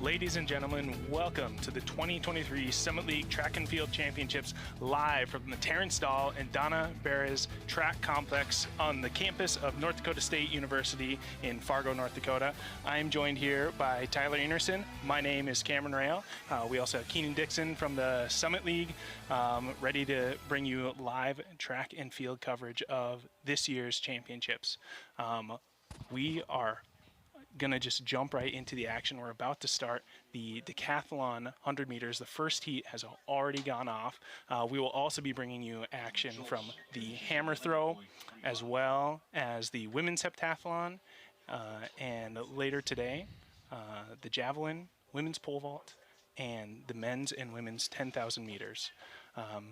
Ladies and gentlemen, welcome to the 2023 Summit League Track and Field Championships live from the Terrence Dahl and Donna Beres Track Complex on the campus of North Dakota State University in Fargo, North Dakota. I am joined here by Tyler Enerson. My name is Cameron Rail. We also have Keenan Dixon from the Summit League, ready to bring you live track and field coverage of this year's championships. We are going to just jump right into the action. We're about to start the decathlon 100 meters. The first heat has already gone off. We will also be bringing you action from the hammer throw as well as the women's heptathlon, and later today the javelin, women's pole vault, and the men's and women's 10,000 meters.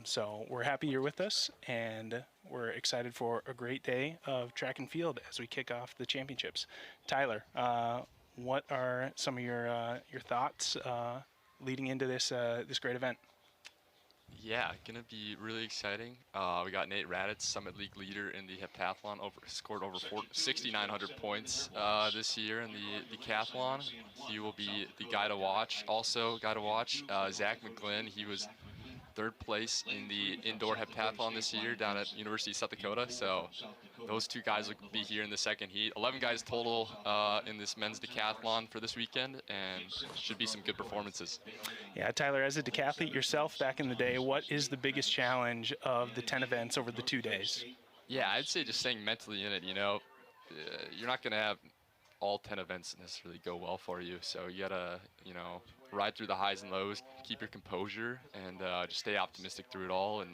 So we're happy you're with us, and we're excited for a great day of track and field as we kick off the championships. Tyler, what are some of your thoughts leading into this great event? Yeah, gonna be really exciting. We got Nate Raditz, Summit League leader in the heptathlon, scored over 6,900 points this year in the decathlon. He will be the guy to watch. Also, guy to watch, Zach McGlynn. He was third place in the indoor heptathlon this year down at University of South Dakota. So those two guys will be here in the second heat. 11 guys total in this men's decathlon for this weekend, and should be some good performances. Yeah, Tyler, as a decathlete yourself back in the day, what is the biggest challenge of the 10 events over the 2 days? Yeah, I'd say just staying mentally in it. You know, you're not going to have all 10 events necessarily go well for you. So you got to, ride through the highs and lows, keep your composure, and just stay optimistic through it all. And,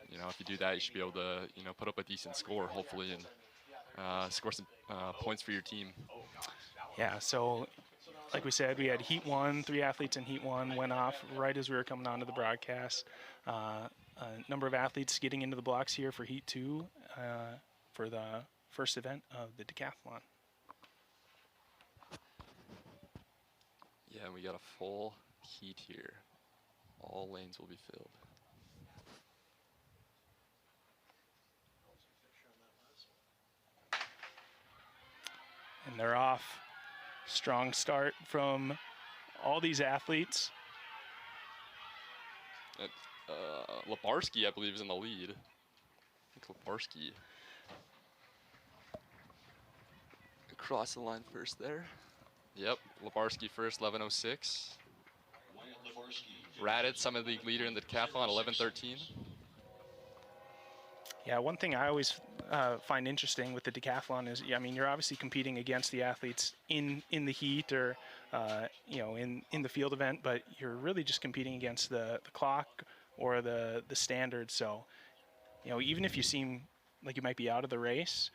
if you do that, you should be able to, put up a decent score, hopefully, and score some points for your team. Yeah, so like we said, we had Heat 1, 3 athletes in Heat 1 went off right as we were coming onto the broadcast. A number of athletes getting into the blocks here for Heat 2 for the first event of the decathlon. Yeah, we got a full heat here. All lanes will be filled. And they're off. Strong start from all these athletes. Lebarski, I believe, is in the lead. I think Lebarski across the line first there. Yep, Lebarski first, 11:06. Raditz, Summit League leader in the decathlon, 11:13. Yeah, one thing I always find interesting with the decathlon is, you're obviously competing against the athletes in the heat or, in the field event, but you're really just competing against the clock or the standard. So, even if you seem like you might be out of the race,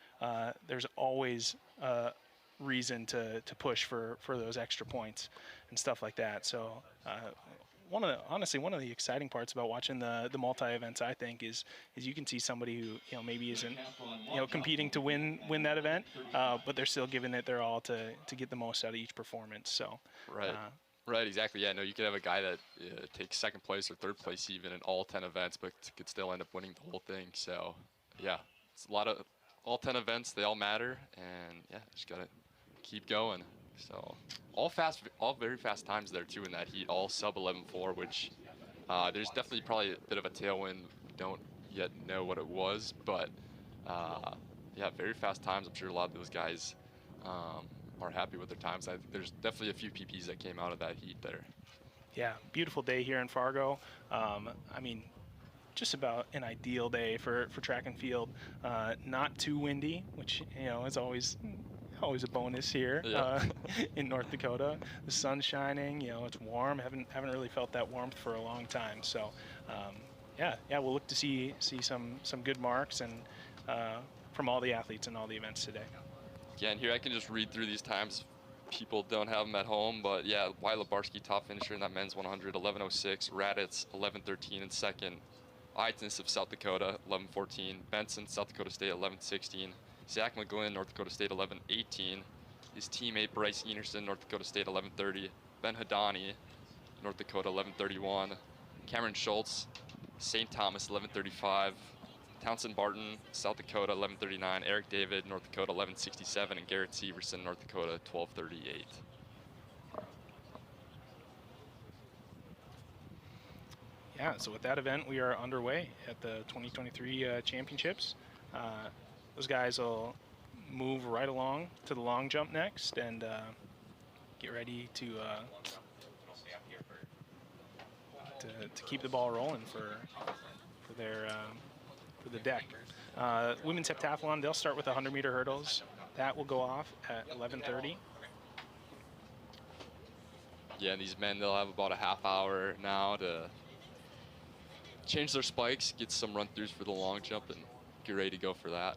there's always reason to push for those extra points and stuff like that. So one of the exciting parts about watching the multi-events, I think, is you can see somebody who maybe isn't competing to win that event, but they're still giving it their all to get the most out of each performance. So right, exactly. Yeah, no, you could have a guy that takes second place or third place even in all 10 events, but could still end up winning the whole thing. So yeah, it's a lot of all 10 events. They all matter, and yeah, just gotta keep going. So all very fast times there too in that heat, all sub 11:4, which there's definitely probably a bit of a tailwind. We don't yet know what it was, but yeah, very fast times. I'm sure a lot of those guys are happy with their times. I think there's definitely a few PPs that came out of that heat there. Yeah, beautiful day here in Fargo. Just about an ideal day for track and field. Not too windy, which is always a bonus here. Yeah. In North Dakota. The sun's shining. It's warm. Haven't really felt that warmth for a long time. So we'll look to see some good marks and from all the athletes and all the events today. Yeah, and here I can just read through these times. People don't have them at home, but yeah, Lebarski top finisher in that men's 100, 11:06. Raditz, 11:13 in second. Eitens of South Dakota, 11:14. Benson, South Dakota State, 11:16. Zach McGlynn, North Dakota State, 11:18. His teammate Bryce Enerson, North Dakota State, 11:30. Ben Hadani, North Dakota, 11:31. Cameron Schultz, St. Thomas, 11:35. Townsend Barton, South Dakota, 11:39. Eric David, North Dakota, 11:67. And Garrett Severson, North Dakota, 12:38. Yeah, so with that event, we are underway at the 2023 championships. Those guys will move right along to the long jump next and get ready to keep the ball rolling for the deck. Women's heptathlon, they'll start with 100-meter hurdles. That will go off at 11:30. Yeah, and these men, they'll have about a half hour now to change their spikes, get some run-throughs for the long jump, and get ready to go for that.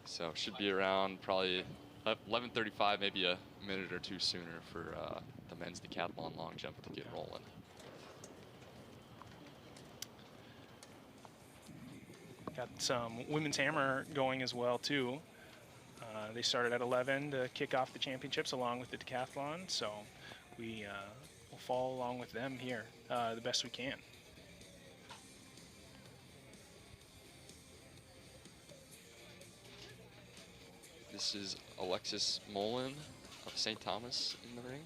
So should be around probably 11:35, maybe a minute or two sooner for the men's decathlon long jump to get rolling. Got some women's hammer going as well too. They started at 11 to kick off the championships along with the decathlon, so we will follow along with them here the best we can. This is Alexis Mullen of St. Thomas in the ring.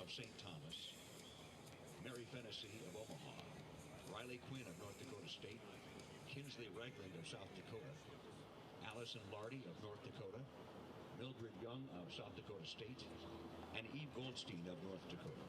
St. Thomas, Mary Fennessy of Omaha, Riley Quinn of North Dakota State, Kinsley Ragland of South Dakota, Allison Lardy of North Dakota, Mildred Young of South Dakota State, and Eve Goldstein of North Dakota.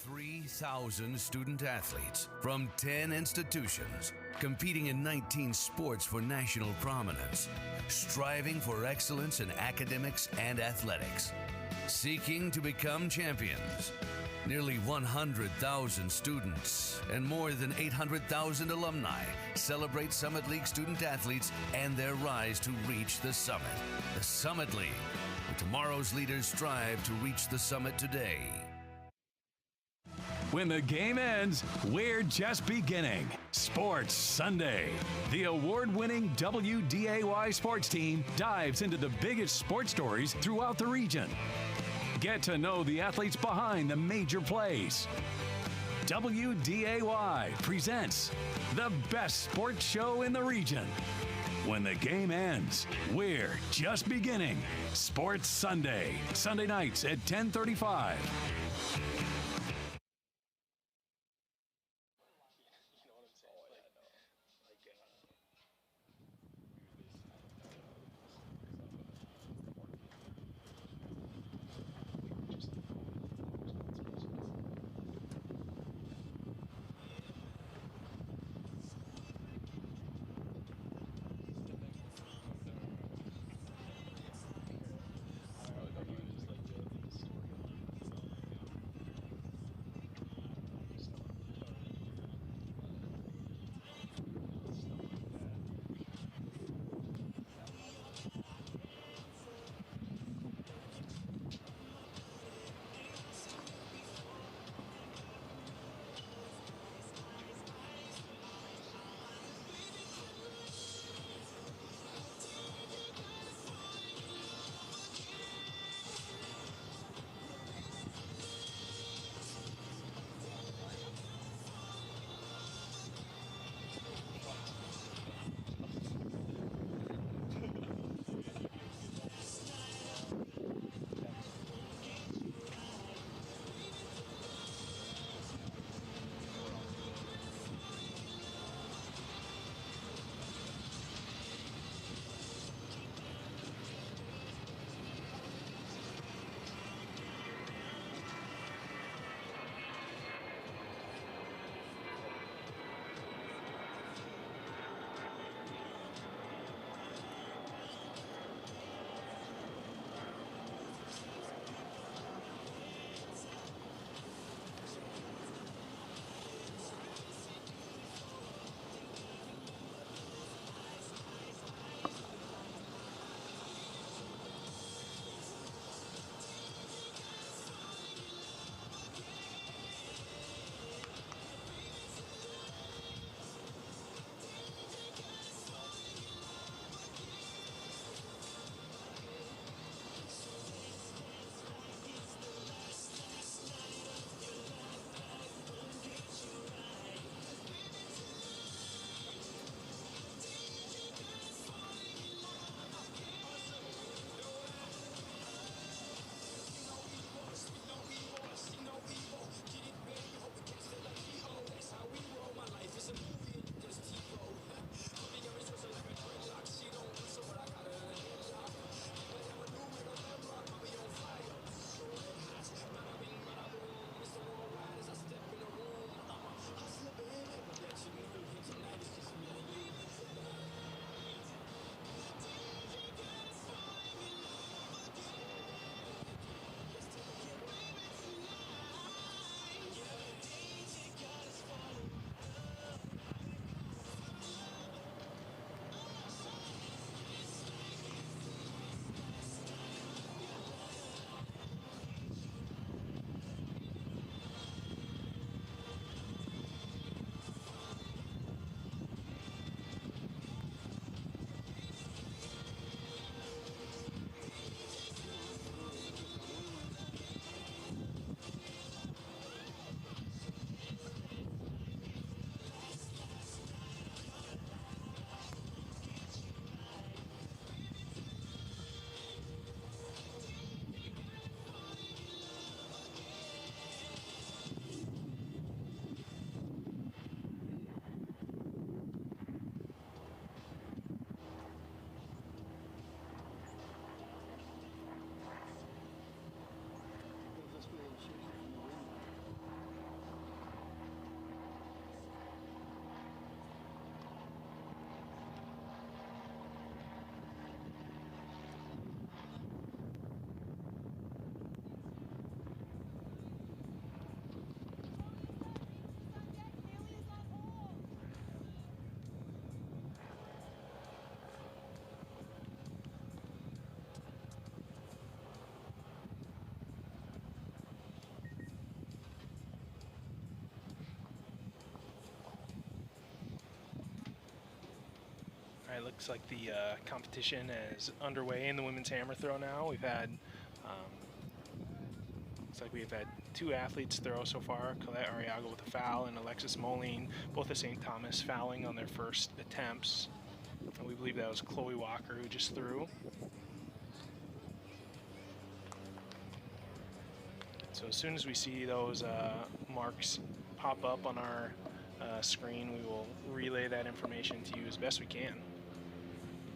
"3,000 student athletes from 10 institutions competing in 19 sports for national prominence, striving for excellence in academics and athletics, seeking to become champions. Nearly 100,000 students and more than 800,000 alumni celebrate Summit League student athletes and their rise to reach the summit. The Summit League, where tomorrow's leaders strive to reach the summit today. When the game ends, we're just beginning. Sports Sunday. The award-winning WDAY sports team dives into the biggest sports stories throughout the region. Get to know the athletes behind the major plays. WDAY presents the best sports show in the region. When the game ends, we're just beginning. Sports Sunday. Sunday nights at 10:35. All right, looks like the competition is underway in the women's hammer throw now. We've had, looks like we've had 2 athletes throw so far. Colette Arriaga with a foul and Alexis Moline, both of St. Thomas, fouling on their first attempts. And we believe that was Chloe Walker who just threw. So as soon as we see those marks pop up on our screen, we will relay that information to you as best we can.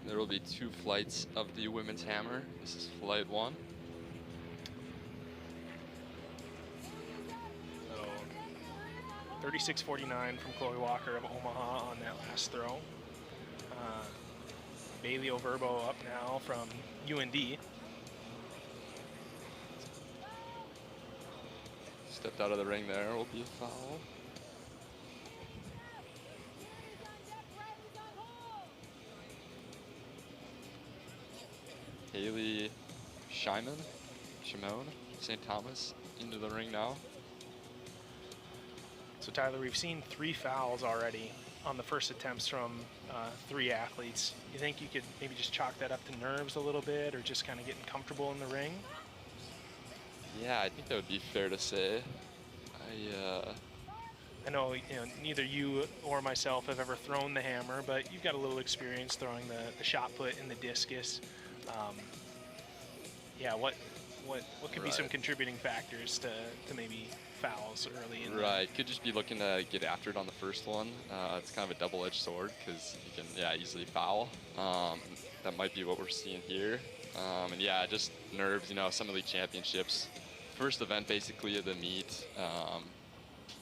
There will be 2 flights of the women's hammer. This is flight 1. So 36.49 from Chloe Walker of Omaha on that last throw. Bailey Overbo up now from UND. Stepped out of the ring there, will be a foul. Haley Shimon, St. Thomas, into the ring now. So Tyler, we've seen 3 fouls already on the first attempts from 3 athletes. You think you could maybe just chalk that up to nerves a little bit, or just kind of getting comfortable in the ring? Yeah, I think that would be fair to say. I know, neither you or myself have ever thrown the hammer, but you've got a little experience throwing the shot put and the discus. Yeah, what could be some contributing factors to maybe fouls early in Right, could just be looking to get after it on the first one. It's kind of a double-edged sword because you can, easily foul. That might be what we're seeing here. And yeah, just nerves, Summit League Championships. First event basically of the meet.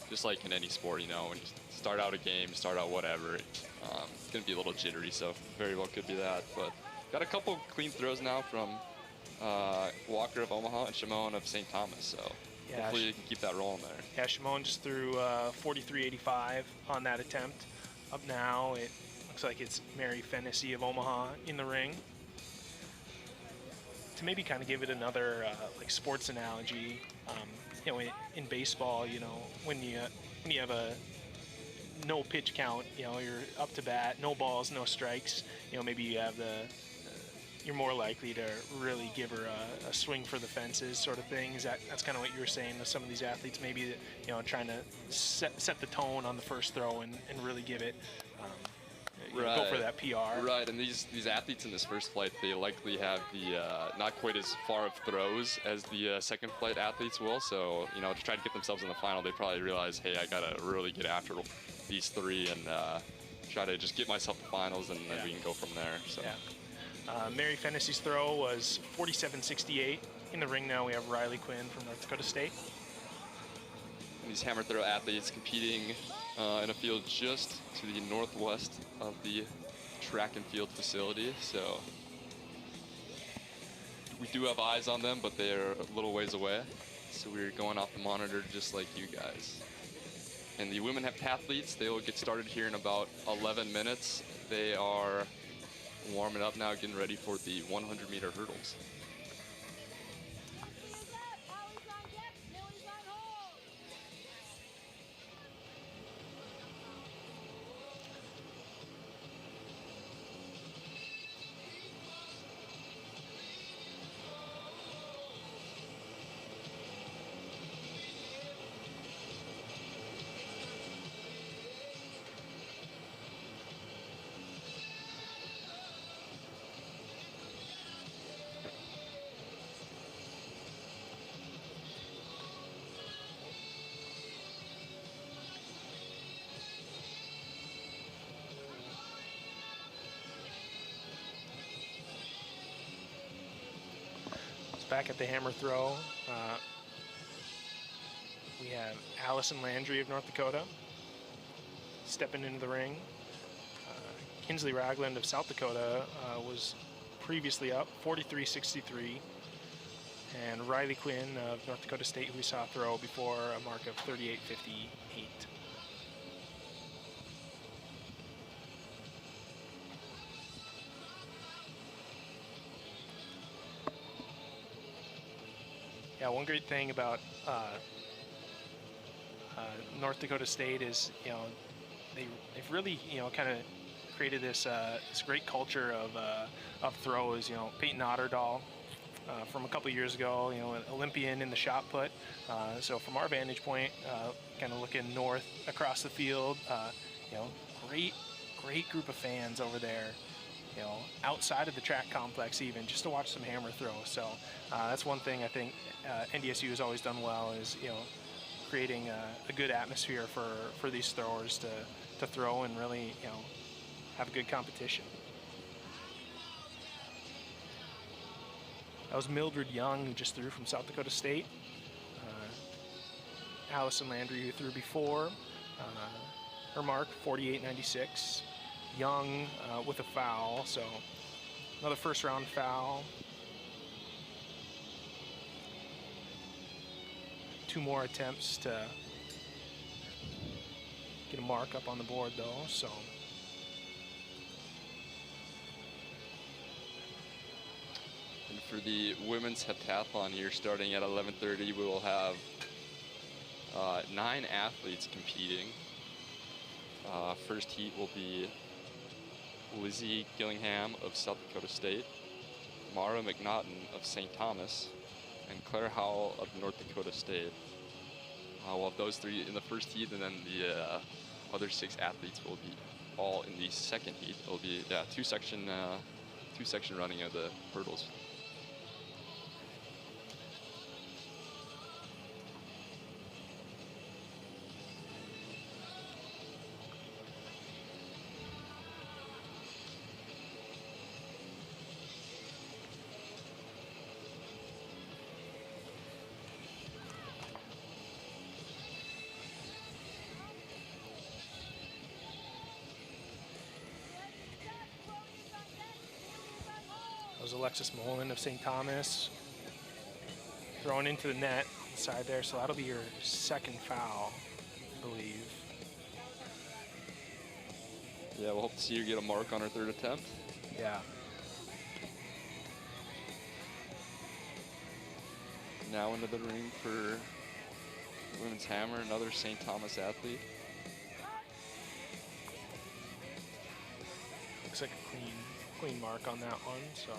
Just like in any sport, when you start out a game, start out whatever, it's going to be a little jittery, so very well could be that. But got a couple clean throws now from Walker of Omaha and Shimon of St. Thomas, so hopefully you can keep that rolling there. Yeah, Shimon just threw 43.85 on that attempt. Up now, it looks like it's Mary Fennessy of Omaha in the ring. To maybe kind of give it another like sports analogy, in baseball, when you have a no pitch count, you're up to bat, no balls, no strikes. Maybe you have you're more likely to really give her a swing for the fences sort of thing. That's kind of what you were saying with some of these athletes, maybe trying to set the tone on the first throw and really give it. Go for that PR. Right, and these athletes in this first flight, they likely have the not quite as far of throws as the second flight athletes will. So, to try to get themselves in the final, they probably realize, hey, I gotta really get after these 3 and try to just get myself to finals, and then we can go from there. So. Yeah. Mary Fennessy's throw was 47.68. In the ring now, we have Riley Quinn from North Dakota State. And these hammer throw athletes competing in a field just to the northwest of the track and field facility. So we do have eyes on them, but they're a little ways away. So we're going off the monitor just like you guys. And the women have pathletes. They will get started here in about 11 minutes. They are warming up now, getting ready for the 100-meter hurdles. Back at the hammer throw, we have Allison Landry of North Dakota stepping into the ring. Kinsley Ragland of South Dakota was previously up, 43.63. And Riley Quinn of North Dakota State, who we saw throw before, a mark of 38.58. Yeah, one great thing about North Dakota State is, they've really, kind of created this this great culture of throws. Peyton Otterdahl from a couple years ago, an Olympian in the shot put. So from our vantage point, kind of looking north across the field, great group of fans over there. Outside of the track complex even, just to watch some hammer throw. So that's one thing I think NDSU has always done well is, creating a good atmosphere for these throwers to throw and really, have a good competition. That was Mildred Young, who just threw from South Dakota State. Allison Landry, who threw before. Her mark, 48.96. Young with a foul, so another first round foul. 2 more attempts to get a mark up on the board though, so. And for the women's heptathlon here, starting at 11:30, we will have 9 athletes competing. First heat will be Lizzie Gillingham of South Dakota State, Mara McNaughton of St. Thomas, and Claire Howell of North Dakota State. We'll have those 3 in the first heat, and then the other 6 athletes will be all in the second heat. It'll be two section running of the hurdles. Was Alexis Mullen of St. Thomas throwing into the net side there, so that'll be your second foul, I believe. Yeah, we'll hope to see her get a mark on her 3rd attempt. Yeah. Now into the ring for women's hammer, another St. Thomas athlete. Looks like a clean mark on that one, so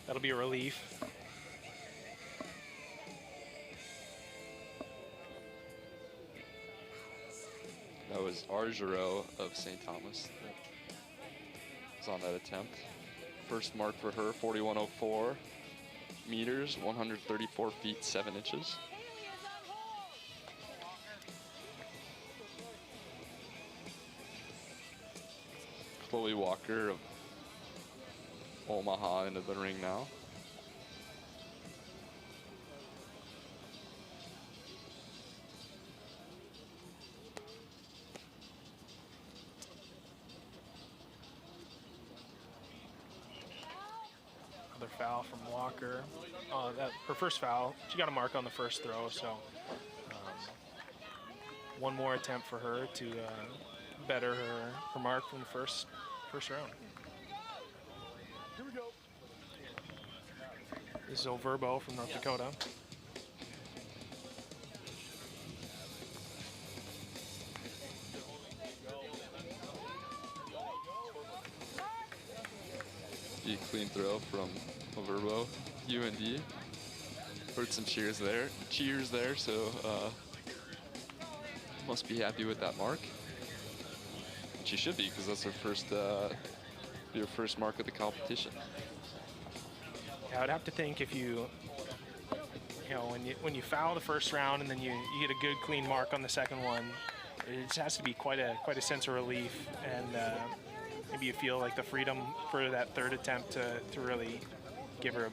that'll be a relief. That was Argero of St. Thomas that was on that attempt. First mark for her, 41.04 meters, 134 feet, 7 inches. Chloe Walker of Omaha into the ring now. Another foul from Walker. Her first foul. She got a mark on the first throw, so one more attempt for her to better her mark from the first round. Here we go. This is Overbo from North Dakota. Clean throw from Overbo, UND. Heard some cheers there, so must be happy with that mark. And she should be, because that's her first mark of the competition. Yeah, I would have to think if when you foul the first round and then you get a good clean mark on the second one, it just has to be quite a sense of relief, and maybe you feel like the freedom for that 3rd attempt to really give her a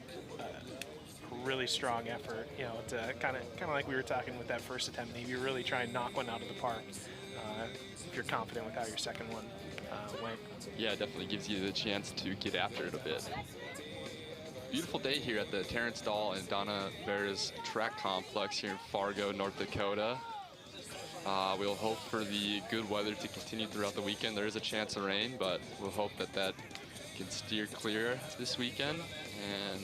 really strong effort. To kind of like we were talking with that first attempt, maybe you really try and knock one out of the park if you're confident with how your second one went. Yeah, it definitely gives you the chance to get after it a bit. Beautiful day here at the Terrence Dahl and Donna Beres Track Complex here in Fargo, North Dakota. We'll hope for the good weather to continue throughout the weekend. There is a chance of rain, but we'll hope that can steer clear this weekend. And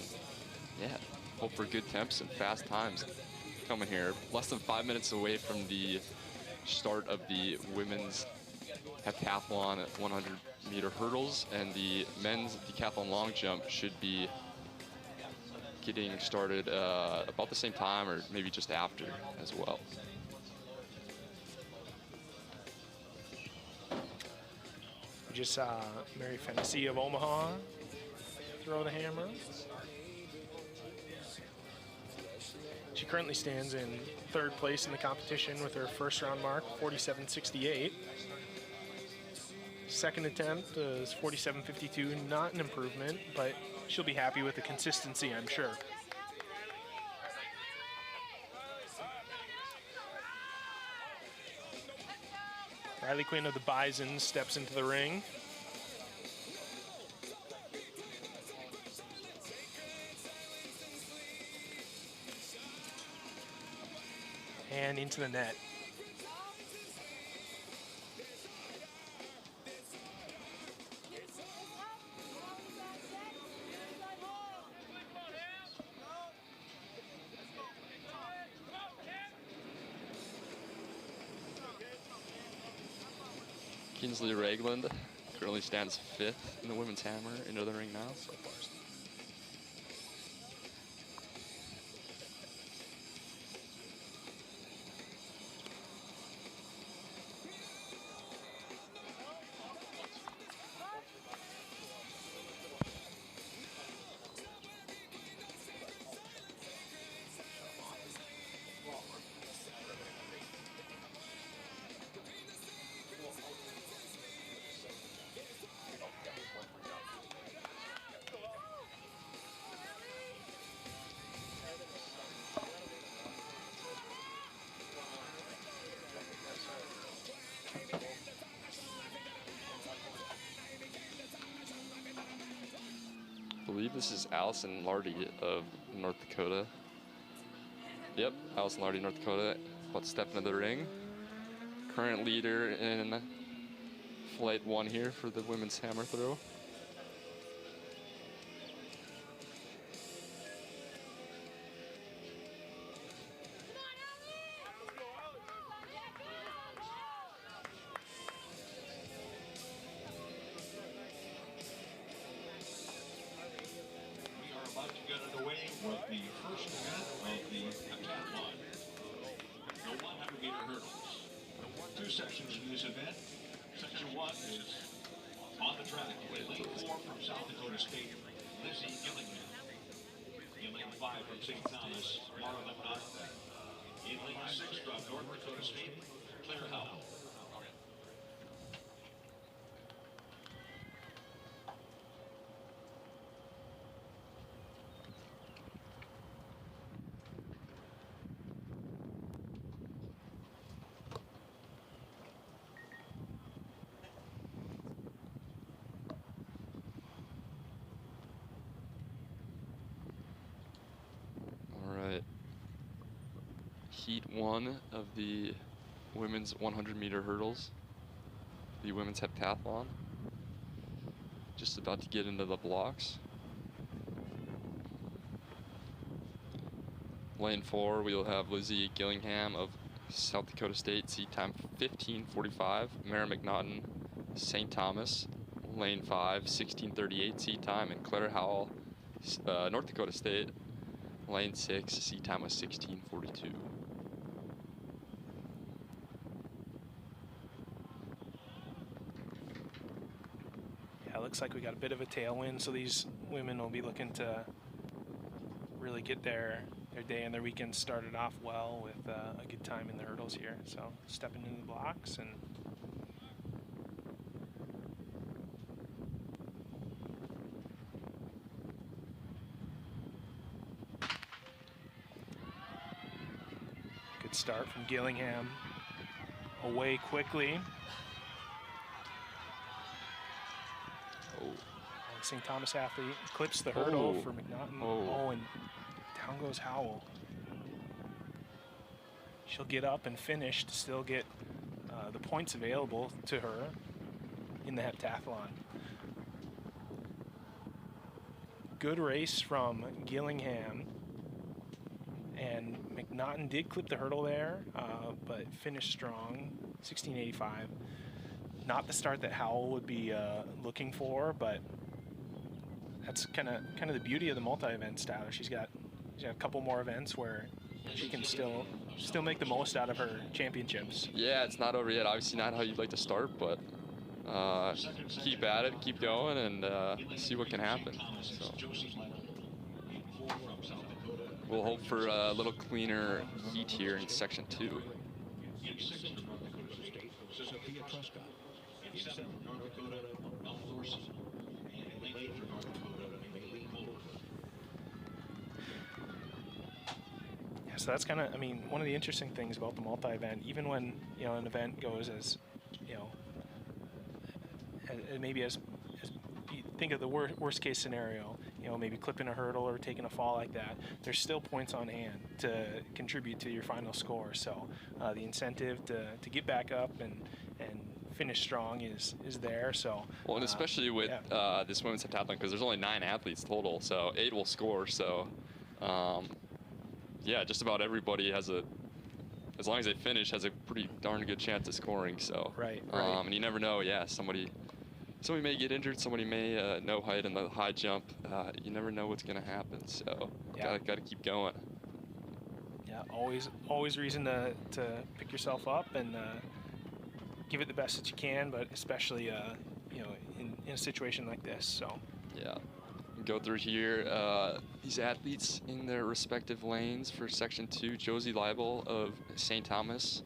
yeah, hope for good temps and fast times coming here. Less than 5 minutes away from the start of the women's heptathlon at 100-meter hurdles, and the men's decathlon long jump should be getting started about the same time or maybe just after as well. We just saw Mary Fennessy of Omaha throw the hammer. She currently stands in 3rd place in the competition with her first round mark, 47.68. Second attempt is 47.52, not an improvement, but she'll be happy with the consistency, I'm sure. Riley Quinn of the Bison steps into the ring. And into the net. Kinsley Ragland currently stands 5th in the women's hammer, into the ring now. I believe this is Allison Lardy of North Dakota. Yep, Allison Lardy, North Dakota, about to step into the ring. Current leader in flight 1 here for the women's hammer throw. Sections in this event. Section 1 is on the track with lane 4 from South Dakota State, Lizzie Gillingham. In lane 5 from St. Thomas, Mara McNaught. In lane 6 from North Dakota State, Claire Howell. Heat 1 of the women's 100-meter hurdles, the women's heptathlon. Just about to get into the blocks. Lane 4, we'll have Lizzie Gillingham of South Dakota State, seat time 15:45. Mara McNaughton, St. Thomas, lane 5, 16:38 seat time, and Claire Howell, North Dakota State, lane 6, seat time was 16:42. Looks like we got a bit of a tailwind, so these women will be looking to really get their day and their weekend started off well with a good time in the hurdles here. So stepping into the blocks and good start from Gillingham. Away quickly. St. Thomas athlete clips the hurdle for McNaughton. And down goes Howell. She'll get up and finish to still get the points available to her in the heptathlon. Good race from Gillingham. And McNaughton did clip the hurdle there, but finished strong, 16:85. not the start that Howell would be looking for, but that's kind of the beauty of the multi-event style. She's got a couple more events where she can still make the most out of her championships. Yeah, it's not over yet. Obviously not how you'd like to start, but keep at it, keep going, and see what can happen. So we'll hope for a little cleaner heat here in section 2. Yeah, so that's kind of, I mean, one of the interesting things about the multi-event, even when, you know, an event goes as, you know, maybe as you think of the worst case scenario, you know, maybe clipping a hurdle or taking a fall like that, there's still points on hand to contribute to your final score. So the incentive to get back up and finish strong is there. So well, and especially with this women's heptathlon, because there's only 9 athletes total, so 8 will score. So yeah, just about everybody has as long as they finish, has a pretty darn good chance of scoring. So right. And you never know. Yeah, somebody may get injured, somebody may no height in the high jump. You never know what's going to happen. So gotta keep going. Yeah, always reason to pick yourself up and give it the best that you can, but especially you know, in a situation like this. So yeah, go through here. These athletes in their respective lanes for section 2. Josie Leibel of St. Thomas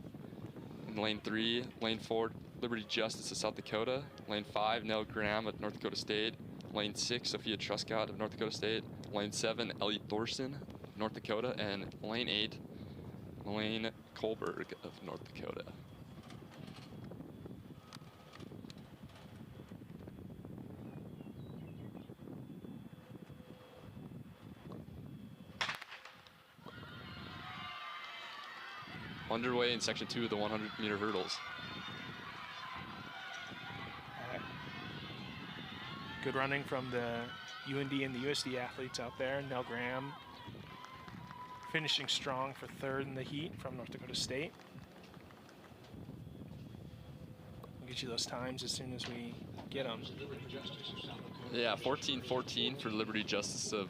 in lane 3, lane 4. Liberty Justice of South Dakota. Lane 5, Nell Graham of North Dakota State. Lane 6, Sophia Truscott of North Dakota State. Lane 7, Ellie Thorson of North Dakota. And lane 8, Lane Kohlberg of North Dakota. Underway in section 2 of the 100-meter hurdles. Good running from the UND and the USD athletes out there. Nell Graham finishing strong for 3rd in the heat from North Dakota State. We'll get you those times as soon as we get them. Yeah, 14:14 for Liberty Justice of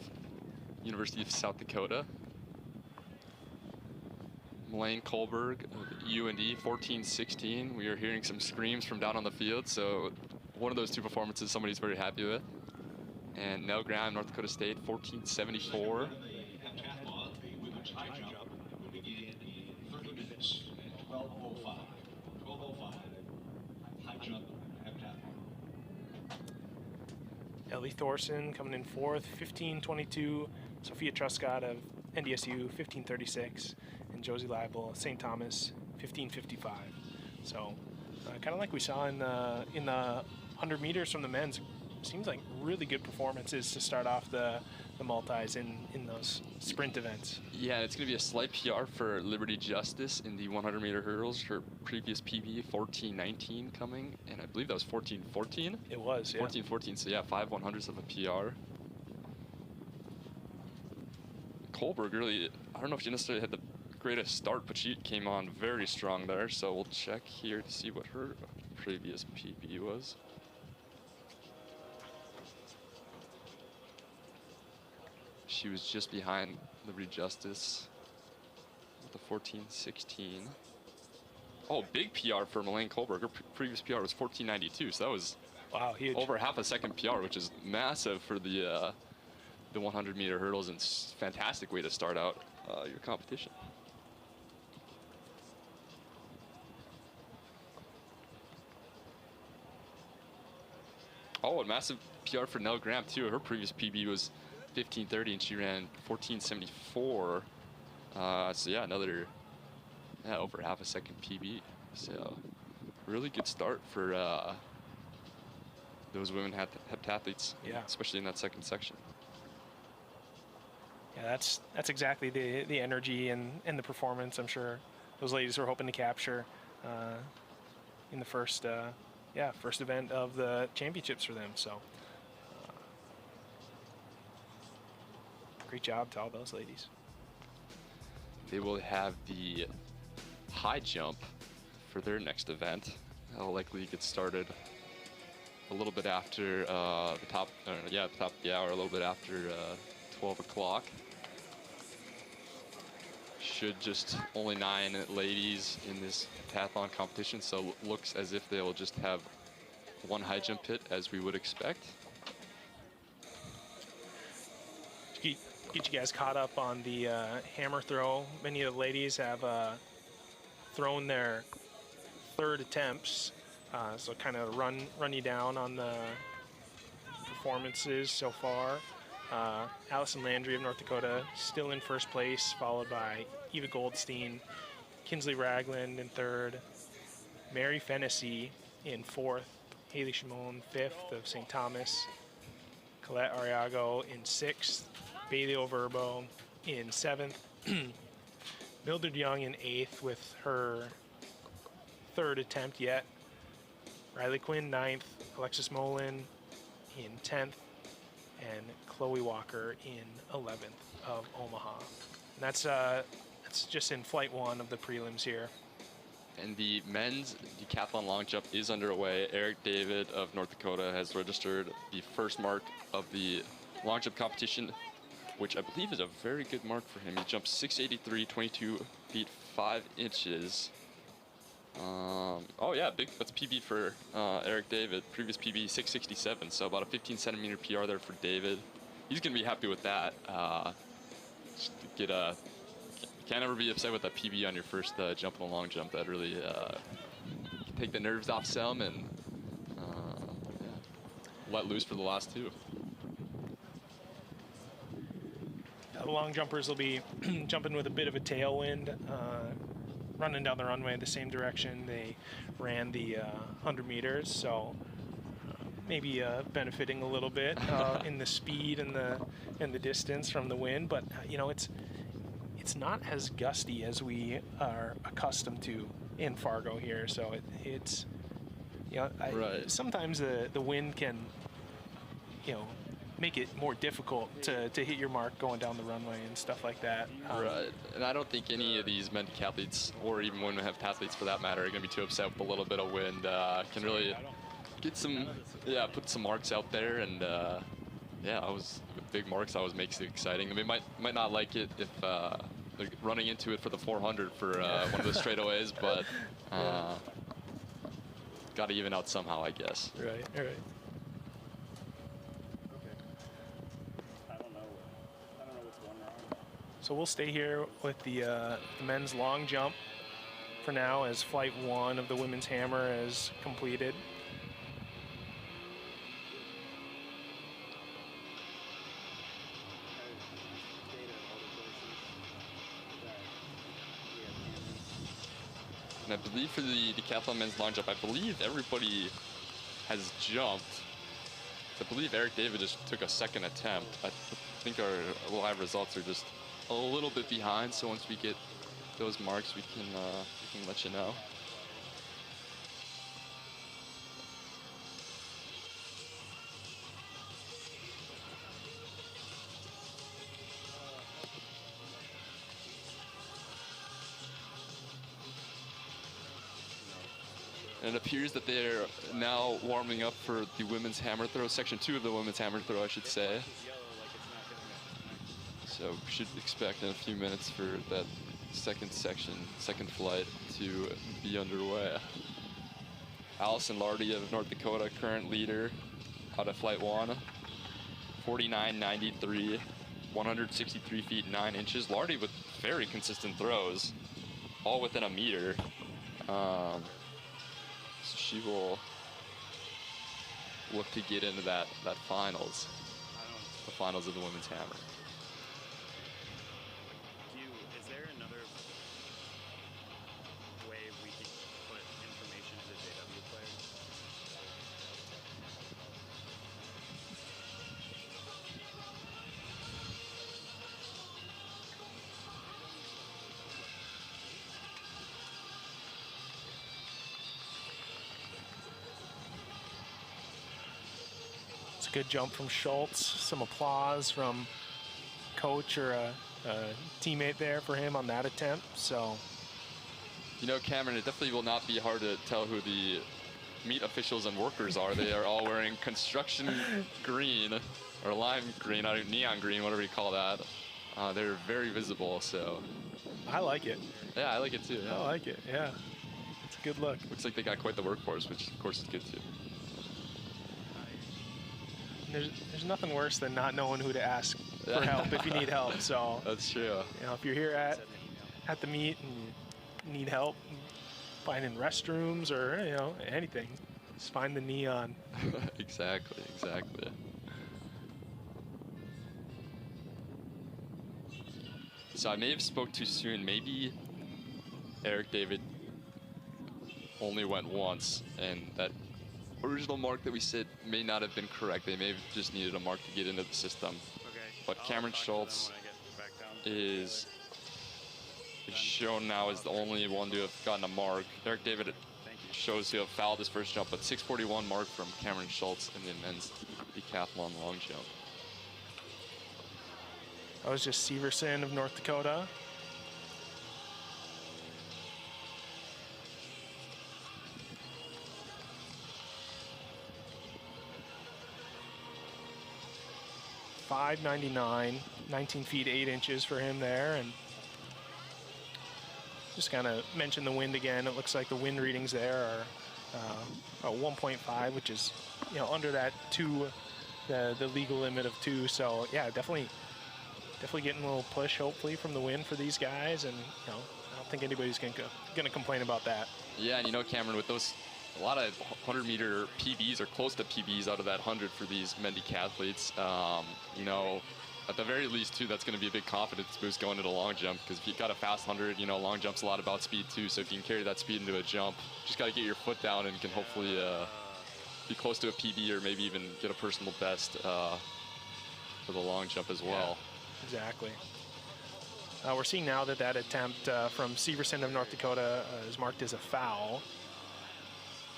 University of South Dakota. Lane Kohlberg of UND, 14:16. We are hearing some screams from down on the field, so one of those 2 performances somebody's very happy with. And Nell Graham, North Dakota State, 14:74. Ellie Thorson coming in 4th, 15:22. Sophia Truscott of NDSU, 15:36. And Josie Leibel, St. Thomas, 15:55. So kind of like we saw in the 100 meters from the men's, seems like really good performances to start off the multis in those sprint events. Yeah, and it's going to be a slight PR for Liberty Justice in the 100-meter hurdles. Her previous PB, 14:19 coming, and I believe that was 14:14. It was, yeah. 14:14, so yeah, 5 100ths of a PR. Kohlberg really, I don't know if she necessarily had the greatest start, but she came on very strong there, so we'll check here to see what her previous PB was. She was just behind Liberty Justice with the 14:16. Oh, big PR for Melaine Kohlberg. Her previous PR was 14:92, so that was huge. Over half a second PR, which is massive for the 100-meter hurdles, and fantastic way to start out your competition. Oh, a massive PR for Nell Graham too. Her previous PB was 15:30, and she ran 14:74. So yeah, another over half a second PB. So really good start for those women heptathletes. Yeah, especially in that second section. Yeah, that's exactly the energy and the performance I'm sure those ladies were hoping to capture in the first event of the championships for them. So great job to all those ladies. They will have the high jump for their next event. That'll likely get started a little bit after the top of the hour, a little bit after 12 o'clock. Should just only 9 ladies in this pentathlon competition, so looks as if they will just have 1 high jump pit, as we would expect. Get you guys caught up on the hammer throw. Many of the ladies have thrown their 3rd attempts, so kind of run you down on the performances so far. Allison Landry of North Dakota still in 1st place, followed by Eva Goldstein, Kinsley Ragland in 3rd, Mary Fennessy in 4th, Haley Shimon 5th of St. Thomas, Colette Ariago in 6th, Bailey Overbo in 7th, Mildred Young in 8th with her 3rd attempt yet, Riley Quinn 9th, Alexis Molin in 10th, and Chloe Walker in 11th of Omaha. And that's just in flight 1 of the prelims here. And the men's decathlon long jump is underway. Eric David of North Dakota has registered the 1st mark of the long jump competition, which I believe is a very good mark for him. He jumped 683, 22 feet 5 inches. Oh yeah, that's PB for Eric David. Previous PB 667, so about a 15-centimeter PR there for David. He's gonna be happy with that. Can't ever be upset with that PB on your first jump in a long jump. That really can take the nerves off some and let loose for the last 2. The long jumpers will be jumping with a bit of a tailwind, running down the runway the same direction they ran the 100 meters, so maybe benefiting a little bit in the speed and the distance from the wind. But you know, it's not as gusty as we are accustomed to in Fargo here, so it's you know, right. Sometimes the wind can, you know, make it more difficult to hit your mark going down the runway and stuff like that. Right, and I don't think any of these men athletes, or even women athletes for that matter, are going to be too upset with a little bit of wind. Can really get some, put some marks out there, and big marks always makes it exciting. I mean, might not like it if they're running into it for the 400 for one of the straightaways, but got to even out somehow, I guess. Right. So we'll stay here with the men's long jump for now, as flight 1 of the women's hammer is completed. And I believe for the decathlon men's long jump, I believe everybody has jumped. I believe Eric David just took a 2nd attempt. I think our live results are just a little bit behind, so once we get those marks, we can let you know. And it appears that they're now warming up for the women's hammer throw, section 2 of the women's hammer throw, I should say. So we should expect in a few minutes for that second flight to be underway. Allison Lardy of North Dakota, current leader out of flight 1, 49.93, 163 feet 9 inches. Lardy with very consistent throws, all within a meter. So she will look to get into that finals, the finals of the women's hammer. Is there another way we can put information to the JW players? It's a good jump from Schultz. Some applause from coach or a teammate there for him on that attempt. So, you know, Cameron, it definitely will not be hard to tell who the meet officials and workers are. They are all wearing construction green, or lime green, neon green, whatever you call that. They're very visible, so. I like it. Yeah, I like it too. Yeah. I like it, yeah. It's a good look. Looks like they got quite the workforce, which of course is good too. There's nothing worse than not knowing who to ask for help if you need help. So that's true. You know, if you're here at the meet and you need help finding restrooms or anything, just find the neon. Exactly. So I may have spoke too soon. Maybe Eric David only went once, and that original mark that we said may not have been correct. They may have just needed a mark to get into the system. Okay. But Cameron Schultz is shown now as the only one to have gotten a mark. Eric David shows to have fouled his first jump, but 6:41 mark from Cameron Schultz in the men's decathlon long jump. That was just Severson of North Dakota. .599, 19 feet 8 inches for him there, and just kind of mention the wind again. It looks like the wind readings there are 1.5, which is under that 2, the legal limit of 2. So yeah, definitely getting a little push hopefully from the wind for these guys, and I don't think anybody's gonna complain about that. Yeah, and Cameron, with those, a lot of 100-meter PBs or close to PBs out of that 100 for these men decathletes. At the very least too, that's going to be a big confidence boost going into long jump, because if you got a fast 100, long jump's a lot about speed too. So if you can carry that speed into a jump, just got to get your foot down and can hopefully be close to a PB or maybe even get a personal best for the long jump as well. Yeah, exactly. We're seeing now that attempt from Severson of North Dakota is marked as a foul.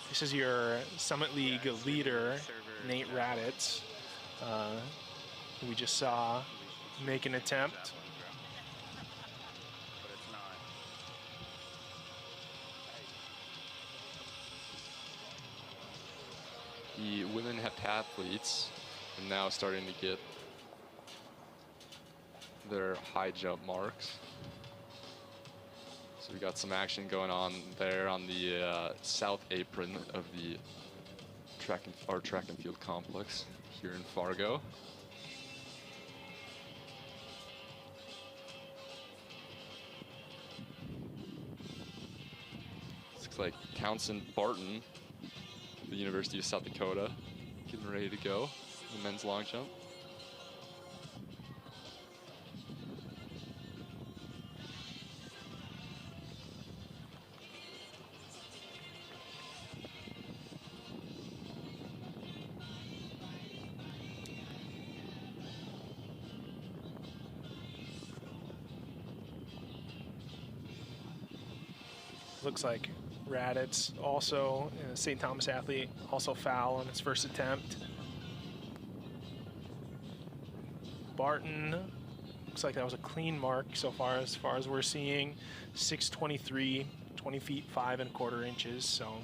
This is your Summit League leader, Nate Raditz, who we just saw make an attempt. The women heptathletes are now starting to get their high jump marks. So we got some action going on there on the south apron of the track and field complex here in Fargo. Looks like Townsend Barton, the University of South Dakota, getting ready to go in the men's long jump. Looks like Raditz, also a St. Thomas athlete, also foul on his first attempt. Barton, looks like that was a clean mark so far as we're seeing. 6:23, 20 feet 5 1/4 inches. So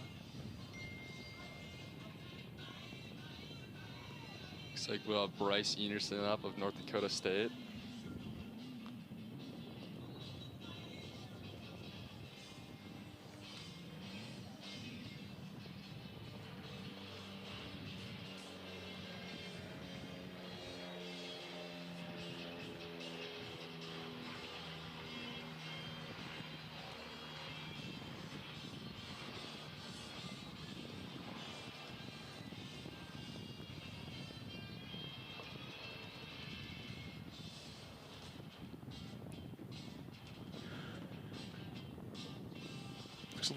looks like we'll have Bryce Enerson up of North Dakota State.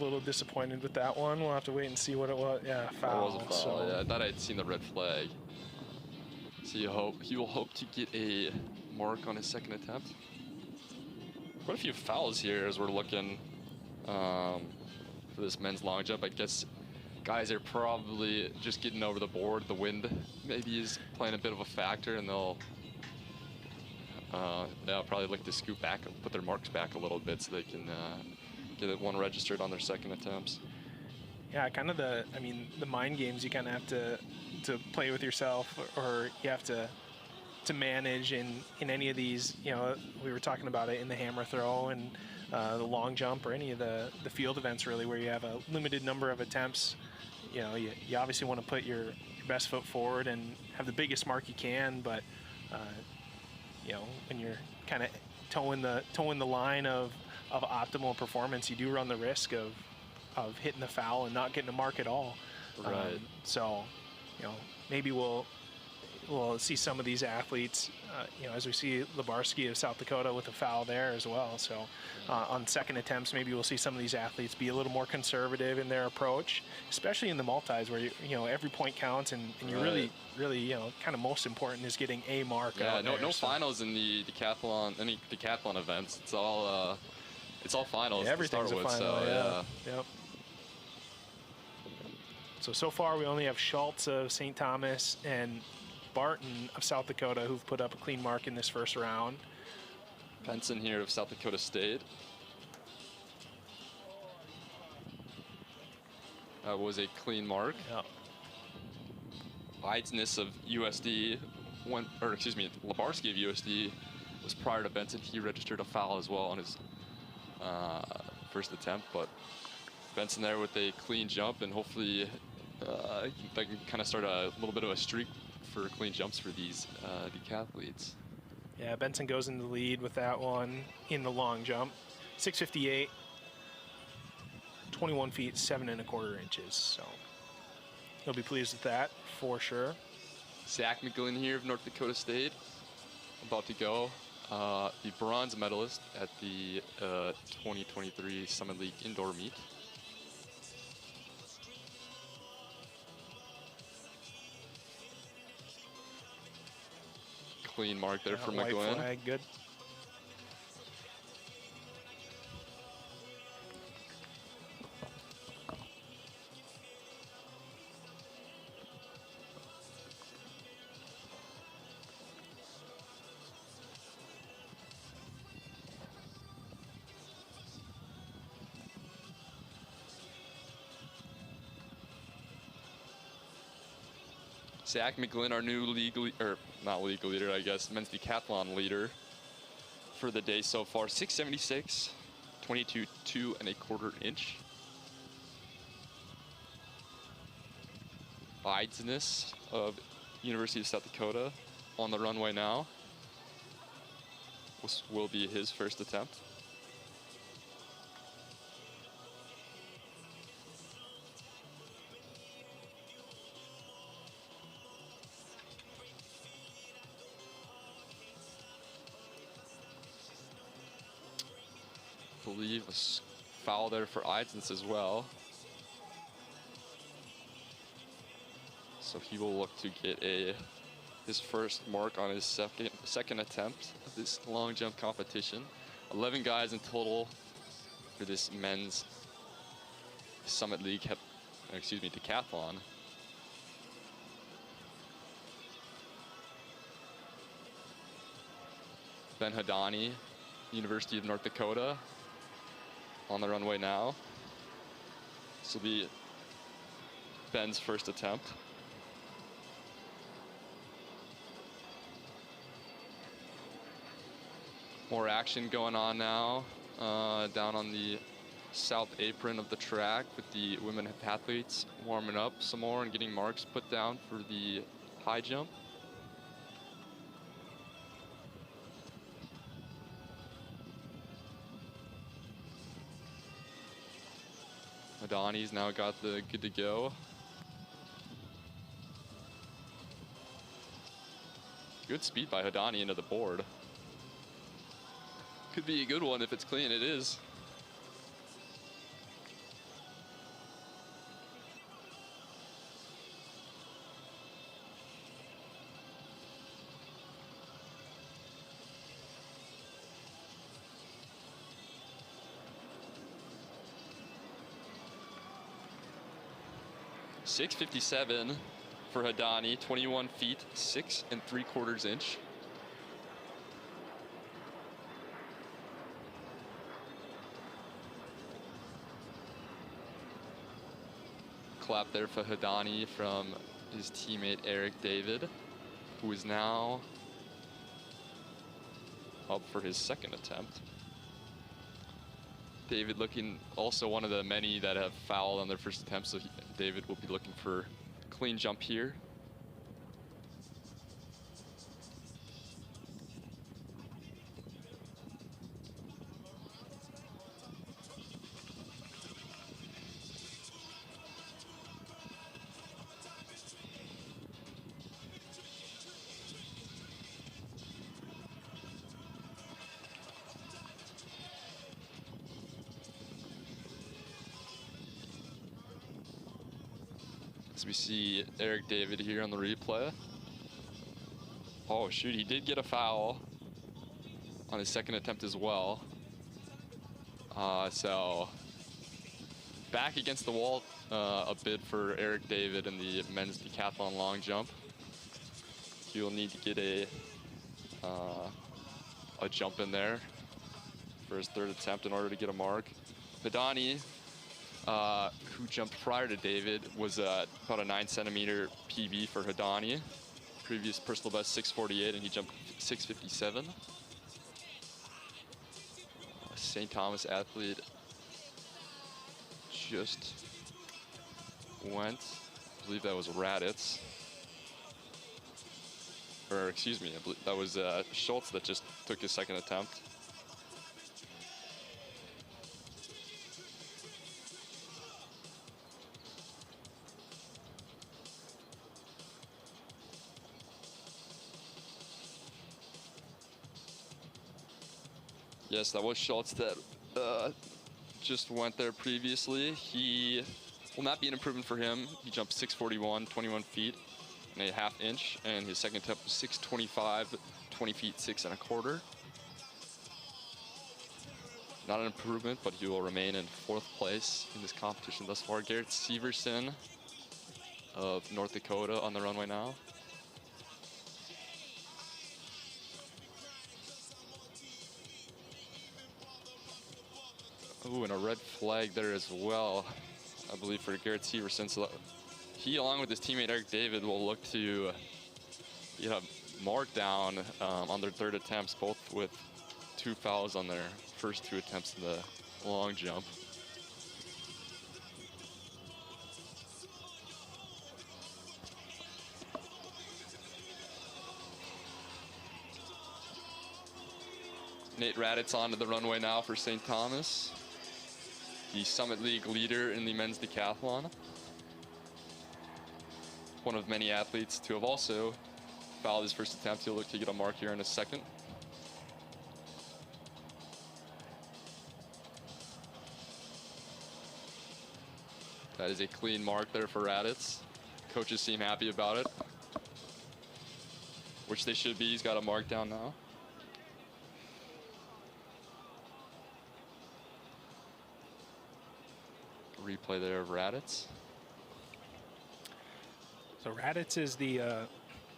a little disappointed with that one. We'll have to wait and see what it was. Yeah, foul. It was a foul. So. Yeah, I thought I'd seen the red flag. So he will hope to get a mark on his second attempt. Quite a few fouls here as we're looking for this men's long jump. I guess guys are probably just getting over the board. The wind maybe is playing a bit of a factor, and they'll probably look to scoot back and put their marks back a little bit so they can get one registered on their second attempts. Yeah, kind of the mind games you kind of have to play with yourself, or you have to manage in any of these. You know, we were talking about it in the hammer throw and the long jump, or any of the field events really, where you have a limited number of attempts. You know, you obviously want to put your best foot forward and have the biggest mark you can, but you know, when you're kind of towing the line of optimal performance, you do run the risk of hitting the foul and not getting a mark at all. Right. So, you know, maybe we'll see some of these athletes, you know, as we see Labarski of South Dakota with a foul there as well. So on second attempts, maybe we'll see some of these athletes be a little more conservative in their approach, especially in the multis where, you know, every point counts, and you're really, you know, kind of most important is getting a mark. Yeah, out no there, finals in the decathlon, any decathlon events. It's all finals Yeah, to start everything's a with. final, So yeah. Yep. So far we only have Schultz of St. Thomas and Barton of South Dakota who've put up a clean mark in this first round. Benson here of South Dakota State. That was a clean mark. Yep. Eidsness of USD Labarski of USD was prior to Benson. He registered a foul as well on his first attempt, but Benson there with a clean jump, and hopefully that can kind of start a little bit of a streak for clean jumps for these decathletes. Yeah, Benson goes in the lead with that one in the long jump. 6:58, 21 feet, 7 1/4 inches. So he'll be pleased with that for sure. Zach McGlynn here of North Dakota State, about to go. The bronze medalist at the 2023 Summit League Indoor Meet. Clean mark there for White McGlynn. flag, good. Zach McGlynn, our new not legal leader, I guess, men's decathlon leader for the day so far. 676, 22 2 1/4 inch. Eidsness of University of South Dakota on the runway now. This will be his first attempt. I believe a foul there for Eidsness as well. So he will look to get his first mark on his second attempt of this long jump competition. 11 guys in total for this men's Summit League, decathlon. Ben Hadani, University of North Dakota, on the runway now. This will be Ben's first attempt. More action going on now down on the south apron of the track with the women athletes warming up some more and getting marks put down for the high jump. Madani's now got the good to go. Good speed by Hadani into the board. Could be a good one if it's clean. It is. .657 for Hadani, 21 feet, 6 3/4 inch. clap there for Hadani from his teammate Eric David, who is now up for his second attempt. David looking also one of the many that have fouled on their first attempt, so David will be looking for a clean jump here. As we see Eric David here on the replay. Oh shoot, he did get a foul on his second attempt as well. So back against the wall a bit for Eric David in the men's decathlon long jump. He will need to get a jump in there for his third attempt in order to get a mark. Hadani, who jumped prior to David, was about a 9-centimeter PB for Hadani. Previous personal best 6:48, and he jumped 6:57. St. Thomas athlete just went, I believe that was Raditz. Or excuse me, I believe that was Schultz that just took his second attempt. Yes, that was Schultz that just went there previously. He will not be an improvement for him. He jumped 6:41, 21 feet and a half inch, and his second attempt was 6:25, 20 feet, 6 1/4. Not an improvement, but he will remain in 4th place in this competition thus far. Garrett Severson of North Dakota on the runway now. Ooh, and a red flag there as well, I believe, for Garrett Severson. So he, along with his teammate Eric David, will look to get a mark down on their third attempts, both with 2 fouls on their first 2 attempts in the long jump. Nate Raditz onto the runway now for St. Thomas, the Summit League leader in the men's decathlon. One of many athletes to have also fouled his first attempt. He'll look to get a mark here in a second. That is a clean mark there for Raditz. Coaches seem happy about it, which they should be. He's got a mark down now. Replay there of Raditz. So Raditz is the,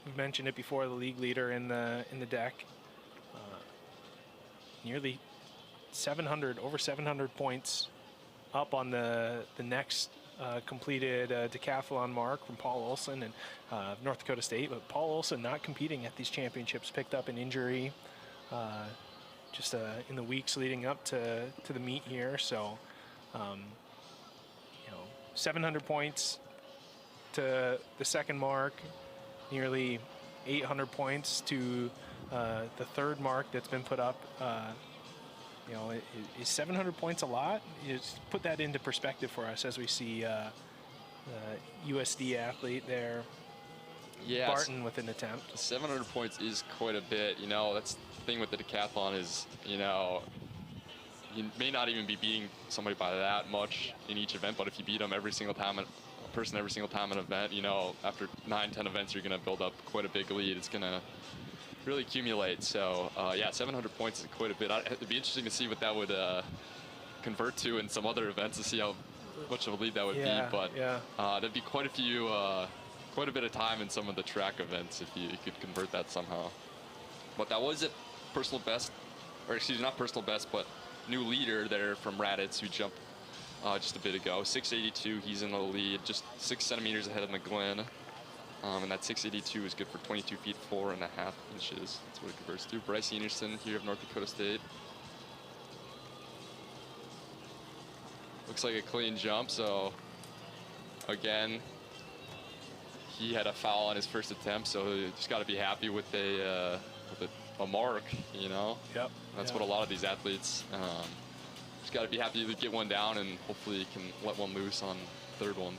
we mentioned it before, the league leader in the deck. Nearly 700, over 700 points up on the next completed decathlon mark from Paul Olson and North Dakota State. But Paul Olson not competing at these championships, picked up an injury just in the weeks leading up to the meet here. So 700 points to the second mark, nearly 800 points to the third mark that's been put up. Is 700 points a lot? Just put that into perspective for us as we see the USD athlete there, Barton, with an attempt. 700 points is quite a bit. That's the thing with the decathlon is, you may not even be beating somebody by that much in each event, but if you beat them every single time, a person every single time an event, after 9-10 events, you're going to build up quite a big lead. It's going to really accumulate. So, yeah, 700 points is quite a bit. It'd be interesting to see what that would convert to in some other events to see how much of a lead that would be. But there'd be quite a bit of time in some of the track events if you could convert that somehow. But that was a personal best, or excuse me, not personal best, but new leader there from Raditz, who jumped just a bit ago. 682, he's in the lead, just 6 centimeters ahead of McGlynn. And that 682 is good for 22 feet 4.5 inches. That's what it converts to. Bryce Enerson here of North Dakota State. Looks like a clean jump, so again, he had a foul on his first attempt, so you just got to be happy with a mark, you know? Yep. That's what a lot of these athletes, just got to be happy to get one down, and hopefully you can let one loose on the third one.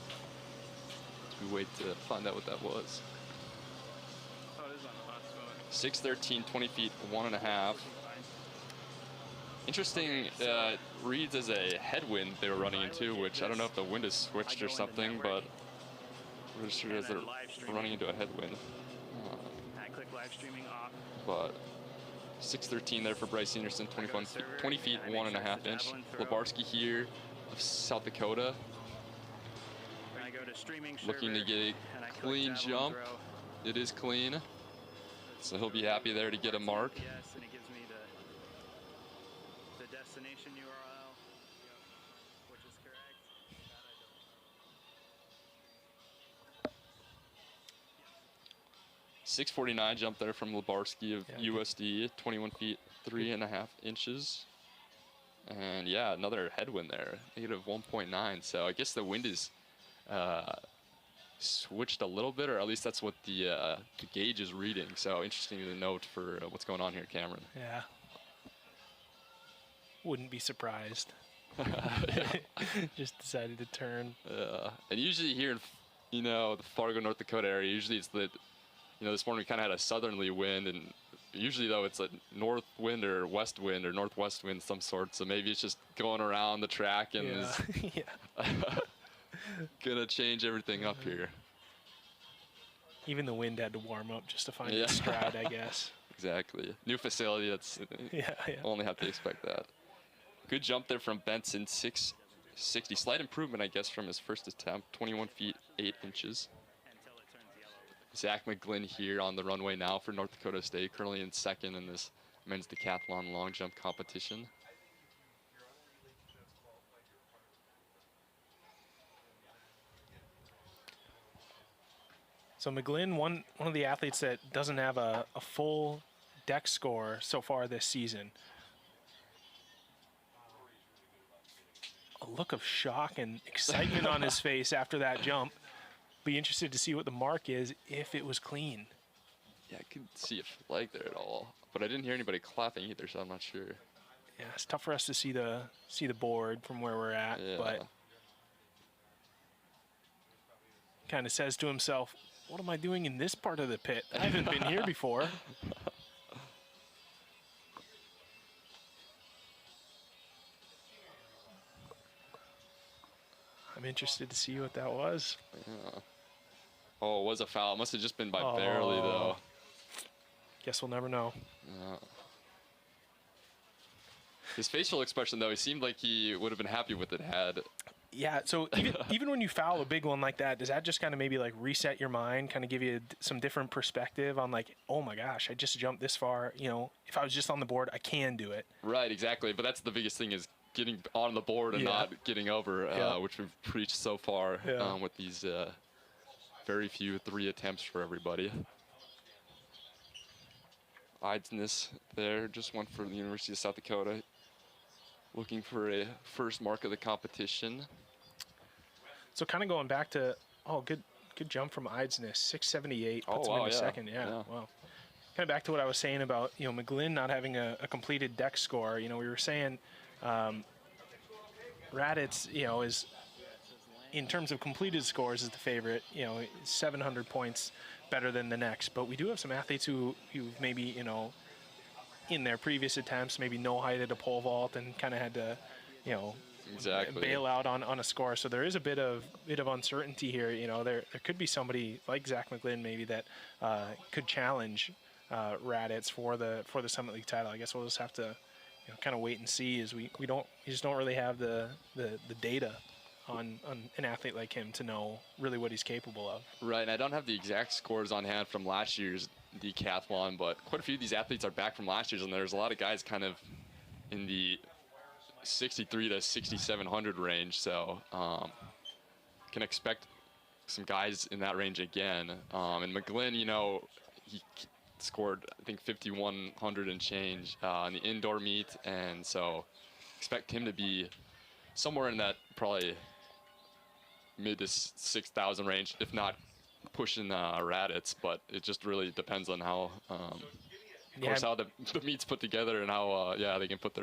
As we wait to find out what that was. Oh, it is on the hot spot. 613, 20 feet, 1.5. Interesting, reads as a headwind they were running into, which I don't know if the wind has switched or something, but we're sure as they're running into a headwind. I click live streaming off. But 613 there for Bryce Enerson, 20 feet, 1.5 inch. Lebarski here of South Dakota, I go to streaming looking to server, get a and I click clean javelin jump. throw. It is clean, so he'll be happy there to get a mark. Yes, and it gives me the destination URL, which is correct. That I don't know. 649 jump there from Lebarski of USD, 21 feet, 3.5 inches. And yeah, another headwind there, negative 1.9. So I guess the wind is switched a little bit, or at least that's what the gauge is reading. So interesting to note for what's going on here, Cameron. Yeah. Wouldn't be surprised. Just decided to turn. And usually here in, the Fargo, North Dakota area, usually it's the, this morning we kind of had a southerly wind, and usually though it's a north wind or west wind or northwest wind of some sort. So maybe it's just going around the track and is gonna change everything up here. Even the wind had to warm up just to find its stride, I guess. Exactly. New facility, that's only have to expect that. Good jump there from Benson, 660. Slight improvement, I guess, from his first attempt, 21 feet, 8 inches. Until it turns yellow. Zach McGlynn here on the runway now for North Dakota State, currently in second in this men's decathlon long jump competition. So McGlynn, one of the athletes that doesn't have a full deck score so far this season. A look of shock and excitement on his face after that jump. Be interested to see what the mark is if it was clean. Yeah, I couldn't see a flag there at all, but I didn't hear anybody clapping either, so I'm not sure. Yeah, it's tough for us to see the board from where we're at, but kind of says to himself, what am I doing in this part of the pit? I haven't been here before. I'm interested to see what that was. Yeah. Oh, it was a foul. It must have just been by barely, though. Guess we'll never know. Yeah. His facial expression, though, he seemed like he would have been happy with it had. Yeah, so even when you foul a big one like that, does that just kind of maybe like reset your mind, kind of give you some different perspective on like, oh my gosh, I just jumped this far. If I was just on the board, I can do it. Right, exactly. But that's the biggest thing, is getting on the board and not getting over, which we've preached so far with these very few 3 attempts for everybody. Eidsness there, just one for the University of South Dakota. Looking for a first mark of the competition. So kind of going back to, good jump from Eidsness, 678, puts him into second. Yeah, wow. Kind of back to what I was saying about, McGlynn not having a completed deck score. We were saying Raditz, is, in terms of completed scores, is the favorite, 700 points better than the next. But we do have some athletes who maybe, in their previous attempts, maybe no height at a pole vault and kind of had to, bail out on a score. So there is a bit of uncertainty here. There could be somebody like Zach McGlynn maybe that could challenge Raditz for the Summit League title. I guess we'll just have to kind of wait and see, as we just don't really have the data on an athlete like him to know really what he's capable of. Right, and I don't have the exact scores on hand from last year's decathlon, but quite a few of these athletes are back from last year's, and there's a lot of guys kind of in the 63 to 6,700 range. So can expect some guys in that range again. And McGlynn, you know, he scored, I think, 5,100 and change in the indoor meet. And so expect him to be somewhere in that probably mid to 6,000 range, if not pushing Raditz. But it just really depends on how, of course, how the meet's put together and how, they can put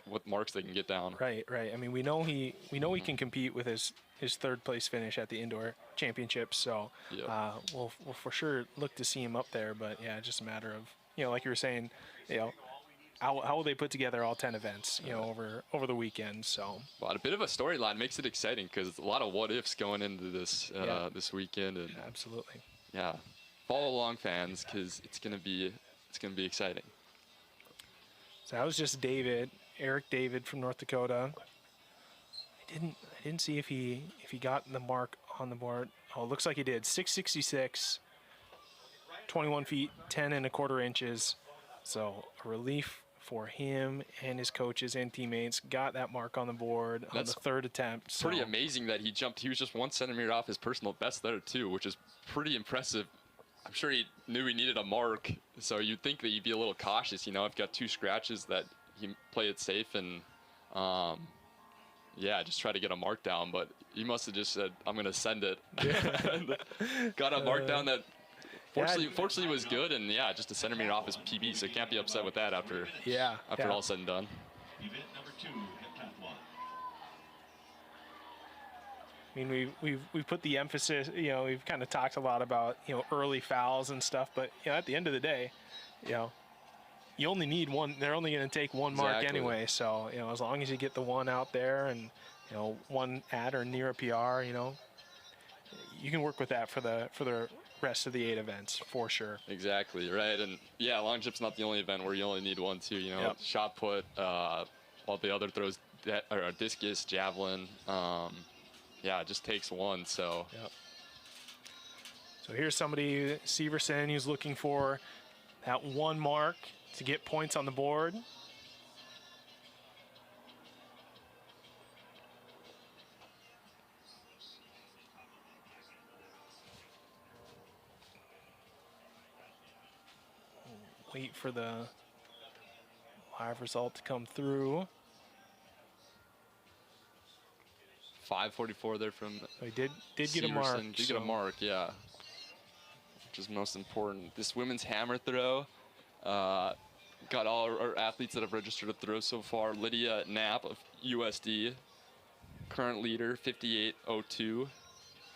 what marks they can get down. Right. I mean, we know he can compete with his third place finish at the indoor championships. So we'll for sure look to see him up there. But yeah, just a matter of, you know, like you were saying, you know, how will they put together all 10 events, you know, over the weekend. So well, a bit of a storyline makes it exciting because a lot of what ifs going into this this weekend. And absolutely. Yeah, follow along, fans, because it's gonna be exciting. So that was just Eric David from North Dakota. I didn't see if he got the mark on the board. Oh, it looks like he did. 666, 21 feet, 10 1/4 inches. So a relief for him and his coaches and teammates. Got that mark on the board on the third attempt. So pretty amazing that he jumped. He was just 1 centimeter off his personal best there too, which is pretty impressive. I'm sure he knew he needed a mark, so you'd think that you'd be a little cautious, you know, if you got 2 scratches, that he play it safe and just try to get a mark down. But he must have just said, I'm gonna send it. Got a mark down that fortunately was good, and just a centimeter off his PB, so can't be upset with that after all said and done. Event number 2, heptathlon. I mean, we've put the emphasis, you know, we've kind of talked a lot about, you know, early fouls and stuff, but, you know, at the end of the day, you know, you only need one. They're only going to take one mark anyway. So, you know, as long as you get the one out there and, you know, one at or near a PR, you know, you can work with that for the rest of the 8 events for sure. Exactly, right. And long jumps not the only event where you only need one too, you know. Shot put, all the other throws, or discus, javelin, it just takes one. So so here's somebody, Severson, who's looking for that one mark to get points on the board. Wait for the live result to come through. 5:44 there from. He did get a mark. Did get a mark, which is most important. This women's hammer throw got all our athletes that have registered a throw so far. Lydia Knapp of USD, current leader, 58.02,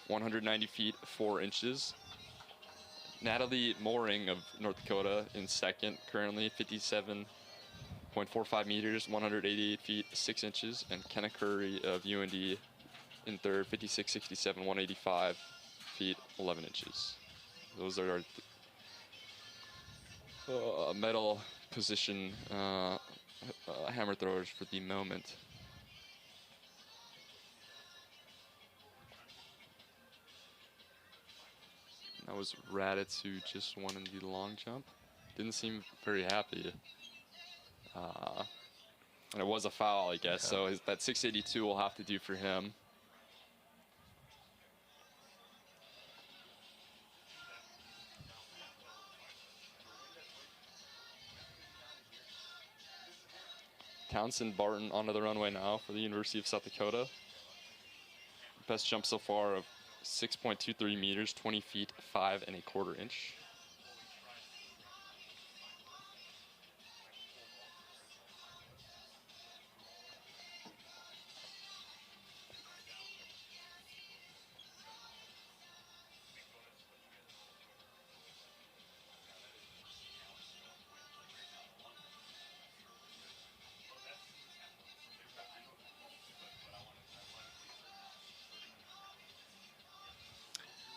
190 feet 4 inches. Natalie Mooring of North Dakota in second, currently 57.45 meters, 188 feet 6 inches, and Kenna Curry of UND in third, 56.67, 185 feet 11 inches. Those are our medal position hammer throwers for the moment. That was Raditz, who just won in the long jump. Didn't seem very happy. And it was a foul, I guess, so that 682 will have to do for him. Townsend Barton onto the runway now for the University of South Dakota. Best jump so far of 6.23 meters, 20 feet 5 1/4 inch.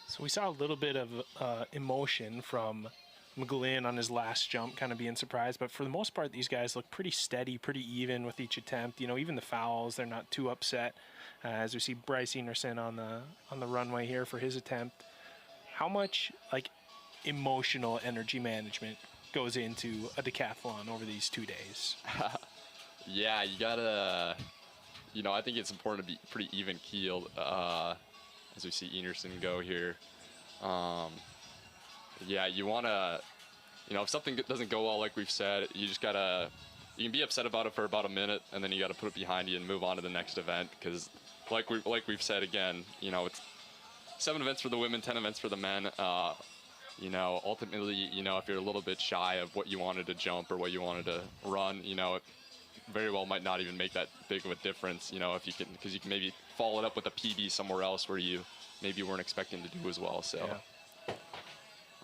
So we saw a little bit of emotion from McGlynn on his last jump, kind of being surprised. But for the most part, these guys look pretty steady, pretty even with each attempt. You know, even the fouls, they're not too upset. As we see Bryce Enerson on the runway here for his attempt. How much emotional energy management goes into a decathlon over these 2 days? Yeah, you gotta, I think it's important to be pretty even keeled as we see Enerson go here. Yeah, you wanna, if something doesn't go well, like we've said, you just gotta, you can be upset about it for about a minute, and then you gotta put it behind you and move on to the next event, because like we've said again, it's 7 events for the women, 10 events for the men. Ultimately, if you're a little bit shy of what you wanted to jump or what you wanted to run, it very well might not even make that big of a difference, if you can, because you can maybe follow it up with a PB somewhere else where you maybe weren't expecting to do as well. So,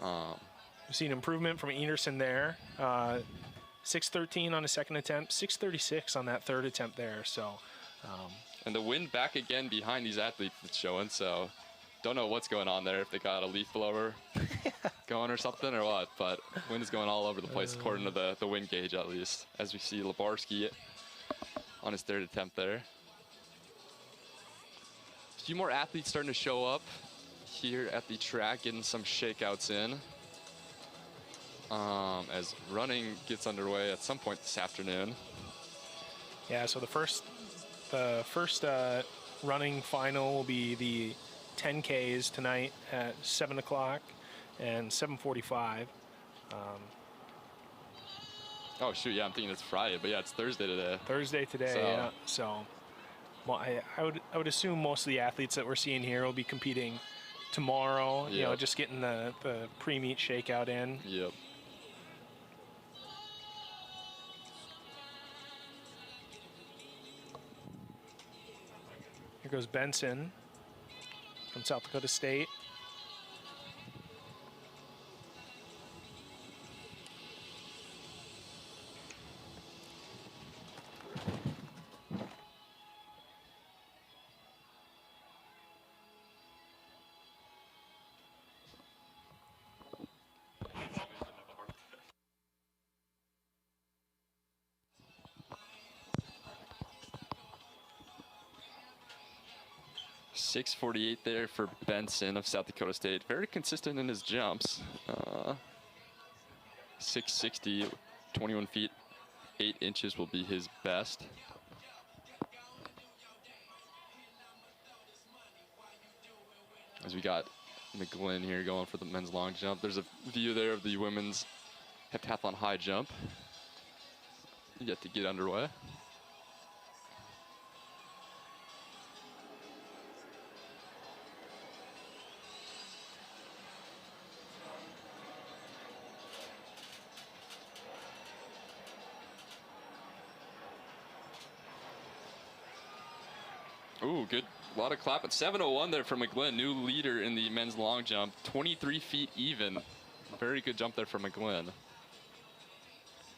we've seen improvement from Enerson there. 6:13 on his second attempt, 6:36 on that third attempt there. So, and the wind back again behind these athletes that's showing. So, don't know what's going on there, if they got a leaf blower going or something or what, but wind is going all over the place according to the wind gauge, at least, as we see Labarski on his third attempt there. A few more athletes starting to show up here at the track, getting some shakeouts in as running gets underway at some point this afternoon. Yeah, so the first running final will be the 10Ks tonight at 7 o'clock and 7:45. Oh shoot, yeah, I'm thinking it's Friday, but yeah, it's Thursday today. Thursday today, yeah. So, well, I would assume most of the athletes that we're seeing here will be competing tomorrow. Yep. Just getting the pre-meet shakeout in. Yep. Here goes Benson from South Dakota State. .648 there for Benson of South Dakota State. Very consistent in his jumps. 660, 21 feet, 8 inches will be his best. As we got McGlynn here going for the men's long jump. There's a view there of the women's heptathlon high jump. Yet to get underway. Ooh, good. A lot of clap at 7:01 there for McGlynn, new leader in the men's long jump. 23 feet even. Very good jump there for McGlynn.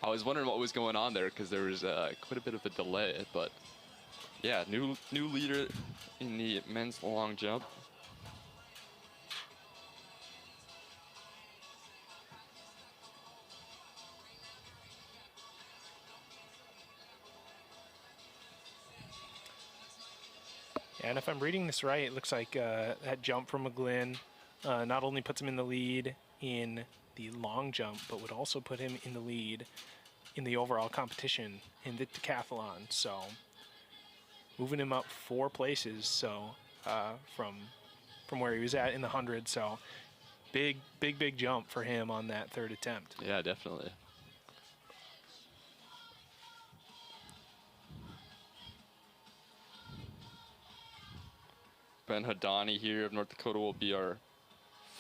I was wondering what was going on there because there was quite a bit of a delay, but yeah, new leader in the men's long jump. And if I'm reading this right, it looks like that jump from McGlynn not only puts him in the lead in the long jump, but would also put him in the lead in the overall competition in the decathlon. So moving him up 4 places. So from where he was at in the 100. So big jump for him on that third attempt. Yeah, definitely. Ben Hadani here of North Dakota will be our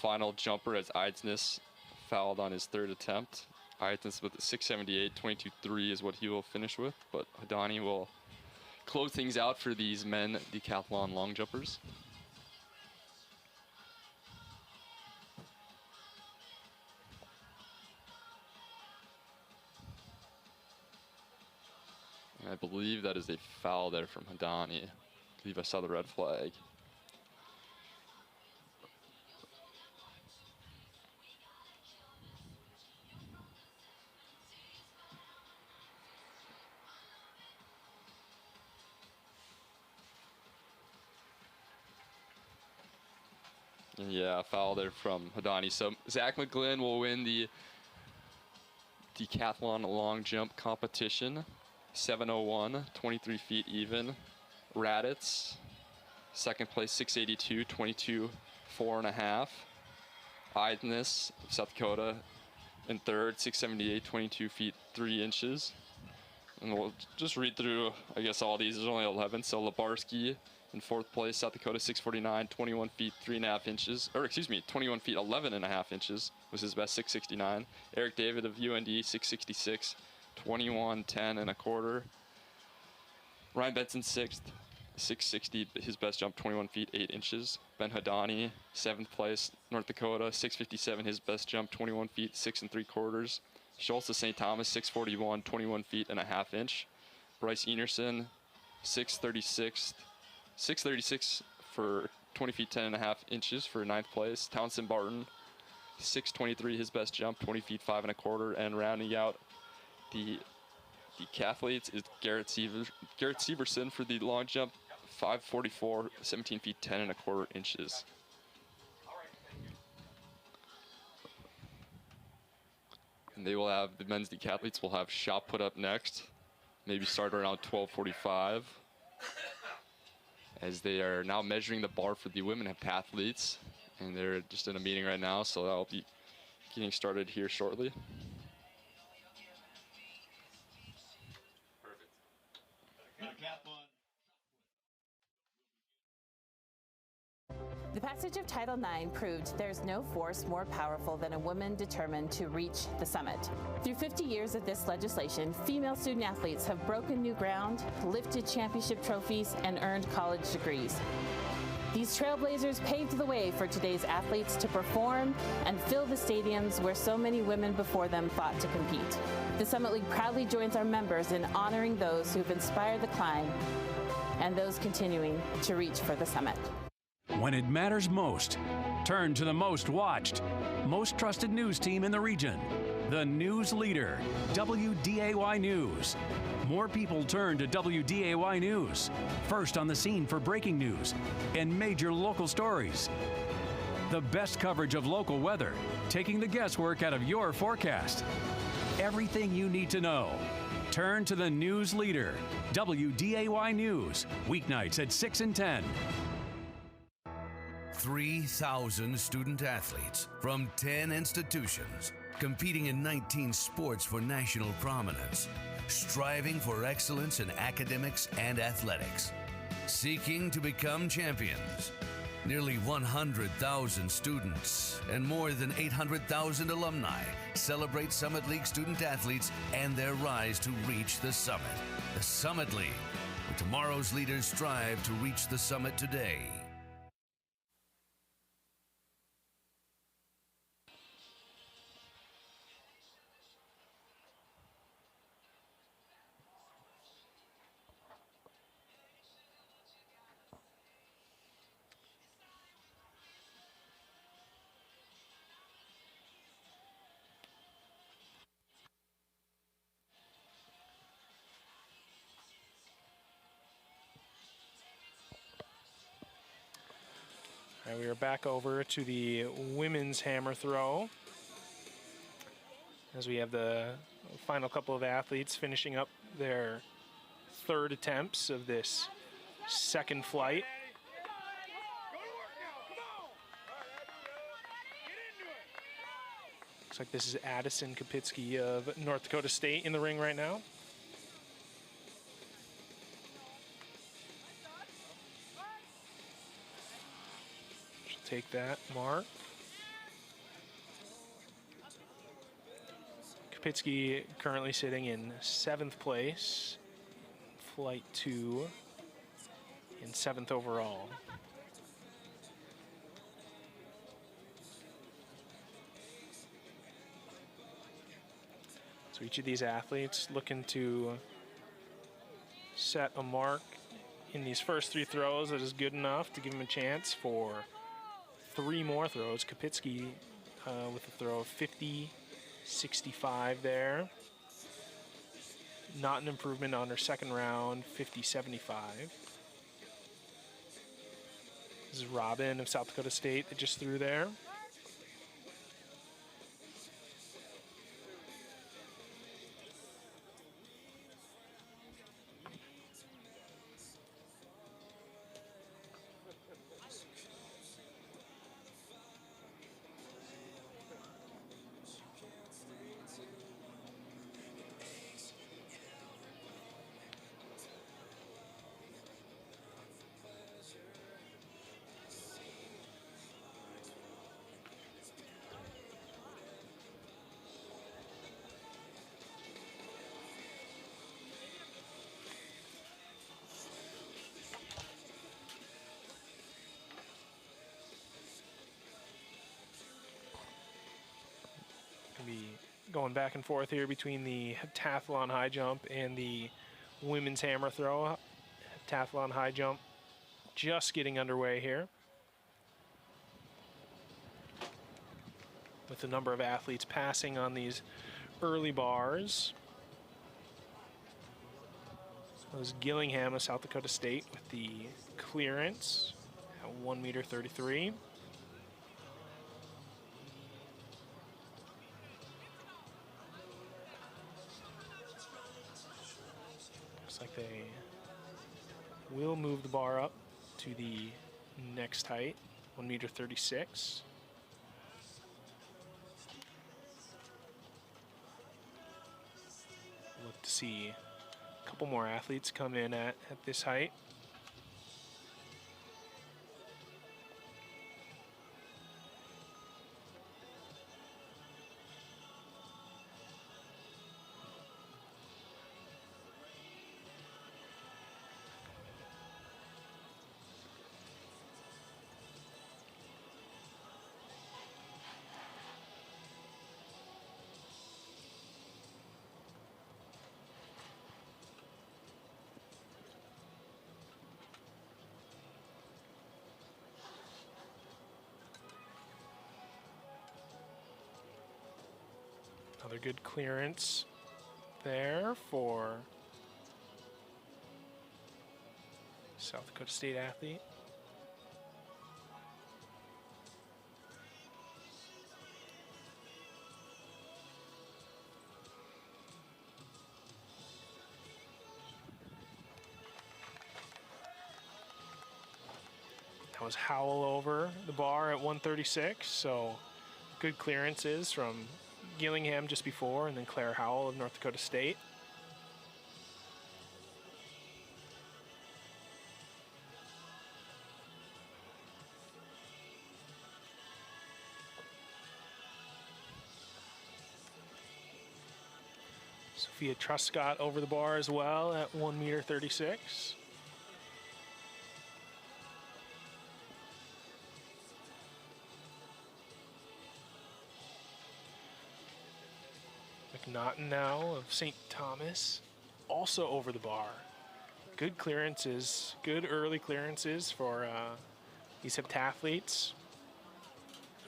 final jumper as Eidsness fouled on his third attempt. Eidsness with a 678, 22.3 is what he will finish with, but Hadani will close things out for these men decathlon long jumpers. And I believe that is a foul there from Hadani. I believe I saw the red flag. Yeah, foul there from Hadani. So Zach McGlynn will win the decathlon long jump competition. 7:01, 23 feet even. Raditz, second place, 6:82, 22 4.5. Idness of South Dakota in third, 6:78, 22 feet 3 inches. And we'll just read through, I guess, all these. There's only 11. So Labarsky in fourth place, South Dakota, 6:49, 21 feet 3.5 inches. Or excuse me, 21 feet 11.5 inches was his best, 6:69. Eric David of UND, 6:66, 21:10 1/4. Ryan Benson sixth, 6:60, his best jump, 21 feet 8 inches. Ben Hadani, seventh place, North Dakota, 6:57, his best jump, 21 feet 6 3/4. Schultz of St. Thomas, 6:41, 21 feet and a half inch. Bryce Enerson, 6:36 for 20 feet 10.5 inches for ninth place. Townsend Barton, 6:23, his best jump, 20 feet 5 1/4. And rounding out the decathletes is Garrett Severson for the long jump, 5:44, 17 feet 10 1/4 inches. And they will have, the men's decathletes will have shot put up next, maybe start around 12:45, as they are now measuring the bar for the women heptathletes, and they're just in a meeting right now, so that'll be getting started here shortly. The passage of Title IX proved there's no force more powerful than a woman determined to reach the summit. Through 50 years of this legislation, female student athletes have broken new ground, lifted championship trophies, and earned college degrees. These trailblazers paved the way for today's athletes to perform and fill the stadiums where so many women before them fought to compete. The Summit League proudly joins our members in honoring those who've inspired the climb and those continuing to reach for the summit. When it matters most, turn to the most watched, most trusted news team in the region. The news leader, WDAY News. More people turn to WDAY News, first on the scene for breaking news and major local stories. The best coverage of local weather, taking the guesswork out of your forecast. Everything you need to know. Turn to the news leader, WDAY News, weeknights at 6 and 10. 3,000 student athletes from 10 institutions, competing in 19 sports for national prominence, striving for excellence in academics and athletics, seeking to become champions. Nearly 100,000 students and more than 800,000 alumni celebrate Summit League student athletes and their rise to reach the summit. The Summit League, where tomorrow's leaders strive to reach the summit today. All right, we are back over to the women's hammer throw, as we have the final couple of athletes finishing up their third attempts of this second flight. Looks like this is Addison Kopitsky of North Dakota State in the ring right now. Take that mark. Kopitsky currently sitting in 7th place, flight 2, and 7th overall. So each of these athletes looking to set a mark in these first 3 throws that is good enough to give them a chance for 3 more throws. Kopitsky with a throw of 50-65 there. Not an improvement on her second round, 50-75. This is Robin of South Dakota State that just threw there. Be going back and forth here between the heptathlon high jump and the women's hammer throw. Heptathlon high jump just getting underway here, with the number of athletes passing on these early bars. That was Gillingham of South Dakota State with the clearance at 1.33 meters. Looks like they will move the bar up to the next height, 1.36 meters. Look to see a couple more athletes come in at this height. Another good clearance there for South Dakota State athlete. That was Howell over the bar at 136, so good clearances from Gillingham just before, and then Claire Howell of North Dakota State. Sophia Truscott over the bar as well at 1.36 meters. McNaughton now of St. Thomas, also over the bar. Good clearances, good early clearances for these heptathletes.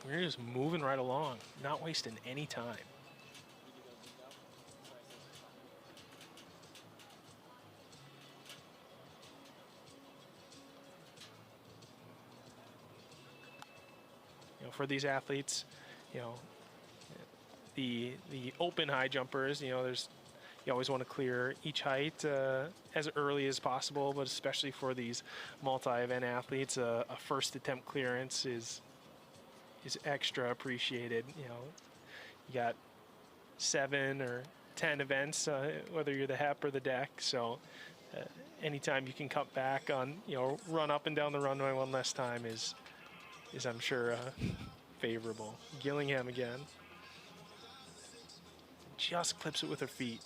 We're just moving right along, not wasting any time. You know, for these athletes, you know, the open high jumpers, you know, you always want to clear each height as early as possible, but especially for these multi-event athletes, a first attempt clearance is extra appreciated. You know, you got 7 or 10 events, whether you're the hep or the deck, so anytime you can cut back on, you know, run up and down the runway one less time is I'm sure favorable. Gillingham again. Just clips it with her feet.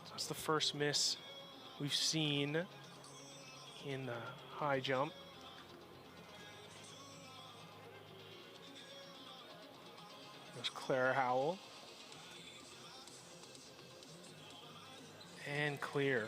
So that's the first miss we've seen in the high jump. There's Clara Howell. And clear.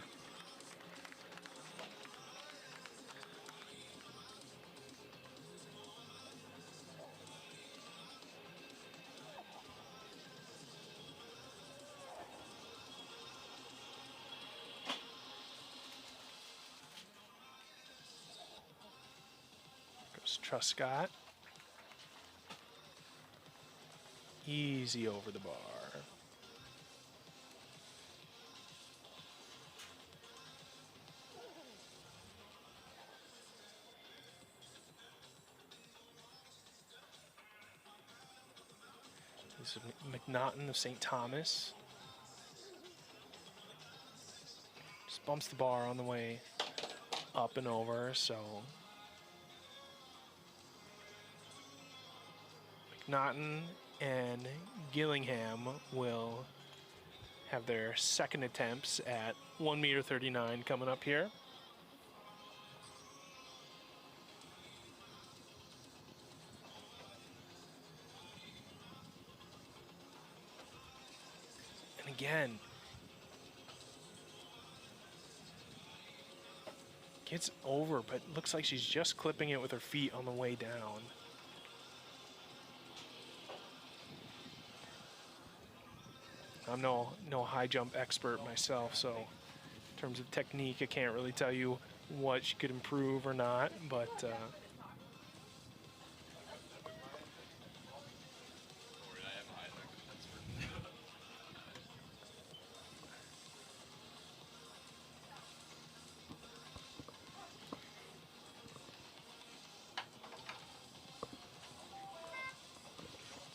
Truscott. Easy over the bar. This is McNaughton of St. Thomas. Just bumps the bar on the way up and over, so McNaughton and Gillingham will have their second attempts at 1.39 meters coming up here. again. Gets over, but looks like she's just clipping it with her feet on the way down. I'm no high jump expert myself, so in terms of technique, I can't really tell you what she could improve or not, but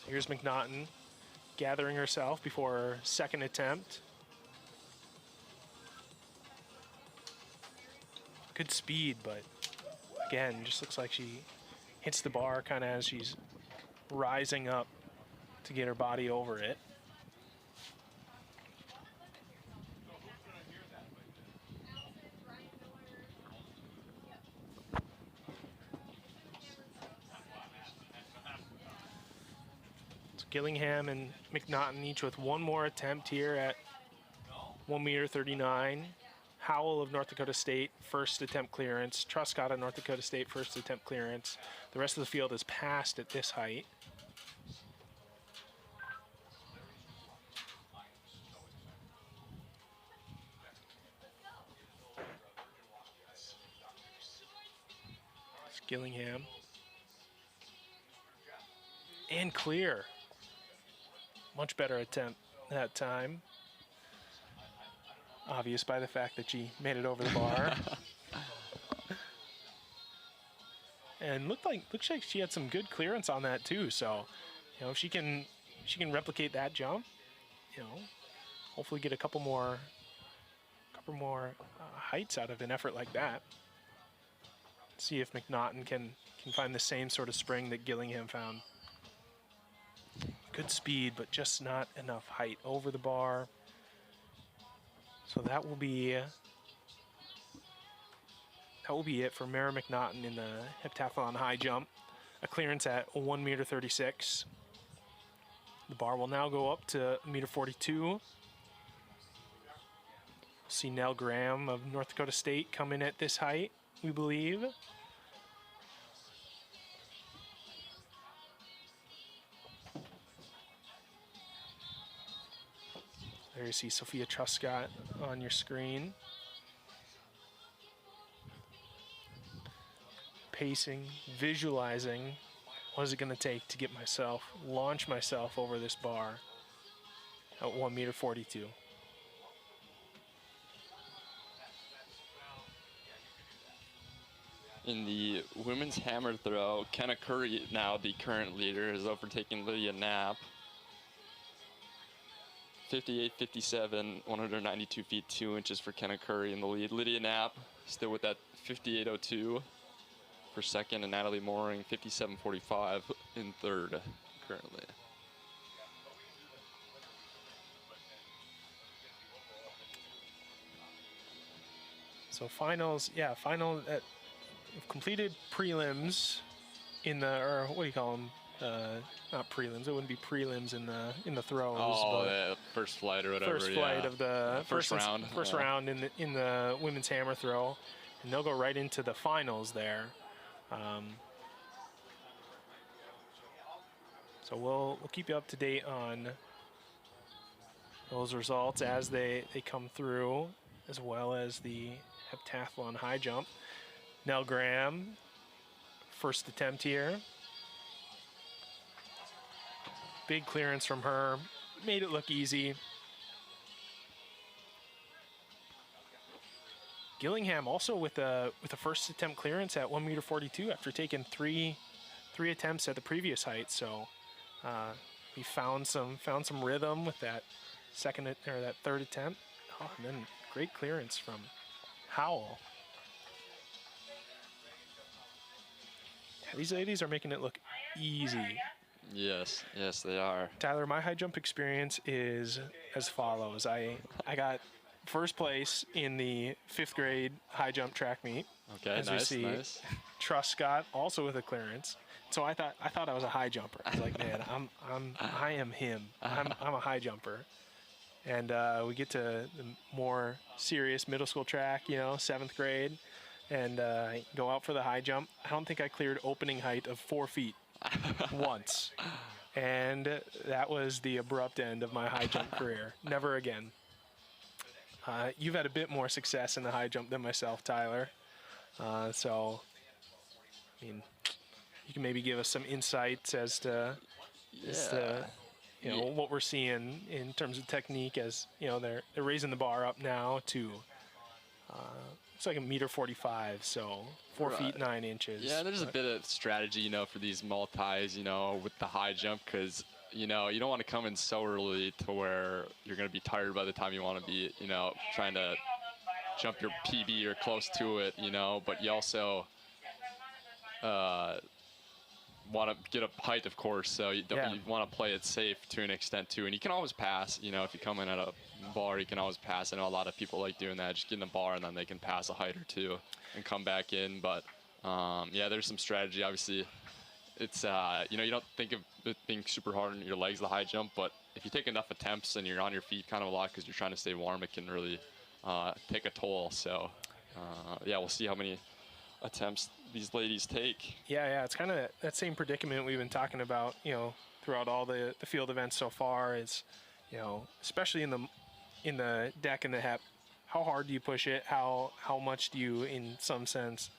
here's McNaughton gathering herself before her second attempt. Good speed, but again, just looks like she hits the bar kind of as she's rising up to get her body over it. Gillingham and McNaughton each with one more attempt here at 1.39 meters. Howell of North Dakota State, first attempt clearance. Truscott of North Dakota State, first attempt clearance. The rest of the field is passed at this height. It's Gillingham. And clear. Much better attempt that time. Obvious by the fact that she made it over the bar. And looks like she had some good clearance on that too. So, you know, if she can replicate that jump, you know, hopefully get a couple more heights out of an effort like that. See if McNaughton can find the same sort of spring that Gillingham found. Good speed, but just not enough height over the bar. So that will be it for Mara McNaughton in the heptathlon high jump. A clearance at 1.36 meters. The bar will now go up to 1.42 meters. See Nell Graham of North Dakota State come in at this height, we believe. There you see Sophia Truscott on your screen. Pacing, visualizing, what is it going to take to launch myself over this bar at 1.42 meters. In the women's hammer throw, Kenna Curry, now the current leader, is overtaking Lydia Knapp. 58.57, 192 feet 2 inches for Kenna Curry in the lead. Lydia Knapp still with that 58.02 for second, and Natalie Mooring 57.45 in third currently. So finals, completed prelims in the, or what do you call them? Not prelims. It wouldn't be prelims in the throws. Oh, yeah, first flight or whatever. First flight of the first round. First round in the women's hammer throw, and they'll go right into the finals there. So we'll keep you up to date on those results as they come through, as well as the heptathlon high jump. Nell Graham, first attempt here. Big clearance from her, made it look easy. Gillingham also with a first attempt clearance at 1.42 meters after taking three attempts at the previous height. So we found some rhythm with that third attempt. Oh, and then great clearance from Howell. Yeah, these ladies are making it look easy. Yes, they are. Tyler, my high jump experience is as follows. I got first place in the 5th grade high jump track meet. Okay, as nice, we see. nice. Truscott also with a clearance. So I thought I was a high jumper. I was like, man, I am him. I'm a high jumper. And we get to the more serious middle school track, you know, 7th grade, and go out for the high jump. I don't think I cleared opening height of 4 feet once. And that was the abrupt end of my high jump career. Never again. You've had a bit more success in the high jump than myself, Tyler. So, I mean, you can maybe give us some insights as to, you know, what we're seeing in terms of technique. As you know, they're raising the bar up now to it's like 1.45 meters, so 4 feet 9 inches. Yeah, there's a bit of strategy, you know, for these multis, you know, with the high jump, because you know you don't want to come in so early to where you're going to be tired by the time you want to be, you know, trying to jump your PB or close to it, you know, but you also want to get up height, of course, so you want to play it safe to an extent too. And you can always pass, you know, if you come in at a bar, you can always pass. I know a lot of people like doing that, just getting a bar and then they can pass a height or two and come back in. But yeah, there's some strategy. Obviously, it's you know, you don't think of it being super hard on your legs, the high jump, but if you take enough attempts and you're on your feet kind of a lot because you're trying to stay warm, it can really take a toll. So yeah, we'll see how many attempts these ladies take. Yeah, it's kind of that same predicament we've been talking about, you know, throughout all the field events so far. Is, you know, especially in the deck and the hep, how hard do you push it? How much do you, in some sense,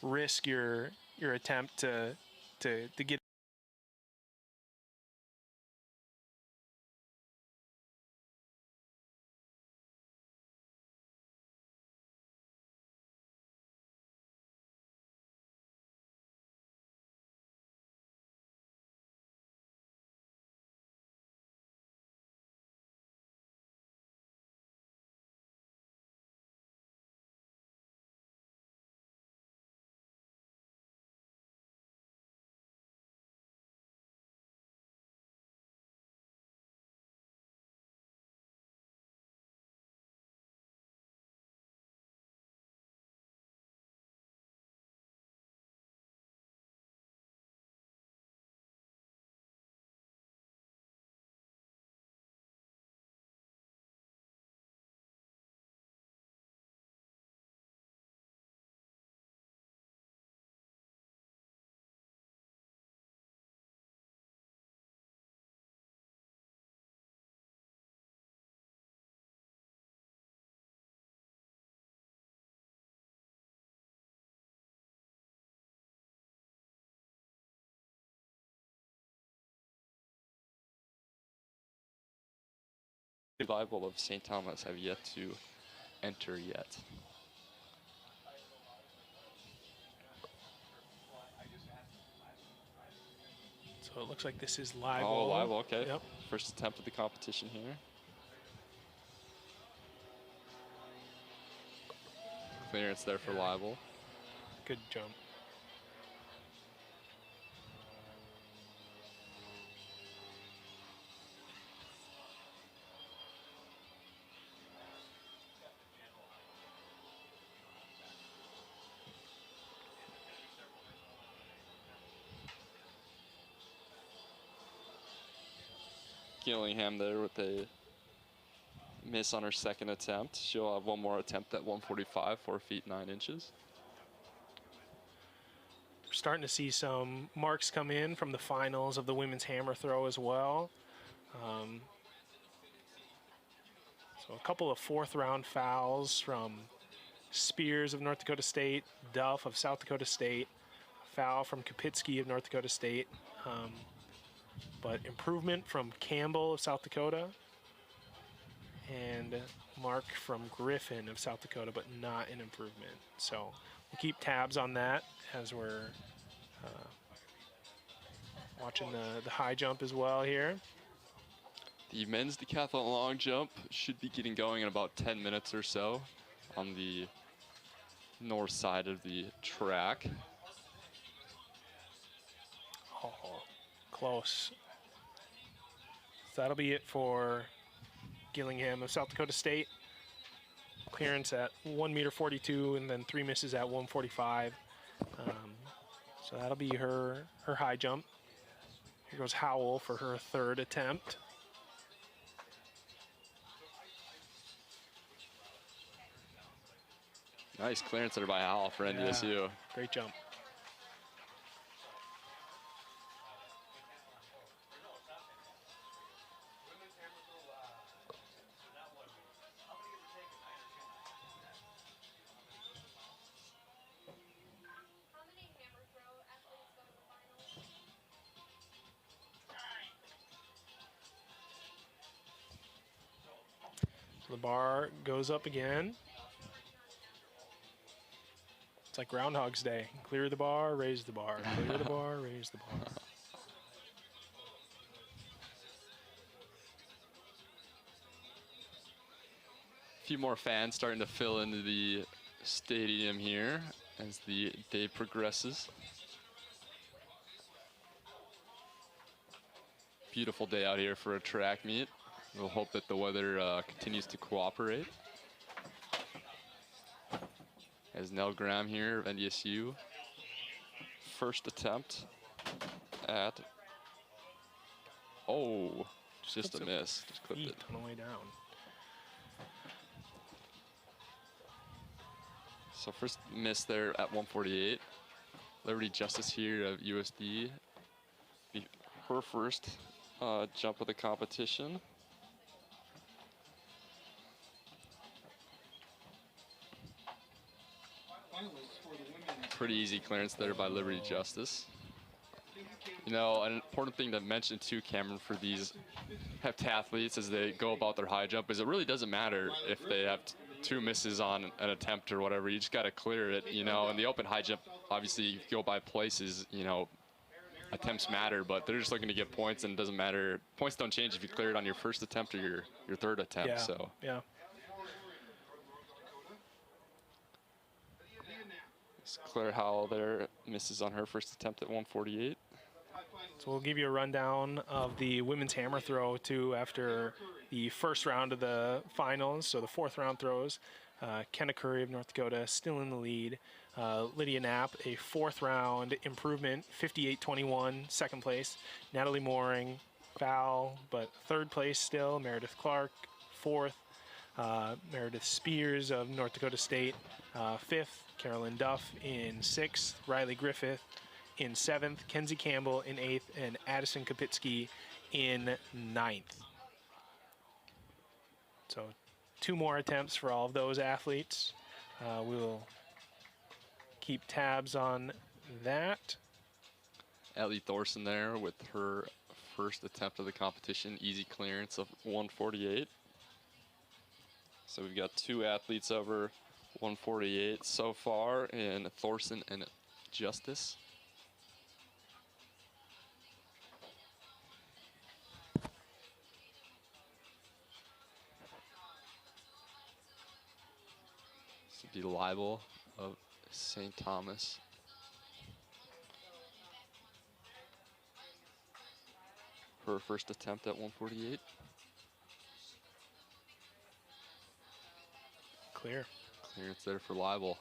risk your attempt to get Bible of St. Thomas have yet to enter yet. So it looks like this is live. Oh, live, okay. Yep. First attempt at the competition here. Clearance there for Libel. Good jump. Gillingham there with a miss on her second attempt. She'll have one more attempt at 145, 4 feet 9 inches. We're starting to see some marks come in from the finals of the women's hammer throw as well. So a couple of 4th round fouls from Spears of North Dakota State, Duff of South Dakota State, foul from Kapitsky of North Dakota State. But improvement from Campbell of South Dakota and mark from Griffin of South Dakota, but not an improvement. So we'll keep tabs on that as we're watching the high jump as well here. The men's decathlon long jump should be getting going in about 10 minutes or so on the north side of the track. Oh, close. So that'll be it for Gillingham of South Dakota State. Clearance at 1.42 meters and then 3 misses at 1.45. So that'll be her high jump. Here goes Howell for her 3rd attempt. Nice clearance there by Howell for NDSU. Yeah, great jump. The bar goes up again. It's like Groundhog's Day. Clear the bar, raise the bar. Clear the bar, raise the bar. A few more fans starting to fill into the stadium here as the day progresses. Beautiful day out here for a track meet. We'll hope that the weather continues to cooperate. As Nell Graham here of NDSU, first attempt at, oh, just a miss. Just clipped it. On the way down. So first miss there at 148. Liberty Justice here of USD. Her first jump of the competition. Pretty easy clearance there by Liberty Justice. You know, an important thing to mention too, Cameron, for these heptathletes as they go about their high jump is it really doesn't matter if they have two misses on an attempt or whatever. You just got to clear it, you know. In the open high jump, obviously you go by places, you know, attempts matter, but they're just looking to get points, and it doesn't matter. Points don't change if you clear it on your first attempt or your third attempt. Yeah. So Yeah. Claire Howell there misses on her first attempt at 148. So we'll give you a rundown of the women's hammer throw too after the first round of the finals. So the fourth round throws, Kenna Curry of North Dakota still in the lead. Lydia Knapp, a fourth round improvement, 58-21, second place. Natalie Mooring, foul, but third place still. Meredith Clark, fourth. Meredith Spears of North Dakota State, fifth. Carolyn Duff in sixth. Riley Griffith in seventh. Kenzie Campbell in eighth. And Addison Kapitsky in ninth. So 2 more attempts for all of those athletes. We will keep tabs on that. Ellie Thorson there with her first attempt of the competition, easy clearance of 148. So we've got 2 athletes over 148 so far in Thorson and Justice. This would be Libel of St. Thomas. Her first attempt at 148. Clear. Clearance there for Libel.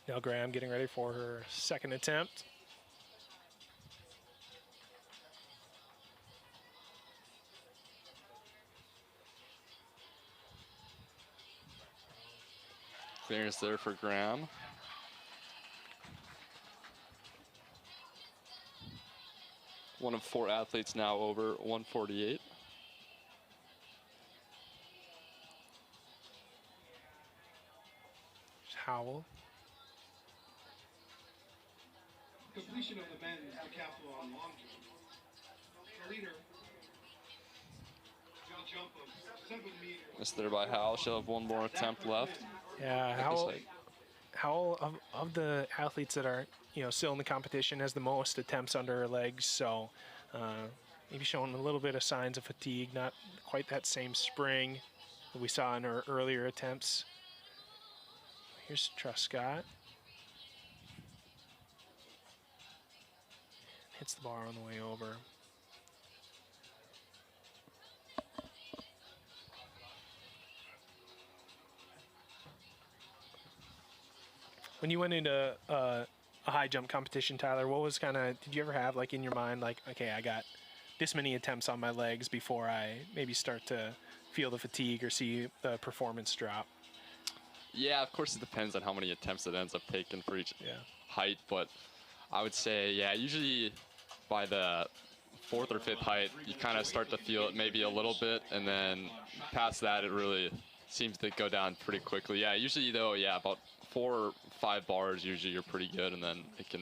Nell Graham getting ready for her second attempt. Clearance there for Graham. One of 4 athletes now over 148. Howell. Completion of the men's decathlon long jump. The leader, jump of 7 meters. Missed there by Howell. She'll have 1 more attempt left. Yeah, Howell of the athletes that are, you know, still in the competition has the most attempts under her legs. So maybe showing a little bit of signs of fatigue, not quite that same spring that we saw in her earlier attempts. Here's Truscott. Hits the bar on the way over. When you went into a high jump competition, Tyler, what was did you ever have like in your mind, like, okay, I got this many attempts on my legs before I maybe start to feel the fatigue or see the performance drop? Yeah, of course it depends on how many attempts it ends up taking for each height, but I would say, yeah, usually by the 4th or 5th height, you kind of start to feel it maybe a little bit, and then past that, it really seems to go down pretty quickly. Yeah, usually though, yeah, about 4 or 5 bars, usually you're pretty good, and then it can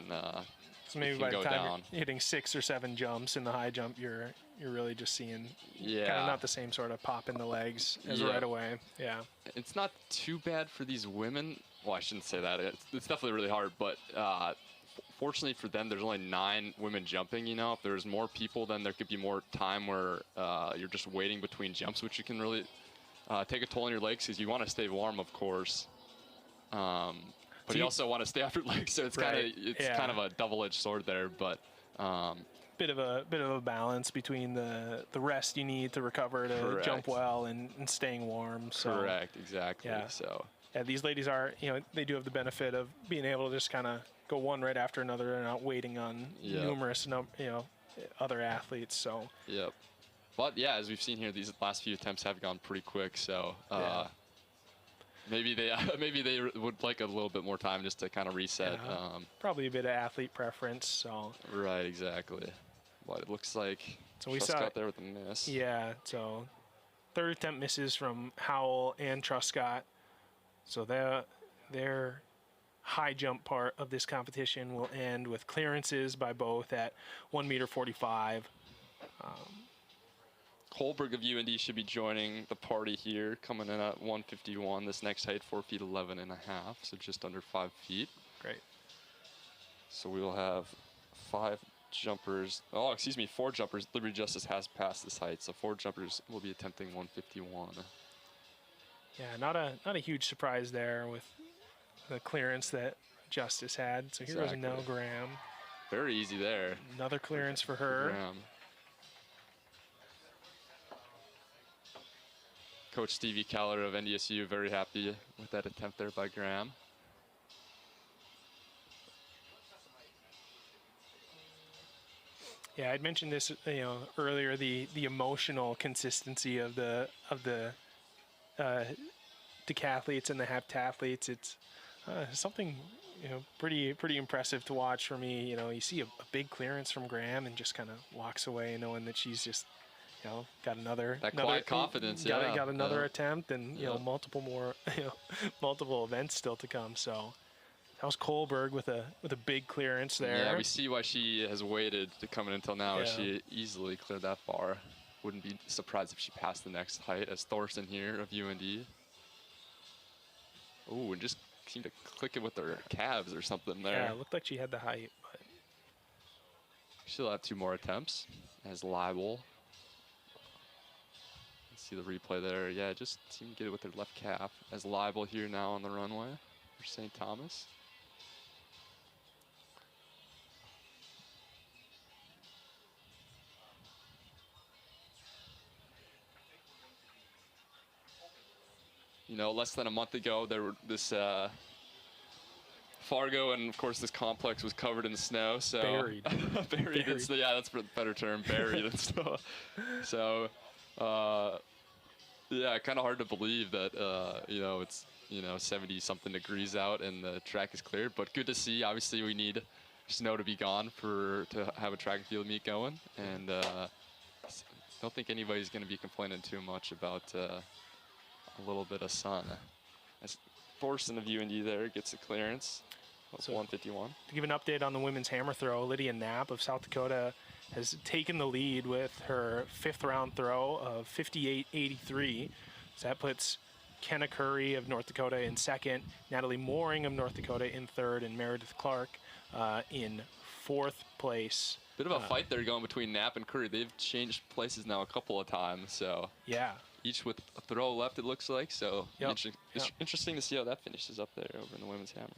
so maybe by the time you're hitting 6 or 7 jumps in the high jump, you're really just seeing kind of not the same sort of pop in the legs as right away. Yeah. It's not too bad for these women. Well, I shouldn't say that. It's definitely really hard, but fortunately for them, there's only 9 women jumping. You know, if there's more people, then there could be more time where you're just waiting between jumps, which you can really take a toll on your legs because you want to stay warm, of course. But you also want to stay off your legs, so it's kind of a double-edged sword there. But bit of a balance between the rest you need to recover to jump well and staying warm. So correct, exactly. Yeah. So yeah, these ladies are, they do have the benefit of being able to just kind of go one right after another and not waiting on numerous other athletes. So yep. But yeah, as we've seen here, these last few attempts have gone pretty quick. So maybe they would like a little bit more time just to kind of reset. Yeah, probably a bit of athlete preference. So right, exactly. But it looks like we saw out there with a miss. Yeah, so 3rd attempt misses from Howell and Truscott. So their high jump part of this competition will end with clearances by both at 1.45 meters. Holberg of UND should be joining the party here, coming in at 151. This next height, 4 feet 11 and a half, so just under 5 feet. Great. So we will have 4 jumpers. Liberty Justice has passed this height, so 4 jumpers will be attempting 151. Yeah, not a huge surprise there with the clearance that Justice had. So here goes Nell Graham. Very easy there. Another clearance for her. Graham. Coach Stevie Keller of NDSU very happy with that attempt there by Graham. Yeah, I'd mentioned this, earlier, the emotional consistency of the decathletes and the heptathletes. It's something pretty impressive to watch for me. You see a big clearance from Graham and just kind of walks away knowing that she's just got another quiet confidence. Got another attempt, and multiple more multiple events still to come. So that was Kohlberg with a big clearance there. Yeah, we see why she has waited to come in until now. She easily cleared that bar. Wouldn't be surprised if she passed the next height as Thorson here of UND. Ooh, and just seemed to click it with her calves or something there. Yeah, it looked like she had the height, but she'll have 2 more attempts as Libel. See the replay there. Yeah, just seemed to get it with her left calf as Libel here now on the runway for St. Thomas. Less than a month ago, there were this Fargo, and of course this complex was covered in snow. So buried. buried. Yeah, that's a better term. Buried in snow. So. Yeah, kind of hard to believe that, it's, 70-something degrees out and the track is cleared. But good to see. Obviously, we need snow to be gone to have a track and field meet going. And don't think anybody's going to be complaining too much about a little bit of sun. As Thorson of UND there gets a clearance. That's 151. To give an update on the women's hammer throw, Lydia Knapp of South Dakota has taken the lead with her 5th round throw of 58.83. So that puts Kenna Curry of North Dakota in 2nd, Natalie Mooring of North Dakota in 3rd, and Meredith Clark in 4th place. Bit of a fight there going between Knapp and Curry. They've changed places now a couple of times, so yeah. Each with a throw left, it looks like. So interesting to see how that finishes up there over in the women's hammer.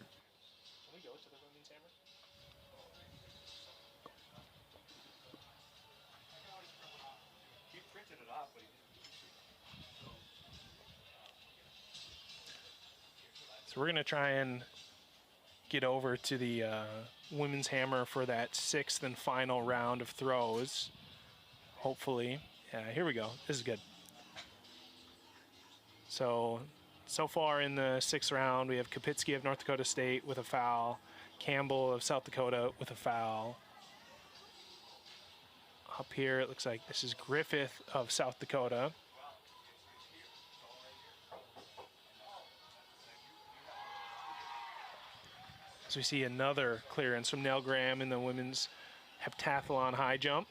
So we're going to try and get over to the women's hammer for that 6th and final round of throws. Hopefully. Yeah, here we go. This is good. So far in the 6th round, we have Kapitsky of North Dakota State with a foul, Campbell of South Dakota with a foul. Up here, it looks like this is Griffith of South Dakota. So we see another clearance from Nell Graham in the women's heptathlon high jump.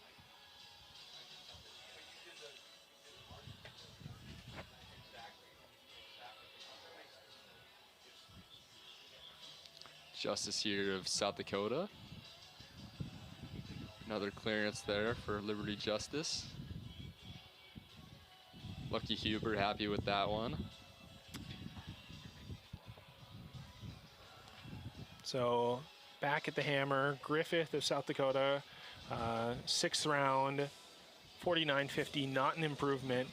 Justice here of South Dakota. Another clearance there for Liberty Justice. Lucky Huber happy with that one. So back at the hammer, Griffith of South Dakota, 6th round, 49.50, not an improvement.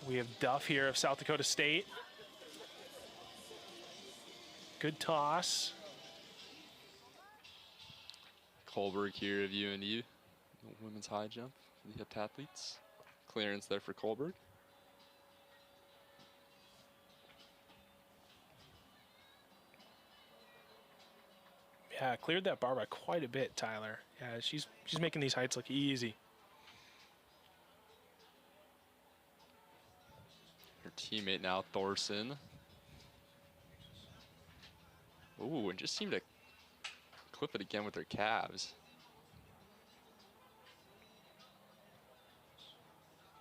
We have Duff here of South Dakota State. Good toss. Kohlberg here of UNU, women's high jump for the heptathletes. Clearance there for Kohlberg. Yeah, cleared that bar by quite a bit, Tyler. Yeah, she's making these heights look easy. Her teammate now, Thorson. Ooh, and just seemed to clip it again with her calves.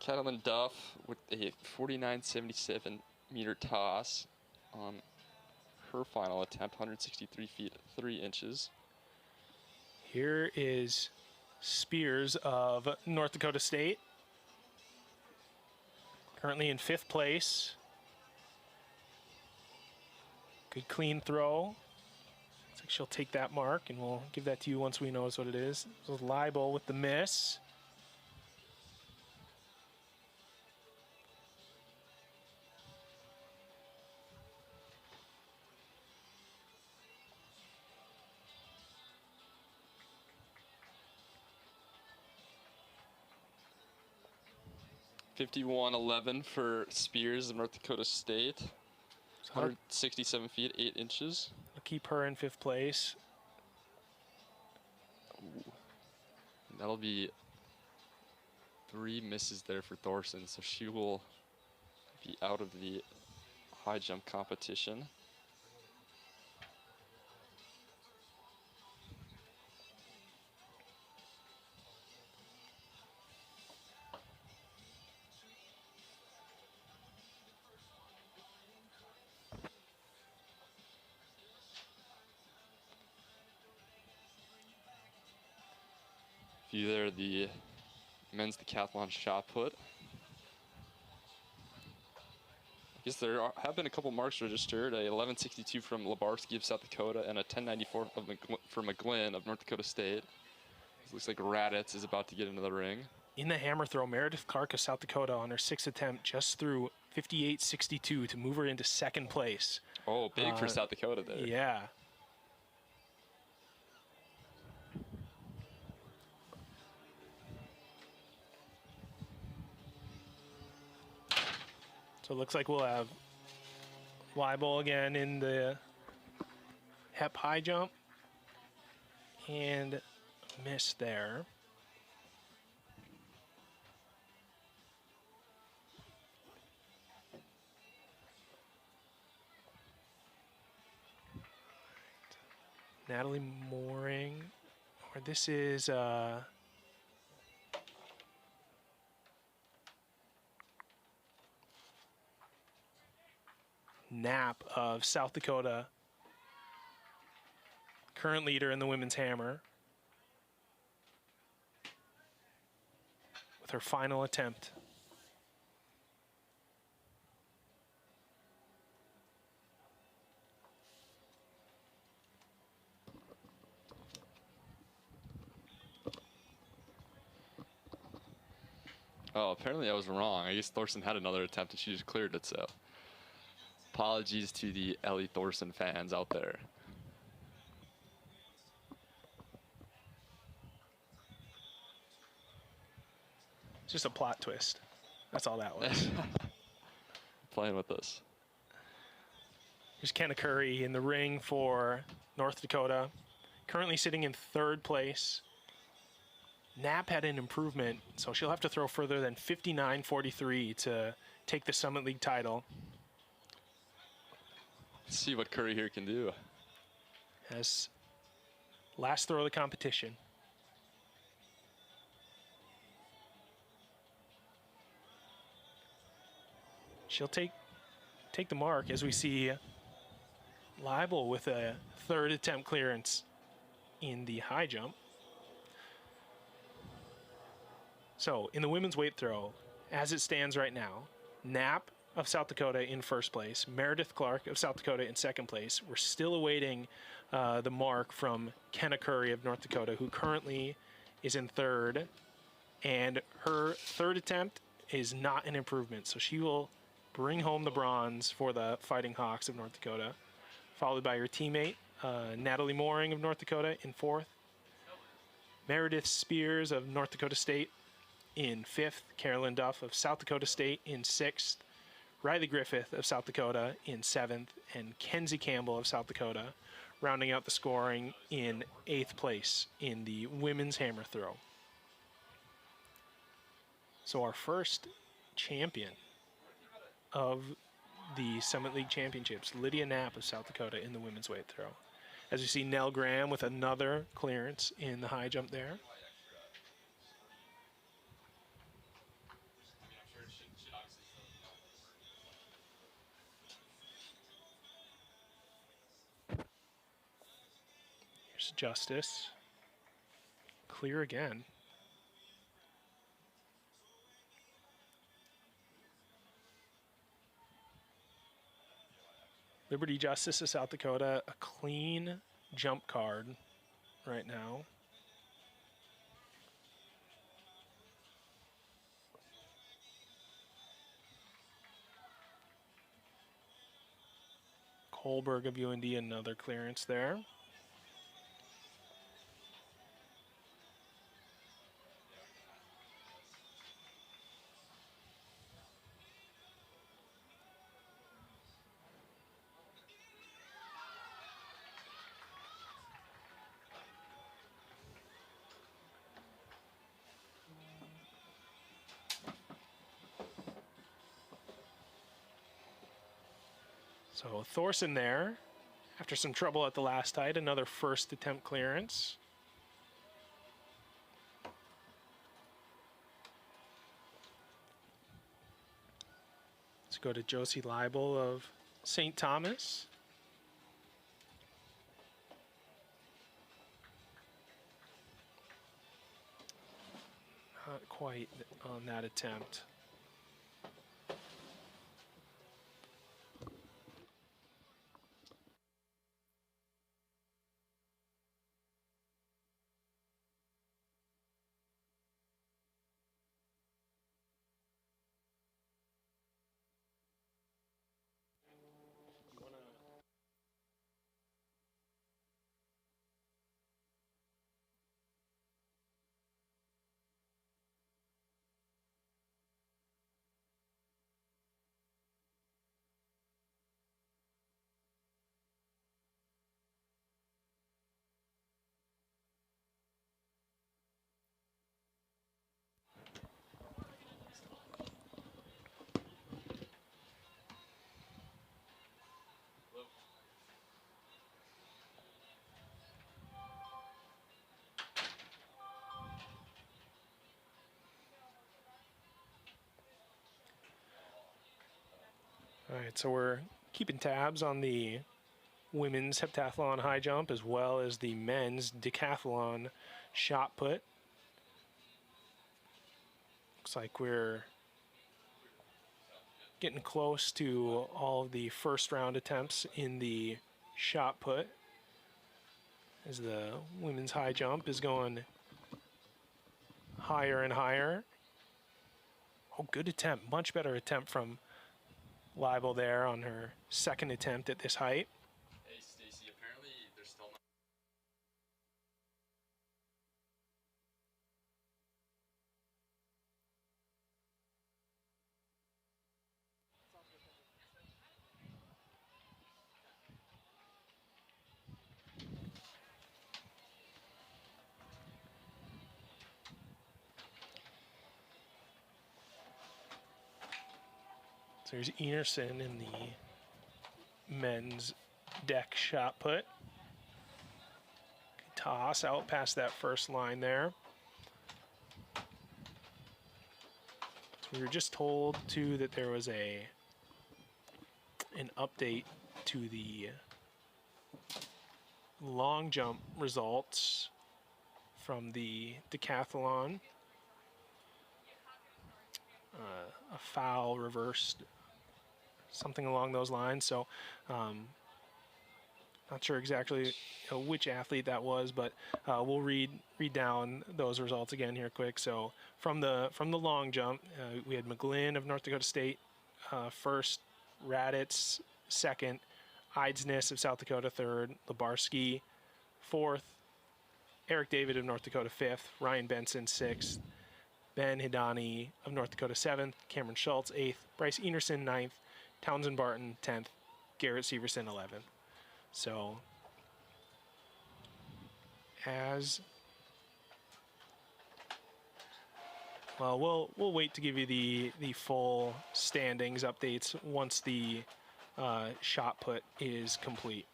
Catalin Duff with a 49.77 meter toss on her final attempt, 163 feet 3 inches. Here is Spears of North Dakota State. Currently in 5th place. Good clean throw. Looks like she'll take that mark, and we'll give that to you once we know what it is. It was Leibel with the miss. .51.11 for Spears of North Dakota State. 167 feet 8 inches. I'll keep her in 5th place. Ooh. That'll be 3 misses there for Thorson, so she will be out of the high jump competition. There, the men's decathlon shot put. I guess there have been a couple marks registered. A 11.62 from Labarski of South Dakota and a 10.94 for McGlynn of North Dakota State. It looks like Raditz is about to get into the ring. In the hammer throw, Meredith Clark of South Dakota on her 6th attempt just threw 58.62 to move her into 2nd place. Oh, big for South Dakota there. Yeah. So it looks like we'll have Leibel again in the hep high jump. And miss there. Natalie Mooring, or this is Knapp of South Dakota, current leader in the women's hammer, with her final attempt. Oh, apparently I was wrong. I guess Thorson had another attempt and she just cleared it, so. Apologies to the Ellie Thorson fans out there. Just a plot twist. That's all that was. Playing with us. Here's Kenna Curry in the ring for North Dakota, currently sitting in 3rd place. Knapp had an improvement, so she'll have to throw further than 59.43 to take the Summit League title. Let's see what Curry here can do. As last throw of the competition. She'll take the mark as we see Leibel with a 3rd attempt clearance in the high jump. So in the women's weight throw, as it stands right now, Knapp of South Dakota in 1st place, Meredith Clark of South Dakota in 2nd place. We're still awaiting the mark from Kenna Curry of North Dakota, who currently is in 3rd, and her 3rd attempt is not an improvement, so she will bring home the bronze for the Fighting Hawks of North Dakota, followed by her teammate, Natalie Mooring of North Dakota in 4th, Meredith Spears of North Dakota State in 5th, Carolyn Duff of South Dakota State in 6th, Riley Griffith of South Dakota in 7th, and Kenzie Campbell of South Dakota rounding out the scoring in 8th place in the women's hammer throw. So our first champion of the Summit League Championships, Lydia Knapp of South Dakota in the women's weight throw. As you see, Nell Graham with another clearance in the high jump there. Here's Justice. Clear again. Liberty Justice of South Dakota, a clean jump card right now. Kohlberg of UND, another clearance there. So Thorson there, after some trouble at the last height, another 1st attempt clearance. Let's go to Josie Leibel of St. Thomas. Not quite on that attempt. All right, so we're keeping tabs on the women's heptathlon high jump as well as the men's decathlon shot put. Looks like we're getting close to all of the 1st round attempts in the shot put as the women's high jump is going higher and higher. Oh, good attempt, much better attempt from libel there on her second attempt at this height. Hey, Stacy, apparently there's still not. So here's Enerson in the men's deck shot put. Toss out past that first line there. So we were just told too that there was an update to the long jump results from the decathlon. A foul reversed, something along those lines. So not sure exactly which athlete that was, but we'll read down those results again here quick. So from the long jump, we had McGlynn of North Dakota State first, Raditz second, Eidsness of South Dakota third, Labarski fourth, Eric David of North Dakota fifth, Ryan Benson sixth, Ben Hidani of North Dakota seventh, Cameron Schultz eighth, Bryce Enerson ninth, Townsend Barton 10th, Garrett Severson 11th. So we'll wait to give you the full standings updates once the shot put is complete.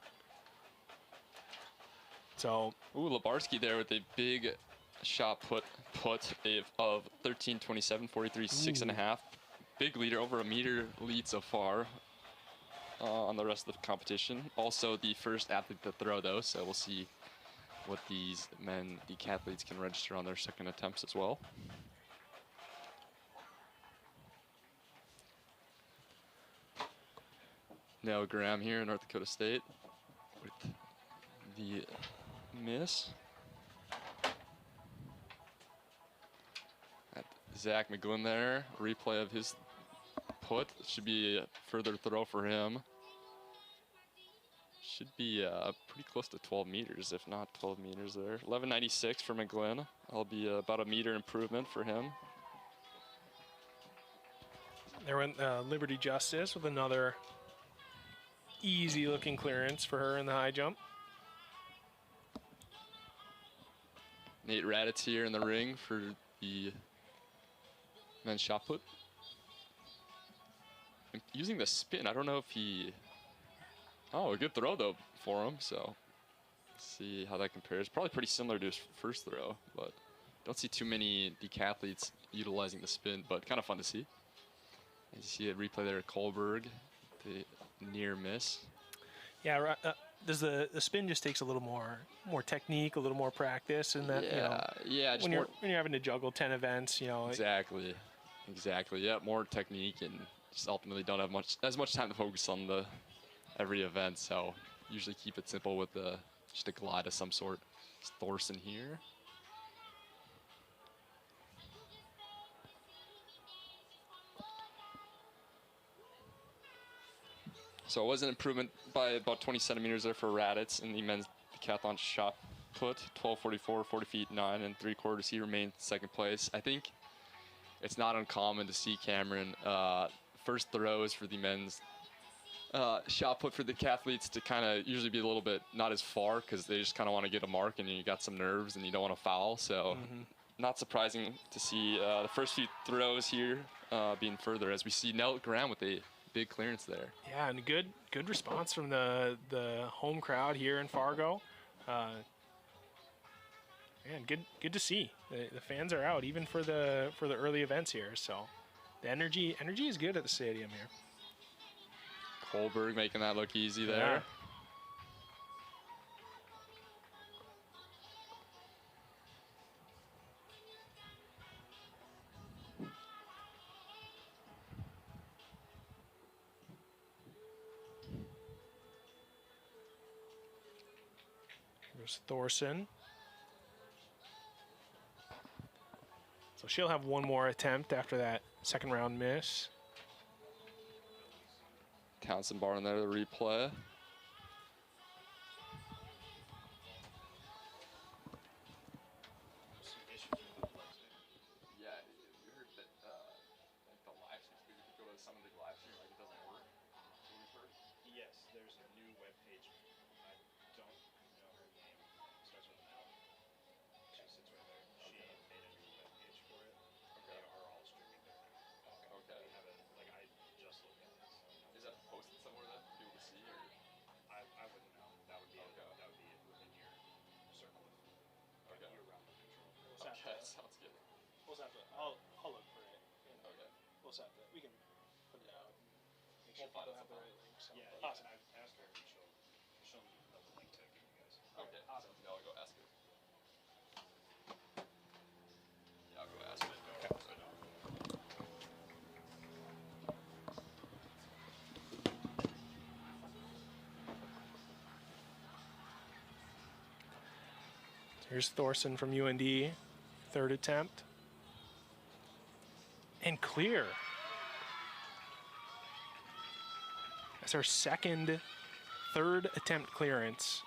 So Labarski there with a big shot put of 13:27.43, 6.5. Big leader, over a meter lead so far on the rest of the competition. Also the first athlete to throw though, so we'll see what these men decathletes can register on their second attempts as well. Now Graham here in North Dakota State with the miss. Zach McGlynn there, replay of his put. Should be a further throw for him. Should be pretty close to 12 meters, if not 12 meters there. 11.96 for McGlynn. That'll be about a meter improvement for him. There went Liberty Justice with another easy looking clearance for her in the high jump. Nate Raditz here in the ring for the men's shot put. And using the spin, I don't know if he... Oh, a good throw though for him, so let's see how that compares. Probably pretty similar to his first throw, but don't see too many decathletes utilizing the spin, but kind of fun to see. And you see a replay there at Kohlberg, the near miss. Yeah, does the spin just takes a little more technique, a little more practice, and that when you're having to juggle 10 events, Exactly. Yeah, more technique, and just ultimately don't have as much time to focus on every event. So usually keep it simple with just a glide of some sort. It's Thorson here. So it was an improvement by about 20 centimeters there for Raditz in the men's decathlon shot put, 12:44, 40 feet 9 3/4. He remained second place. I think it's not uncommon to see Cameron first throws for the men's shot put for the decathletes to kind of usually be a little bit not as far, because they just kind of want to get a mark and you got some nerves and you don't want to foul. So not surprising to see the first few throws here being further, as we see Nell Graham with a big clearance there. Yeah, and good response from the home crowd here in Fargo. Man, good to see. The fans are out even for the early events here. So the energy is good at the stadium here. Kohlberg making that look easy there. Yeah. There's Thorson. So she'll have one more attempt after that second round miss. Townsend bar in there, the replay. Yeah, we heard that like the live stream, we could go to some of the live stream, like it doesn't work. Yes, there's a new web page. I don't know her name. Starts with an L. She sits right there. She made a new web page for it. They are all streaming there now. Okay. We have it. Like I just looked at it. So Is that posted somewhere then for people to see, or? I wouldn't know. That would be Okay. that would be within your circle of Okay. year-round control. Okay, sounds good. We'll have to. I'll look for it. Okay. We'll have to. We can put it out. Make We'll find people it have the somehow. right link. So. Yeah, Awesome. I've asked her. And she'll know the link to give you guys. Okay. Awesome. Yeah, I'll go ask her. Yeah, I'll go ask her. Here's Thorson from UND, third attempt. And clear. That's our third attempt clearance.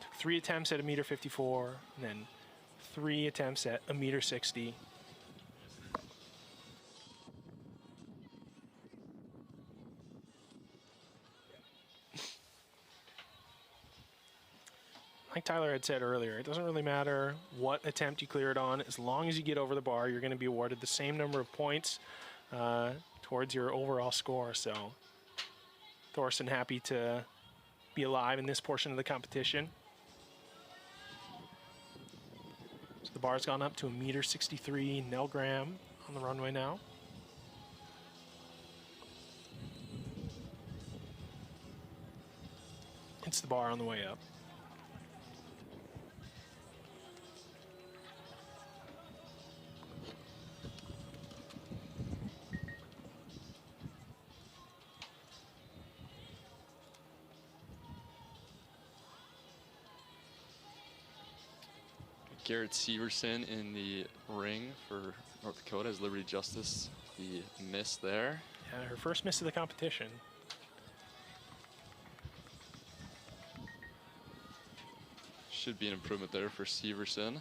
Took 3 attempts at 1.54 m, and then 3 attempts at 1.60 m. Like Tyler had said earlier, it doesn't really matter what attempt you clear it on. As long as you get over the bar, you're going to be awarded the same number of points towards your overall score. So Thorson happy to be alive in this portion of the competition. So the bar's gone up to 1.63 m, Nell Graham on the runway now. It's the bar on the way up. Garrett Severson in the ring for North Dakota as Liberty Justice. The miss there. Yeah, her first miss of the competition. Should be an improvement there for Severson.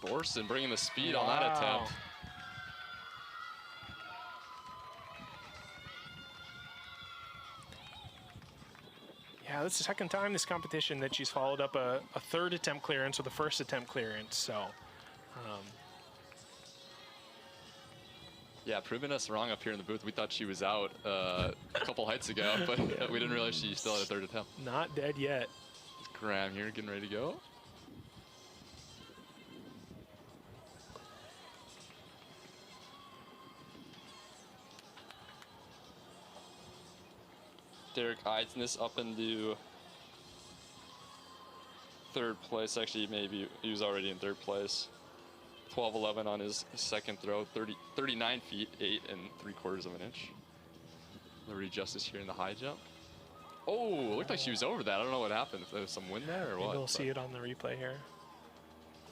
Thorson bringing the speed on that attempt. Yeah, that's the second time this competition that she's followed up a third attempt clearance with a first attempt clearance. So, yeah, proving us wrong up here in the booth. We thought she was out a couple heights ago, but we didn't realize she still had a third attempt. Not dead yet. Graham here getting ready to go. Derek Eidsness up into third place. Actually, maybe he was already in third place. 12.11 on his second throw. 39 feet, 8 3/4 of an inch. Liberty Justice here in the high jump. Oh, it looked like she was over that. I don't know what happened. If there was some wind there or what. We'll see it on the replay here.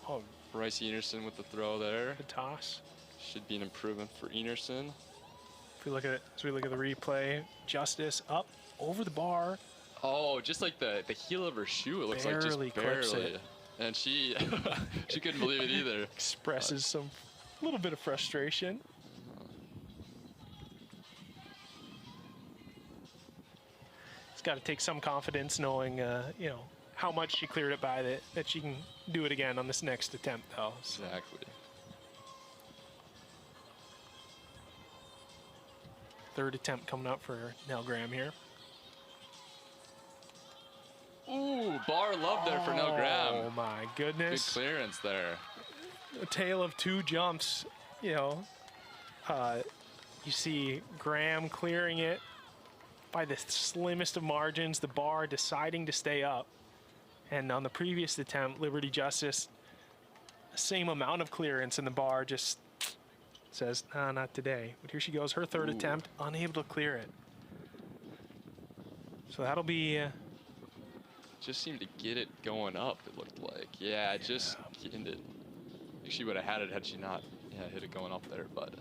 Oh, Bryce Enerson with the throw there. good toss. Should be an improvement for Enerson. If we look at it, as we look at the replay, Justice up over the bar. Oh, just like the heel of her shoe. It looks like just Barely clips barely. it. And she she couldn't believe it either. Expresses some little bit of frustration. It's got to take some confidence knowing, you know, how much she cleared it by that she can do it again on this next attempt, though. So. Exactly. Third attempt coming up for Nell Graham here. Ooh, bar love there for Nell Graham. Oh my Good goodness. clearance there. A tale of two jumps, you know. You see Graham clearing it by the slimmest of margins, the bar deciding to stay up. And on the previous attempt, Liberty Justice, same amount of clearance, and the bar just says, nah, not today. But here she goes, her third attempt, unable to clear it. So that'll be... just seemed to get it going up, it looked like. Yeah, just getting it. She would have had it had she not hit it going up there, but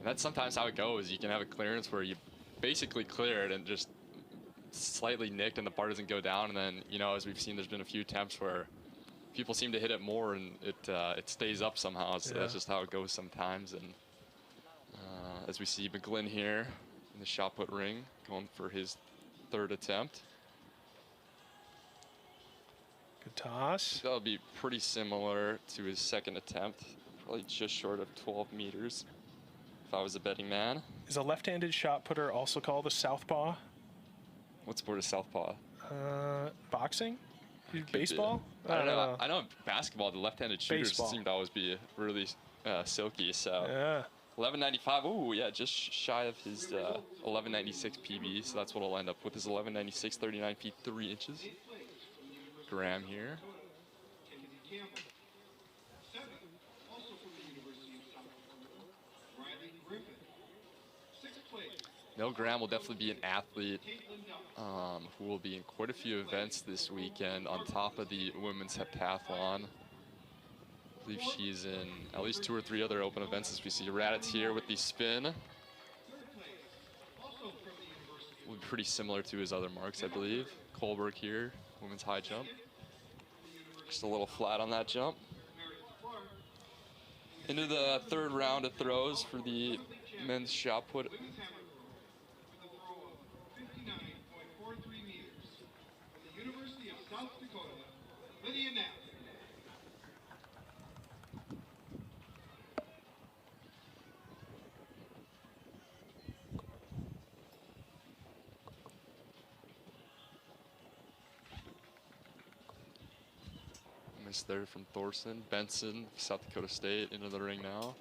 that's sometimes how it goes. You can have a clearance where you basically clear it and just slightly nicked and the bar doesn't go down, and then, you know, as we've seen, there's been a few attempts where people seem to hit it more and it stays up somehow. So that's just how it goes sometimes. And as we see McGlynn here in the shot put ring going for his third attempt. Good toss. That'll be pretty similar to his second attempt, probably just short of 12 meters if I was a betting man. Is a left-handed shot putter also called a southpaw? What sport is southpaw? Boxing? Baseball? I don't know. I know in basketball, the left-handed shooters seem to always be really silky. So 11.95. Ooh, yeah, just shy of his 11.96 PB. So that's what I'll end up with, his 11.96, 39 feet 3 inches. Graham here. Nell Graham will definitely be an athlete who will be in quite a few events this weekend on top of the women's heptathlon. I believe she's in at least 2 or 3 other open events, as we see Raditz here with the spin. Will be pretty similar to his other marks, I believe. Kohlberg here, women's high jump. Just a little flat on that jump. Into the third round of throws for the men's shot put. Miss there from Thorson. Benson, South Dakota State, into the ring now.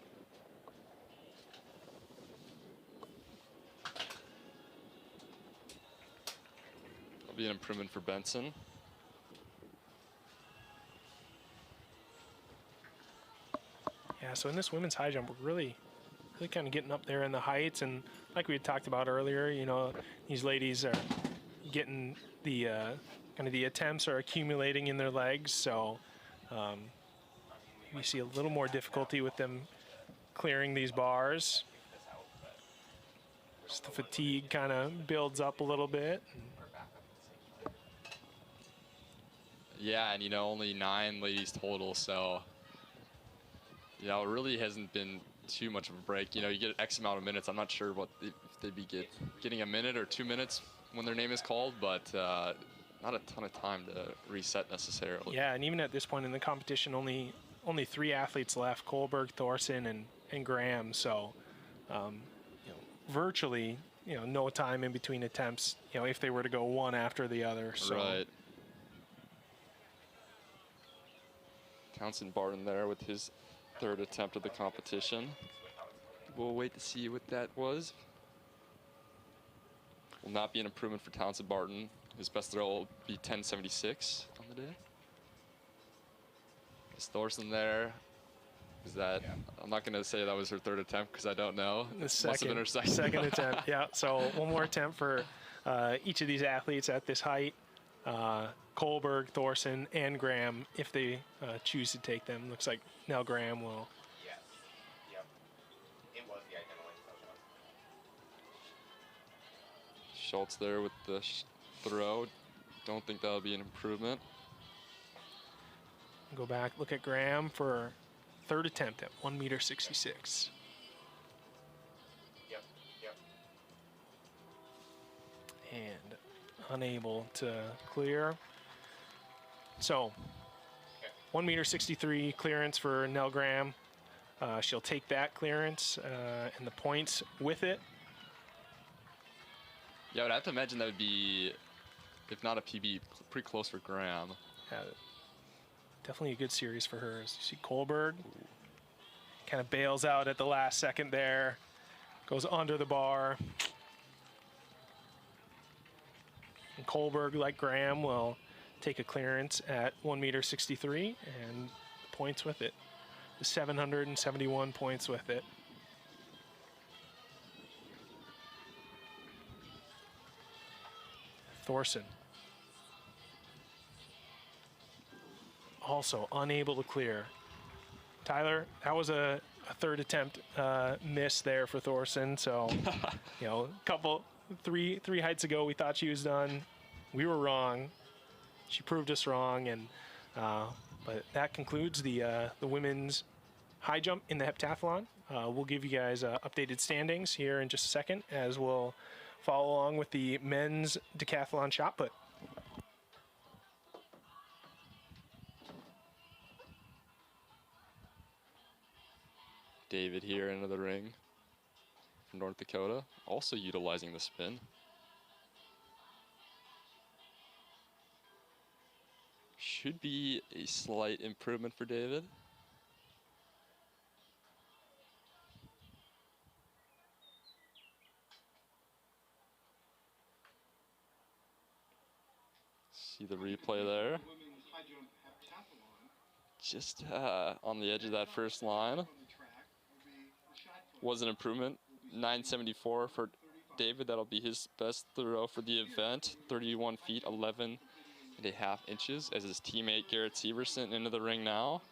That'll be an improvement for Benson. Yeah, so in this women's high jump, we're really kind of getting up there in the heights, and like we had talked about earlier, you know, these ladies are getting the kind of the attempts are accumulating in their legs, so we see a little more difficulty with them clearing these bars. Just the fatigue kind of builds up a little bit. Yeah, and you know, only 9 ladies total, so you know, it really hasn't been too much of a break. You know, you get X amount of minutes. I'm not sure what if they'd be getting a minute or 2 minutes when their name is called, but not a ton of time to reset necessarily. Yeah, and even at this point in the competition, only 3 athletes left: Kohlberg, Thorson, and Graham. So, you know, virtually, you know, no time in between attempts. You know, if they were to go one after the other. So. Right. Townsend Barton there with his third attempt of the competition. We'll wait to see what that was. Will not be an improvement for Townsend Barton. His best throw will be 10.76 on the day. Is Thorson there? Is that? I'm not going to say that was her third attempt because I don't know. Must have been her second attempt. Yeah. So one more attempt for each of these athletes at this height. Kohlberg, Thorson, and Graham, if they choose to take them. Looks like Nell Graham will. Yes. Yep. It was the identical. Schultz there with the throw. Don't think that'll be an improvement. Go back, look at Graham for third attempt at 1.66 m. Yep. And unable to clear. So 1.63 m clearance for Nell Graham. She'll take that clearance and the points with it. Yeah, I would have to imagine that would be, if not a PB, pretty close for Graham. Definitely a good series for her. As you see Kohlberg kind of bails out at the last second there, goes under the bar. And Kohlberg, like Graham, will take a clearance at 1.63 m and points with it. 771 points with it. Thorson. Also unable to clear. Tyler, that was a third attempt miss there for Thorson. So, you know, three heights ago, we thought she was done. We were wrong. She proved us wrong, and but that concludes the women's high jump in the heptathlon. We'll give you guys updated standings here in just a second, as we'll follow along with the men's decathlon shot put. David here into the ring from North Dakota, also utilizing the spin. Should be a slight improvement for David. See the replay there. Just on the edge of that first line. Was an improvement. 974 for David. That'll be his best throw for the event. 31 feet, 11.5 inches. As his teammate Garrett Severson into the ring now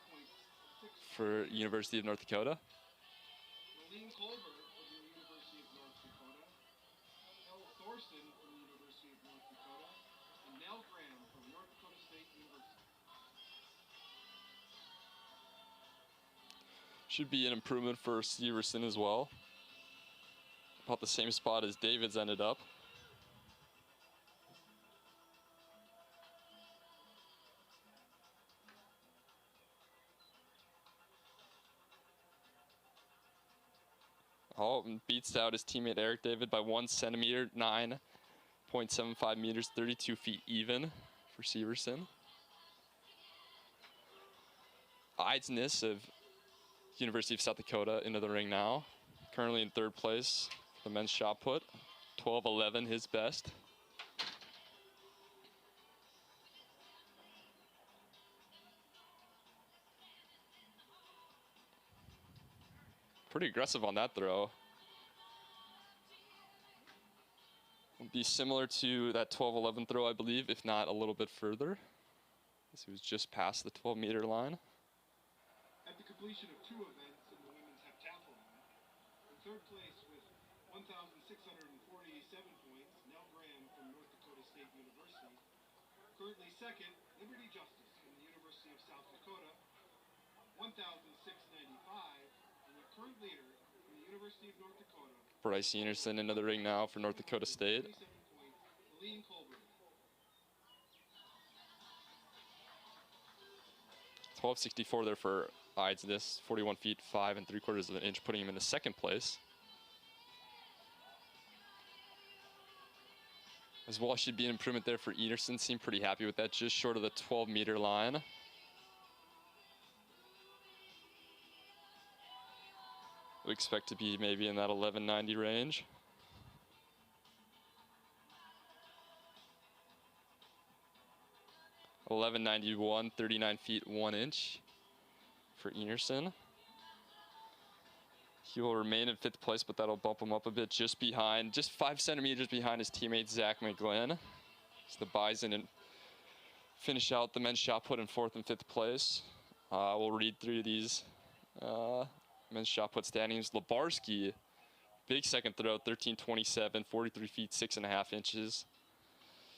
for University of North Dakota. Should be an improvement for Severson as well. About the same spot as David's ended up. Oh, and beats out his teammate Eric David by 1 centimeter, 9.75 meters, 32 feet even for Severson. Eidsness of University of South Dakota into the ring now. Currently in third place for the men's shot put. 12.11 his best. Pretty aggressive on that throw. Will be similar to that 12.11 throw, I believe, if not a little bit further. As he was just past the 12-meter line. At the completion of 2 events in the women's heptathlon, in third place with 1,647 points, Nell Graham from North Dakota State University. Currently second, Liberty Justice from the University of South Dakota, 1,695, and the current leader from the University of North Dakota. Bryce Enerson into the ring now for North Dakota State. 12.64 there for Eidsness, 41 feet 5.75 of an inch, putting him in the second place. As well, should be an improvement there for Enerson. Seemed pretty happy with that, just short of the 12-meter line. We expect to be maybe in that 11.90 range. $11.91, 39 feet 1 inch for Enerson. He will remain in 5th place, but that'll bump him up a bit, just 5 centimeters behind his teammate Zach McGlynn. As the Bison and finish out the men's shot put in 4th and 5th place. We'll read through these men's shot put standings. Labarski, big second throw, 13.27, 43 feet 6.5 inches.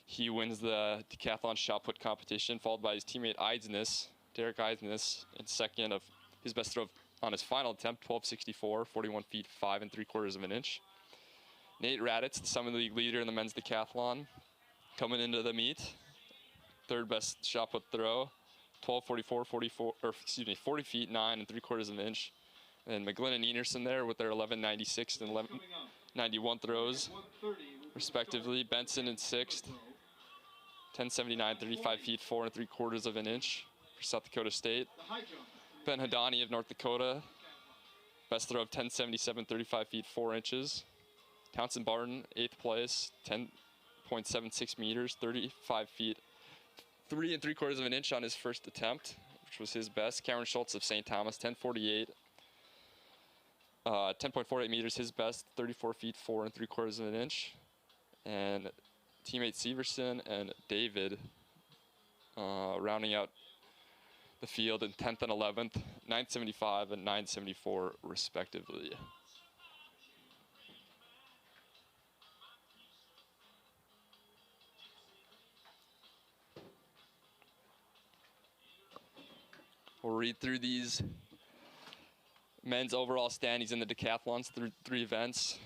He wins the decathlon shot put competition, followed by his teammate Eidsness, Derek Eidsness, in second of his best throw on his final attempt, 12.64, 41 feet 5.75 of an inch. Nate Raditz, the Summit League leader in the men's decathlon, coming into the meet. Third best shot put throw, 40 feet 9.75 of an inch. And McGlynn and Enerson there with their 11.96 and 11.91 throws, respectively. Benson in 6th, 10.79, 35 feet 4.75 of an inch for South Dakota State. Ben Hadani of North Dakota Best throw of 10.77, 35 feet 4 inches. Townsend Barton, 8th place, 10.76 meters, 35 feet 3 3/4 of an inch on his first attempt, which was his best. Cameron Schultz of St. Thomas, 10.48, 10.48 meters, his best, 34 feet 4 3/4 of an inch. And teammate Severson and David rounding out the field in 10th and 11th, 9.75 and 9.74 respectively. We'll read through these men's overall standings in the decathlons through 3 events.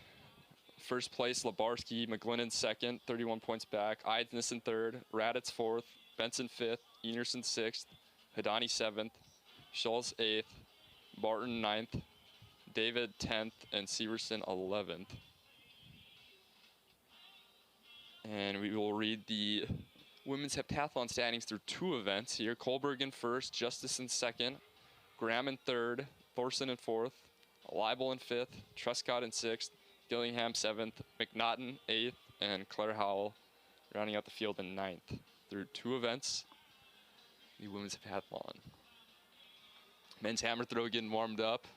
First place, Labarski, McGlinnan second, 31 points back. Eidnissen third, Raditz fourth, Benson fifth, Enerson sixth, Hidani seventh, Schultz eighth, Barton ninth, David 10th, and Severson 11th. And we will read the women's heptathlon standings through 2 events here. Kohlberg in first, Justice in second, Graham in third, Thorson in fourth, Leibel in fifth, Truscott in sixth, Gillingham 7th, McNaughton 8th, and Claire Howell rounding out the field in 9th. Through 2 events, the women's heptathlon. Men's hammer throw getting warmed up.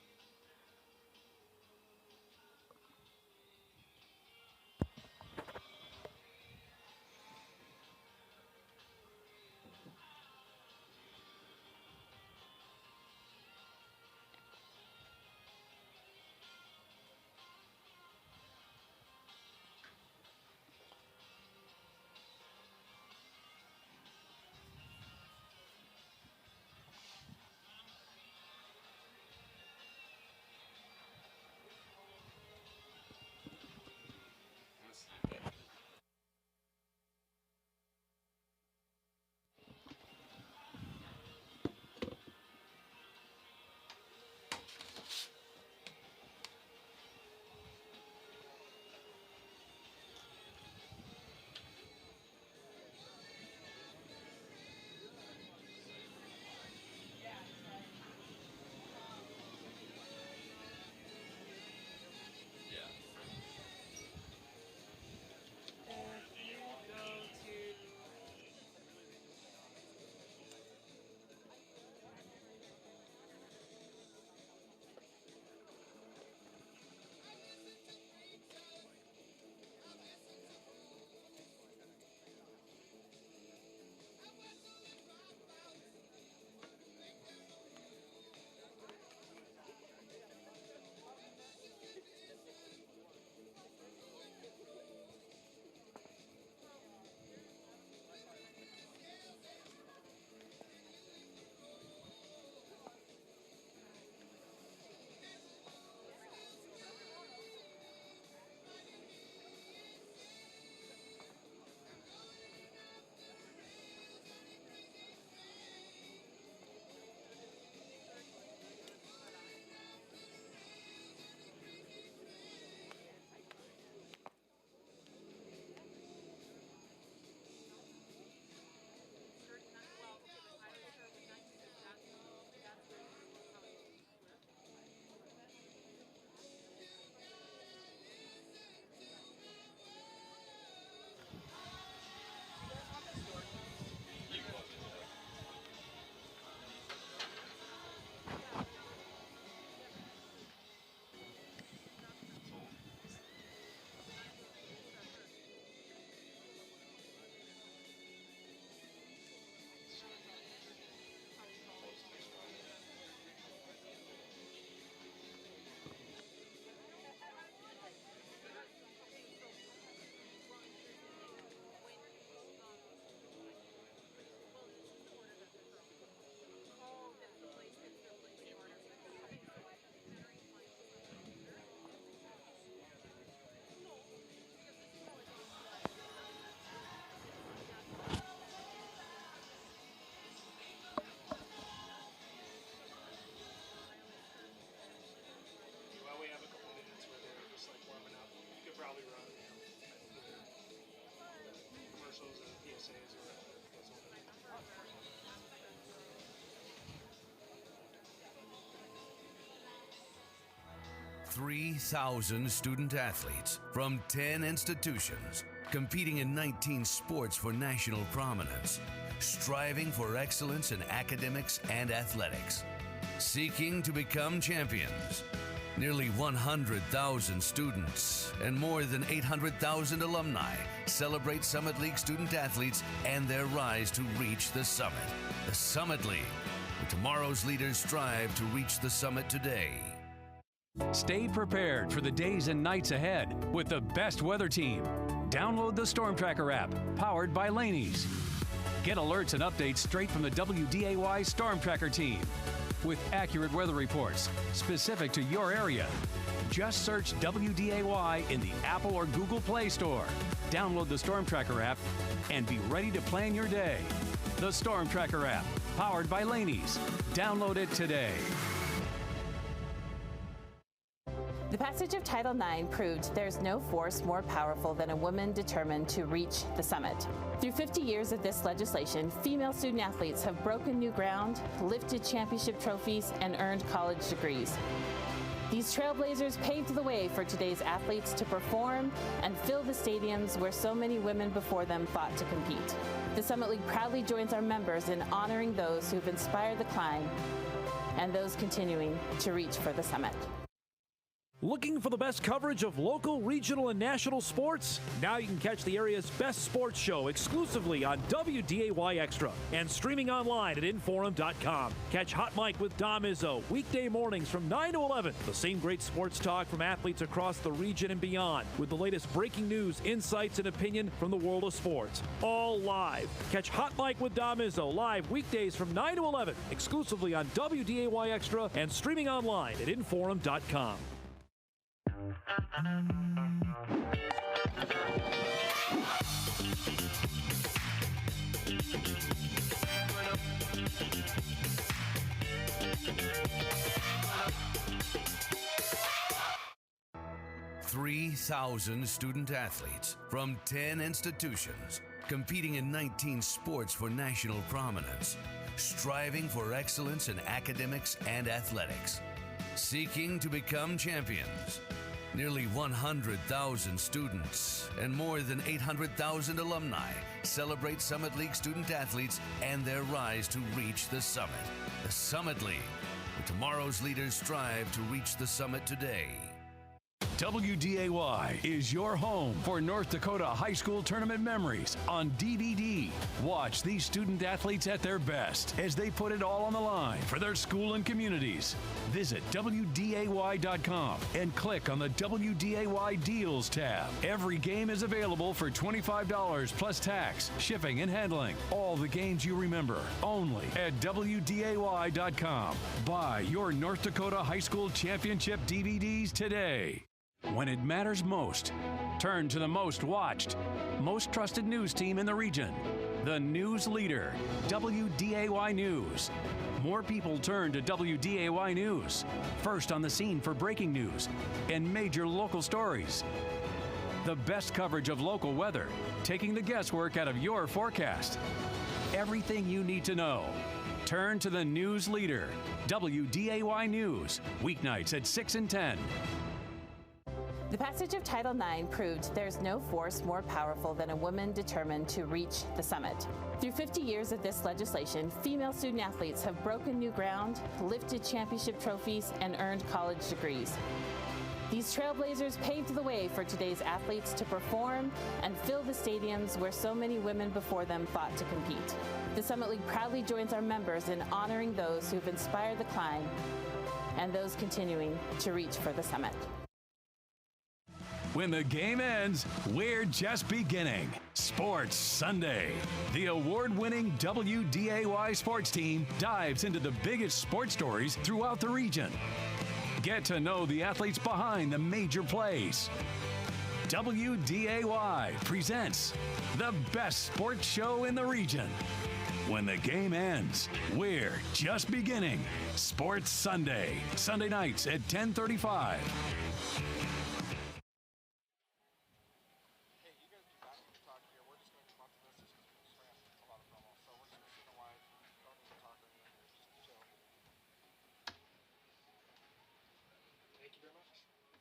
3,000 student athletes from 10 institutions, competing in 19 sports for national prominence, striving for excellence in academics and athletics, seeking to become champions. Nearly 100,000 students and more than 800,000 alumni celebrate Summit League student athletes and their rise to reach the summit. The Summit League, where tomorrow's leaders strive to reach the summit today. Stay prepared for the days and nights ahead with the best weather team. Download the Storm Tracker app, powered by Laney's. Get alerts and updates straight from the WDAY Storm Tracker team, with accurate weather reports specific to your area. Just search WDAY in the Apple or Google Play Store. Download the Storm Tracker app and be ready to plan your day. The Storm Tracker app, powered by Laney's. Download it today. The passage of Title IX proved there's no force more powerful than a woman determined to reach the summit. Through 50 years of this legislation, female student athletes have broken new ground, lifted championship trophies, and earned college degrees. These trailblazers paved the way for today's athletes to perform and fill the stadiums where so many women before them fought to compete. The Summit League proudly joins our members in honoring those who've inspired the climb and those continuing to reach for the summit. Looking for the best coverage of local, regional, and national sports? Now you can catch the area's best sports show exclusively on WDAY Xtra and streaming online at Inforum.com. Catch Hot Mike with Dom Izzo weekday mornings from 9 to 11. The same great sports talk from athletes across the region and beyond, with the latest breaking news, insights, and opinion from the world of sports. All live. Catch Hot Mike with Dom Izzo live weekdays from 9 to 11 exclusively on WDAY Xtra and streaming online at Inforum.com. 3,000 student athletes from 10 institutions, competing in 19 sports for national prominence, striving for excellence in academics and athletics, seeking to become champions. Nearly 100,000 students and more than 800,000 alumni celebrate Summit League student athletes and their rise to reach the summit. The Summit League, where tomorrow's leaders strive to reach the summit today. WDAY is your home for North Dakota high school tournament memories on DVD. Watch these student athletes at their best as they put it all on the line for their school and communities. Visit WDAY.com and click on the WDAY Deals tab. Every game is available for $25 plus tax, shipping, and handling. All the games you remember, only at WDAY.com. Buy your North Dakota High School Championship DVDs today. When it matters most, turn to the most watched, most trusted news team in the region, the news leader, WDAY News. More people turn to WDAY News, first on the scene for breaking news and major local stories. The best coverage of local weather, taking the guesswork out of your forecast. Everything you need to know. Turn to the news leader, WDAY News, weeknights at 6 and 10. The passage of Title IX proved there's no force more powerful than a woman determined to reach the summit. Through 50 years of this legislation, female student athletes have broken new ground, lifted championship trophies, and earned college degrees. These trailblazers paved the way for today's athletes to perform and fill the stadiums where so many women before them fought to compete. The Summit League proudly joins our members in honoring those who've inspired the climb and those continuing to reach for the summit. When the game ends, we're just beginning. Sports Sunday. The award-winning WDAY sports team dives into the biggest sports stories throughout the region. Get to know the athletes behind the major plays. WDAY presents the best sports show in the region. When the game ends, we're just beginning. Sports Sunday. Sunday nights at 10:35. Thank you very much.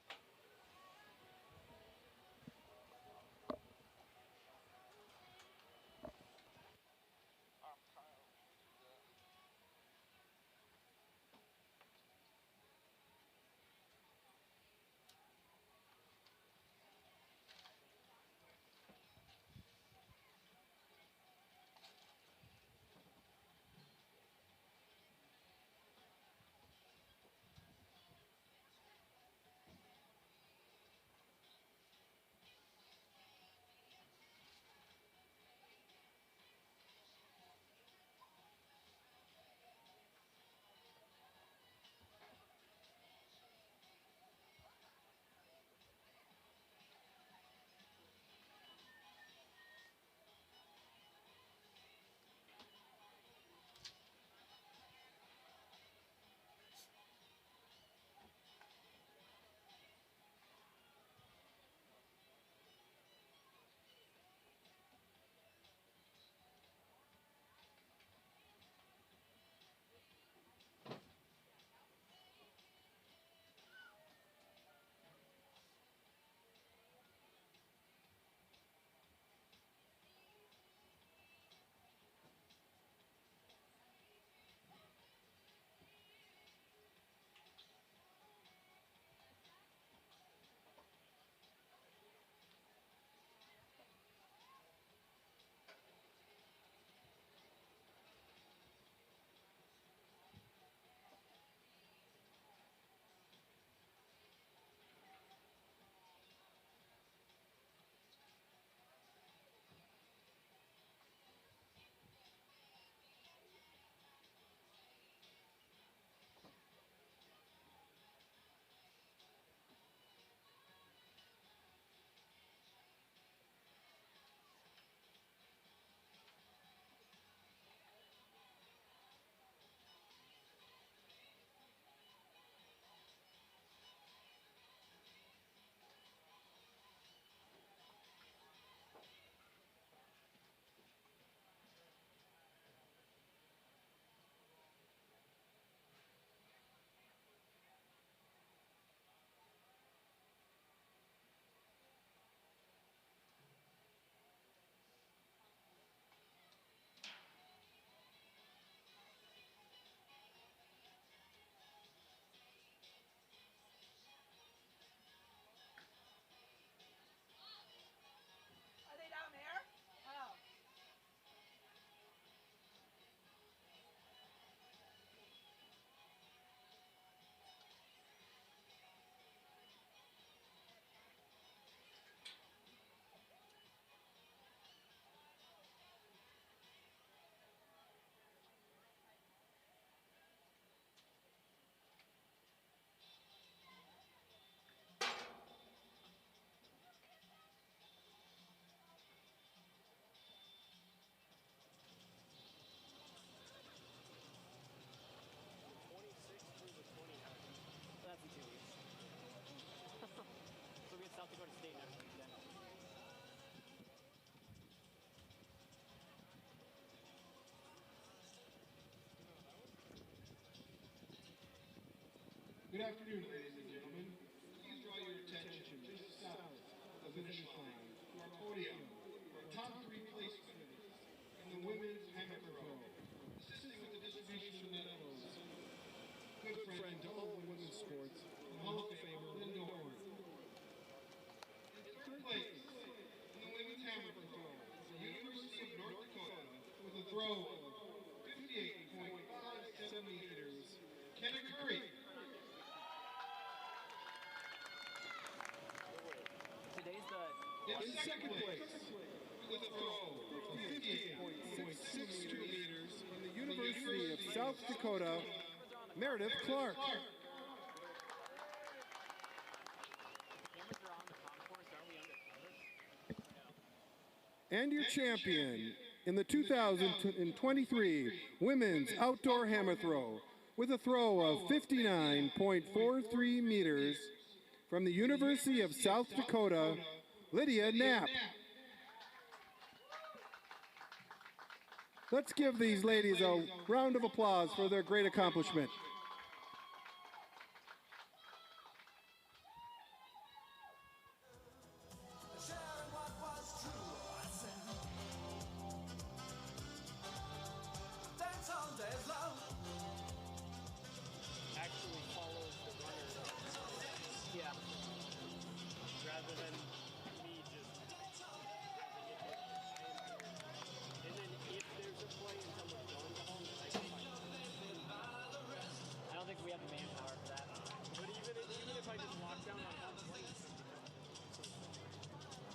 Good afternoon, ladies and gentlemen. Please draw your attention just south of the finish line to our podium, our top 3 placements in the women's hammer throw. Assisting with the distribution of medals, good friend to all women's sports, Hall of Famer Linda Horn. In third place in the women's hammer throw, the University of North Dakota with a throw of 58.57 meters, Kenna Curry. In second place, with a throw of 58.62 meters from the University of South Dakota, Meredith Clark. And your champion in the 2023 Women's Outdoor Hammer Throw, with a throw of 59.43 meters from the University of South Dakota, Lydia Knapp. Let's give these ladies a round of applause for their great accomplishment. Actually follows the runner. Yeah. Rather than me just having it. And then if there's a play and someone's going to home, I can find it. I don't think we have the manpower for that. But even if I just walk down on one play,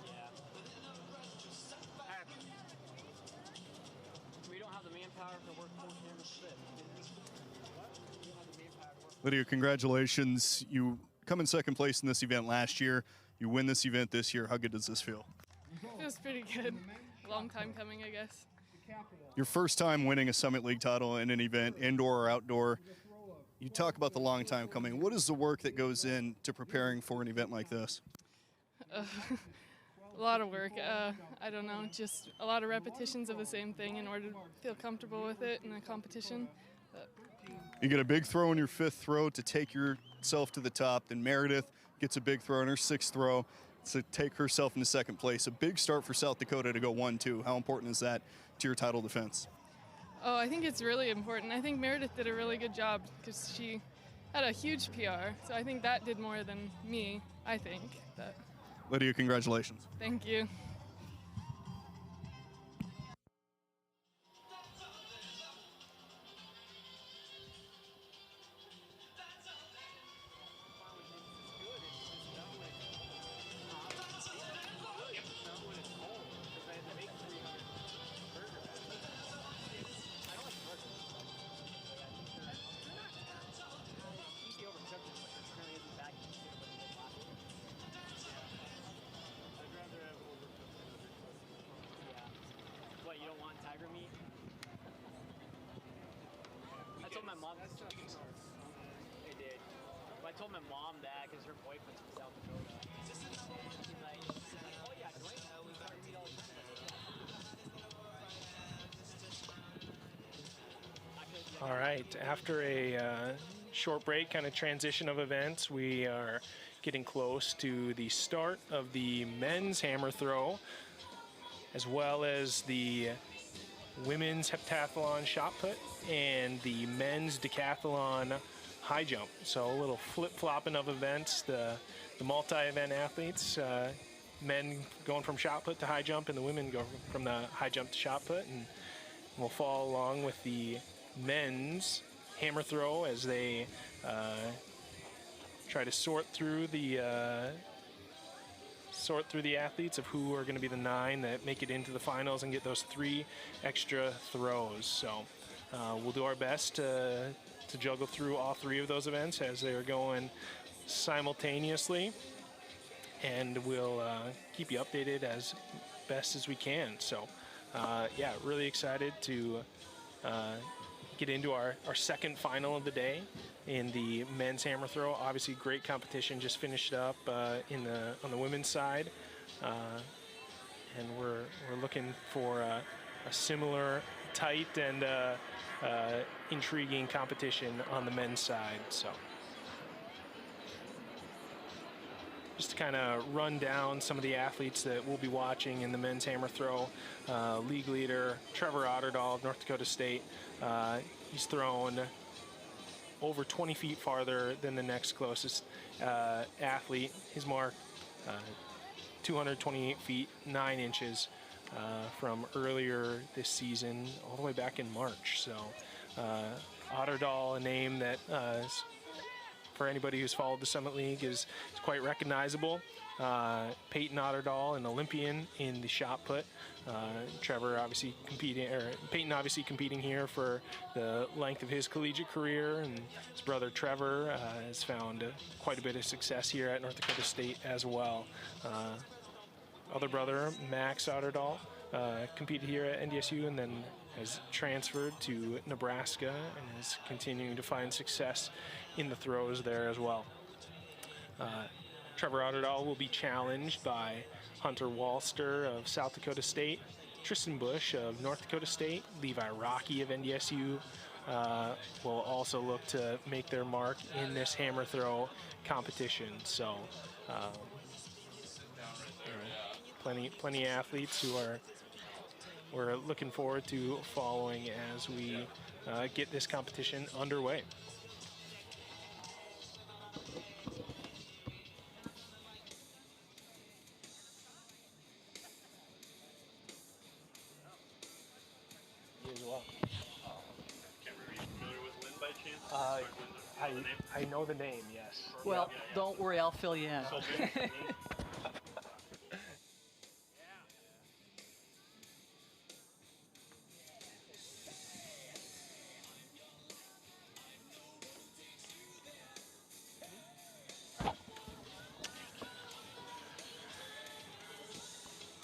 yeah. We don't have the manpower to work 4 cameras fit. Lydia, congratulations. You come in second place in this event last year. You win this event this year. How good does this feel? Feels pretty good. Long time coming, I guess. Your first time winning a Summit League title in an event, indoor or outdoor. You talk about the long time coming. What is the work that goes into preparing for an event like this? A lot of work. I don't know, just a lot of repetitions of the same thing in order to feel comfortable with it in a competition. You get a big throw in your 5th throw to take yourself to the top. Then Meredith gets a big throw in her 6th throw to take herself into second place. A big start for South Dakota to go 1-2. How important is that to your title defense? Oh, I think it's really important. I think Meredith did a really good job because she had a huge PR. So I think that did more than me, I think. But Lydia, congratulations. thank you. What, you don't want tiger meat? I told my mom. They did. Well, I told my mom that because her boyfriend's from South Dakota. She's like, oh yeah, great. We tiger meat all the time. All right, after a short break, kind of transition of events, we are getting close to the start of the men's hammer throw, as well as the women's heptathlon shot put and the men's decathlon high jump. So a little flip-flopping of events, the multi-event athletes, men going from shot put to high jump, and the women go from the high jump to shot put, and we'll follow along with the men's hammer throw as they try to sort through the athletes of who are going to be the 9 that make it into the finals and get those 3 extra throws. So we'll do our best to juggle through all 3 of those events as they are going simultaneously, and we'll keep you updated as best as we can. So yeah, really excited to get into our second final of the day in the men's hammer throw. Obviously, great competition just finished up on the women's side, and we're looking for a similar tight and intriguing competition on the men's side. So just to kind of run down some of the athletes that we'll be watching in the men's hammer throw. League leader Trevor Otterdahl of North Dakota State. He's thrown over 20 feet farther than the next closest athlete. His mark, 228 feet 9 inches from earlier this season, all the way back in March. So Otterdahl, a name that for anybody who's followed the Summit League is quite recognizable. Peyton Otterdahl, an Olympian in the shot put. Peyton obviously competing here for the length of his collegiate career, and his brother Trevor has found quite a bit of success here at North Dakota State as well. Other brother, Max Otterdahl, competed here at NDSU and then has transferred to Nebraska and is continuing to find success in the throws there as well. Trevor Otterdahl will be challenged by Hunter Walster of South Dakota State, Tristan Bush of North Dakota State, Levi Rocky of NDSU will also look to make their mark in this hammer throw competition. So plenty of athletes who we're looking forward to following as we get this competition underway. I know the name, yes. Well, don't worry, I'll fill you in.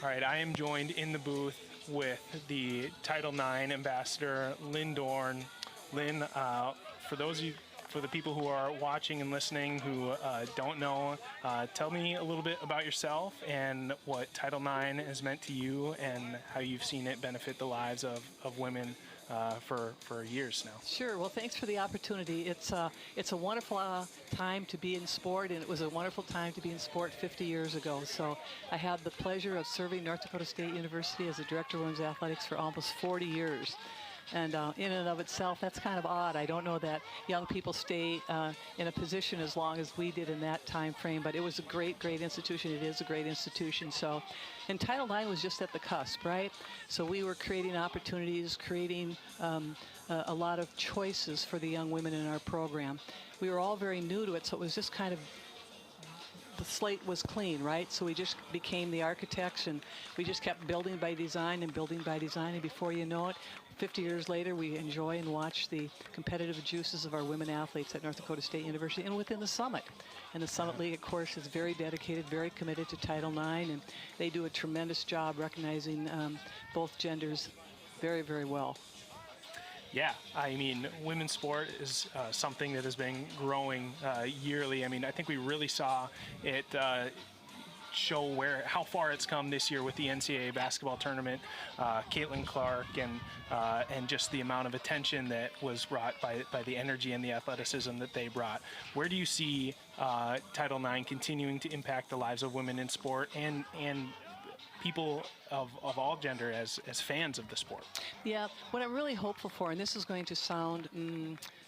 All right, I am joined in the booth with the Title IX ambassador, Lynn Dorn. Lynn, for the people who are watching and listening who don't know, tell me a little bit about yourself and what Title IX has meant to you and how you've seen it benefit the lives of women for years now. Sure. Well, thanks for the opportunity. It's a wonderful time to be in sport, and it was a wonderful time to be in sport 50 years ago. So I had the pleasure of serving North Dakota State University as the director of women's athletics for almost 40 years. And in and of itself, that's kind of odd. I don't know that young people stay in a position as long as we did in that time frame, but it was a great institution. It is a great institution. So, and Title IX was just at the cusp, right? So we were creating opportunities, creating a lot of choices for the young women in our program. We were all very new to it, so it was just kind of, the slate was clean, right? So we just became the architects, and we just kept building by design and building by design, and before you know it, 50 years later, we enjoy and watch the competitive juices of our women athletes at North Dakota State University and within the Summit. And the Summit League, of course, is very dedicated, very committed to Title IX, and they do a tremendous job recognizing both genders very, very well. Yeah, I mean, women's sport is something that has been growing yearly. I mean, I think we really saw it show how far it's come this year with the NCAA basketball tournament, Caitlin Clark, and just the amount of attention that was brought by the energy and the athleticism that they brought. Where do you see Title IX continuing to impact the lives of women in sport and people of all gender as fans of the sport? Yeah, what I'm really hopeful for, and this is going to sound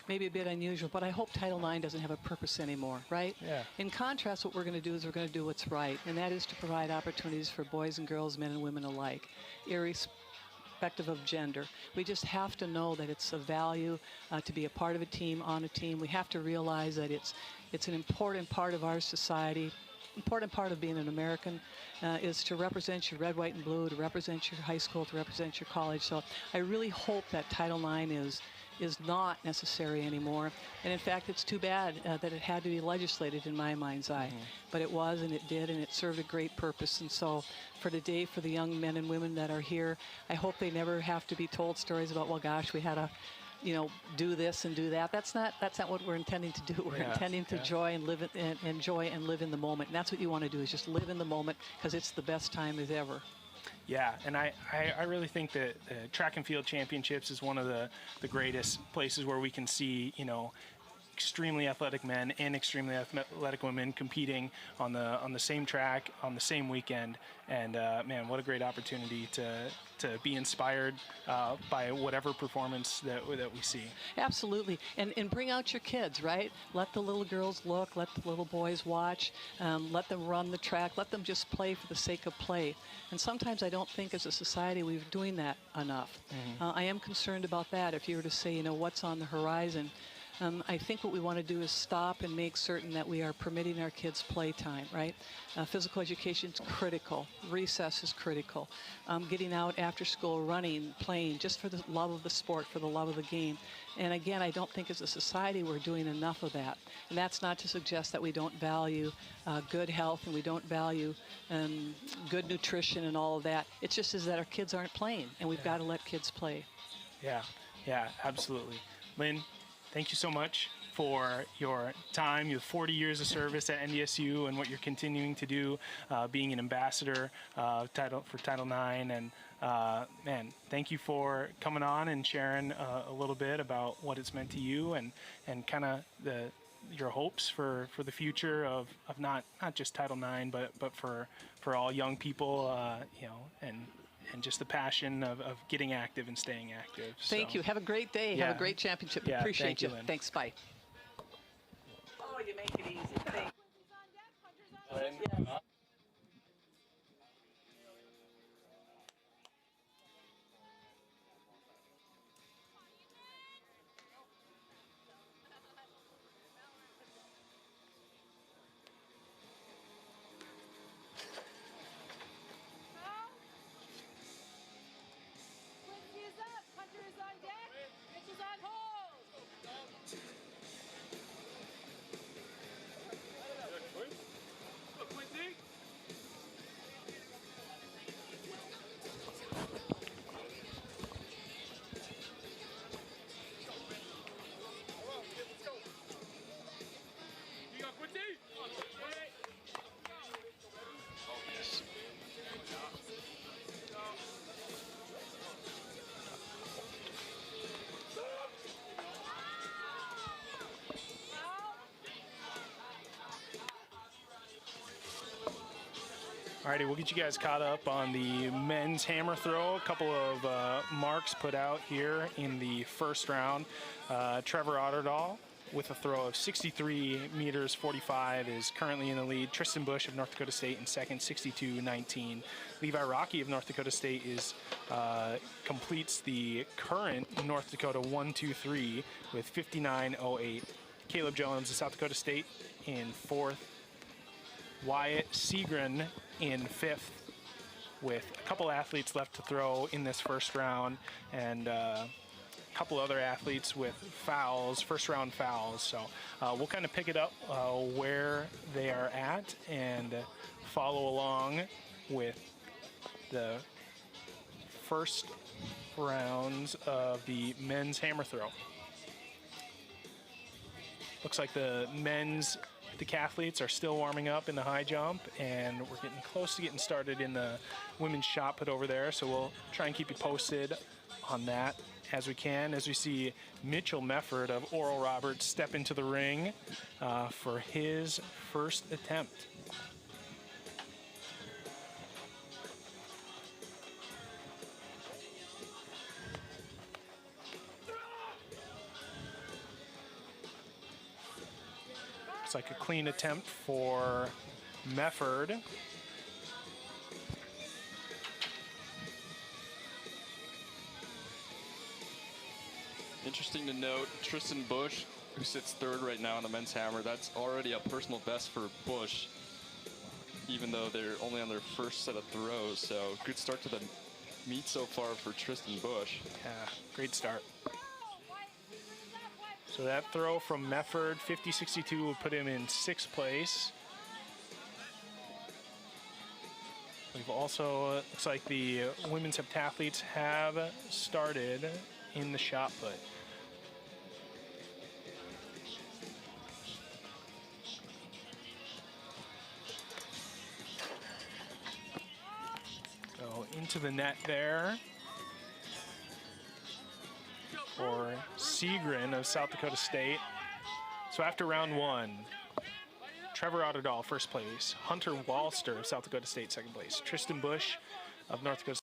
maybe a bit unusual, but I hope Title IX doesn't have a purpose anymore, right? Yeah. In contrast, what we're going to do is we're going to do what's right, and that is to provide opportunities for boys and girls, men and women alike, irrespective of gender. We just have to know that it's a value to be a part of a team, on a team. We have to realize that it's an important part of our society. Important part of being an American is to represent your red, white, and blue, to represent your high school, to represent your college. So I really hope that Title IX is not necessary anymore. And in fact, it's too bad that it had to be legislated in my mind's eye. But it was, and it did, and it served a great purpose. And so for today, for the young men and women that are here, I hope they never have to be told stories about, well, gosh, we had to, do this and do that. That's not what we're intending to do. We're intending to enjoy and live in the moment. And that's what you want to do, is just live in the moment, because it's the best time as ever. Yeah, and I really think that track and field championships is one of the greatest places where we can see, extremely athletic men and extremely athletic women competing on the same track on the same weekend. And man, what a great opportunity to be inspired by whatever performance that we see. Absolutely, and bring out your kids, right? Let the little girls look, let the little boys watch, let them run the track, let them just play for the sake of play. And sometimes I don't think as a society we're doing that enough. I am concerned about that. If you were to say, you know, what's on the horizon, I think what we want to do is stop and make certain that we are permitting our kids playtime, right? Physical education is critical. Recess is critical. Getting out after school, running, playing, just for the love of the sport, for the love of the game. And again, I don't think as a society we're doing enough of that. And that's not to suggest that we don't value good health and we don't value good nutrition and all of that. It's just is that our kids aren't playing, and we've got to let kids play. Yeah, absolutely. Lynn, thank you so much for your time. You have 40 years of service at NDSU and what you're continuing to do, being an ambassador for Title IX. And man, thank you for coming on and sharing a little bit about what it's meant to you and kind of your hopes for the future of not just Title IX, but for all young people, you know, and just the passion of getting active and staying active. Thank you. Have a great day. Yeah. Have a great championship. Yeah, Appreciate thank you, you. Lynn. Thanks. Bye. Oh, you make it easy. Thanks. Alrighty, we'll get you guys caught up on the men's hammer throw. A couple of marks put out here in the first round. Trevor Otterdahl with a throw of 63 meters 45 is currently in the lead. Tristan Bush of North Dakota State in second, 62-19. Levi Rocky of North Dakota State completes the current North Dakota 1-2-3 with 59.08. Caleb Jones of South Dakota State in fourth. Wyatt Seagren in fifth, with a couple athletes left to throw in this first round, and a couple other athletes with fouls, first round fouls. So we'll kind of pick it up where they are at and follow along with the first rounds of the men's hammer throw. Looks like the men's decathletes are still warming up in the high jump, and we're getting close to getting started in the women's shot put over there. So we'll try and keep you posted on that as we can, as we see Mitchell Mefford of Oral Roberts step into the ring for his first attempt. Looks like a clean attempt for Mefford. Interesting to note, Tristan Bush, who sits third right now in the men's hammer, that's already a personal best for Bush, even though they're only on their first set of throws. So good start to the meet so far for Tristan Bush. Yeah, great start. So that throw from Mefford, 50-62, will put him in sixth place. We've also, looks like the women's heptathletes have started in the shot put. So into the net there for Seagren of South Dakota State. So after round one, Trevor Otterdahl, first place. Hunter Walster of South Dakota State, second place. Tristan Bush of North Dakota State.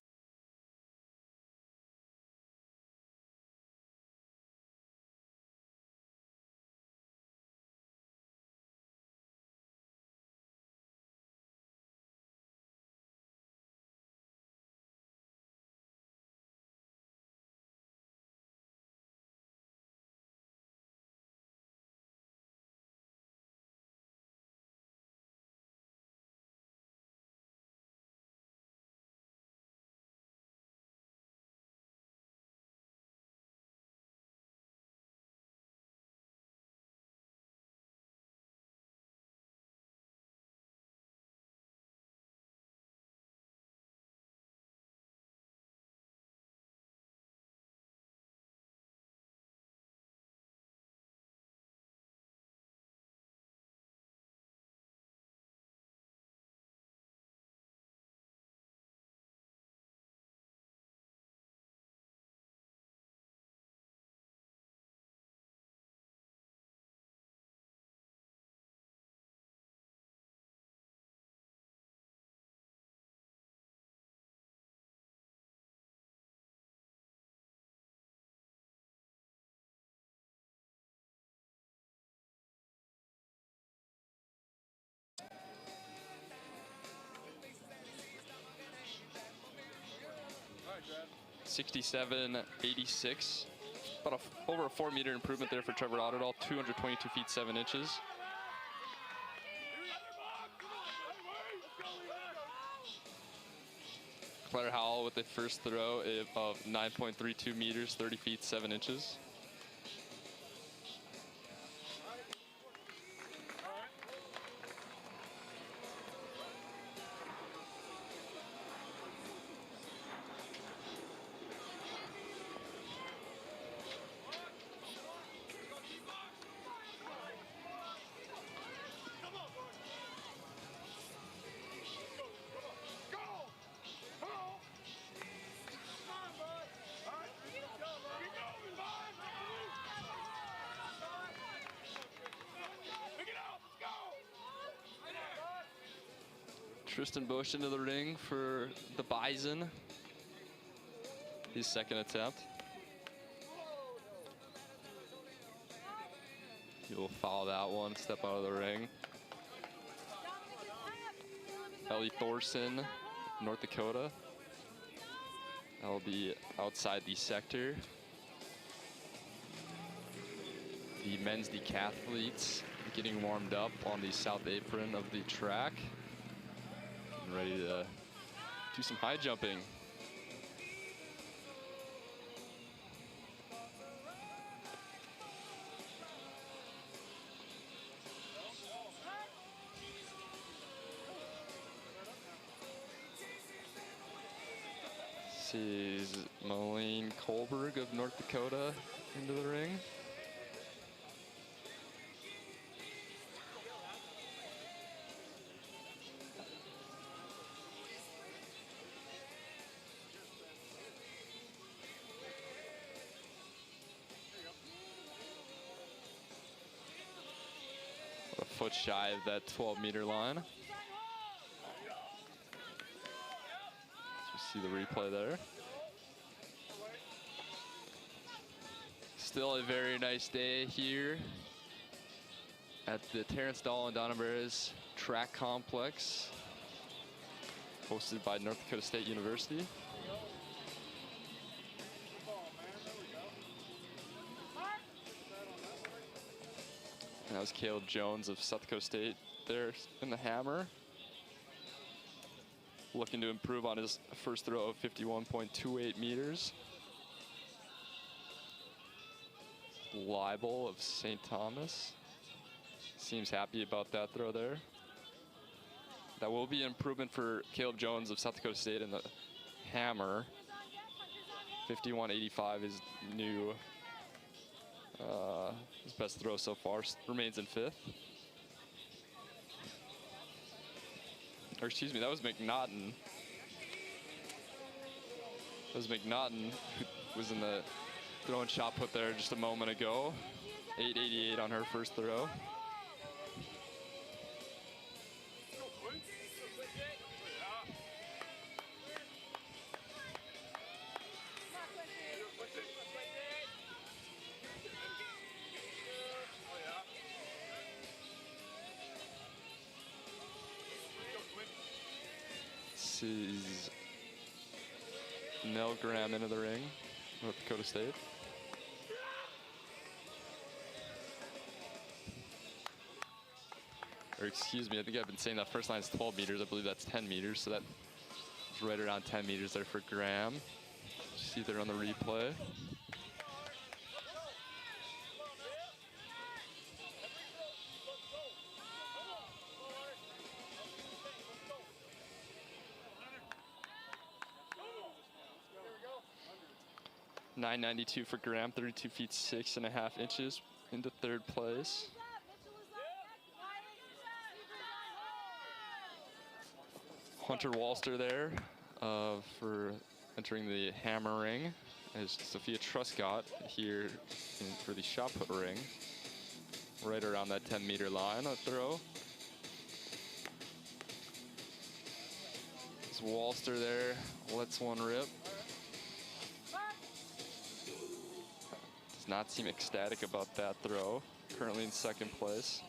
.67.86. About over a 4-meter improvement there for Trevor Otterdahl. 222 feet 7 inches. Claire Howell with the first throw of 9.32 meters, 30 feet 7 inches. Tristan Bush into the ring for the Bison. His second attempt. He'll foul that one, step out of the ring. Ellie Thorson, North Dakota. That'll be outside the sector. The men's decathletes getting warmed up on the south apron of the track. And ready to do some high jumping. This is Malene Kohlberg of North Dakota into the ring. A foot shy of that 12-meter line. See the replay there. Still a very nice day here at the Terrence Dahl and Donna Barres Track Complex, hosted by North Dakota State University. And that was Caleb Jones of South Dakota State there in the hammer, looking to improve on his first throw of 51.28 meters. Leibel of St. Thomas seems happy about that throw there. That will be an improvement for Caleb Jones of South Dakota State in the hammer. 51.85 is new. His best throw so far, remains in 5th. Or excuse me, that was McNaughton. That was McNaughton who was in the throwing shot put there just a moment ago. 888 on her first throw. This is Nell Graham into the ring, North Dakota State. Or excuse me, I think I've been saying that first line is 12 meters. I believe that's 10 meters, so that's right around 10 meters there for Graham. See there on the replay. .992 for Graham, 32 feet 6.5 inches into third place. Hunter Walster there for entering the hammer ring, as Sophia Truscott here for the shot put ring. Right around that 10-meter line on throw. It's Walster there, lets one rip. Does not seem ecstatic about that throw. Currently in second place.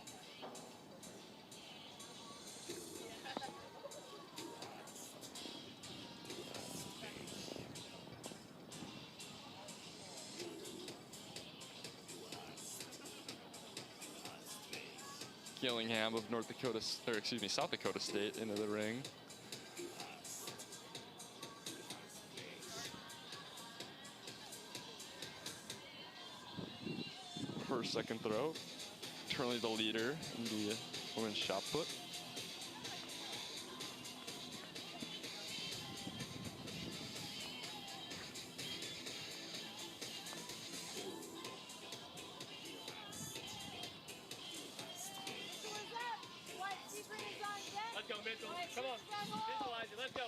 Gillingham of South Dakota State into the ring. First, second throw. Currently the leader in the women's shot put. Let's go, Mitchell. Come on. Visualize it. Let's go.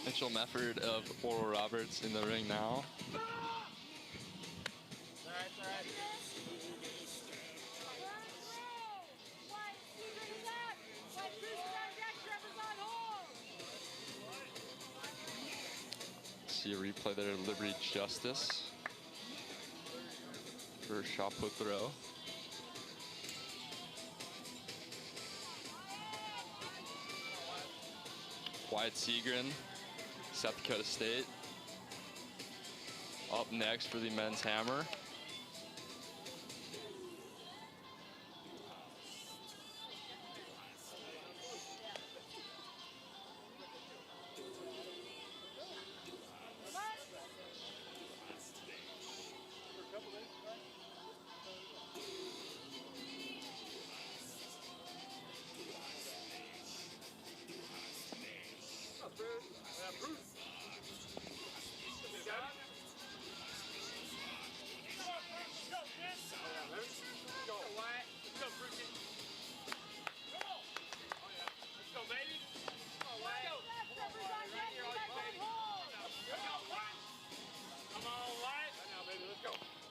Mitchell Mefford of Oral Roberts in the ring now. See a replay there of Liberty Justice for a shot put throw. Wyatt Seagren, South Dakota State. Up next for the men's hammer.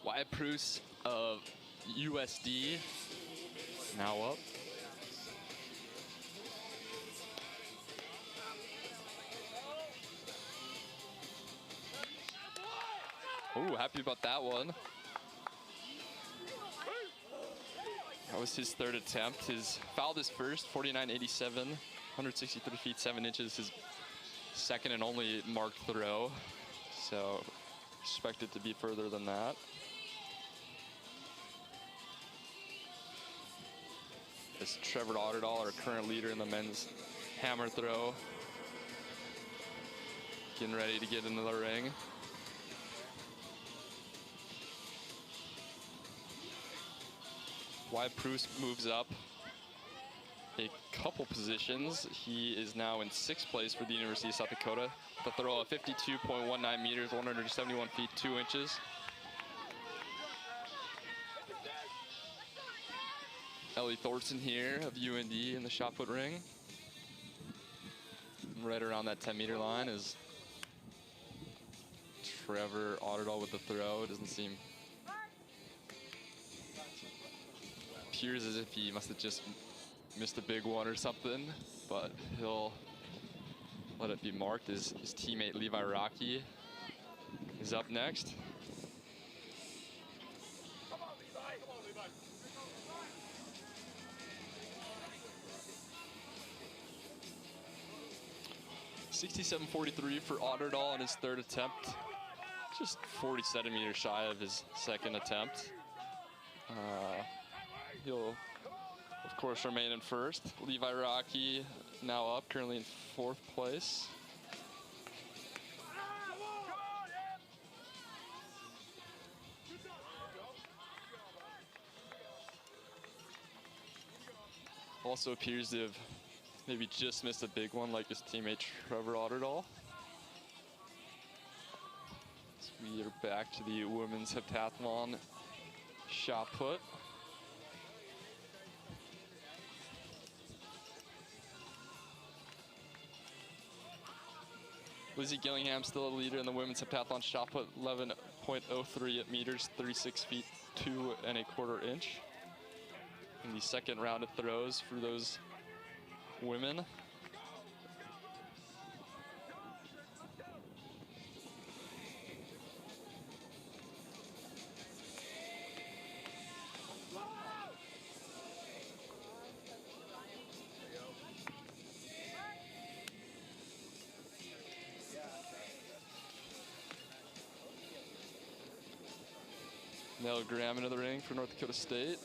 Wyatt Pruce of USD now up. Ooh, happy about that one. That was his third attempt. His fouled his first, 49.87, 163 feet 7 inches. His second and only marked throw. So expect it to be further than that. This Trevor Otterdahl, our current leader in the men's hammer throw, getting ready to get into the ring. Wyatt Pruce moves up a couple positions. He is now in 6th place for the University of South Dakota. The throw of 52.19 meters, 171 feet 2 inches. Ellie Thorson here of UND in the shot put ring. Right around that 10-meter line is Trevor Otterdahl with the throw. Doesn't seem, appears as if he must have just missed a big one or something, but he'll let it be marked. His teammate Levi Rocky is up next. Come on, Levi. 67.43 for Otterdahl in his third attempt. Just 40 centimeters shy of his second attempt. He'll, of course, remain in first. Levi Rocky now up, currently in fourth place. Also appears to have maybe just missed a big one like his teammate Trevor Otterdahl. So we are back to the women's heptathlon shot put. Lizzie Gillingham still a leader in the women's heptathlon shot put, 11.03 at meters, 36 feet 2¼ inch. In the second round of throws for those women. Nell Graham into the ring for North Dakota State.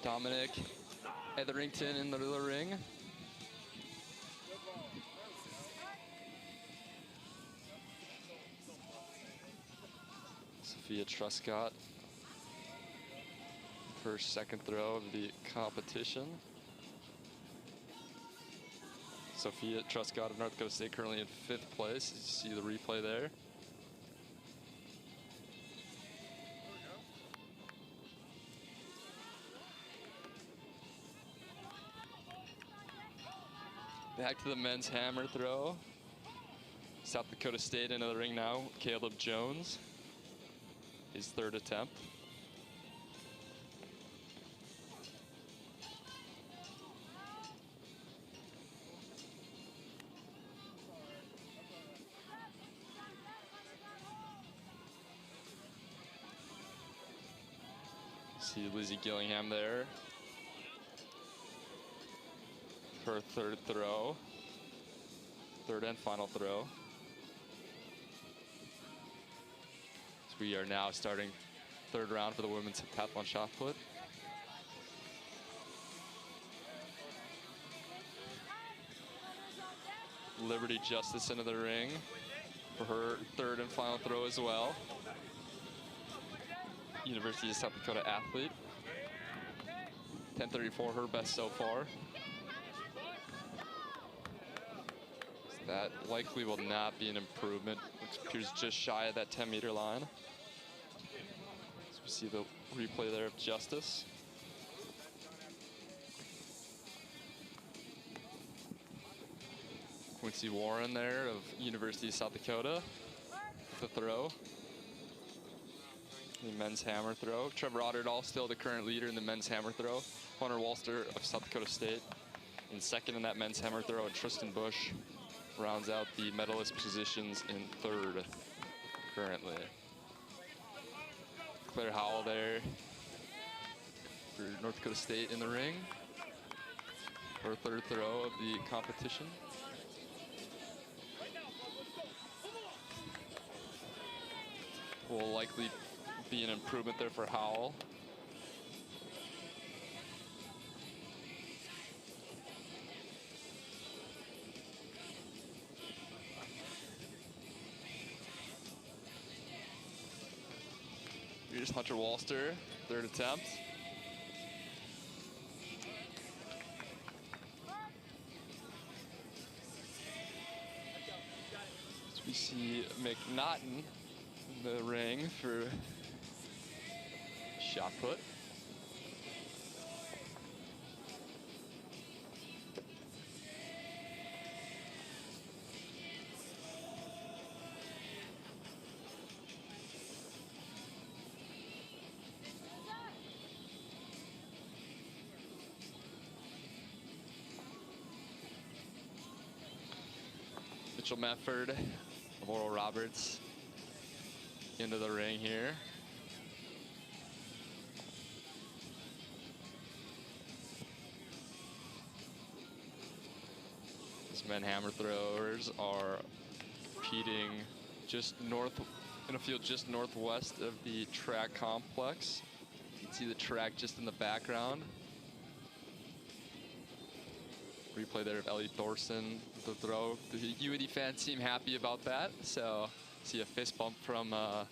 Dominic Etherington in the ring. Sophia Truscott, first second throw of the competition. Sophia Truscott of North Dakota State currently in 5th place. You see the replay there. Back to the men's hammer throw. South Dakota State into the ring now. Caleb Jones, his third attempt. See Lizzie Gillingham there. Her third throw, third and final throw. So we are now starting third round for the women's heptathlon shot put. Liberty Justice into the ring for her third and final throw as well. University of South Dakota athlete. 10:34, her best so far. That likely will not be an improvement, which appears just shy of that 10-meter line. So we see the replay there of Justice. Quincy Warren there of University of South Dakota with the throw. The men's hammer throw. Trevor Otterdahl still the current leader in the men's hammer throw. Hunter Walster of South Dakota State in second in that men's hammer throw, and Tristan Bush rounds out the medalist positions in third currently. Claire Howell there for North Dakota State in the ring. Her third throw of the competition. Will likely be an improvement there for Howell. Here's Hunter Walster, third attempt. So we see McNaughton in the ring for shot put. Mitchell Medford, Laurel Roberts into the ring here. These men hammer throwers are competing just north, in a field just northwest of the track complex. You can see the track just in the background. Replay there of Ellie Thorson, the throw. The UAD fans seem happy about that. So see a fist bump from, I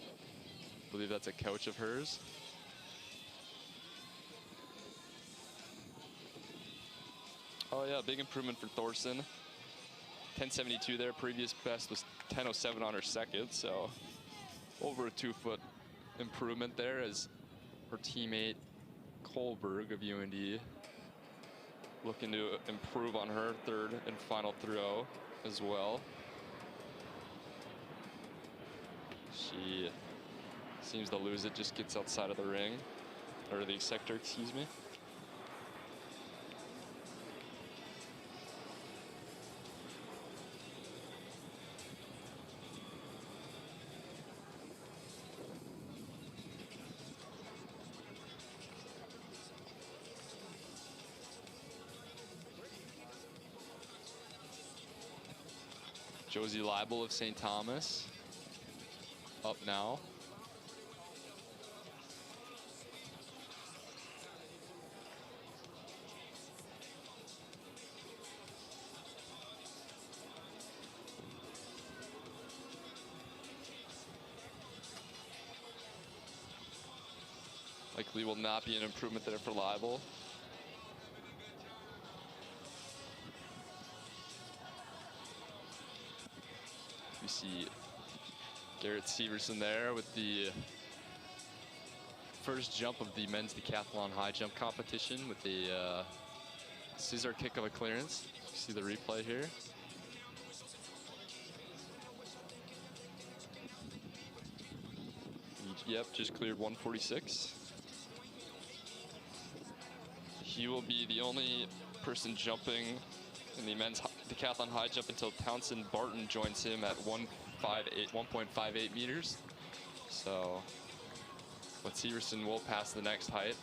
believe that's a coach of hers. Oh yeah, big improvement for Thorson. 10.72 there, previous best was 10.07 on her second. So over a 2-foot improvement there as her teammate Kohlberg of UND looking to improve on her third and final throw as well. She seems to lose it, just gets outside of the ring, or the sector, excuse me. Josie Leibel of St. Thomas up now. Likely will not be an improvement there for Leibel. We see Garrett Severson there with the first jump of the men's decathlon high jump competition with the scissor kick of a clearance. See the replay here. Yep, just cleared 146. He will be the only person jumping in the men's decathlon high jump until Townsend Barton joins him at 1.58 meters. So, but Severson will pass the next height.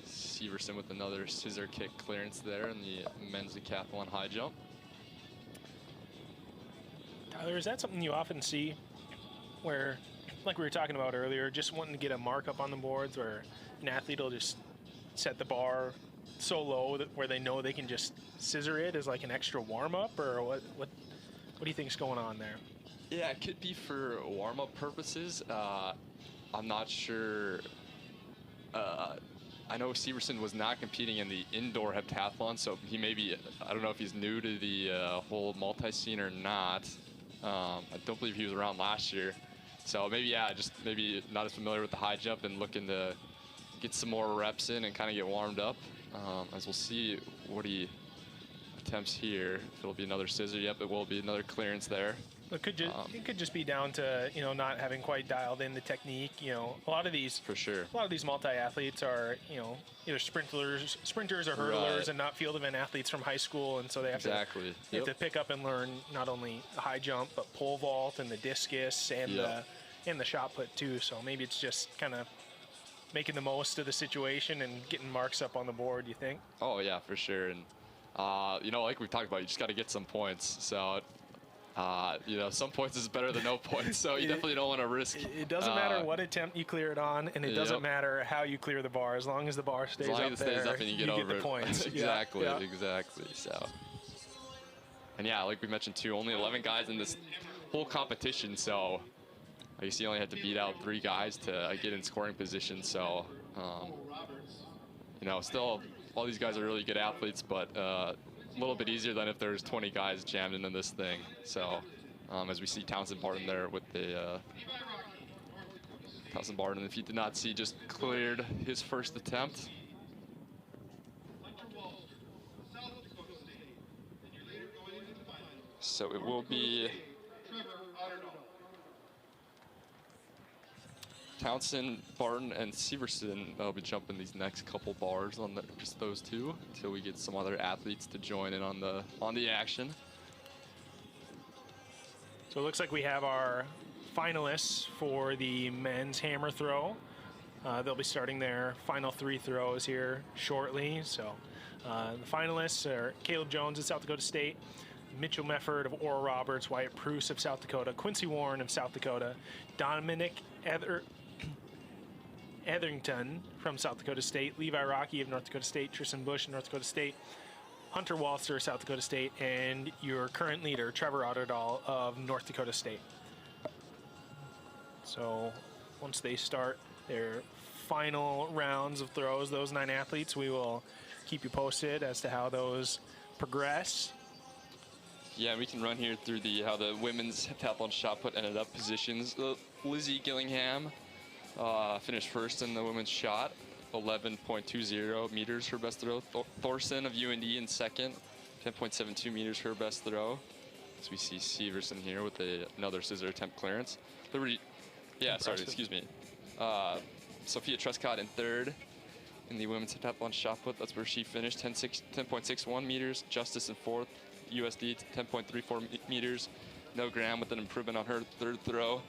Severson with another scissor kick clearance there in the men's decathlon high jump. Tyler, is that something you often see where, like we were talking about earlier, just wanting to get a mark up on the boards where an athlete will just set the bar so low that where they know they can just scissor it as like an extra warm-up, or what do you think's going on there? Yeah, it could be for warm-up purposes. I'm not sure. I know Severson was not competing in the indoor heptathlon, so he may be, I don't know if he's new to the whole multi-scene or not. I don't believe he was around last year. So maybe, yeah, just maybe not as familiar with the high jump and looking to get some more reps in and kind of get warmed up. As we'll see what he attempts here. If it'll be another scissor, yep, it will be another clearance there. It could just be down to, you know, not having quite dialed in the technique. You know, a lot of these multi-athletes are, you know, either sprinters or hurdlers, right, and not field event athletes from high school, and so they have to pick up and learn not only high jump but pole vault and the discus and the shot put too. So maybe it's just kind of making the most of the situation and getting marks up on the board. You think? Oh yeah, for sure. And you know, like we've talked about, you just got to get some points. So You know, some points is better than no points, so you definitely don't want to risk. It doesn't matter what attempt you clear it on, and it doesn't matter how you clear the bar, as long as the bar stays up there. As long as it stays up and you get over the points. Exactly, yeah. exactly. So, and yeah, like we mentioned too, only 11 guys in this whole competition, so I guess you only had to beat out 3 guys to get in scoring position. So, you know, still all these guys are really good athletes, but a little bit easier than if there's 20 guys jammed into this thing. So, as we see Townsend Barton there with the Townsend Barton, if you did not see, just cleared his first attempt. So it will be Townsend, Barton, and Severson that'll be jumping these next couple bars on just those 2 until we get some other athletes to join in on the action. So it looks like we have our finalists for the men's hammer throw. They'll be starting their final 3 throws here shortly. So the finalists are Caleb Jones of South Dakota State, Mitchell Mefford of Oral Roberts, Wyatt Pruce of South Dakota, Quincy Warren of South Dakota, Dominic Etherington from South Dakota State, Levi Rocky of North Dakota State, Tristan Bush of North Dakota State, Hunter Walster of South Dakota State, and your current leader, Trevor Otterdahl of North Dakota State. So once they start their final rounds of throws, those 9 athletes, we will keep you posted as to how those progress. Yeah, we can run here through how the women's heptathlon shot put ended up positions. Lizzie Gillingham finished first in the women's shot, 11.20 meters her best throw. Thorson of UND in second, 10.72 meters her best throw. As we see Severson here with another scissor attempt clearance. Excuse me. Sophia Trescott in third in the women's heptathlon shot put. That's where she finished, 10.61 meters. Justice in fourth, USD 10.34 meters. No Graham with an improvement on her third throw.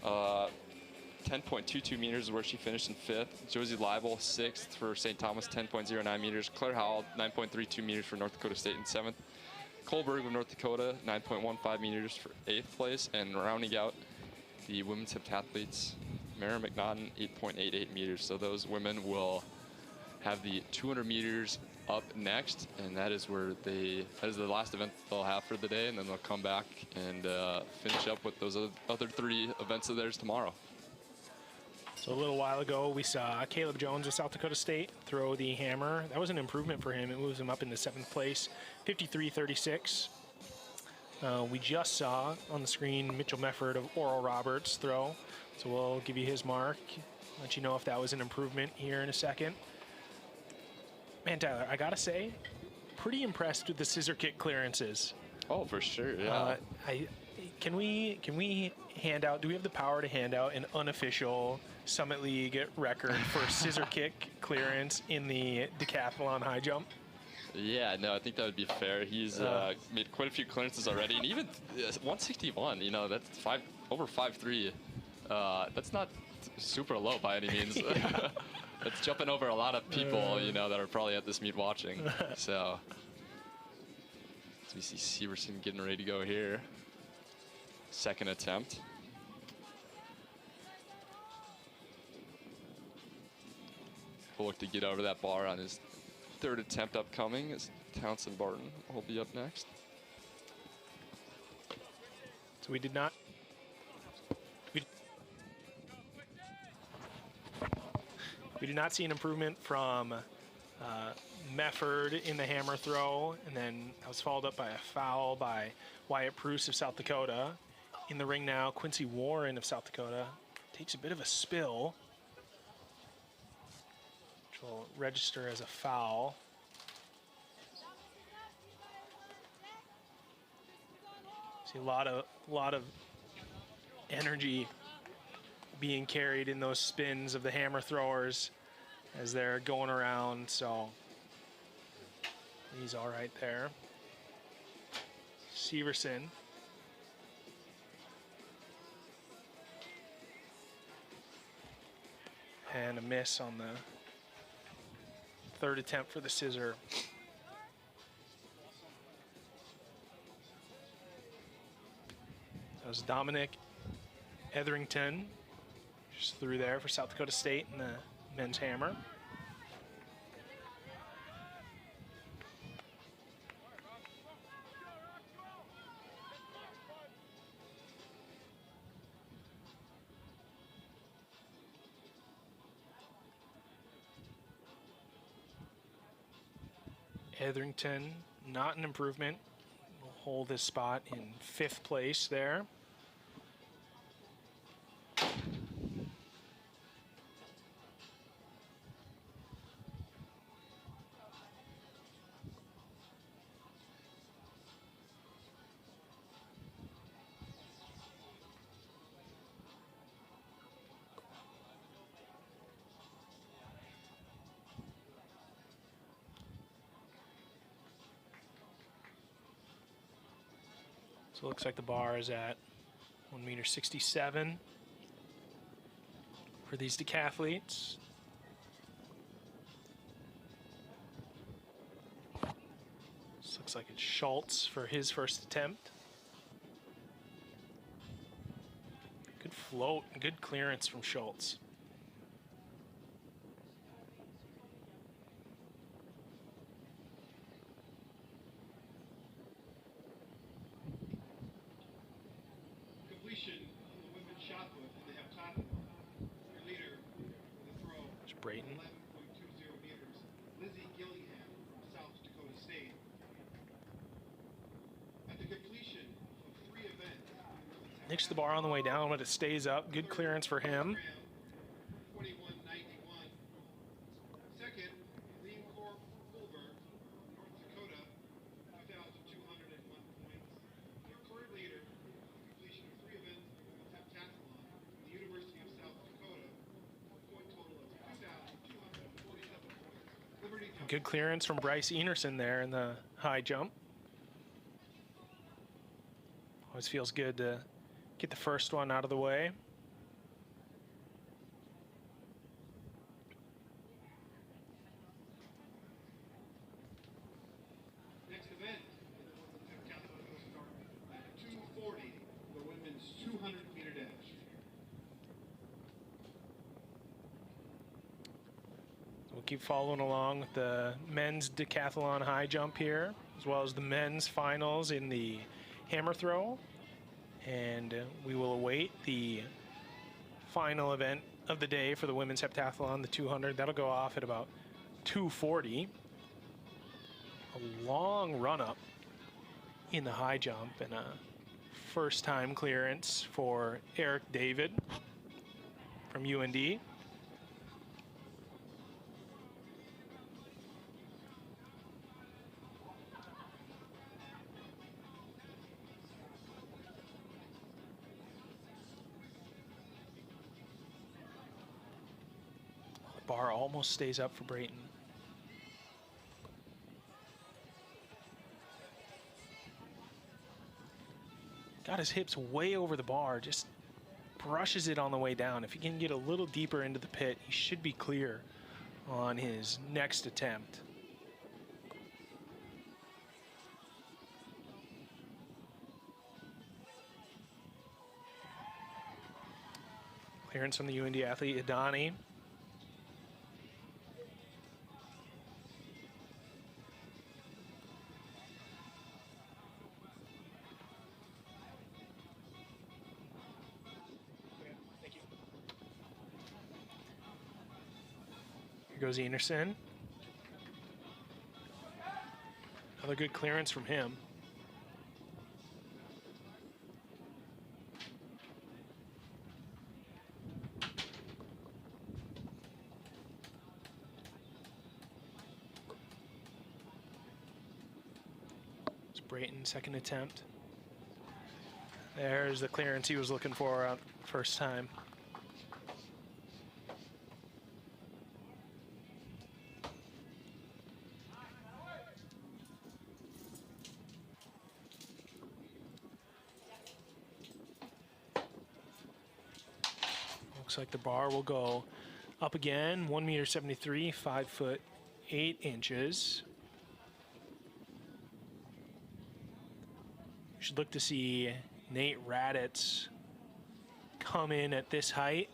10.22 meters is where she finished in fifth. Josie Leibel, sixth for St. Thomas, 10.09 meters. Claire Howell, 9.32 meters for North Dakota State in seventh. Colberg of North Dakota, 9.15 meters for eighth place. And rounding out the women's heptathletes, Mara McNaughton, 8.88 meters. So those women will have the 200 meters up next, and that is the last event they'll have for the day, and then they'll come back and finish up with those other 3 events of theirs tomorrow. So a little while ago, we saw Caleb Jones of South Dakota State throw the hammer. That was an improvement for him. It moves him up into 7th place, 53.36. We just saw on the screen Mitchell Mefford of Oral Roberts throw. So we'll give you his mark, let you know if that was an improvement here in a second. Man, Tyler, I gotta say, pretty impressed with the scissor kick clearances. Oh, for sure, yeah. Can we hand out, do we have the power to hand out an unofficial Summit League record for scissor kick clearance in the decathlon high jump? Yeah, no, I think that would be fair. He's made quite a few clearances already, and even 161, you know, that's over 5'3". That's not super low by any means. It's jumping over a lot of people, you know, that are probably at this meet watching. So, as we see Severson getting ready to go here. Second attempt. He'll look to get over that bar on his third attempt upcoming as Townsend Barton will be up next. So we did not see an improvement from Mefford in the hammer throw, and then that was followed up by a foul by Wyatt Pruce of South Dakota. In the ring now, Quincy Warren of South Dakota takes a bit of a spill, which will register as a foul. See a lot of energy being carried in those spins of the hammer throwers as they're going around, so he's all right there. Severson. And a miss on the third attempt for the scissor. was Dominic Etherington just through there for South Dakota State in the men's hammer. Etherington, not an improvement. Will hold his spot in 5th place there. So it looks like the bar is at 1.67 meters for these decathletes. This looks like it's Schultz for his first attempt. Good float, good clearance from Schultz. Nicks the bar on the way down, but it stays up. Good clearance for him. Good clearance from Bryce Enerson there in the high jump. Always feels good to get the first one out of the way. Next event, will start at 2:40, the women's 200-meter dash. We'll keep following along with the men's decathlon high jump here, as well as the men's finals in the hammer throw. And we will await the final event of the day for the women's heptathlon, the 200. That'll go off at about 2:40. A long run up in the high jump and a first time clearance for Eric David from UND. Bar almost stays up for Brayton. Got his hips way over the bar, just brushes it on the way down. If he can get a little deeper into the pit, he should be clear on his next attempt. Clearance from the UND athlete, Adani. Goes Enerson. Another good clearance from him. It's Brayton, second attempt. There's the clearance he was looking for on first time. Looks like the bar will go up again, 1.73 meters, 5'8". You should look to see Nate Raditz come in at this height.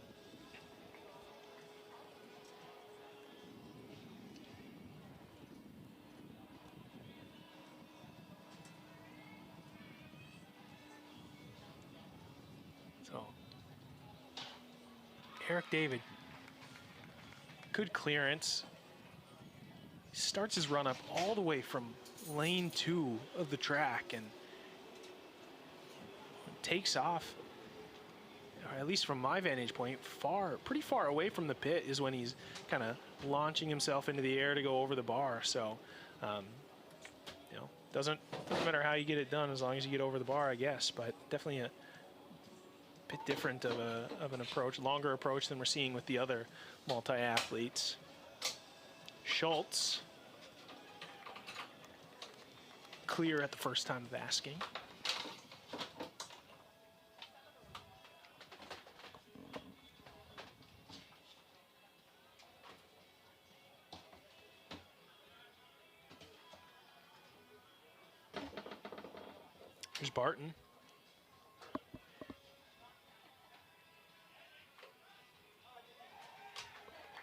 So, Eric David, good clearance. He starts his run up all the way from lane 2 of the track and takes off, or at least from my vantage point, pretty far away from the pit is when he's kind of launching himself into the air to go over the bar. So, you know, doesn't matter how you get it done as long as you get over the bar, I guess. But definitely a bit different of an approach, longer approach than we're seeing with the other multi-athletes. Schultz clear at the first time of asking. Here's Barton.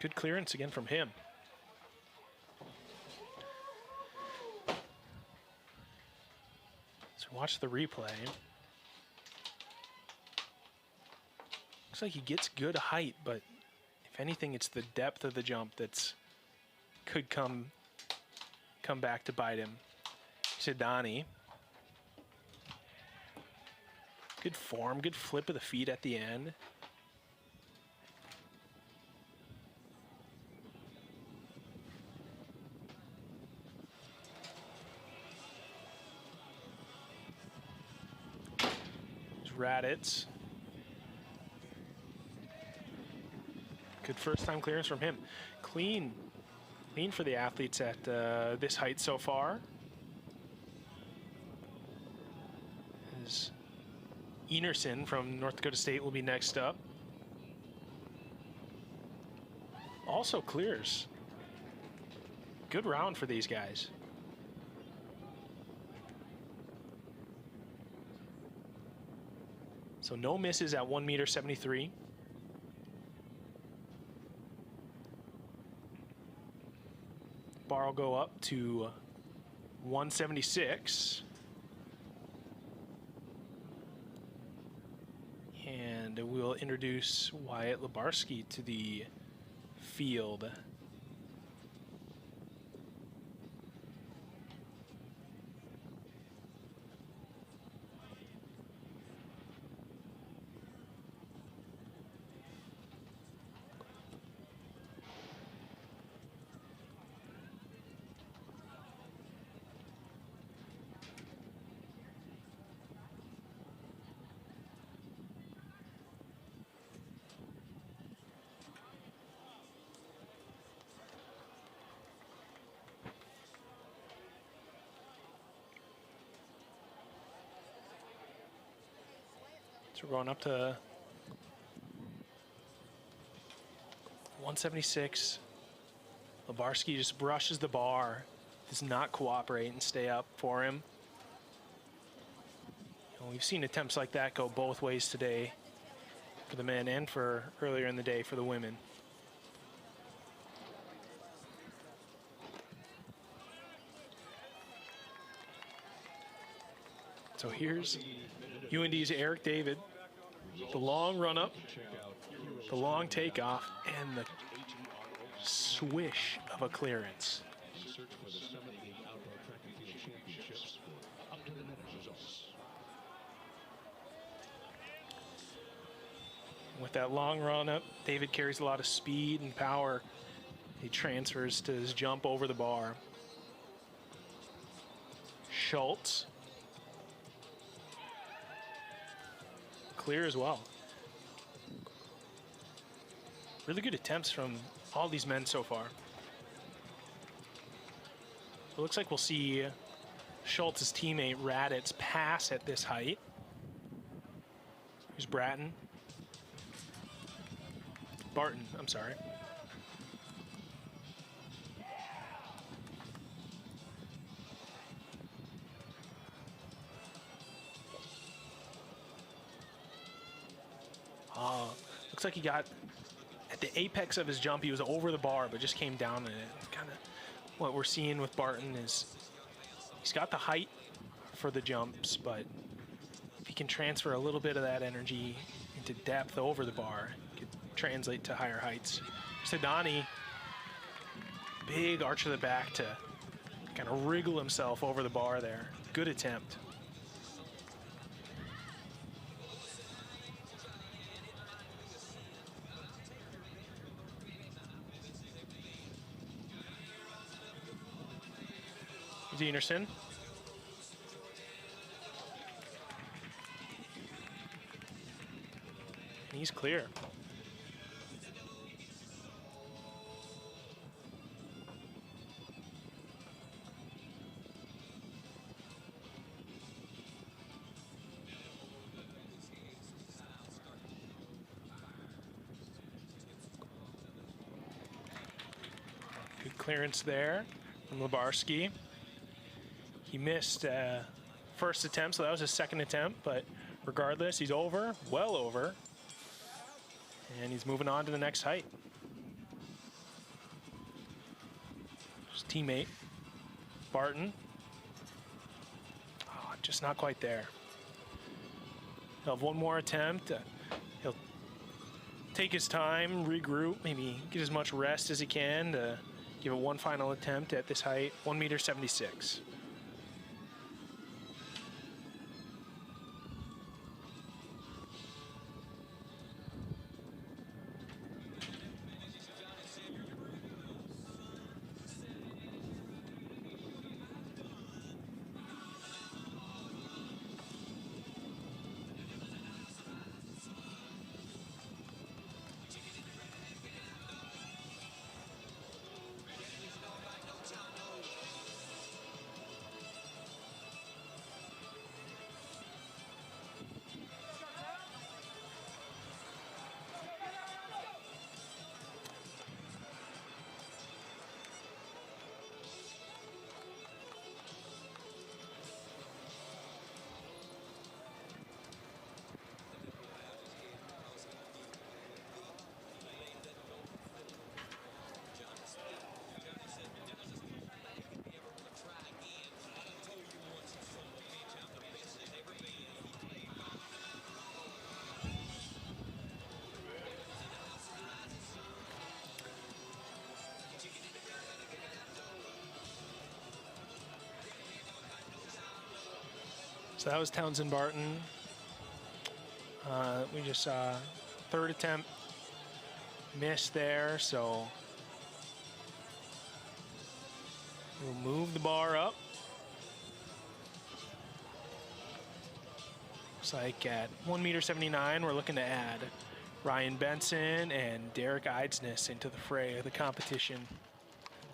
Good clearance again from him. So watch the replay. Looks like he gets good height, but if anything, it's the depth of the jump that's could come back to bite him. Sidani. Good form, good flip of the feet at the end. Raditz. Good first time clearance from him. Clean for the athletes at this height so far. As Enerson from North Dakota State will be next up. Also clears. Good round for these guys. So no misses at 1.73 meters. Bar will go up to 176. And we'll introduce Wyatt Lebarski to the field. So we're going up to 176. Lebarski just brushes the bar, does not cooperate and stay up for him. You know, we've seen attempts like that go both ways today for the men and for earlier in the day for the women. So here's UND's Eric David, the long run up, the long takeoff, and the swish of a clearance. With that long run up, David carries a lot of speed and power. He transfers to his jump over the bar. Schultz. Clear as well. Really good attempts from all these men so far. It looks like we'll see Schultz's teammate Raditz pass at this height. Here's Barton, I'm sorry. got at the apex of his jump, he was over the bar, but just came down, and it kind of what we're seeing with Barton is he's got the height for the jumps, but if he can transfer a little bit of that energy into depth over the bar, it could translate to higher heights. Sedani, big arch to the back to kind of wriggle himself over the bar there. Good attempt. Dienerson. And he's clear. Good clearance there from Lebarski. He missed first attempt, so that was his second attempt, but regardless, he's over, well over, and he's moving on to the next height. His teammate, Barton. Oh, just not quite there. He'll have one more attempt. He'll take his time, regroup, maybe get as much rest as he can to give it one final attempt at this height, 1.76 m. So that was Townsend Barton. We just saw third attempt missed there, so we'll move the bar up. Looks like at 1.79 m, we're looking to add Ryan Benson and Derek Eidsness into the fray of the competition.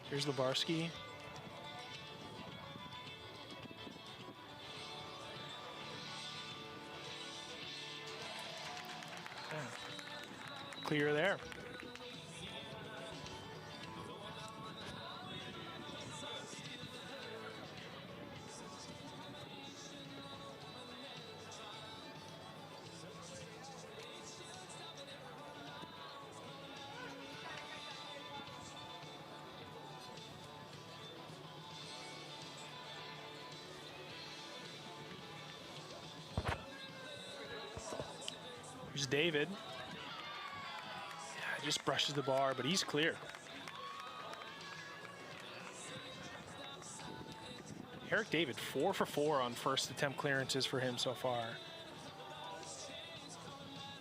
Here's Lebarski. Clear there. Here's David. Just brushes the bar, but he's clear. Eric David, 4 for 4 on first attempt clearances for him so far.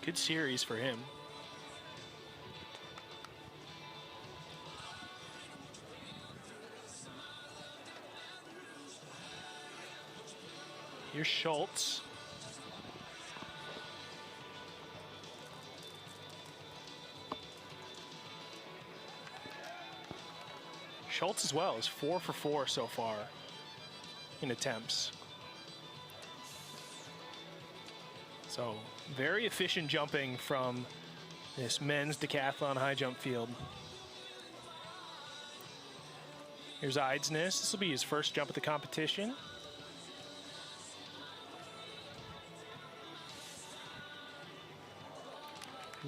Good series for him. Here's Schultz. Schultz as well is 4 for 4 so far in attempts. So very efficient jumping from this men's decathlon high jump field. Here's Eidsness. This will be his first jump at the competition.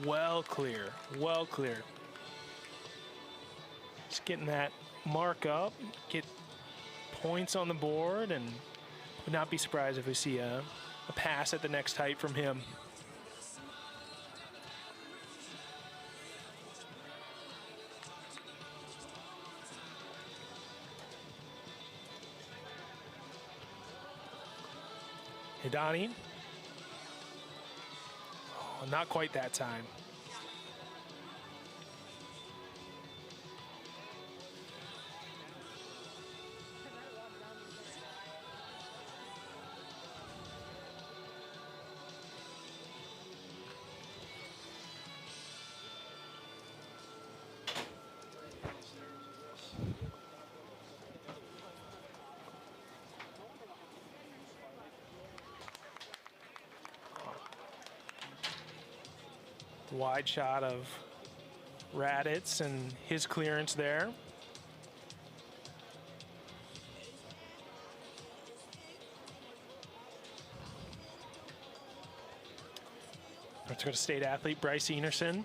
Well clear, well clear. Just getting that mark up, get points on the board, and would not be surprised if we see a pass at the next height from him. Hidani. Oh, not quite that time. Wide shot of Raditz and his clearance there. North Dakota State athlete Bryce Enerson.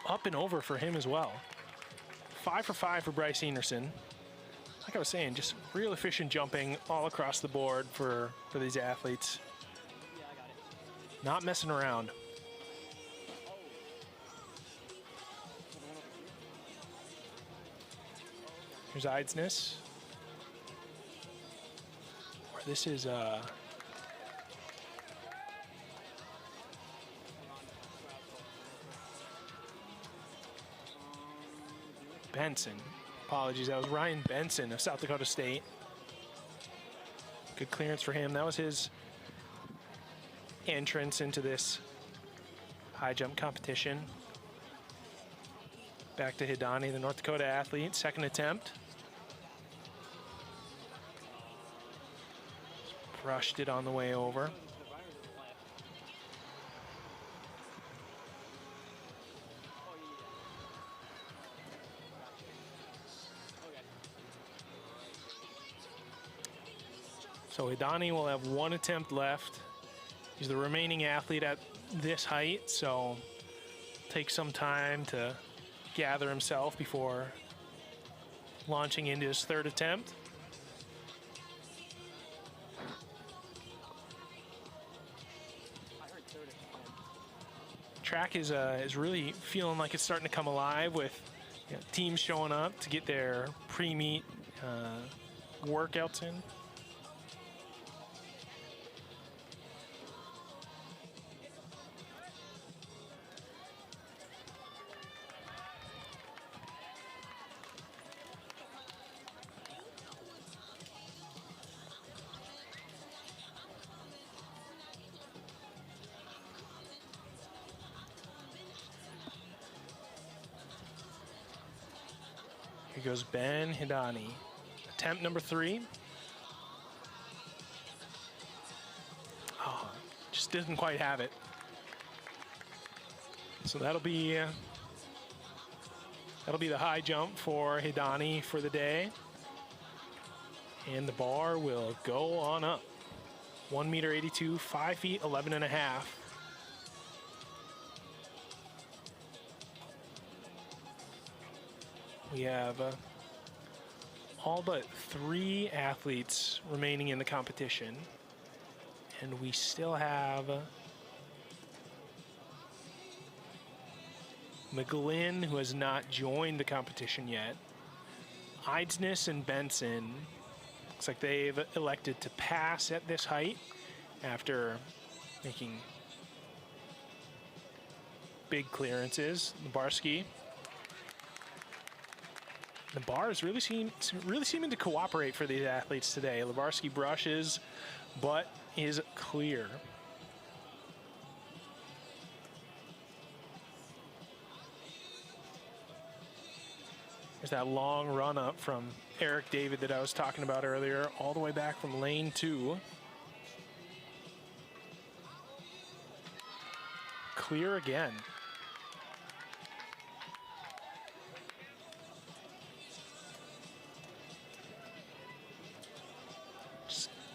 Up and over for him as well. 5 for 5 for Bryce Enerson. Like I was saying, just real efficient jumping all across the board for these athletes. Not messing around. Here's Eidsness. This is Benson. Apologies, that was Ryan Benson of South Dakota State. Good clearance for him. That was his entrance into this high jump competition. Back to Hidani, the North Dakota athlete, second attempt. Brushed it on the way over. So Hidani will have one attempt left. He's the remaining athlete at this height, so take some time to gather himself before launching into his third attempt. Track is really feeling like it's starting to come alive with teams showing up to get their pre-meet workouts in. Here goes Ben Hidani. Attempt number 3. Oh, just didn't quite have it. So that'll be the high jump for Hidani for the day. And the bar will go on up. 1.82 meters, 5 feet, 11 and a half. We have all but 3 athletes remaining in the competition. And we still have McGlynn, who has not joined the competition yet. Eidsness and Benson, looks like they've elected to pass at this height after making big clearances. Lebarski. The bar is really seeming to cooperate for these athletes today. Lebarski brushes, but is clear. There's that long run up from Eric David that I was talking about earlier, all the way back from lane 2. Clear again.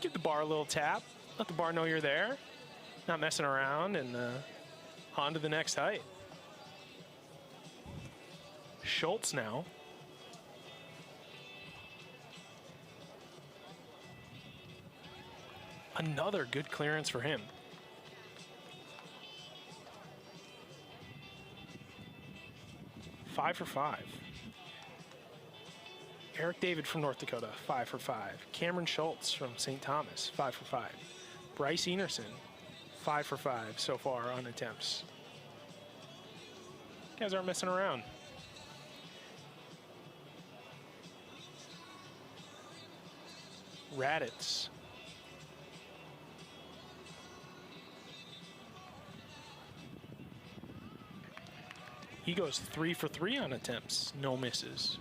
Give the bar a little tap. Let the bar know you're there. Not messing around, and on to the next height. Schultz now. Another good clearance for him. Five for 5. Eric David from North Dakota, 5 for 5. Cameron Schultz from St. Thomas, 5 for 5. Bryce Enerson, 5 for 5 so far on attempts. Guys aren't messing around. Raditz. He goes 3 for 3 on attempts, no misses.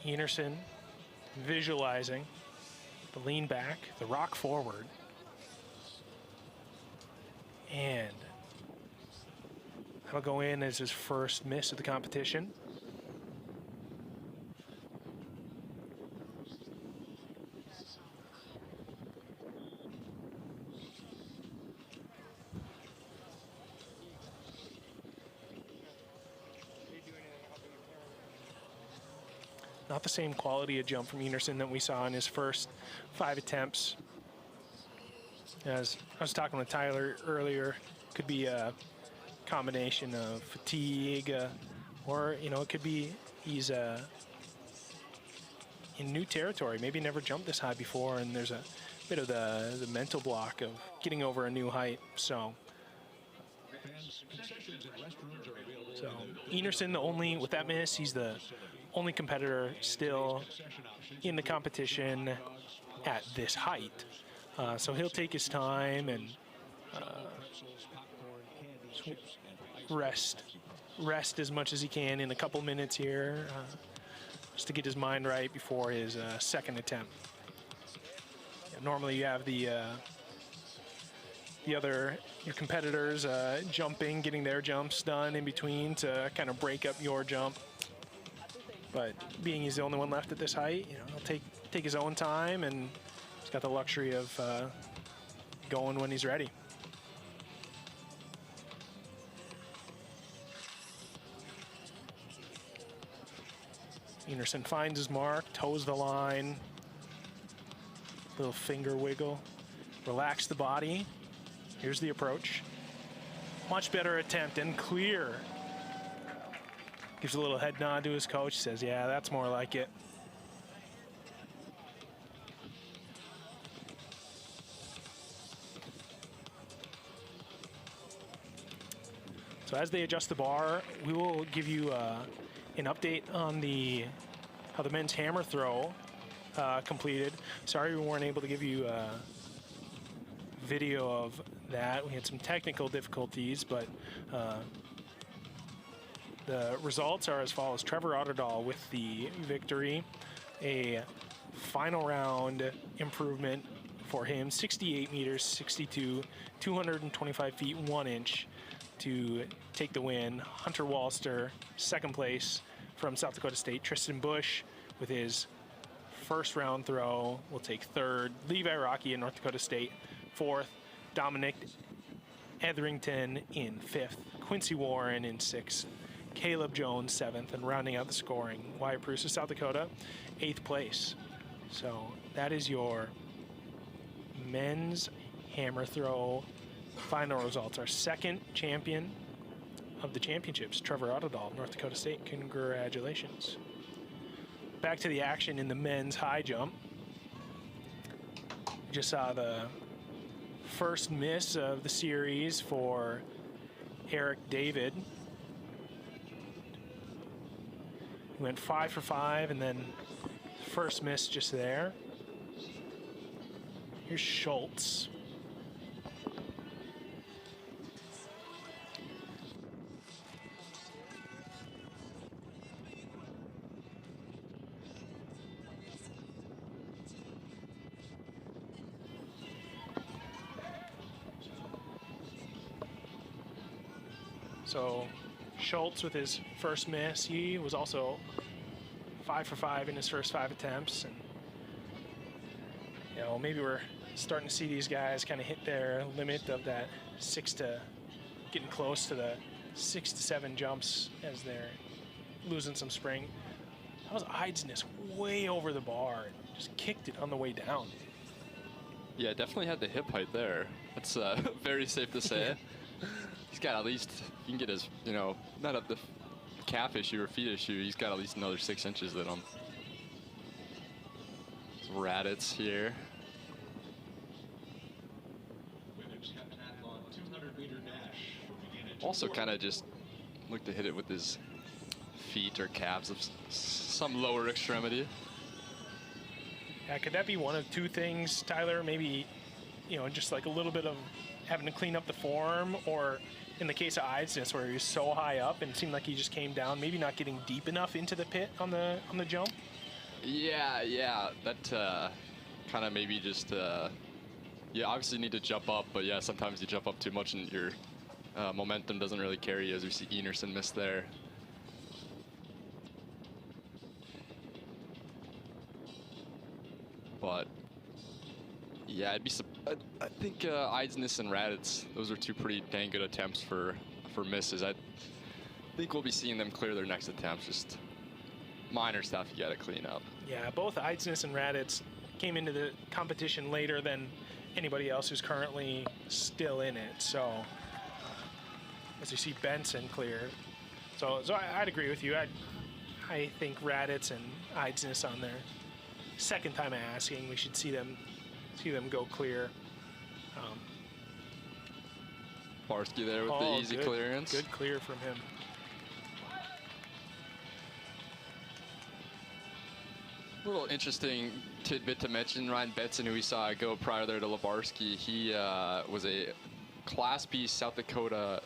Enerson visualizing the lean back, the rock forward. And that'll go in as his first miss of the competition. Not the same quality of jump from Enerson that we saw in his first 5 attempts. As I was talking with Tyler earlier, could be a combination of fatigue, or it could be he's in new territory. Maybe never jumped this high before, and there's a bit of the mental block of getting over a new height. So Enerson, with that miss, he's the only competitor still in the competition at this height. So he'll take his time and rest as much as he can in a couple minutes here, just to get his mind right before his second attempt. Normally you have your competitors jumping, getting their jumps done in between to kind of break up your jump. But being he's the only one left at this height, he'll take his own time, and he's got the luxury of going when he's ready. Enerson finds his mark, toes the line, little finger wiggle, relax the body. Here's the approach. Much better attempt and clear. Gives a little head nod to his coach, says, yeah, that's more like it. So as they adjust the bar, we will give you an update on how the men's hammer throw completed. Sorry we weren't able to give you video of that. We had some technical difficulties, but the results are as follows. Trevor Otterdahl with the victory. A final round improvement for him, 68 meters, 62, 225 feet, 1 inch to take the win. Hunter Walster, second place from South Dakota State. Tristan Bush with his first round throw will take third. Levi Rocky in North Dakota State, fourth. Dominic Etherington in fifth. Quincy Warren in sixth. Caleb Jones, 7th, and rounding out the scoring, Wyatt Prusa, South Dakota, 8th place. So that is your men's hammer throw final results. Our second champion of the championships, Trevor Otterdahl, North Dakota State. Congratulations. Back to the action in the men's high jump. We just saw the first miss of the series for Eric David. He went 5 for 5, and then first miss just there. Here's Schultz. So Schultz with his first miss. He was also 5 for 5 in his first 5 attempts. And, you know, maybe we're starting to see these guys kind of hit their limit of that getting close to the 6 to 7 jumps as they're losing some spring. That was Eidsness way over the bar. Just kicked it on the way down. Yeah, definitely had the hip height there. That's very safe to say. He's got at least, you can get his, you know, not up the calf issue or feet issue, he's got at least another 6 inches in him. Raditz here. Also kind of just looked to hit it with his feet or calves of some lower extremity. Yeah, could that be one of two things, Tyler? Maybe, you know, just like a little bit of having to clean up the form, or in the case of Eidsness, where he was so high up and it seemed like he just came down, maybe not getting deep enough into the pit on the jump? Yeah, that kind of maybe just, yeah, obviously you need to jump up, but yeah, sometimes you jump up too much and your momentum doesn't really carry you, as we see Enerson miss there. But yeah, I think Eidsness and Raditz, those are two pretty dang good attempts for misses. I think we'll be seeing them clear their next attempts. Just minor stuff you got to clean up. Yeah, both Eidsness and Raditz came into the competition later than anybody else who's currently still in it. So as you see Benson cleared. So I'd agree with you. I think Raditz and Eidsness on their second time asking, we should see them go clear. Barsky there with the easy clearance. Good clear from him. A little interesting tidbit to mention, Ryan Betson, who we saw go prior there to Lebarski, he was a Class B South Dakota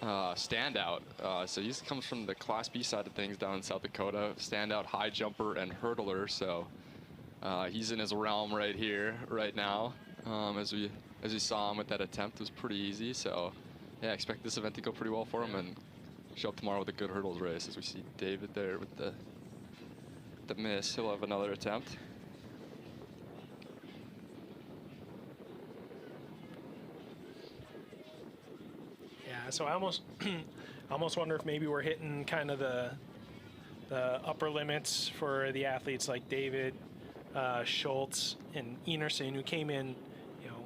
standout. So he comes from the Class B side of things down in South Dakota, standout high jumper and hurdler. So he's in his realm right here, right now. As we saw him with that attempt, it was pretty easy. So yeah, expect this event to go pretty well for him and show up tomorrow with a good hurdles race. As we see David there with the miss, he'll have another attempt. Yeah, so I almost wonder if maybe we're hitting kind of the upper limits for the athletes like David, Schultz, and Enerson, who came in, you know,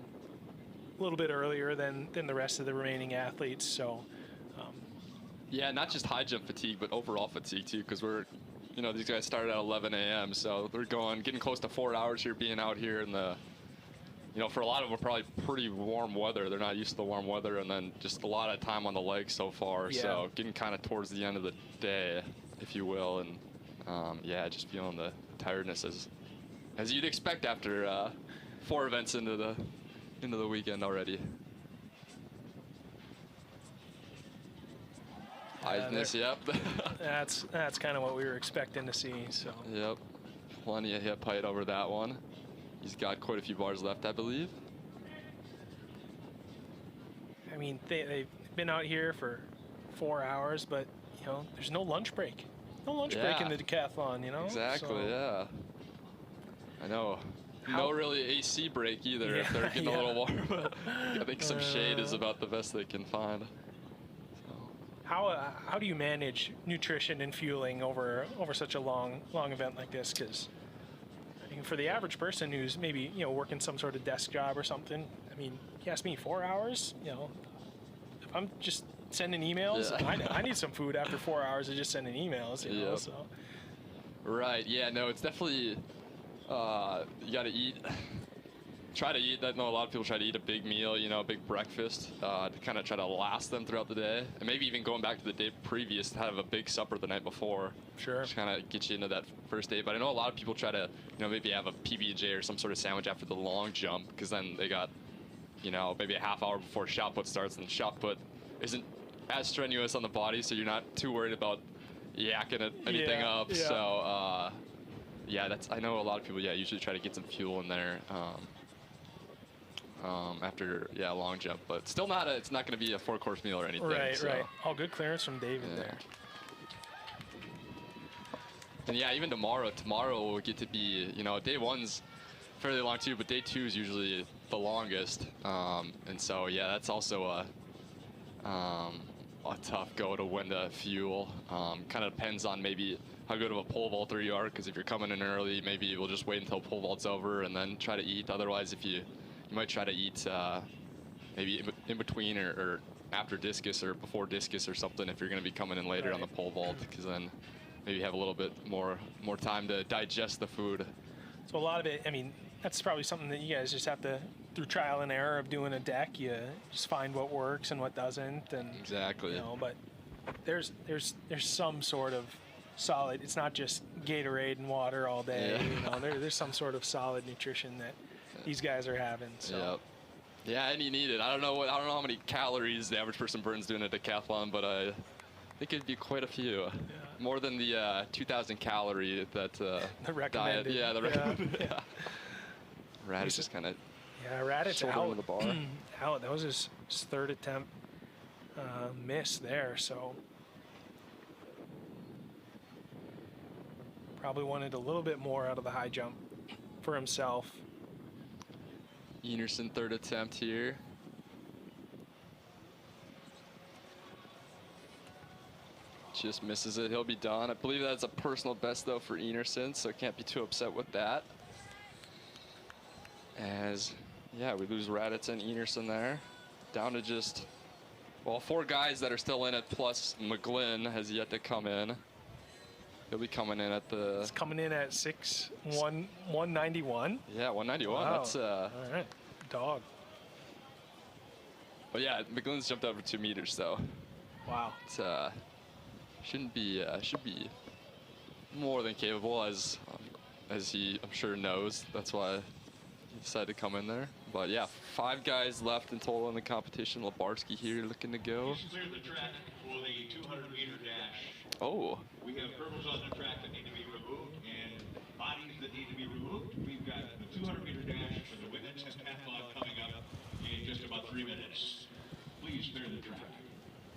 a little bit earlier than the rest of the remaining athletes. So yeah, not just high jump fatigue, but overall fatigue too, because you know, these guys started at 11 a.m. So they're getting close to 4 hours here, being out here in the, you know, for a lot of them, probably pretty warm weather. They're not used to the warm weather, and then just a lot of time on the legs so far. Yeah. So getting kind of towards the end of the day, if you will, and yeah, just feeling the tiredness as you'd expect after 4 events into the weekend already. Eidsness, yep. that's kind of what we were expecting to see. So yep, plenty of hip height over that one. He's got quite a few bars left, I believe. I mean, they've been out here for 4 hours, but you know, there's no lunch break. No lunch break in the decathlon, you know. Exactly. So, yeah. I know. No really AC break either. If they're getting a little warm. I think some shade is about the best they can find. How do you manage nutrition and fueling over such a long event like this? Because I mean, for the average person who's maybe, you know, working some sort of desk job or something, I mean, you ask me 4 hours, you know, if I'm just sending emails, I need some food after 4 hours of just sending emails, you know. So. Right. Yeah. No, it's definitely you got to eat. Try to eat. I know a lot of people try to eat a big meal, you know, a big breakfast, to kind of try to last them throughout the day, and maybe even going back to the day previous to have a big supper the night before. Sure. Just kind of get you into that first day. But I know a lot of people try to, you know, maybe have a PB&J or some sort of sandwich after the long jump, because then they got, you know, maybe a half hour before shot put starts, and shot put isn't as strenuous on the body, so you're not too worried about yakking anything up. Yeah. So yeah, I know a lot of people usually try to get some fuel in there. after a long jump, but still not it's not going to be a 4-course meal or anything. Right, so. right. Oh, good clearance from David there. And yeah, even tomorrow will get to be, day 1's fairly long too, but day 2 is usually the longest. And so yeah, that's also a tough go to win the fuel. Kind of depends on maybe how good of a pole vaulter you are, because if you're coming in early, maybe we'll just wait until pole vault's over and then try to eat. Otherwise, if you might try to eat maybe in between or after discus or before discus or something if you're going to be coming in later on the pole vault, because then maybe have a little bit more time to digest the food. So a lot of it, I mean, that's probably something that you guys just have to, through trial and error of doing a deck, you just find what works and what doesn't, and exactly. But there's some sort of solid. It's not just Gatorade and water all day. Yeah. There's some sort of solid nutrition that these guys are having. So. Yep. Yeah, and you need it. I don't know how many calories the average person burns doing a decathlon, but I think it'd be quite a few. Yeah. More than the 2,000 calorie that the recommended. Diet. Yeah, the recommended. Yeah. Radich just kind of. Yeah, Radich out. The bar. Out. That was his third attempt miss there. So probably wanted a little bit more out of the high jump for himself. Enerson, third attempt here. Just misses it. He'll be done. I believe that's a personal best, though, for Enerson, so can't be too upset with that. As, yeah, we lose Raditz and Enerson there. Down to just, well, 4 guys that are still in it, plus McGlynn has yet to come in. He'll be coming in at the... It's coming in at 191. Yeah, 191. Wow. That's... All right. Dog. But yeah, McGlynn's jumped over 2 meters, though. Wow. It's, should be more than capable, as he, I'm sure, knows. That's why he decided to come in there. But yeah, 5 guys left in total in the competition. Labarski here looking to go. Clear the track for the 200-meter dash. Oh. We have hurdles on the track that need to be removed and bodies that need to be removed. We've got the 200-meter dash for the women's pentathlon coming up in just about 3 minutes. Please clear the track.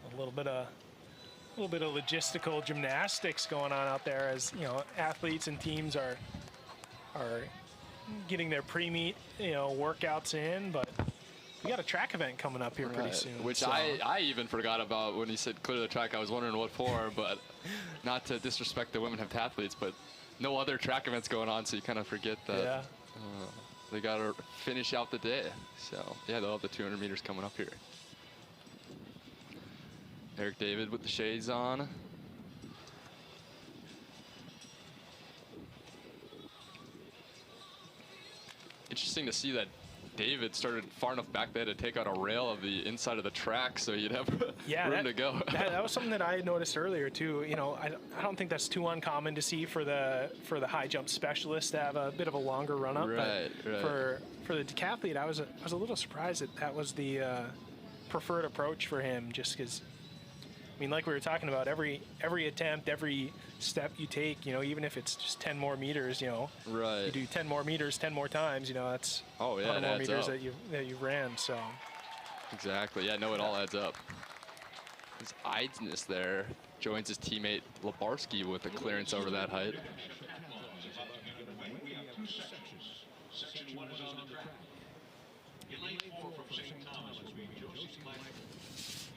A little bit of logistical gymnastics going on out there, as athletes and teams are getting their pre-meet workouts in, but we got a track event coming up here pretty soon. Which so. I even forgot about when he said clear the track. I was wondering what for, but not to disrespect the women heptathletes, but no other track events going on, so you kind of forget that they got to finish out the day. So yeah, they'll have the 200 meters coming up here. Eric David with the shades on. Interesting to see that David started far enough back there to take out a rail of the inside of the track, so you'd have room to go. that was something that I noticed earlier too. I don't think that's too uncommon to see for the high jump specialist to have a bit of a longer run up. Right, but for the decathlete, I was a little surprised that was the preferred approach for him, just because. I mean, like we were talking about, every attempt, every step you take, even if it's just 10 more meters, right. You do 10 more meters 10 more times, that's a lot more meters that you ran. So exactly, yeah, no, it all adds up. His Eidsness there joins his teammate Labarski with a clearance over that height. We have 2 sections. Section 1 is on the track. In lane 4 from St. Thomas will be Josie Klein.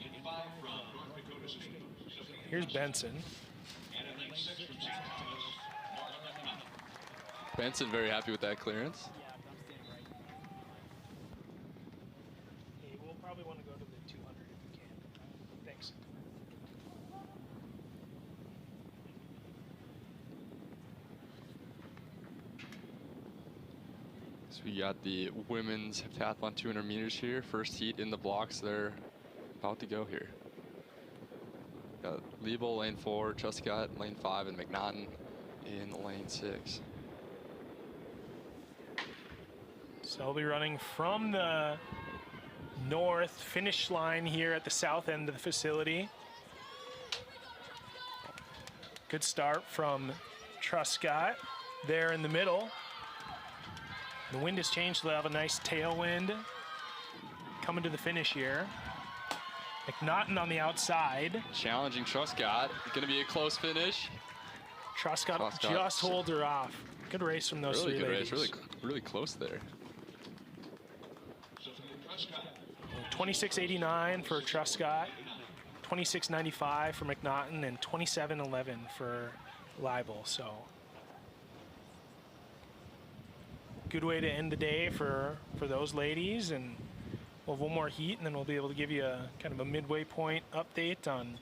In 5 from North Dakota State. Here's Benson. And in lane 6 from St. Thomas, Mark McNaught. Benson very happy with that clearance. Hey, we'll probably want to go to the 200 if we can. Thanks. So we got the women's heptathlon 200 meters here. First heat in the blocks. They're about to go here. Got Liebel, lane 4, Truscott, lane 5, and McNaughton in lane 6. So they'll be running from the north finish line here at the south end of the facility. Good start from Truscott there in the middle. The wind has changed, so they'll have a nice tailwind coming to the finish here. McNaughton on the outside. Challenging Truscott. Going to be a close finish. Truscott just holds her off. Good race from those really three good ladies. race. Really close there. 26.89 for Truscott, 26.95 for McNaughton, and 27.11 for Leibel. So good way to end the day for those ladies. And we'll have one more heat, and then we'll be able to give you a kind of a midway point update on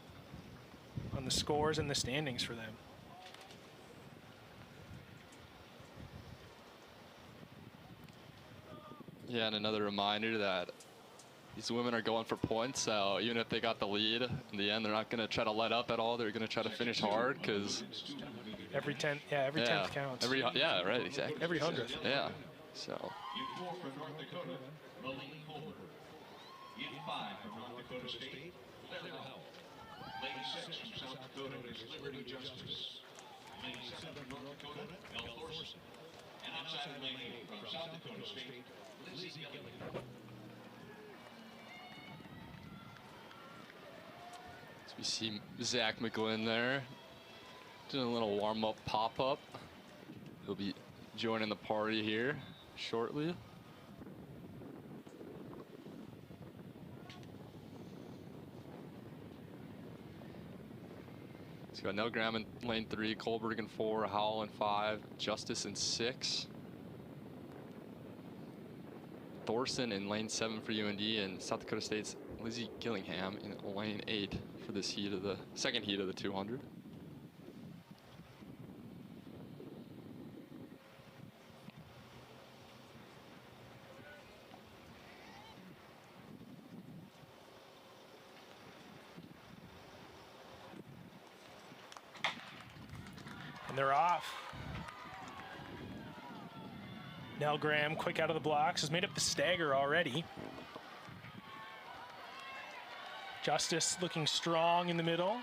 the scores and the standings for them. Yeah, and another reminder that these women are going for points, so even if they got the lead, in the end, they're not going to try to let up at all. They're going to try to finish hard, because every 10th counts. Yeah, right, exactly. Every 100th. Yeah, so. U4 from North Dakota, Malene Holder. U5 from North Dakota State, Larry Howell. Lane 6 from South Dakota is Liberty Justice. Lane 7 from North Dakota, Elle Thorson. And outside lane 8 from South Dakota State, Lizzie Gilligan. So we see Zach McGlynn there doing a little warm-up pop-up. He'll be joining the party here shortly. So we got Nell Graham in lane 3, Kohlberg in 4, Howell in 5, Justice in 6. Thorson in lane 7 for UND, and South Dakota State's Lizzie Gillingham in lane 8 for this heat of the second heat of the 200. And they're off. Nell Graham, quick out of the blocks, has made up the stagger already. Justice looking strong in the middle,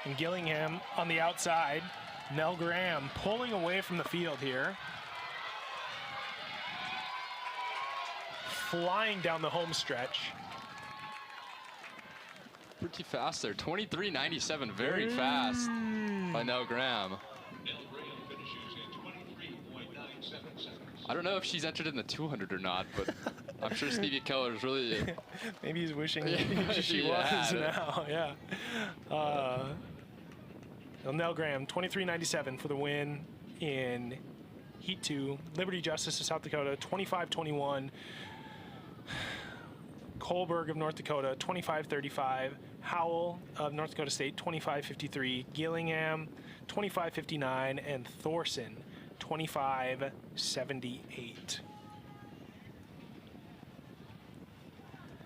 and Gillingham on the outside. Nell Graham pulling away from the field here. Flying down the home stretch. Pretty fast there, 23.97, very fast by Nell Graham. I don't know if she's entered in the 200 or not, but I'm sure Stevie Keller's really... Maybe he's wishing she was now, yeah. Nell Graham, 23.97 for the win in Heat 2. Liberty Justice of South Dakota, 25.21. Kohlberg of North Dakota, 25.35. Howell of North Dakota State, 25.53. Gillingham, 25.59. And Thorson, 25.78.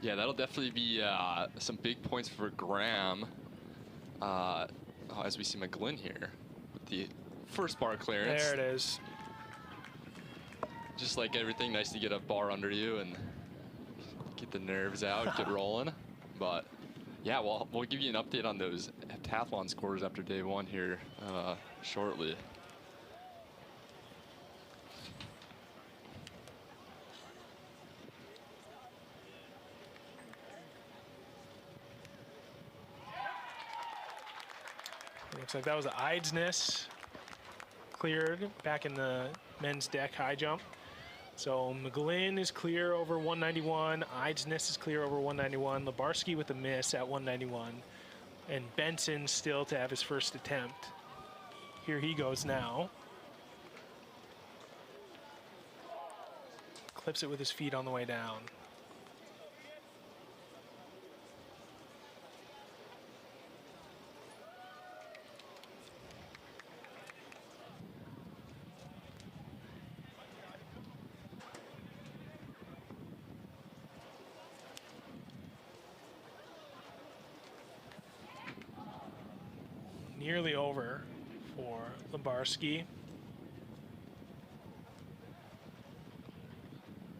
Yeah, that'll definitely be some big points for Graham. As we see McGlynn here with the first bar clearance. There it is. Just like everything, nice to get a bar under you and get the nerves out, get rolling. But yeah, we'll give you an update on those heptathlon scores after day one here shortly. Looks like that was Eidsness cleared back in the men's deck high jump. So McGlynn is clear over 191. Eidsness is clear over 191. Lebarski with a miss at 191. And Benson still to have his first attempt. Here he goes now. Clips it with his feet on the way down. Nearly over for Lebarski.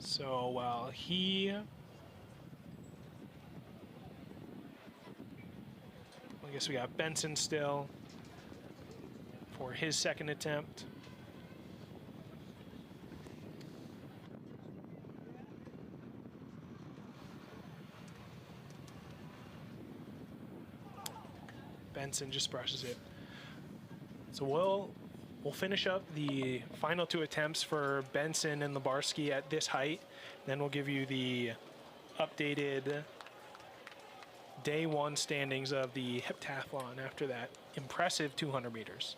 So while I guess we got Benson still for his second attempt. Benson just brushes it. So we'll finish up the final 2 attempts for Benson and Lebarski at this height. Then we'll give you the updated day 1 standings of the heptathlon after that impressive 200 meters.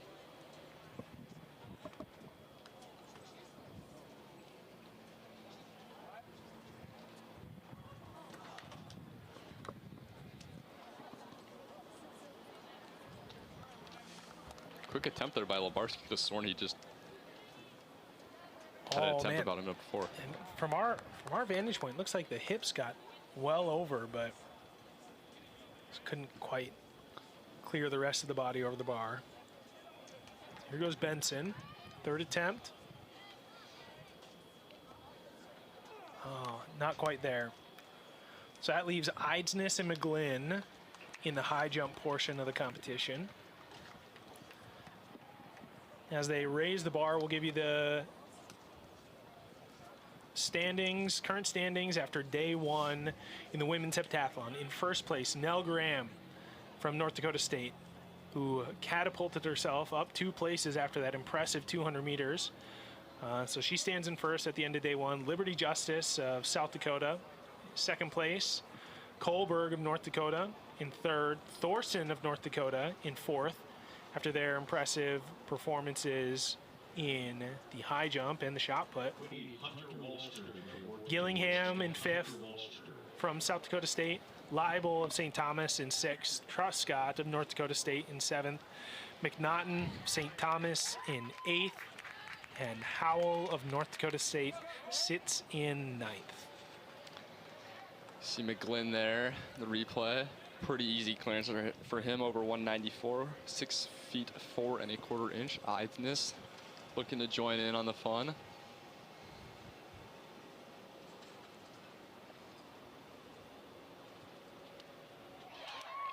Quick attempt there by Lebarski. Could have sworn he just had an attempt about him before. And from our vantage point, looks like the hips got well over, but just couldn't quite clear the rest of the body over the bar. Here goes Benson, 3rd attempt. Oh, not quite there. So that leaves Eidsness and McGlynn in the high jump portion of the competition. As they raise the bar, we'll give you the standings, current standings after day 1 in the women's heptathlon. In 1st place, Nell Graham from North Dakota State, who catapulted herself up 2 places after that impressive 200 meters. So she stands in 1st at the end of day 1. Liberty Justice of South Dakota, 2nd place. Kohlberg of North Dakota in 3rd. Thorson of North Dakota in 4th. After their impressive performances in the high jump and the shot put. Gillingham in 5th from South Dakota State. Leibel of St. Thomas in 6th. Truscott of North Dakota State in 7th. McNaughton, St. Thomas in 8th. And Howell of North Dakota State sits in 9th. See McGlynn there, the replay. Pretty easy clearance for him, over 194, 6 feet 4 1/4 inch. Eidsness looking to join in on the fun.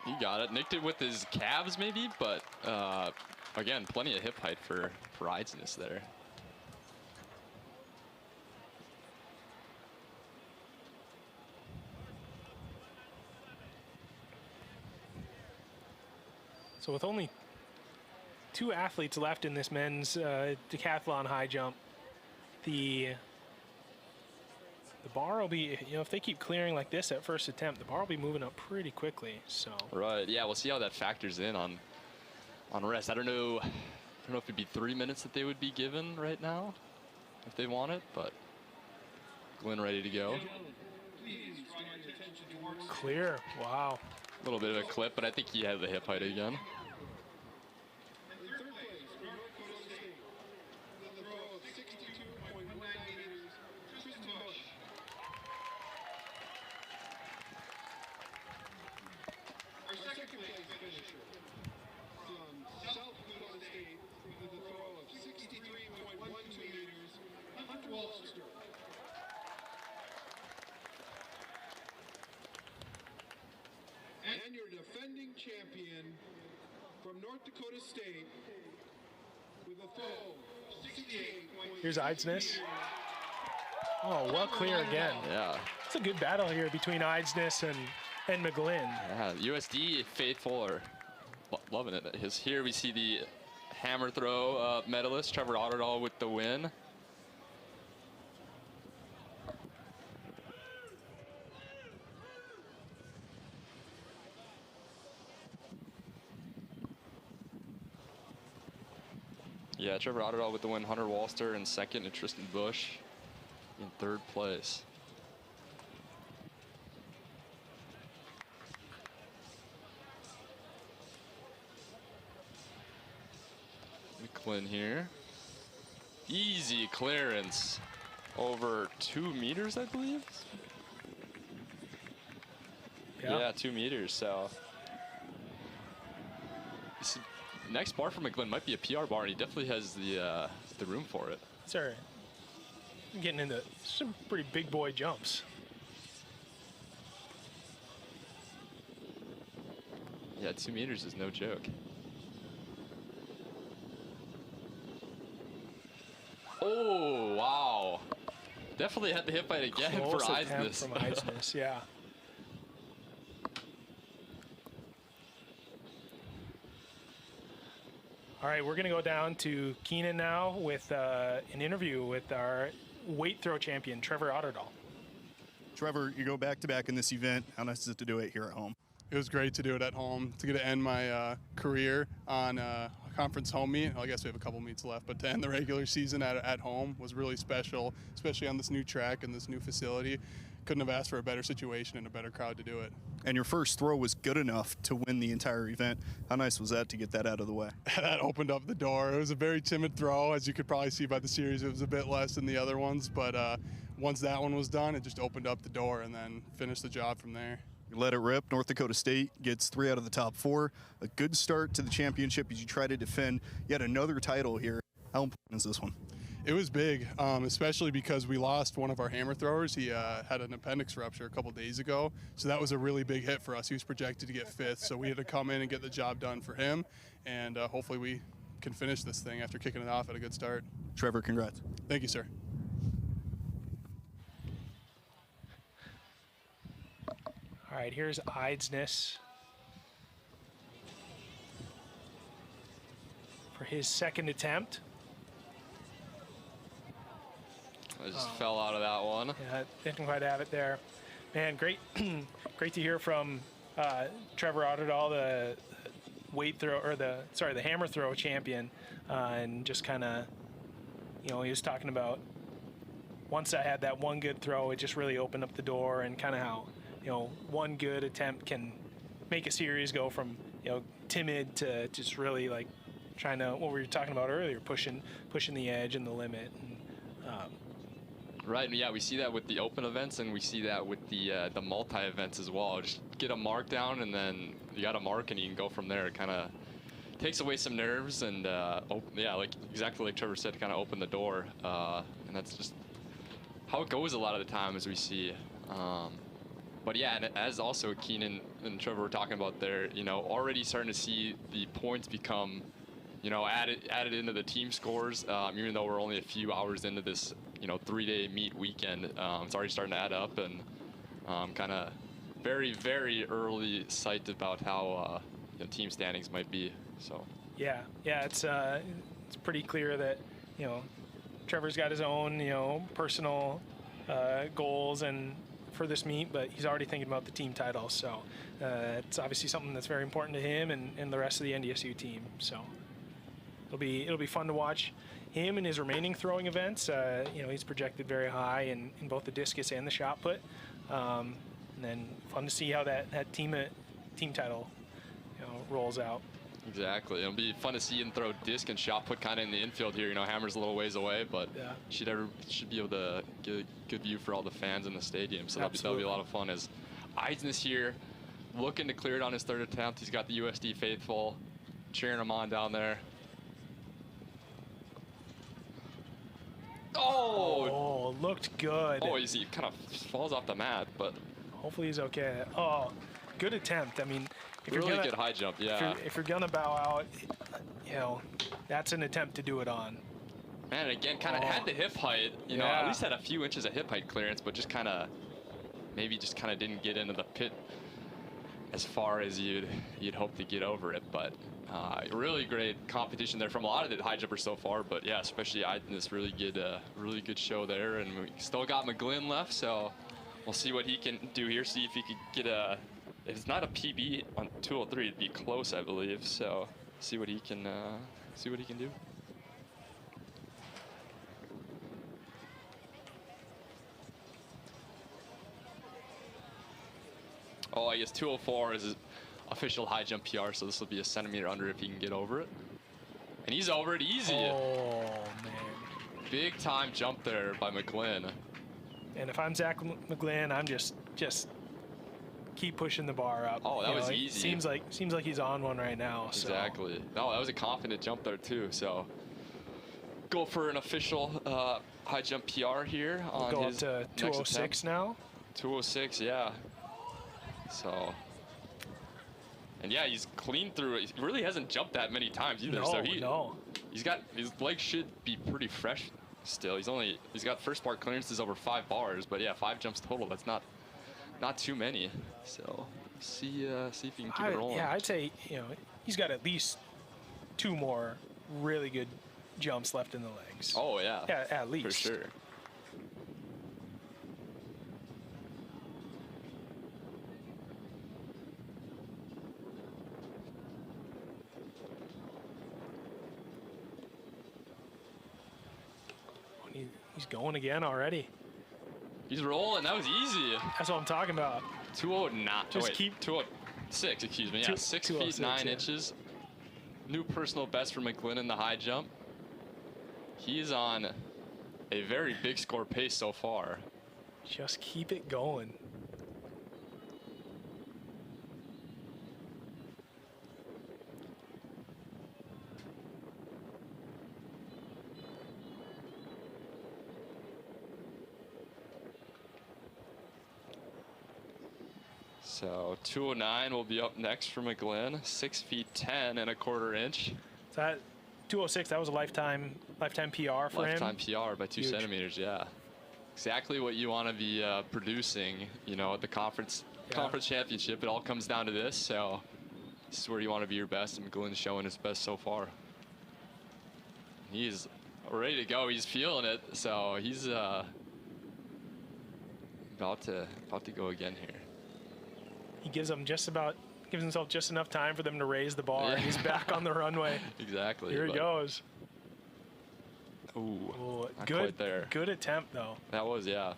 He got it, nicked it with his calves maybe, but again, plenty of hip height for Eidsness there. So with only 2 athletes left in this men's decathlon high jump, the bar will be, if they keep clearing like this at 1st attempt, the bar will be moving up pretty quickly. So right, yeah, we'll see how that factors in on rest. I don't know if it'd be 3 minutes that they would be given right now if they want it, but Glenn ready to go. Clear, wow. A little bit of a clip, but I think he had the hip height again. And your defending champion from North Dakota State with a throw of 68. Here's Eidsness. Oh, well clear again. Yeah. It's a good battle here between Eidsness and McGlynn. Yeah, USD faithful are loving it. Here we see the hammer throw medalist, Trevor Otterdahl, with the win. Yeah, Trevor Otterdahl with the win, Hunter Walster in 2nd, and Tristan Bush in 3rd place. McGlynn here. Easy clearance over 2 meters, I believe. Yeah, 2 meters, so. Next bar for McGlynn might be a PR bar, and he definitely has the room for it. Sorry. Getting into some pretty big boy jumps. Yeah, 2 meters is no joke. Oh, wow. Definitely had the hip fight again for Eidsness. From Eidsness, yeah. All right, we're going to go down to Keenan now with an interview with our weight throw champion, Trevor Otterdahl. Trevor, you go back-to-back in this event. How nice is it to do it here at home? It was great to do it at home, to get to end my career on a conference home meet. Well, I guess we have a couple meets left, but to end the regular season at home was really special, especially on this new track and this new facility. Couldn't have asked for a better situation and a better crowd to do it. And your first throw was good enough to win the entire event. How nice was that to get that out of the way? That opened up the door. It was a very timid throw. As you could probably see by the series, it was a bit less than the other ones, but once that one was done, it just opened up the door and then finished the job from there. You let it rip. North Dakota State gets 3 out of the top 4. A good start to the championship as you try to defend yet another title here. How important is this one? It was big, especially because we lost one of our hammer throwers. He had an appendix rupture a couple days ago, so that was a really big hit for us. He was projected to get 5th, so we had to come in and get the job done for him, and hopefully we can finish this thing after kicking it off at a good start. Trevor, congrats. Thank you, sir. All right, here's Eidsness for his second attempt. I just fell out of that one. Yeah, didn't quite have it there. Man, great, great to hear from Trevor Otterdahl, the weight throw, or the hammer throw champion, and just kind of, he was talking about once I had that one good throw, it just really opened up the door, and kind of how, one good attempt can make a series go from, timid to just really like trying to, what we were talking about earlier, pushing the edge and the limit. And, right, yeah, we see that with the open events, and we see that with the multi-events as well. Just get a mark down, and then you got a mark, and you can go from there. It kind of takes away some nerves, and exactly like Trevor said, kind of open the door, and that's just how it goes a lot of the time, as we see. But yeah, and as also Keenan and Trevor were talking about there, already starting to see the points become, added into the team scores, even though we're only a few hours into this 3-day meet weekend. It's already starting to add up, and kind of very, very early sight about how team standings might be. So yeah, it's pretty clear that Trevor's got his own personal goals and for this meet, but he's already thinking about the team title. So it's obviously something that's very important to him and the rest of the NDSU team. So it'll be fun to watch him in his remaining throwing events. He's projected very high in both the discus and the shot put. And then fun to see how that team title rolls out. Exactly. It'll be fun to see him throw disc and shot put kind of in the infield here. Hammer's a little ways away, but yeah, should be able to get a good view for all the fans in the stadium. So that'll be a lot of fun. As Eidsness here, looking to clear it on his third attempt. He's got the USD faithful cheering him on down there. Oh, looked good. Oh, he kind of falls off the mat, but hopefully he's okay. Oh, good attempt. I mean, if really you're gonna, good high jump, yeah. If you're gonna bow out, that's an attempt to do it on. Man, again, kind of had the hip height, at least had a few inches of hip height clearance, but just kind of didn't get into the pit as far as you'd hope to get over it. But really great competition there from a lot of the high jumpers so far. But yeah, especially Eidsness, really good show there, and we still got McGlynn left, so we'll see what he can do here. See if he could get if it's not a PB on 203, it'd be close, I believe. So see what he can do. Oh, I guess 204 is his official high jump PR, so this will be a centimeter under if he can get over it. And he's over it easy. Oh, man. Big time jump there by McGlynn. And if I'm Zach McGlynn, I'm just keep pushing the bar up. Oh, that was easy. Seems like he's on one right now. Exactly. No, that was a confident jump there too. So go for an official high jump PR here on we'll go his up to 206 now. 206, yeah. So, and yeah, he's clean through it. He really hasn't jumped that many times either. He's got, his legs should be pretty fresh still. He's got first bar clearances over 5 bars, but yeah, 5 jumps total. That's not too many. So see if he can keep it rolling. Yeah, I'd say he's got at least 2 more really good jumps left in the legs. Oh, yeah. Yeah, at least. For sure. He's going again already. He's rolling. That was easy. That's what I'm talking about. 209. Just wait, keep 206. Excuse me. Yeah, 6 feet 9 inches. New personal best for McGlynn in the high jump. He's on a very big score pace so far. Just keep it going. So 209 will be up next for McGlynn. 6 feet 10 and a quarter inch. That 206, that was a lifetime PR for him. Lifetime PR by 2 Huge. centimeters, yeah. Exactly what you want to be producing, you know, at the conference championship. It all comes down to this, so this is where you want to be your best, and McGlynn's showing his best so far. He's ready to go. He's feeling it, so he's about to go again here. He gives himself just enough time for them to raise the bar. Yeah. He's back on the runway. Exactly. Here he goes. Ooh, not good quite there. Good attempt though. That was, yeah.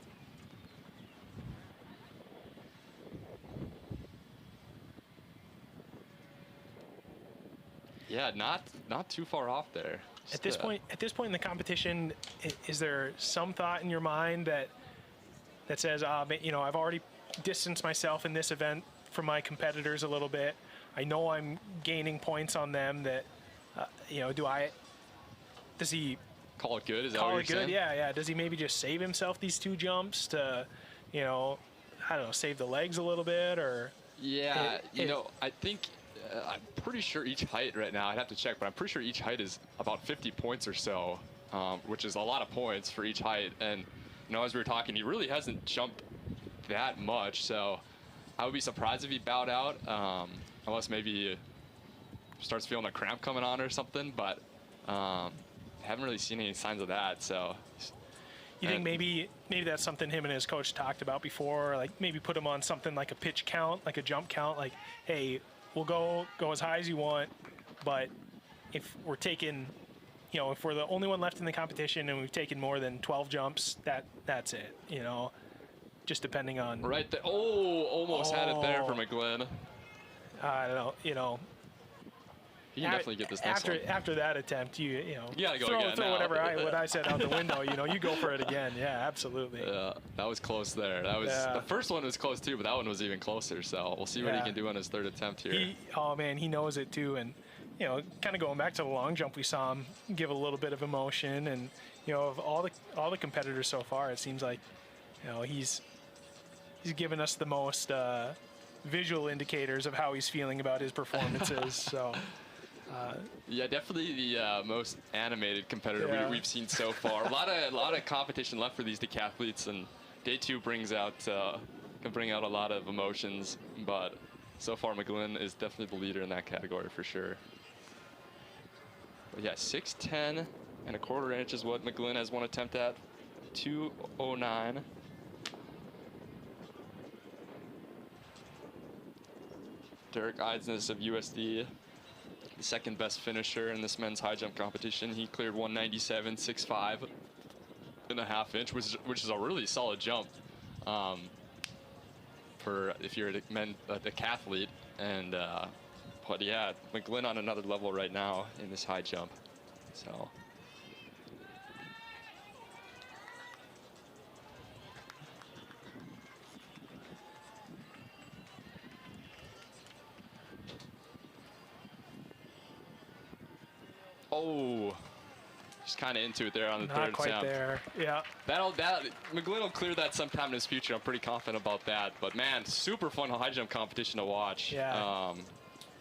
Yeah, not too far off there. At this point in the competition, is there some thought in your mind that says, you know, I've already distanced myself in this event from my competitors a little bit. I know I'm gaining points on them. That, you know, does he call it good? Is that call what it you're good? saying? Yeah. Does he maybe just save himself these 2 jumps to, you know, I don't know, save the legs a little bit, or? Yeah, you know, I think I'm pretty sure each height right now, I'd have to check, but I'm pretty sure each height is about 50 points or so, which is a lot of points for each height. And, you know, as we were talking, he really hasn't jumped that much, so I would be surprised if he bowed out, unless maybe he starts feeling a cramp coming on or something, but haven't really seen any signs of that. So you think maybe that's something him and his coach talked about before, like maybe put him on something like a pitch count, like a jump count, like, hey, we'll go as high as you want, but if we're taking, you know, if we're the only one left in the competition and we've taken more than 12 jumps, that's it, you know, just depending on. Right there. Oh, almost had it there for McGlynn. I don't know, you know. He can definitely get this next one. After that attempt, you know, you gotta go throw again. whatever what I said out the window. You know, you go for it again. Yeah, absolutely. Yeah, that was close there. That was the first one was close too, but that one was even closer. So we'll see what he can do on his 3rd attempt here. Oh man, he knows it too, and you know, kind of going back to the long jump, we saw him give a little bit of emotion, and you know, of all the competitors so far, it seems like, you know, he's given us the most visual indicators of how he's feeling about his performances. So. Yeah, definitely the most animated competitor we've seen so far. a lot of competition left for these decathletes, and day 2 can bring out a lot of emotions. But so far, McGlynn is definitely the leader in that category for sure. But yeah, 6'10" and a quarter inch is what McGlynn has one attempt at. 209. Derek Eidsness of USD. The 2nd best finisher in this men's high jump competition. He cleared 197, 6'5" and a half inch, which is a really solid jump for if you're a decathlete. And but yeah, McGlynn on another level right now in this high jump. So. Oh, just kind of into it there on the 3rd attempt. Not quite there, yeah. McGlynn will clear that sometime in his future. I'm pretty confident about that. But man, super fun high jump competition to watch. Yeah.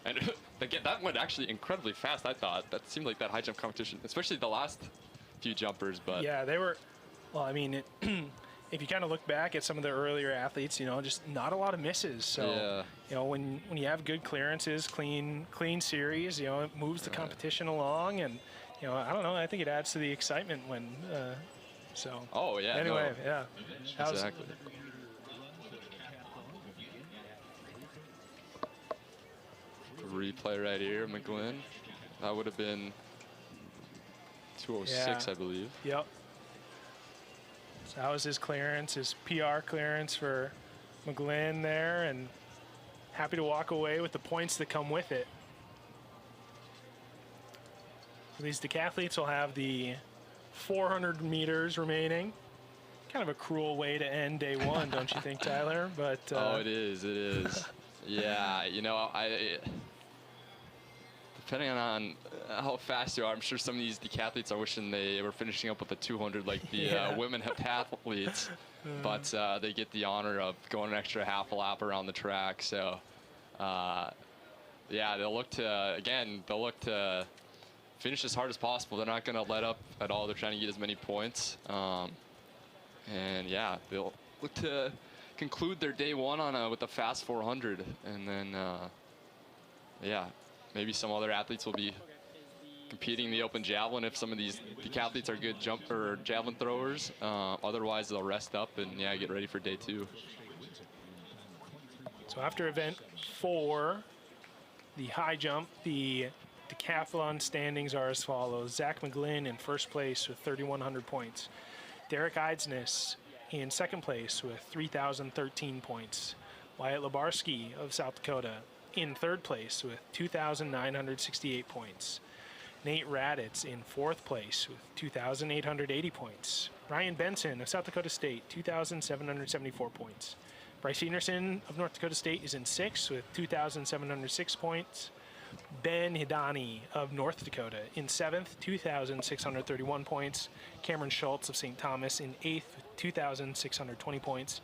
And again, that went actually incredibly fast, I thought. That seemed like that high jump competition, especially the last few jumpers. But yeah, they were, well, I mean, if you kind of look back at some of the earlier athletes, you know, just not a lot of misses. So, you know, when you have good clearances, clean series, you know, it moves the competition along. And, you know, I don't know. I think it adds to the excitement when. So. Oh yeah. Anyway, no. yeah. Exactly. Replay right here, McGlynn. That would have been 206, Yeah. I believe. Yep. So that was his clearance, his PR clearance for McGlynn there, and happy to walk away with the points that come with it. These decathletes will have the 400 meters remaining. Kind of a cruel way to end day one, don't you think, Tyler? But oh, it is. It is. Yeah, you know, depending on how fast you are, I'm sure some of these decathletes are wishing they were finishing up with a 200 like the women heptathletes, but they get the honor of going an extra half a lap around the track. So, yeah, they'll look to finish as hard as possible. They're not going to let up at all. They're trying to get as many points. And yeah, they'll look to conclude their day one on with a fast 400, and then yeah, maybe some other athletes will be competing in the open javelin if some of these decathletes are good jump or javelin throwers. Otherwise, they'll rest up and yeah, get ready for day two. So after event 4, the high jump, the decathlon standings are as follows. Zach McGlynn in first place with 3,100 points. Derek Eidsness in second place with 3,013 points. Wyatt Labarski of South Dakota in third place with 2,968 points. Nate Raditz in fourth place with 2,880 points. Ryan Benson of South Dakota State, 2,774 points. Bryce Enerson of North Dakota State is in sixth with 2,706 points. Ben Hidani of North Dakota in 7th, 2,631 points. Cameron Schultz of St. Thomas in 8th with 2,620 points.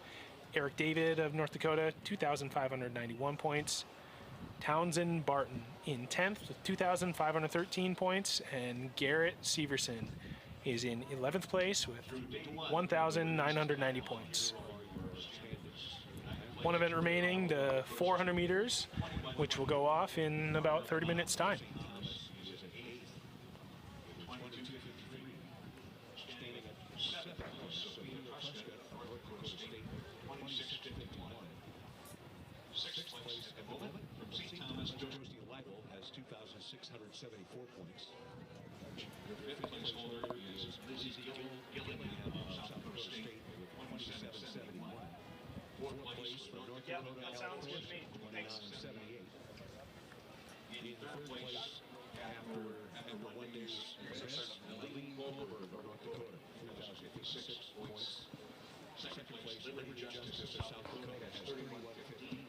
Eric David of North Dakota, 2,591 points. Townsend Barton in 10th with 2,513 points. And Garrett Severson is in 11th place with 1,990 points. One event remaining, the 400 meters, which will go off in about 30 minutes' time. Sixth place at the moment from St. Thomas, Josie Leibel has 2,674 points. The fifth place holder is Lizzie Gillingham of South Dakota State with 2771. Fourth place for North Dakota, that sounds good to me. Thanks. 2978. In third place after 1 day's race, Lily Goldberg of North Dakota, 3,056 points. Second place, Liberty Justice of South Dakota has 3115.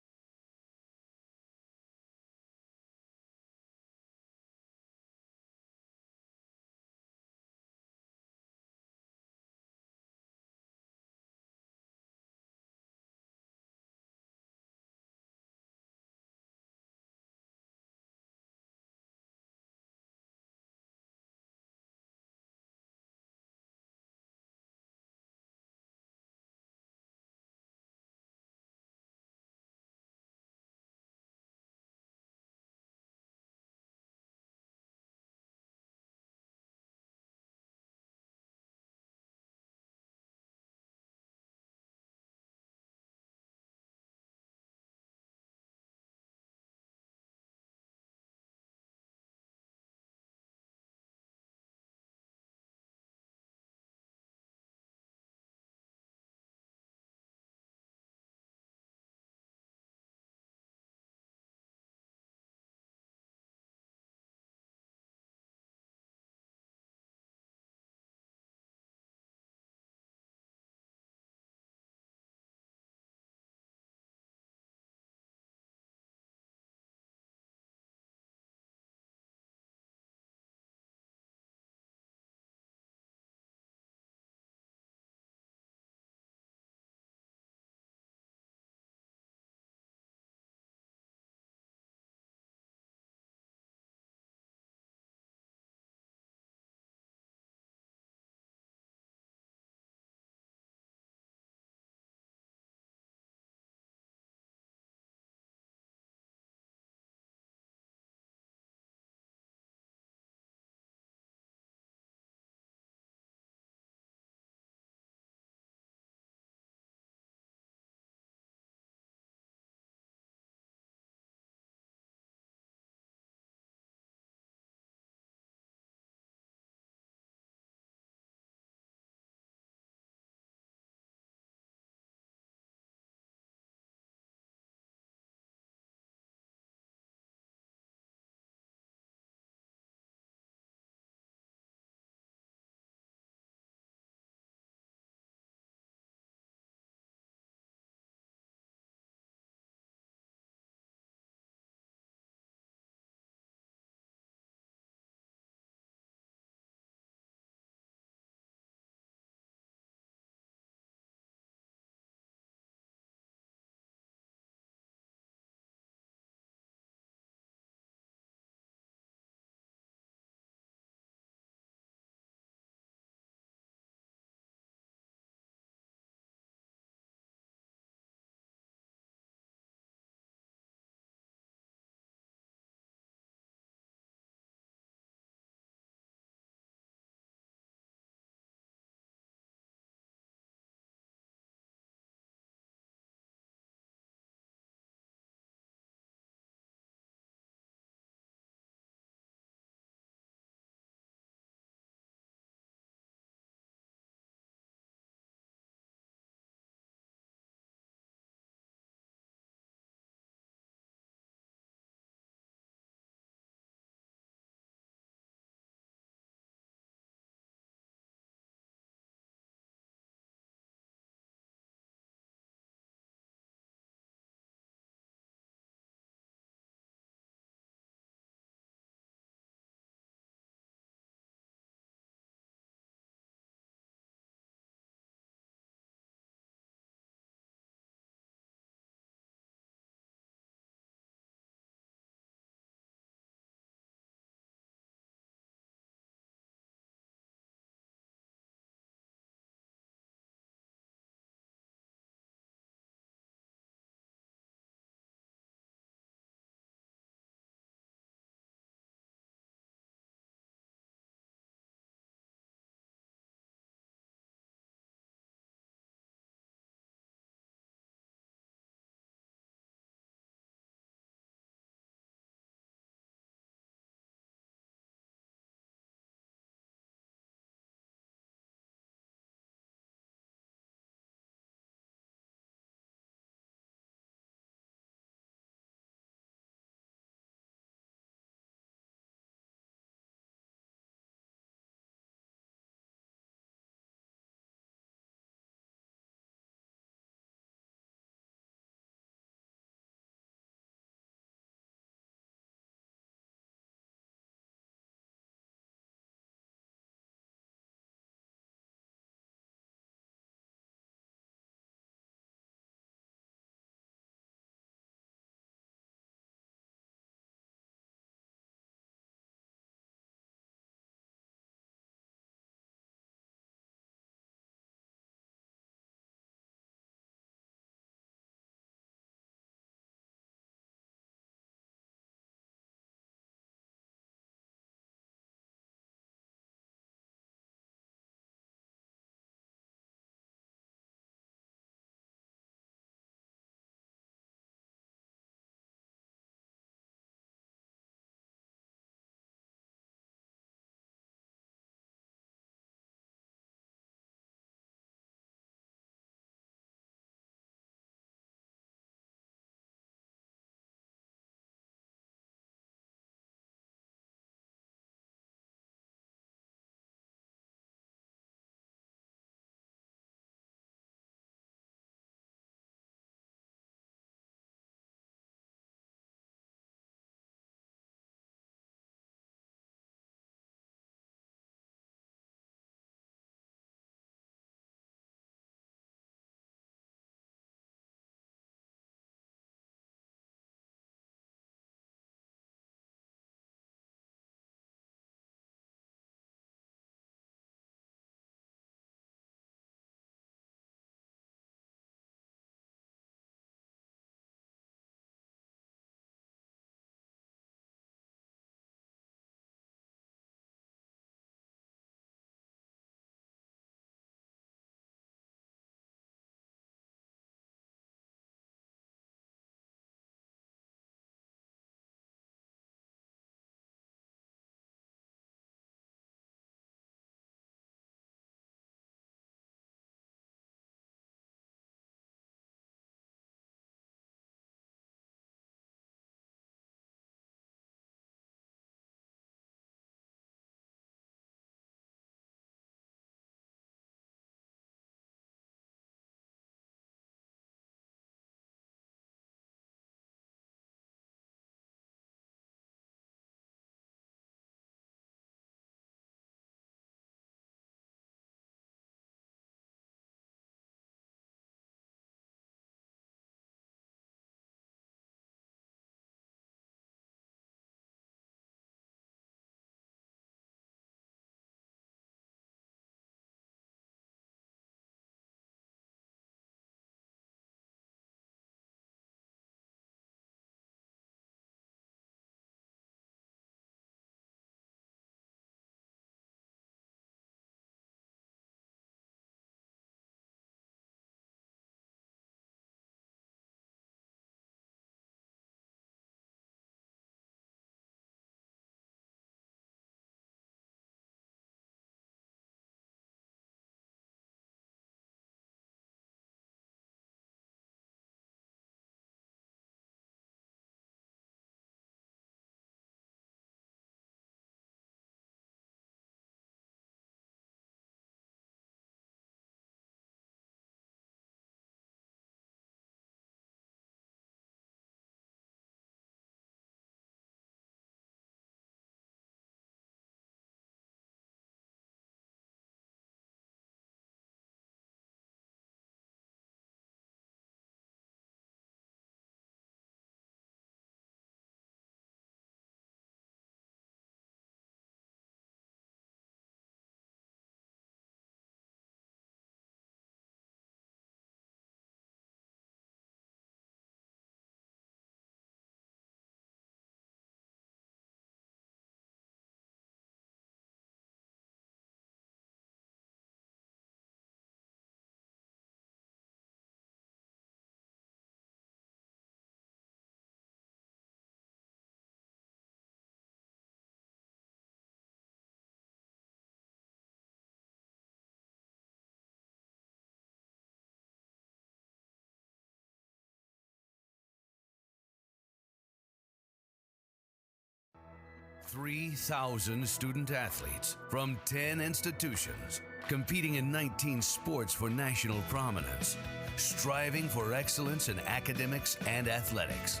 3,000 student athletes from 10 institutions, competing in 19 sports for national prominence, striving for excellence in academics and athletics,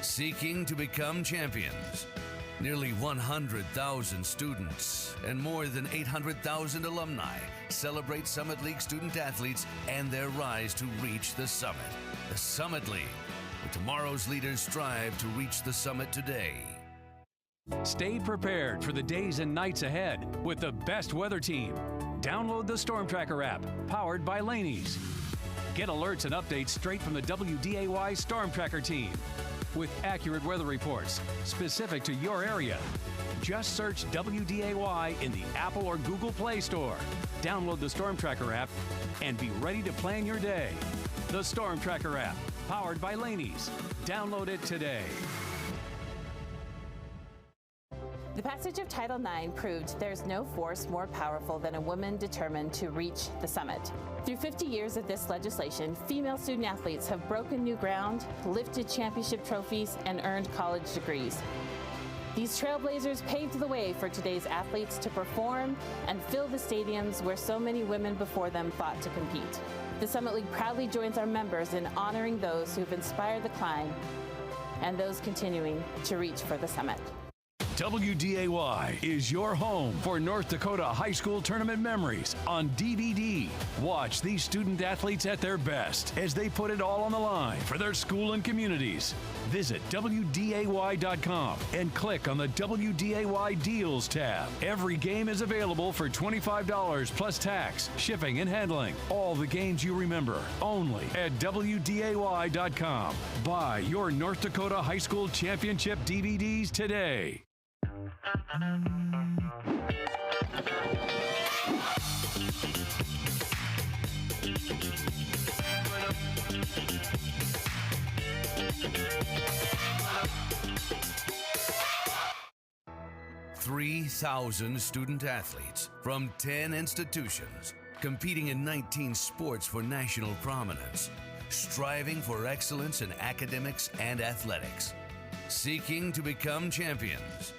seeking to become champions. Nearly 100,000 students and more than 800,000 alumni celebrate Summit League student athletes and their rise to reach the summit. The Summit League, where tomorrow's leaders strive to reach the summit today. Stay prepared for the days and nights ahead with the best weather team. Download the Storm Tracker app, powered by Laney's. Get alerts and updates straight from the WDAY Storm Tracker team. With accurate weather reports specific to your area. Just search WDAY in the Apple or Google Play Store. Download the Storm Tracker app and be ready to plan your day. The Storm Tracker app, powered by Laney's. Download it today. The passage of Title IX proved there's no force more powerful than a woman determined to reach the summit. Through 50 years of this legislation, female student athletes have broken new ground, lifted championship trophies, and earned college degrees. These trailblazers paved the way for today's athletes to perform and fill the stadiums where so many women before them fought to compete. The Summit League proudly joins our members in honoring those who've inspired the climb and those continuing to reach for the summit. WDAY is your home for North Dakota high school tournament memories on DVD. Watch these student athletes at their best as they put it all on the line for their school and communities. Visit WDAY.com and click on the WDAY Deals tab. Every game is available for $25 plus tax, shipping, and handling. All the games you remember, only at WDAY.com. Buy your North Dakota High School Championship DVDs today. 3,000 student athletes from 10 institutions, competing in 19 sports for national prominence, striving for excellence in academics and athletics, seeking to become champions.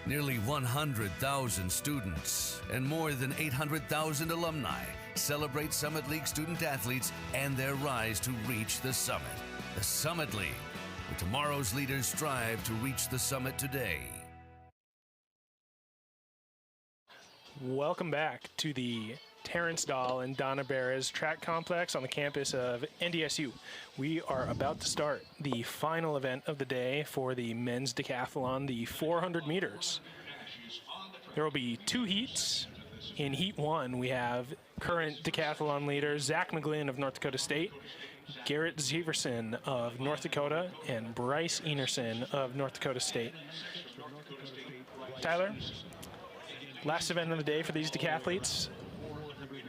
Nearly 100,000 students and more than 800,000 alumni celebrate Summit League student athletes and their rise to reach the summit. The Summit League, where tomorrow's leaders strive to reach the summit today. Welcome back to the Terrence Dahl and Donna Beres track complex on the campus of NDSU. We are about to start the final event of the day for the men's decathlon, the 400 meters. There will be two heats. In heat one, we have current decathlon leaders Zach McGlynn of North Dakota State, Garrett Zeverson of North Dakota, and Bryce Enerson of North Dakota State. Tyler, last event of the day for these decathletes.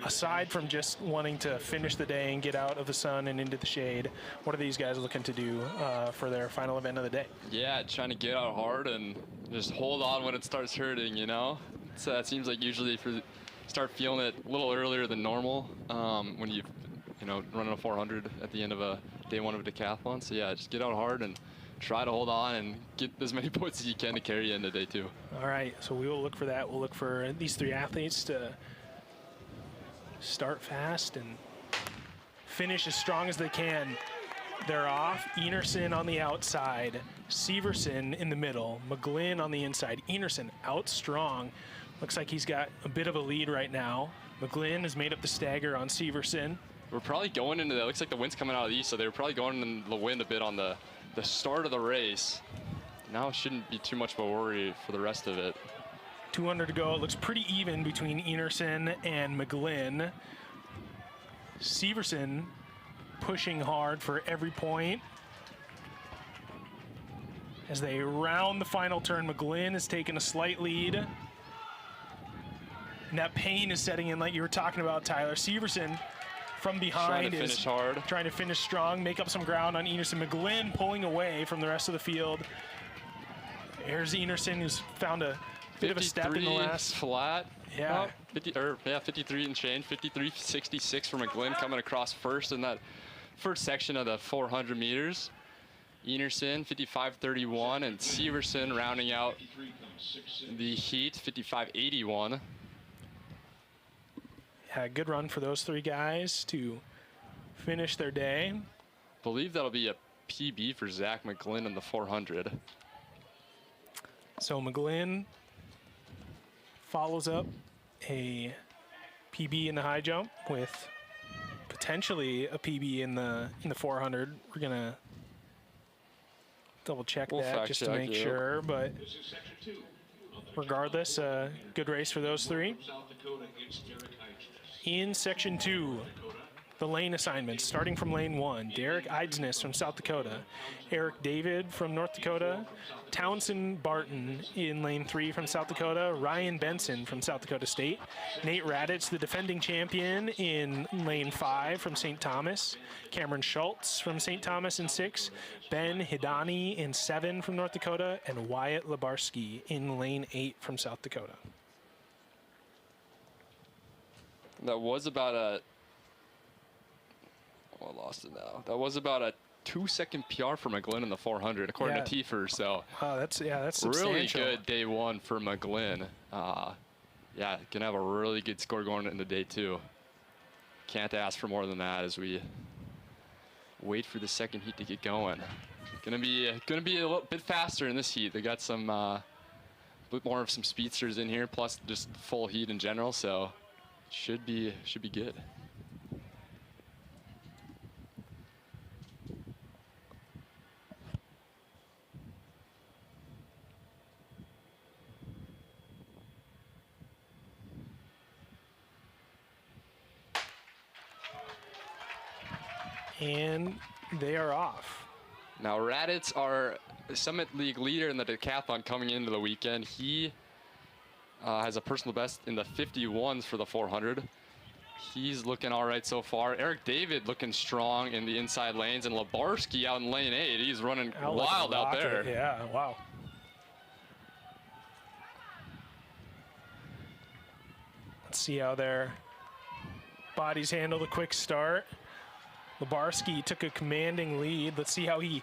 Aside from just wanting to finish the day and get out of the sun and into the shade, what are these guys looking to do for their final event of the day? Yeah, trying to get out hard and just hold on when it starts hurting, you know? So it seems like usually if you start feeling it a little earlier than normal when you running a 400 at the end of a day one of a decathlon. So yeah, just get out hard and try to hold on and get as many points as you can to carry you into day two. All right, so we will look for that. We'll look for these three athletes to start fast and finish as strong as they can. They're off. Enerson on the outside, Severson in the middle, McGlynn on the inside. Enerson out strong. Looks like he's got a bit of a lead right now. McGlynn has made up the stagger on Severson. We're probably going into that. Looks like the wind's coming out of the east, so they were probably going in the wind a bit on the start of the race. Now it shouldn't be too much of a worry for the rest of it. 200 to go. It looks pretty even between Enerson and McGlynn. Severson pushing hard for every point. As they round the final turn, McGlynn has taken a slight lead. And that pain is setting in like you were talking about, Tyler. Severson from behind is trying to finish strong, make up some ground on Enerson. McGlynn pulling away from the rest of the field. There's Enerson, who's found a bit of a step in the last flat. Yeah. 53 and change. 53.66 for McGlynn coming across first in that first section of the 400 meters. Enerson 55.31 and Severson rounding out the heat, 55.81. Yeah, good run for those three guys to finish their day. Believe that'll be a PB for Zach McGlynn in the 400. So McGlynn follows up a PB in the high jump with potentially a PB in the 400. We're gonna double check that just to make sure, but regardless, good race for those three. In section 2, the lane assignments, starting from lane 1, Derek Eidsness from South Dakota, Eric David from North Dakota, Townsend Barton in lane 3 from South Dakota, Ryan Benson from South Dakota State, Nate Raditz, the defending champion, in lane 5 from St. Thomas, Cameron Schultz from St. Thomas in 6, Ben Hidani in 7 from North Dakota, and Wyatt Lebarski in lane 8 from South Dakota. That was about a, oh, I lost it now. That was about a 2-second PR for McGlynn in the 400, according to Tiefer. So, that's substantial. Really good day one for McGlynn. Yeah, gonna have a really good score going into day 2. Can't ask for more than that as we wait for the second heat to get going. Gonna be a little bit faster in this heat. They got some bit more of some speedsters in here, plus just full heat in general. So, should be good. And they are off. Now Raditz, our Summit League leader in the decathlon coming into the weekend, he has a personal best in the 51s for the 400. He's looking all right so far. Eric David looking strong in the inside lanes, and Lebarski out in lane 8. He's running wild out there. Yeah, wow. Let's see how their bodies handle the quick start. Lebarski took a commanding lead. Let's see how he's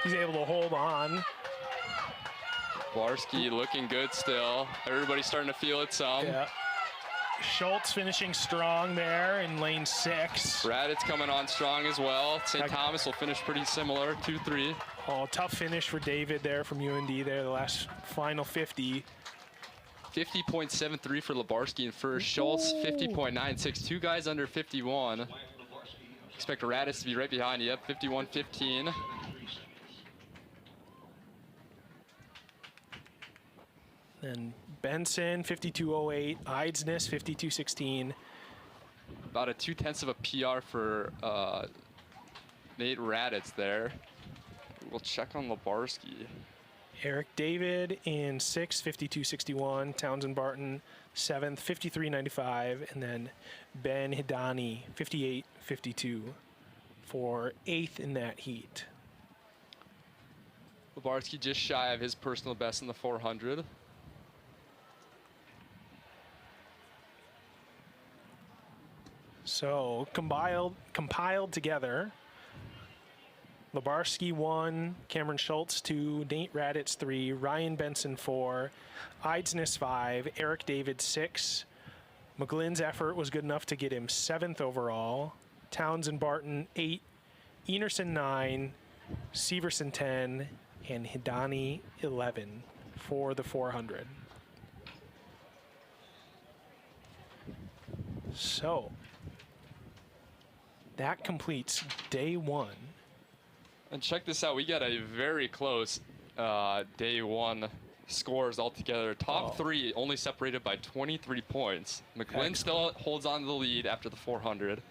able to hold on. Lebarski looking good still. Everybody's starting to feel it some. Yeah. Schultz finishing strong there in lane 6. Raditz coming on strong as well. St. Thomas will finish pretty similar, 2-3. Oh, tough finish for David there from UND there, the last final 50. 50.73 for Lebarski and first. Schultz, 50.96. 2 guys under 51. Expect Raditz to be right behind you. 51.15. Then Benson, 52.08. Eidsness, 52.16. About a 0.2 of a PR for Nate Raditz there. We'll check on Lebarski. Eric David in 6th, 52.61. Townsend Barton, 7th, 53.95. And then Ben Hidani, 58.52 for 8th in that heat. Lebarski just shy of his personal best in the 400. So compiled together. Lebarski 1, Cameron Schultz 2, Nate Raditz 3, Ryan Benson 4, Eidsness 5, Eric David 6. McGlynn's effort was good enough to get him 7th overall. Townsend Barton 8, Enerson 9, Severson 10, and Hidani 11 for the 400. So that completes day 1. And check this out, we got a very close day 1 scores altogether. Top 3 only separated by 23 points. McGlynn still holds on to the lead after the 400.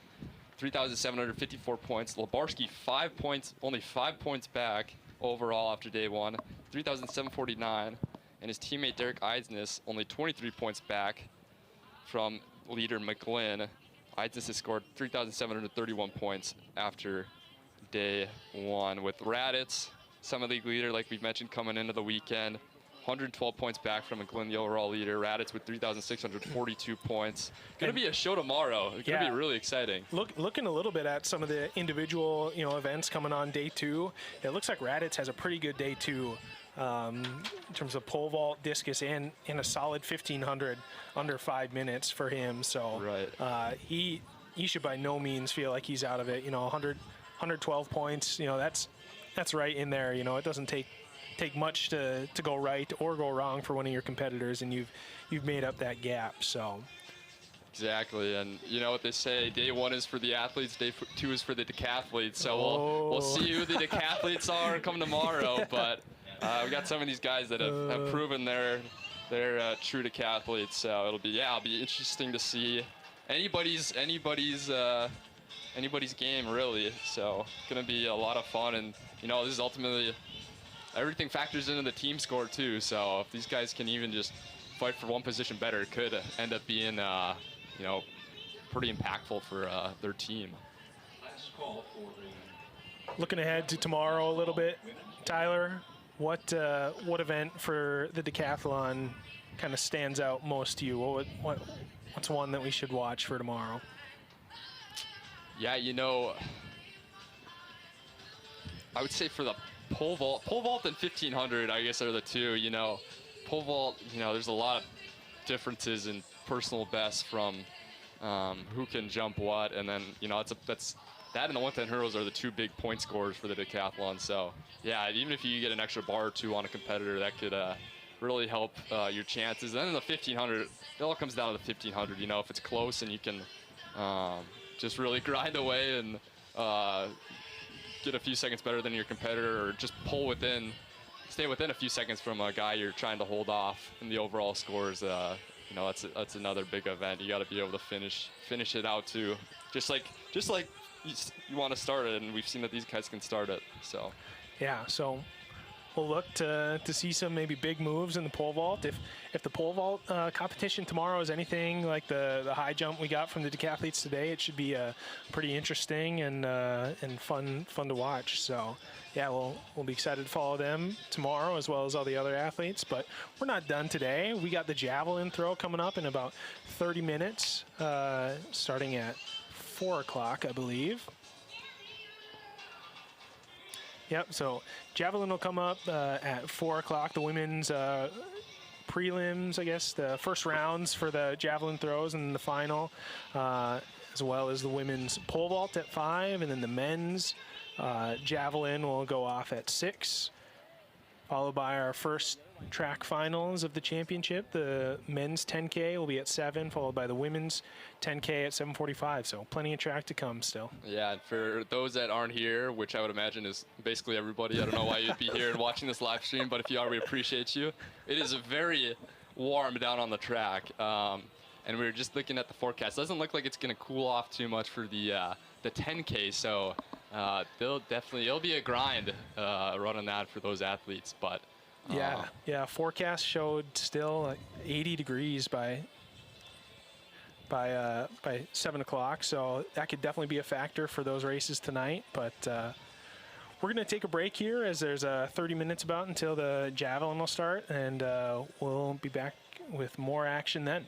3,754 points. Lebarski 5 points, only 5 points back overall after day 1. 3,749. And his teammate Derek Eidsness only 23 points back from leader McGlynn. Eidsness has scored 3,731 points after day 1, with Raditz, Summit League leader, like we mentioned, coming into the weekend. 112 points back from McGlynn, the overall leader. Raditz with 3,642 points. Going to be a show tomorrow. It's going to be really exciting. Looking a little bit at some of the individual, events coming on day 2, it looks like Raditz has a pretty good day 2 in terms of pole vault, discus, and in a solid 1,500 under 5 minutes for him. So he should by no means feel like he's out of it. 112 points. That's right in there. It doesn't take much to go right or go wrong for one of your competitors, and you've made up that gap. So exactly, and you know what they say, day 1 is for the athletes, day 2 is for the decathletes. So we'll see who the decathletes are come tomorrow. But we got some of these guys that have proven they're true decathletes. So it'll be interesting to see anybody's game, really. So it's gonna be a lot of fun, and this is ultimately everything factors into the team score too. So if these guys can even just fight for one position better, it could end up being pretty impactful for their team. Looking ahead to tomorrow a little bit, Tyler, what event for the decathlon kind of stands out most to you? What's one that we should watch for tomorrow? Yeah, I would say for the pole vault and 1,500, I guess, are the two. Pole vault, there's a lot of differences in personal best from who can jump what, and then that's that and the 110 hurdles are the 2 big point scorers for the decathlon. So yeah, even if you get an extra bar or 2 on a competitor, that could really help your chances. And then in the 1,500, it all comes down to the 1,500. If it's close and you can just really grind away and get a few seconds better than your competitor, or just stay within a few seconds from a guy you're trying to hold off in the overall scores. That's another big event. You got to be able to finish it out too, just like you want to start it, and we've seen that these guys can start it. So yeah, so we'll look to see some maybe big moves in the pole vault. If the pole vault competition tomorrow is anything like the high jump we got from the decathletes today, it should be pretty interesting and fun to watch. So yeah, we'll be excited to follow them tomorrow, as well as all the other athletes. But we're not done today. We got the javelin throw coming up in about 30 minutes, starting at 4 o'clock, I believe. Yep, so javelin will come up at 4 o'clock. The women's prelims, I guess, the first rounds for the javelin throws and the final, as well as the women's pole vault at 5, and then the men's javelin will go off at 6, followed by our first track finals of the championship. The men's 10K will be at 7, followed by the women's 10K at 7:45. So plenty of track to come still. Yeah, and for those that aren't here, which I would imagine is basically everybody, I don't know why you'd be here and watching this live stream, but if you are, we appreciate you. It is very warm down on the track, and we were just looking at the forecast. Doesn't look like it's going to cool off too much for the 10K. So it'll be a grind running that for those athletes, but. Yeah. Forecast showed still like 80 degrees by 7 o'clock, so that could definitely be a factor for those races tonight. But we're going to take a break here, as there's 30 minutes about until the javelin will start, and we'll be back with more action then.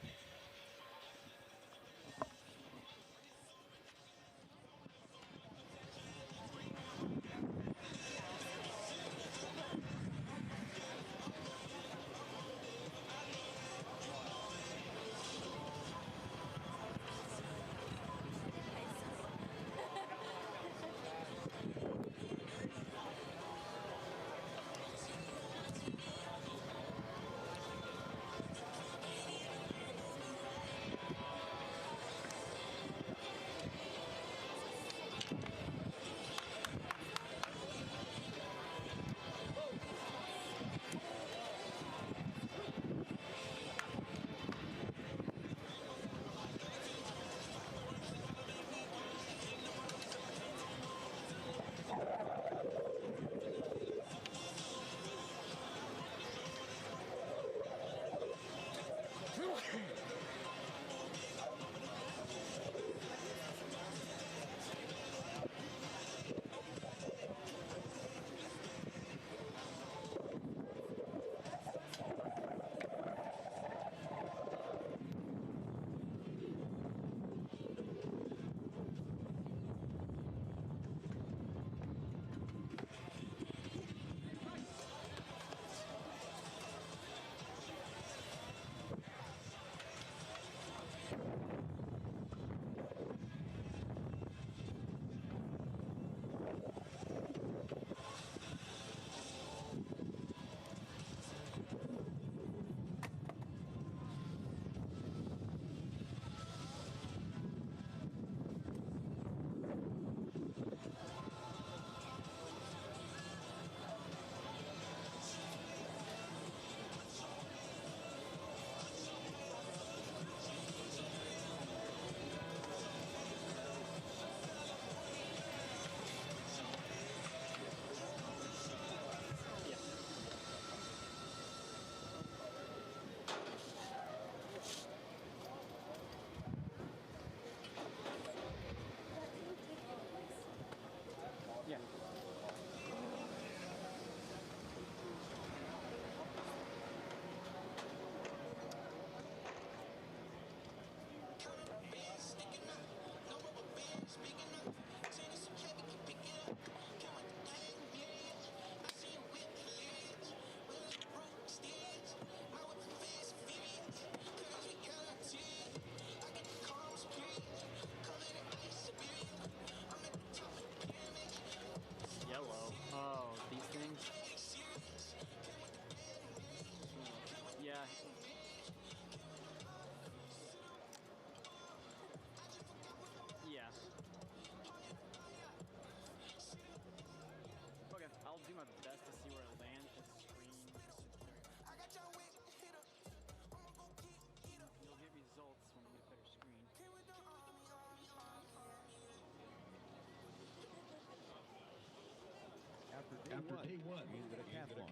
After day one in the decathlon,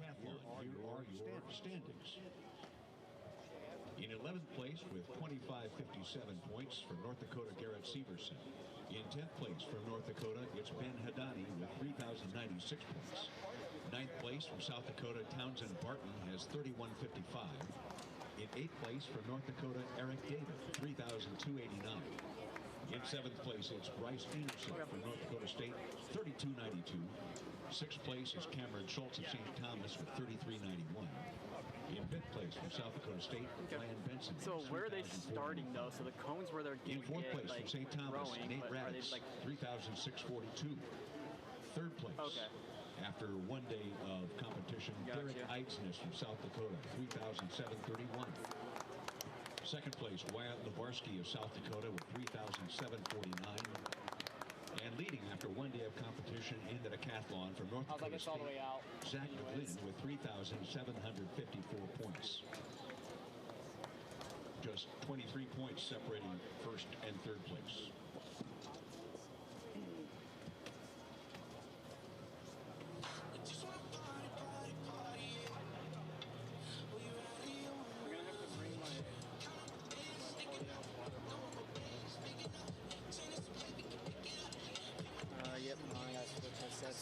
here are your standings. In 11th place with 2557 points from North Dakota, Garrett Severson. In 10th place from North Dakota, it's Ben Hadani with 3,096 points. 9th place from South Dakota, Townsend Barton has 3,155. In 8th place from North Dakota, Eric David, 3,289. In 7th place, it's Bryce Anderson from North Dakota State, 3,292. 6th place is Cameron Schultz of St. Thomas with 3,391. In 5th place from South Dakota State, Ryan Benson. So where are they starting though? So the cones where they're in 4th place like, from St. Thomas, growing, Nate but Raddatz, like 3,642. 3rd place. After one day of competition, Derek Eidsness from South Dakota, 3,731. 2nd place, Wyatt Levarsky of South Dakota with 3,749. And leading after one day of competition in the decathlon from North Dakota State, Zach McGlynn with 3,754 points. Just 23 points separating 1st and 3rd place. Yep, I got switch headsets.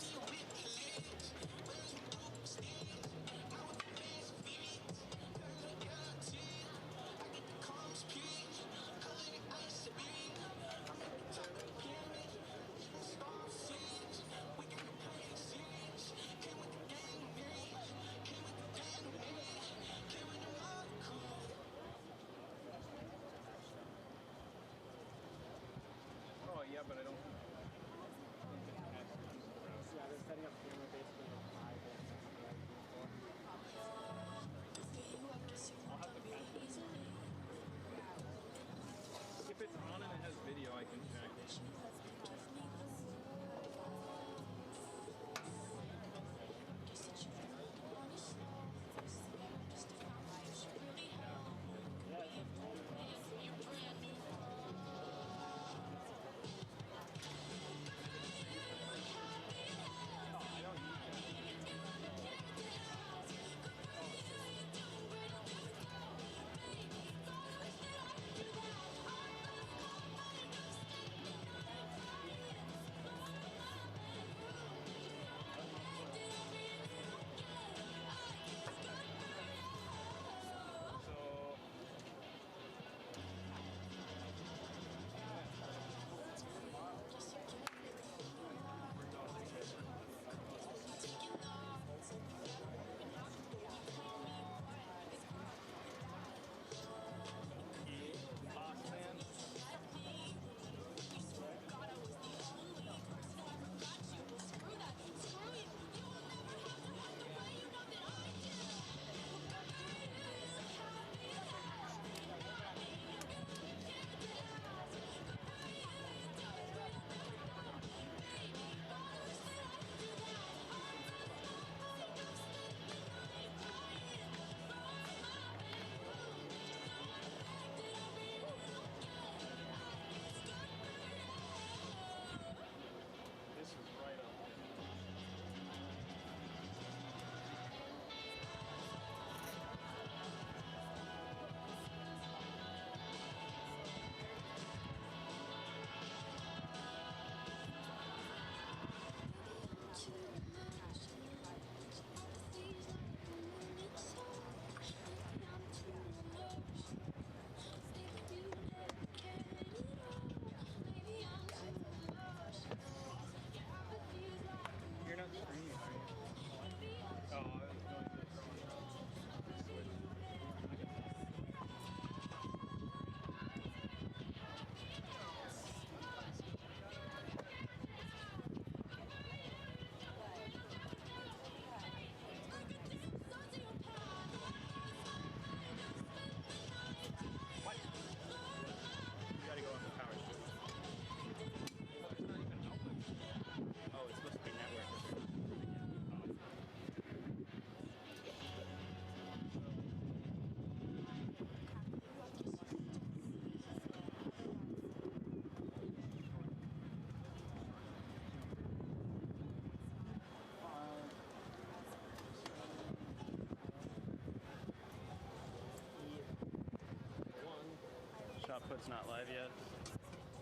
Dakota's not live yet.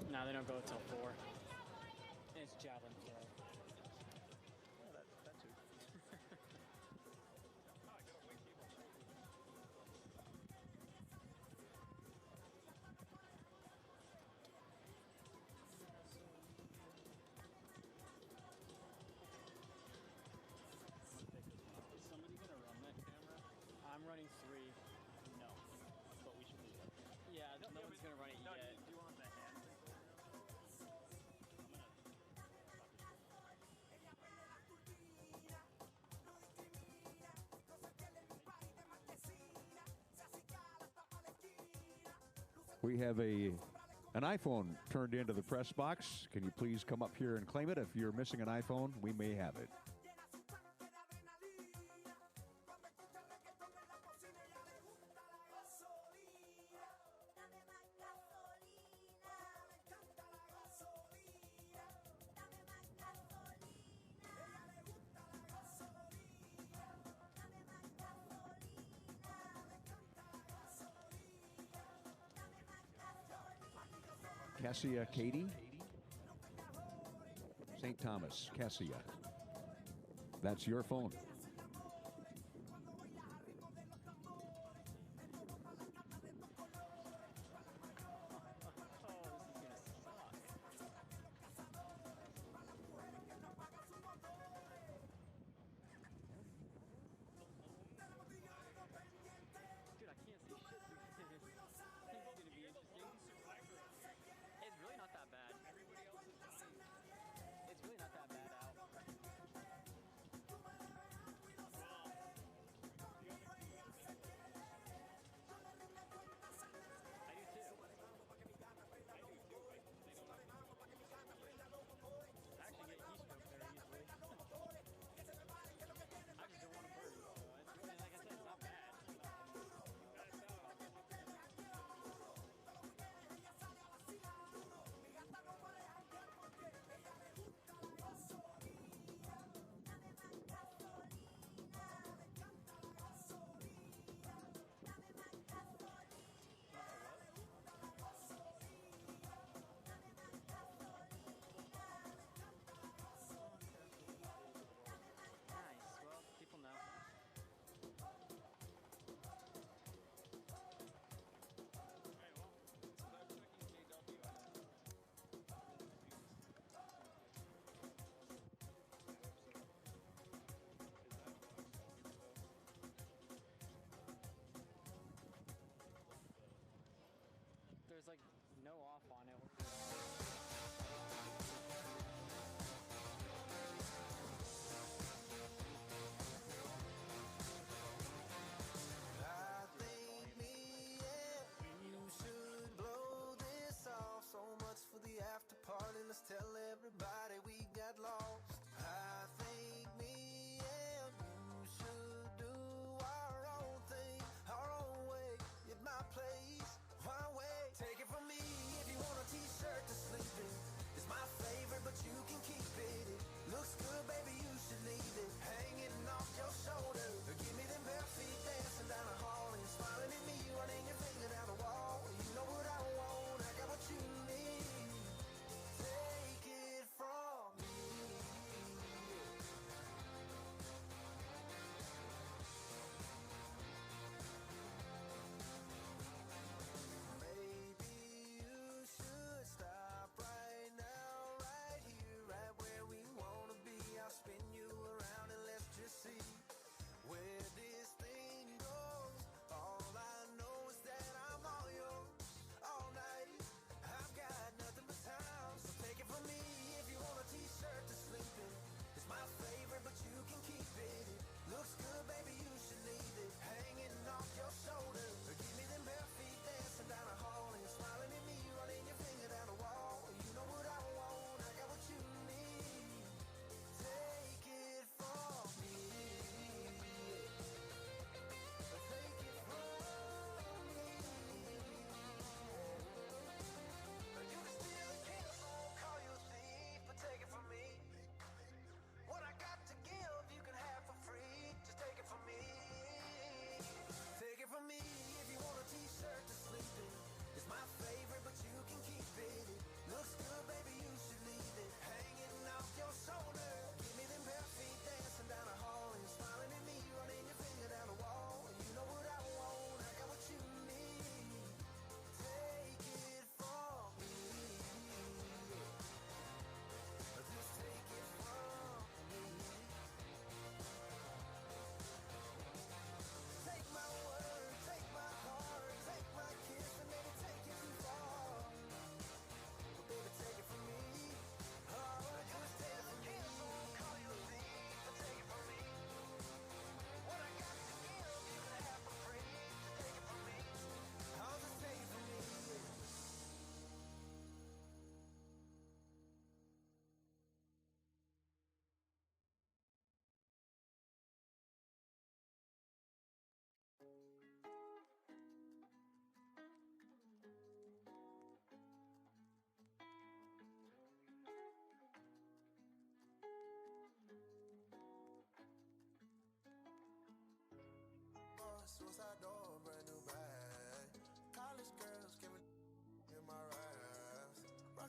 No, they don't go until 4. And it's javelin throw. Oh, that too. Is somebody going to run that camera? I'm running 3. No. But we should leave it. Yeah, no one's going to run it yet. Do you want the hand? We have an iPhone turned into the press box. Can you please come up here and claim it? If you're missing an iPhone, we may have it. Cassia Katie. St. Thomas, Cassia. That's your phone. Dude, I can't see shit through this. This is going to be interesting. It's really not that bad. Everybody else is dying. It's really not that bad out.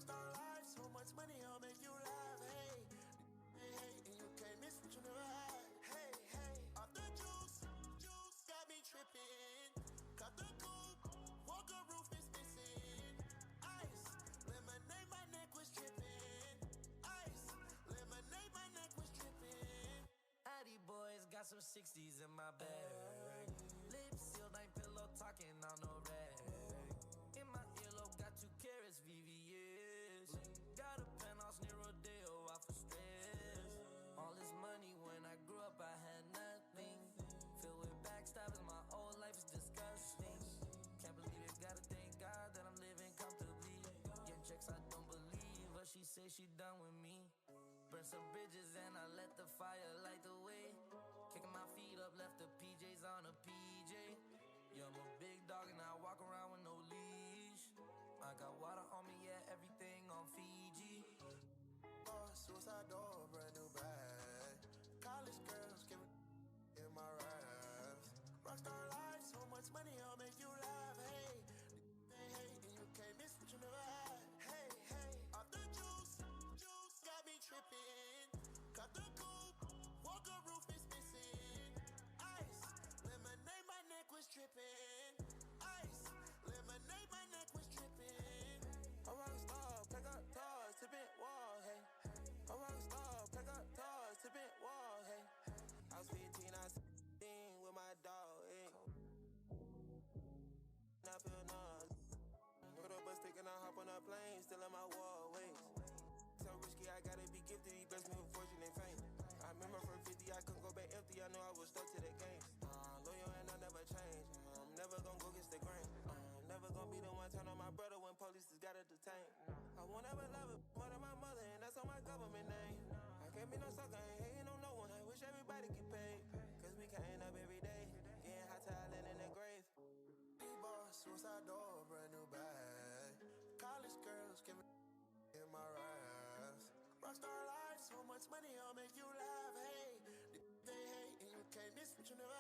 Rockstar life, so much money, I'll make you laugh. Hey, hey, and you can't miss what you never had. Hey, hey, off the juice got me tripping. Cut the coupe, Walker roof is missing. Ice, lemonade, my neck was tripping. Ice, lemonade, my neck was tripping. Addy boys got some 60s in my bag. Lips sealed, ain't pillow talking on no rag. In my earlobe, got 2 carats, VVS. Got a penthouse near Rodeo, off of stress. All this money, when I grew up, I had nothing. Filled with backstabbing, my whole life is disgusting. Can't believe it, gotta thank God that I'm living comfortably. Getting checks I don't believe, but she say she done with me. Burn some bridges and I let the fire light the way. Kicking my feet up, left the PJs on a PJ. Yeah, I'm a big dog and I walk around with no leash. I got water on me, yeah, everything on Fiji. Oh, suicide door, brand new bag. College girls giving in my raps. Rockstar life, so much money, I'll make you laugh. Hey, hey, hey, and you can't miss what you never had. Hey, hey, off the juice got me tripping. Cut the coupe, Walker roof is missing. Ice, lemonade, my neck was tripping. Ice, lemonade, my neck was tripping. A rockstar, pack up toys, tipping wall, hey. A rockstar, pack up toys, tipping wall, hey. I was 15, I was 16 with my dog, hey. I feel nauseous. Put up a stick and I hop on a plane, still in my wall, wait. So risky, I gotta be gifted. He blessed me with fortune and fame. I remember from 50, I couldn't go back empty. I knew I was stuck to the game. Loyal and I never change. I'm never gonna go against the grain. Never gonna be the one turn on my brother when police just gotta detain. I won't ever love it more than my mother, and that's on my government name. I can't be no sucker, ain't hating on no one. I wish everybody get paid, cause we can't up every day. Getting hot talent in the grave. B-boss, suicide door, brand new bag. College girls giving in my raps. Rockstar life, so much money, I'll make you laugh. Hey, hey, and you can't miss what you never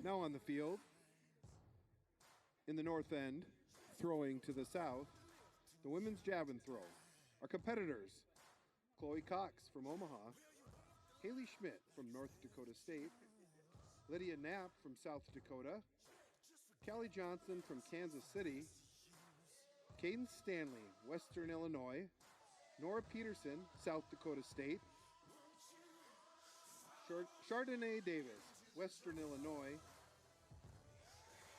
Now on the field, in the north end, throwing to the south, the women's javelin throw. Our competitors, Chloe Cox from Omaha, Haley Schmidt from North Dakota State, Lydia Knapp from South Dakota, Callie Johnson from Kansas City, Caden Stanley, Western Illinois, Nora Peterson, South Dakota State, Chardonnay Davis, Western Illinois,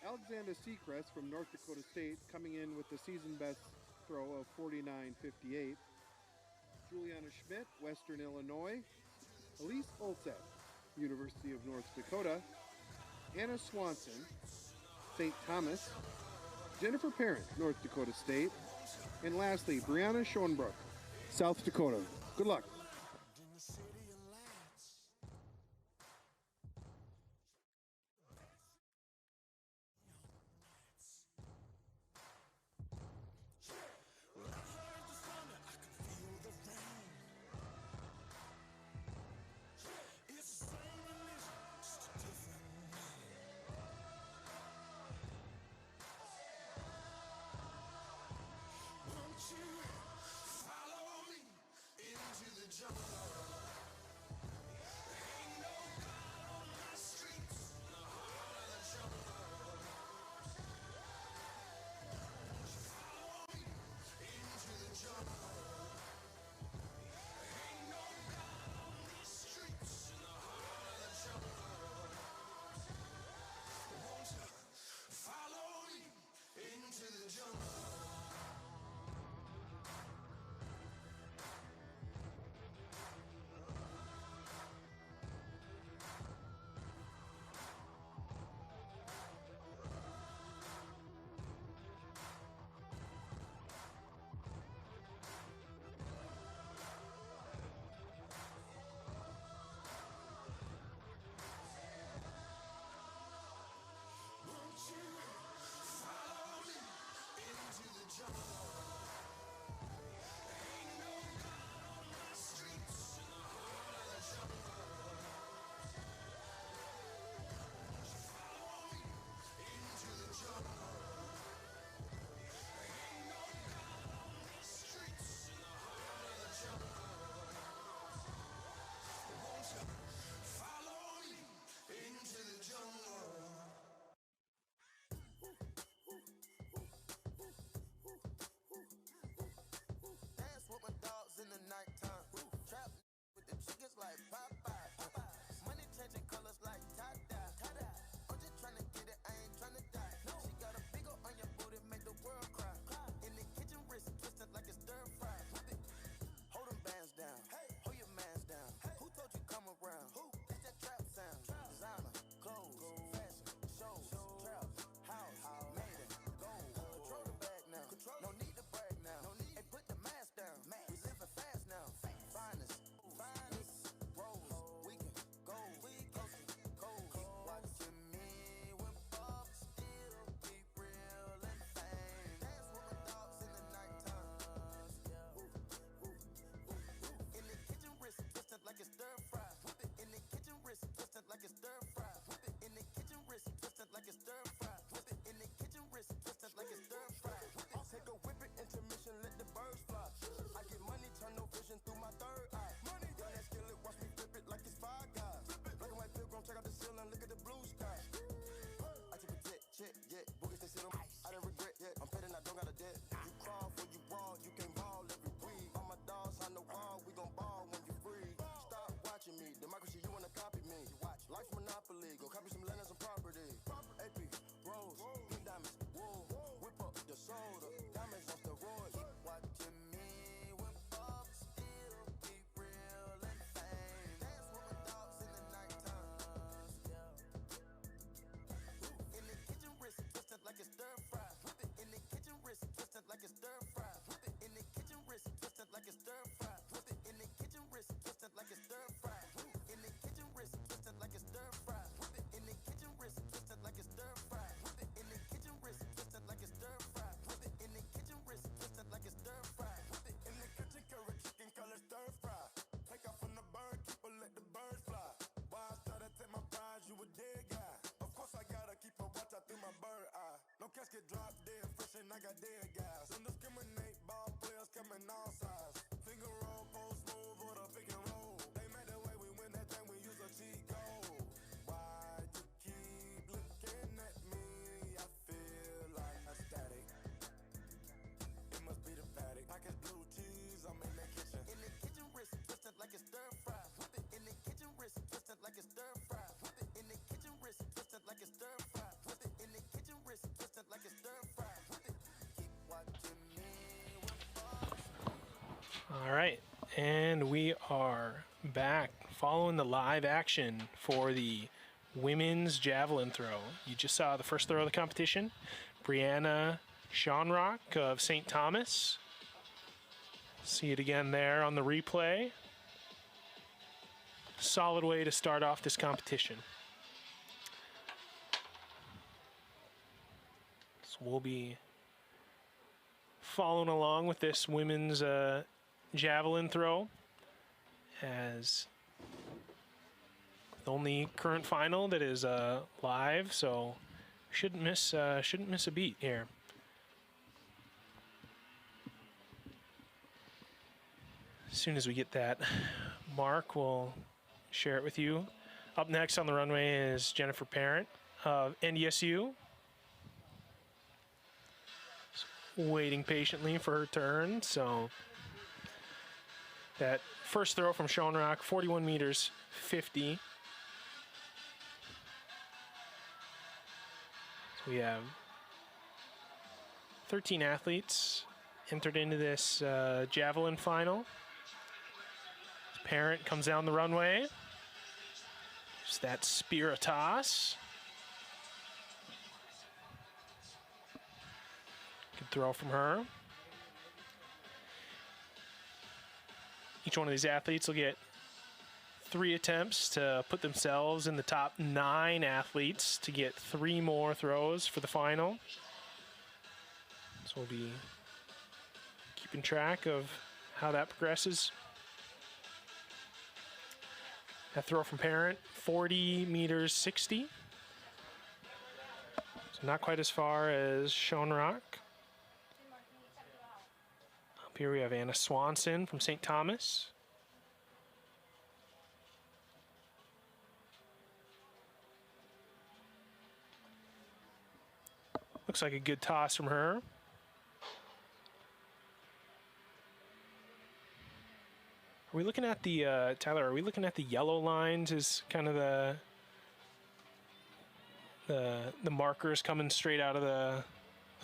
Alexander Seacrest from North Dakota State coming in with the season best throw of 49.58, Juliana Schmidt, Western Illinois, Elise Olseth, University of North Dakota, Anna Swanson, St. Thomas, Jennifer Parent, North Dakota State, and lastly, Brianna Schoenbrook, South Dakota. Good luck. Won't you follow me into the casket drop dead fresh and I got dead gas. Don't discriminate, ball players coming all sides. Finger roll, post move, or the pick and roll. They made the way we win that thing, we use a cheat code. Why you keep looking at me? I feel like a static. It must be the paddock. Package blue cheese, I'm in the kitchen. In the kitchen, wrist twisted like it's stir fry. Whip it in the kitchen, wrist twisted like it's stir fry. Whip it in the kitchen, wrist twisted like it's stir fry. Whip it in the kitchen, wrist twisted like it's stir fry. Whip it. Keep watching me. All right, and we are back following the live action for the women's javelin throw. You just saw the first throw of the competition. Brianna Schonrock of St. Thomas. See it again there on the replay. Solid way to start off this competition. So we'll be following along with this women's javelin throw as the only current final that is live, so shouldn't miss a beat here. As soon as we get that mark, we'll share it with you. Up next on the runway is Jennifer Parent of NDSU. Waiting patiently for her turn. So that first throw from Schoenrock, 41 meters 50. So we have 13 athletes entered into this javelin final. Parent comes down the runway. Just that Spiritas. Good throw from her. Each one of these athletes will get 3 attempts to put themselves in the top 9 athletes to get 3 more throws for the final. So we'll be keeping track of how that progresses. That throw from Parent, 40 meters 60. So not quite as far as Schoenrock. Up here we have Anna Swanson from St. Thomas. Looks like a good toss from her. Are we looking at the, Tyler, are we looking at the yellow lines as kind of the markers coming straight out of the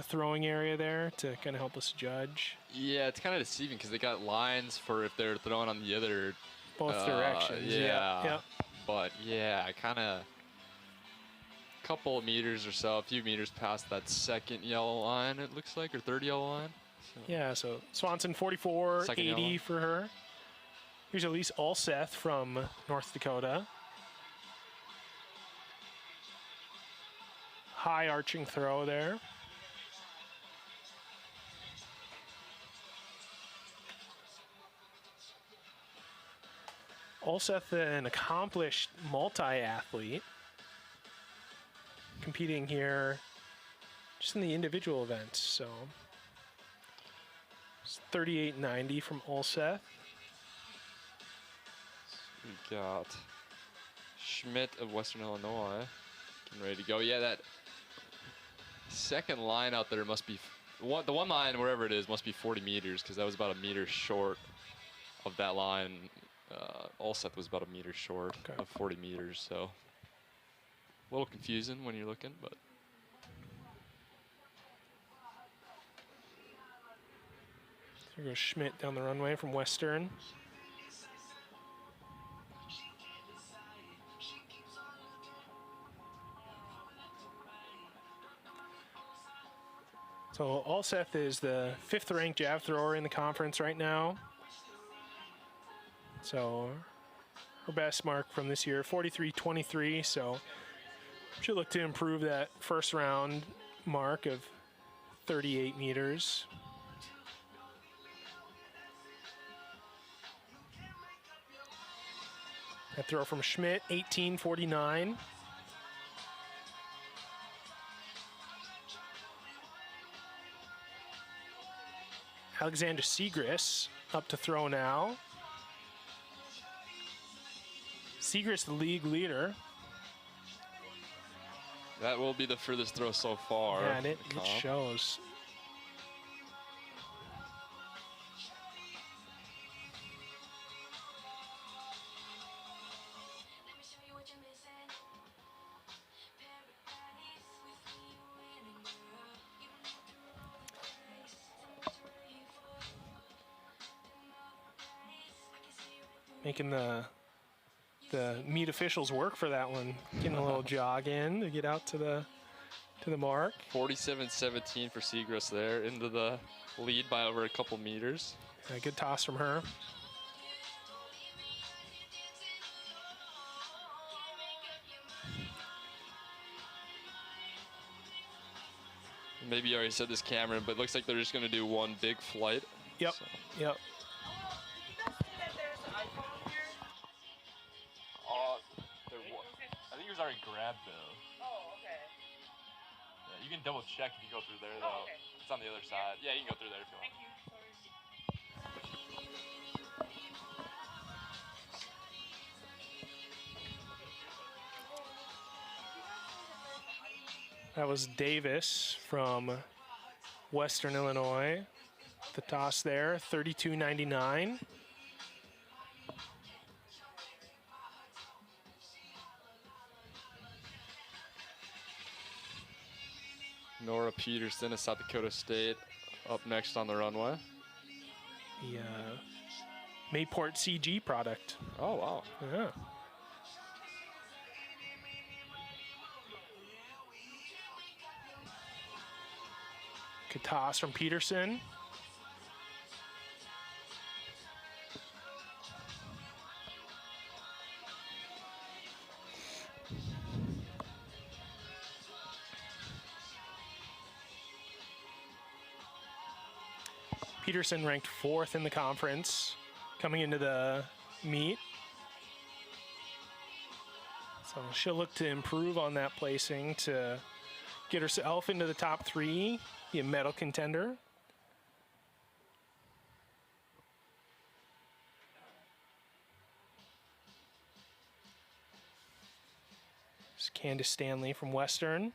throwing area there to kind of help us judge? Yeah, it's kind of deceiving because they got lines for if they're throwing on the other... Both directions, yeah. But yeah, kind of a couple of meters or so, a few meters past that second yellow line, it looks like, or third yellow line. So. Yeah, so Swanson 44.80 for her. Here's Elise Ulseth from North Dakota. High arching throw there. Ulseth, an accomplished multi-athlete, competing here just in the individual events. So it's 38.90 from Ulseth. We got Schmidt of Western Illinois getting ready to go. Yeah, that second line out there must be, the one line, wherever it is, must be 40 meters because that was about a meter short of that line. Ulseth was about a meter short of 40 meters, so a little confusing when you're looking, but. There goes Schmidt down the runway from Western. So Ulseth is the 5th ranked jav thrower in the conference right now. So her best mark from this year, 43.23. So she'll look to improve that first round mark of 38 meters. That throw from Schmidt, 18.49. Alexander Segris up to throw now. Segris, the league leader. That will be the furthest throw so far. Yeah, and it shows. Making the meet officials work for that one. Getting a little jog in to get out to the mark. 47-17 for Segris there, into the lead by over a couple meters. A good toss from her. Maybe you already said this, Cameron, but it looks like they're just going to do one big flight. Yep, yep. I think it was already grabbed, though. Oh, okay. Yeah, you can double check if you go through there, though. Oh, okay. It's on the other side. Yeah, you can go through there if you want. Thank you. That was Davis from Western Illinois. The toss there, 32.99. Nora Peterson of South Dakota State up next on the runway. The Mayport CG product. Oh, wow. Yeah. Good toss from Peterson. Peterson ranked 4th in the conference coming into the meet. So she'll look to improve on that placing to get herself into the top 3, be a medal contender. It's Candace Stanley from Western.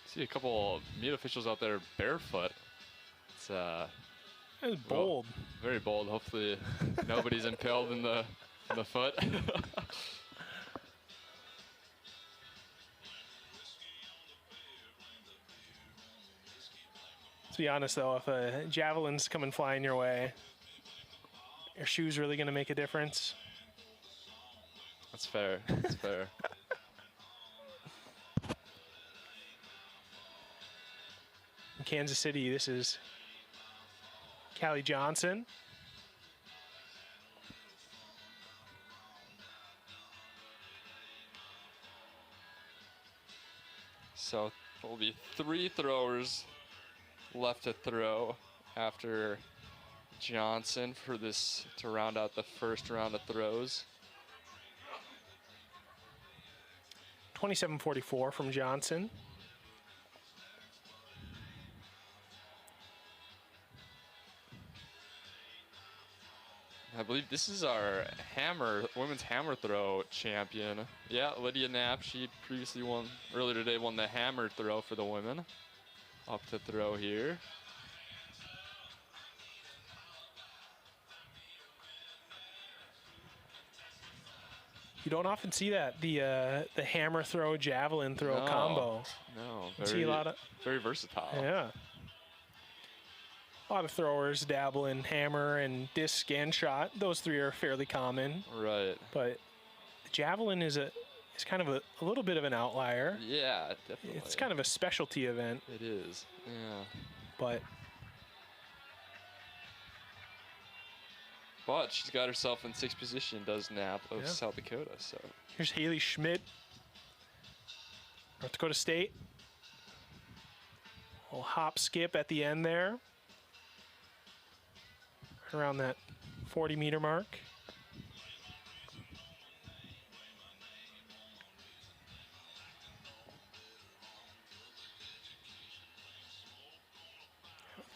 See a couple meet officials out there barefoot. It's bold. Well, very bold. Hopefully nobody's impaled in the foot. To be honest though, if a javelin's coming flying your way, your shoe's really gonna make a difference. That's fair. That's fair. In Kansas City, this is Callie Johnson. So there'll be 3 throwers left to throw after Johnson for this to round out the first round of throws. 27.44 from Johnson. I believe this is our women's hammer throw champion. Yeah, Lydia Knapp, she previously earlier today won the hammer throw for the women. Up to throw here. You don't often see that, the hammer throw, javelin throw combo. No, see a lot of, very versatile. Yeah. A lot of throwers dabble in hammer and disc and shot. Those 3 are fairly common. Right. But the javelin is kind of a little bit of an outlier. Yeah, definitely. It's kind of a specialty event. It is, yeah. But she's got herself in 6th position, does Knapp of South Dakota. So here's Haley Schmidt, North Dakota State. A little hop skip at the end there. Around that 40-meter mark.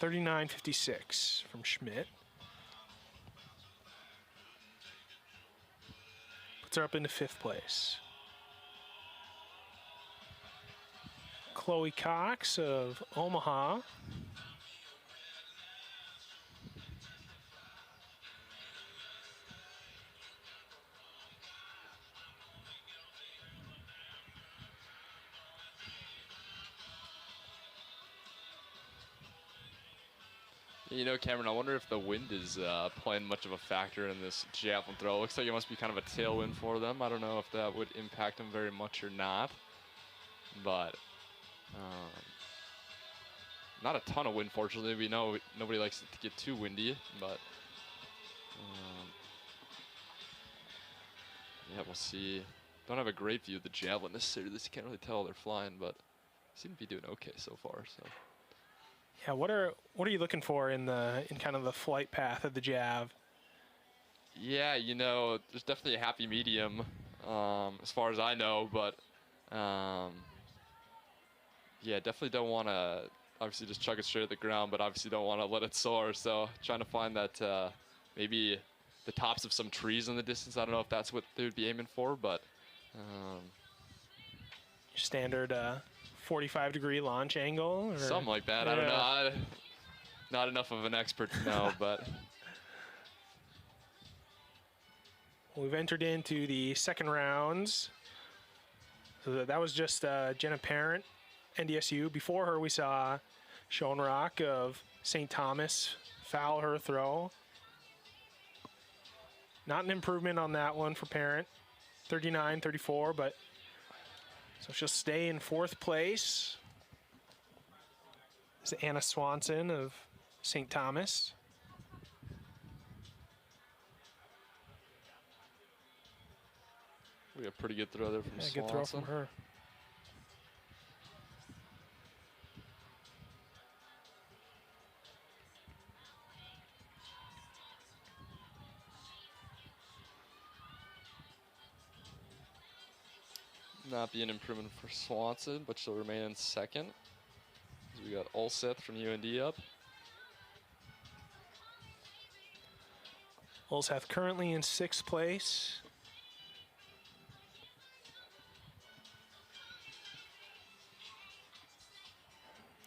39.56 from Schmidt. Puts her up into 5th place. Chloe Cox of Omaha. You know, Cameron, I wonder if the wind is playing much of a factor in this javelin throw. It looks like it must be kind of a tailwind for them. I don't know if that would impact them very much or not. But not a ton of wind, fortunately. We know nobody likes it to get too windy, but yeah, we'll see. Don't have a great view of the javelin necessarily. This can't really tell they're flying, but seem to be doing okay so far. So. Yeah, what are you looking for in kind of the flight path of the jav? Yeah, you know, there's definitely a happy medium, as far as I know, but yeah, definitely don't want to obviously just chuck it straight at the ground, but obviously don't want to let it soar. So trying to find that maybe the tops of some trees in the distance. I don't know if that's what they would be aiming for, but standard 45-degree launch angle? Or? Something like that. Yeah. I don't know. Not enough of an expert to know, but. We've entered into the second rounds. So that was just Jenna Parent, NDSU. Before her, we saw Schoenrock of St. Thomas foul her throw. Not an improvement on that one for Parent. 39-34, but so she'll stay in 4th place. This is Anna Swanson of St. Thomas. We got a pretty good throw there from Swanson. Good throw from her. Not be an improvement for Swanson, but she'll remain in 2nd. We got Ulseth from UND up. Ulseth currently in 6th place.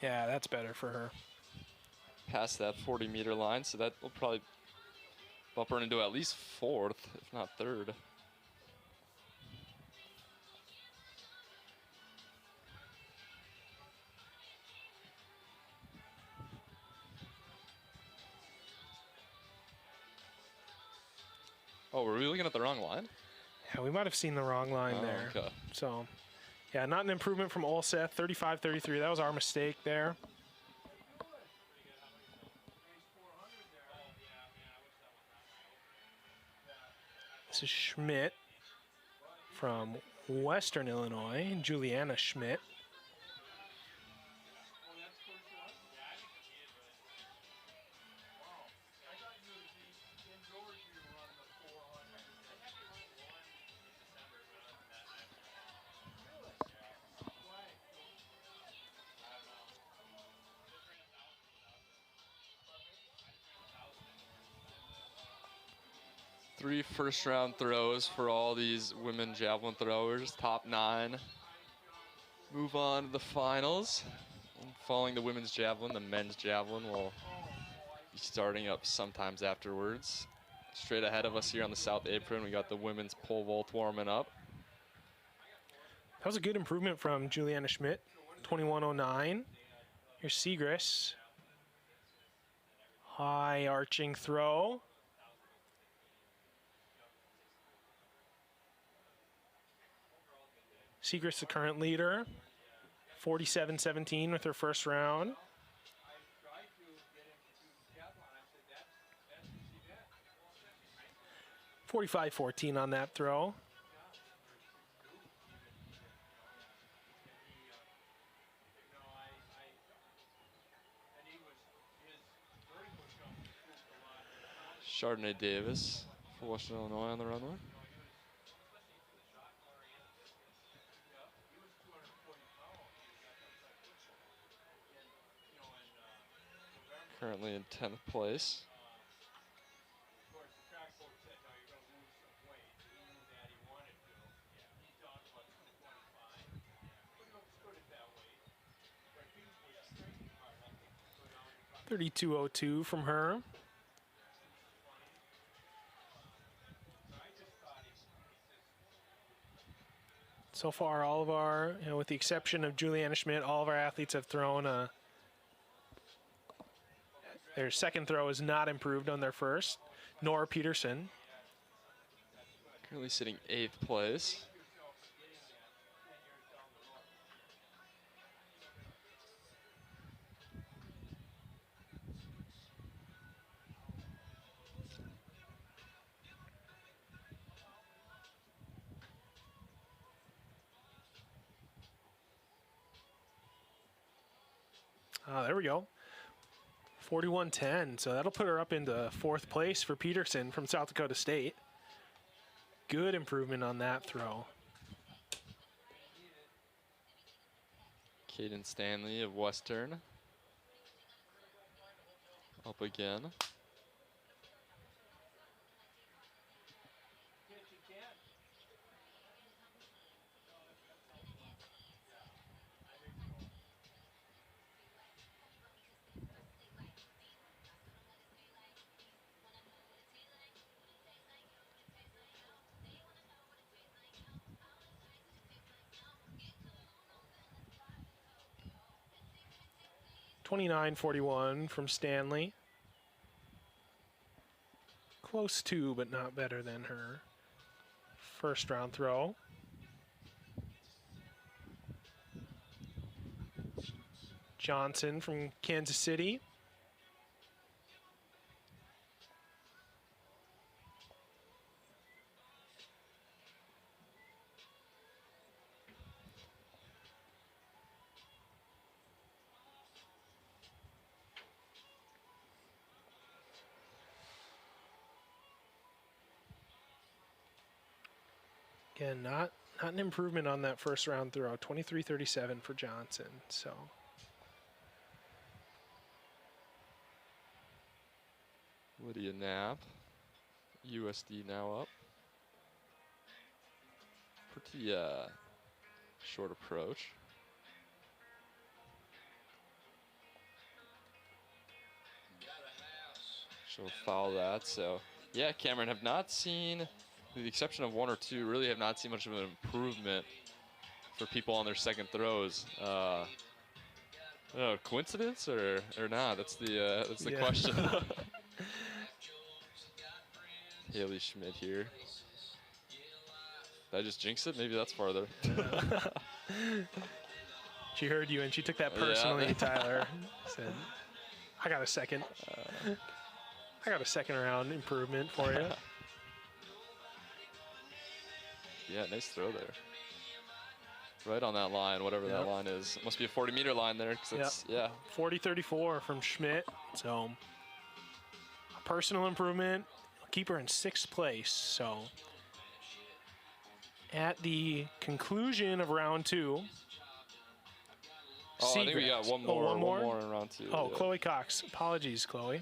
Yeah, that's better for her. Past that 40-meter line, so that will probably bump her into at least 4th, if not 3rd. Oh, were we looking at the wrong line? Yeah, we might have seen the wrong line there. Okay. So, yeah, not an improvement from Ulseth. 35-33. That was our mistake there. This is Schmidt from Western Illinois, Juliana Schmidt. Three first-round throws for all these women javelin throwers. Top 9 move on to the finals. And following the women's javelin, the men's javelin will be starting up sometimes afterwards. Straight ahead of us here on the south apron, we got the women's pole vault warming up. That was a good improvement from Juliana Schmidt, 21.09. Here's Segrist. High arching throw. Segrist, the current leader, 47-17 with her first round. .45-14 on that throw. Chardonnay Davis for Western Illinois on the runway. Currently in 10th place. .32.02 from her. So far, all of our, with the exception of Juliana Schmidt, all of our athletes have thrown their second throw is not improved on their first. Nora Peterson. Currently sitting 8th place. There we go. 41.10. So that'll put her up into 4th place for Peterson from South Dakota State. Good improvement on that throw. Caden Stanley of Western. Up again. 29.41 from Stanley. Close to, but not better than her first round throw. Johnson from Kansas City. Again, not an improvement on that first round throw. 23.37 for Johnson. So Lydia Knapp, USD now up. Pretty short approach. She'll foul that. So yeah, Cameron, have not seen, with the exception of one or two, really have not seen much of an improvement for people on their second throws. Coincidence or not? That's the question. Haley Schmidt here. Did I just jinx it? Maybe that's farther. She heard you and she took that personally, yeah. Tyler. Said, I got a second. I got a second round improvement for you. Yeah, nice throw there. Right on that line, whatever that line is. It must be a 40-meter line there. It's, 40.34 from Schmidt. So a personal improvement. Keep her in 6th place. So at the conclusion of round 2. Oh, I think we got one more. One more in round 2. Oh, yeah. Chloe Cox. Apologies, Chloe.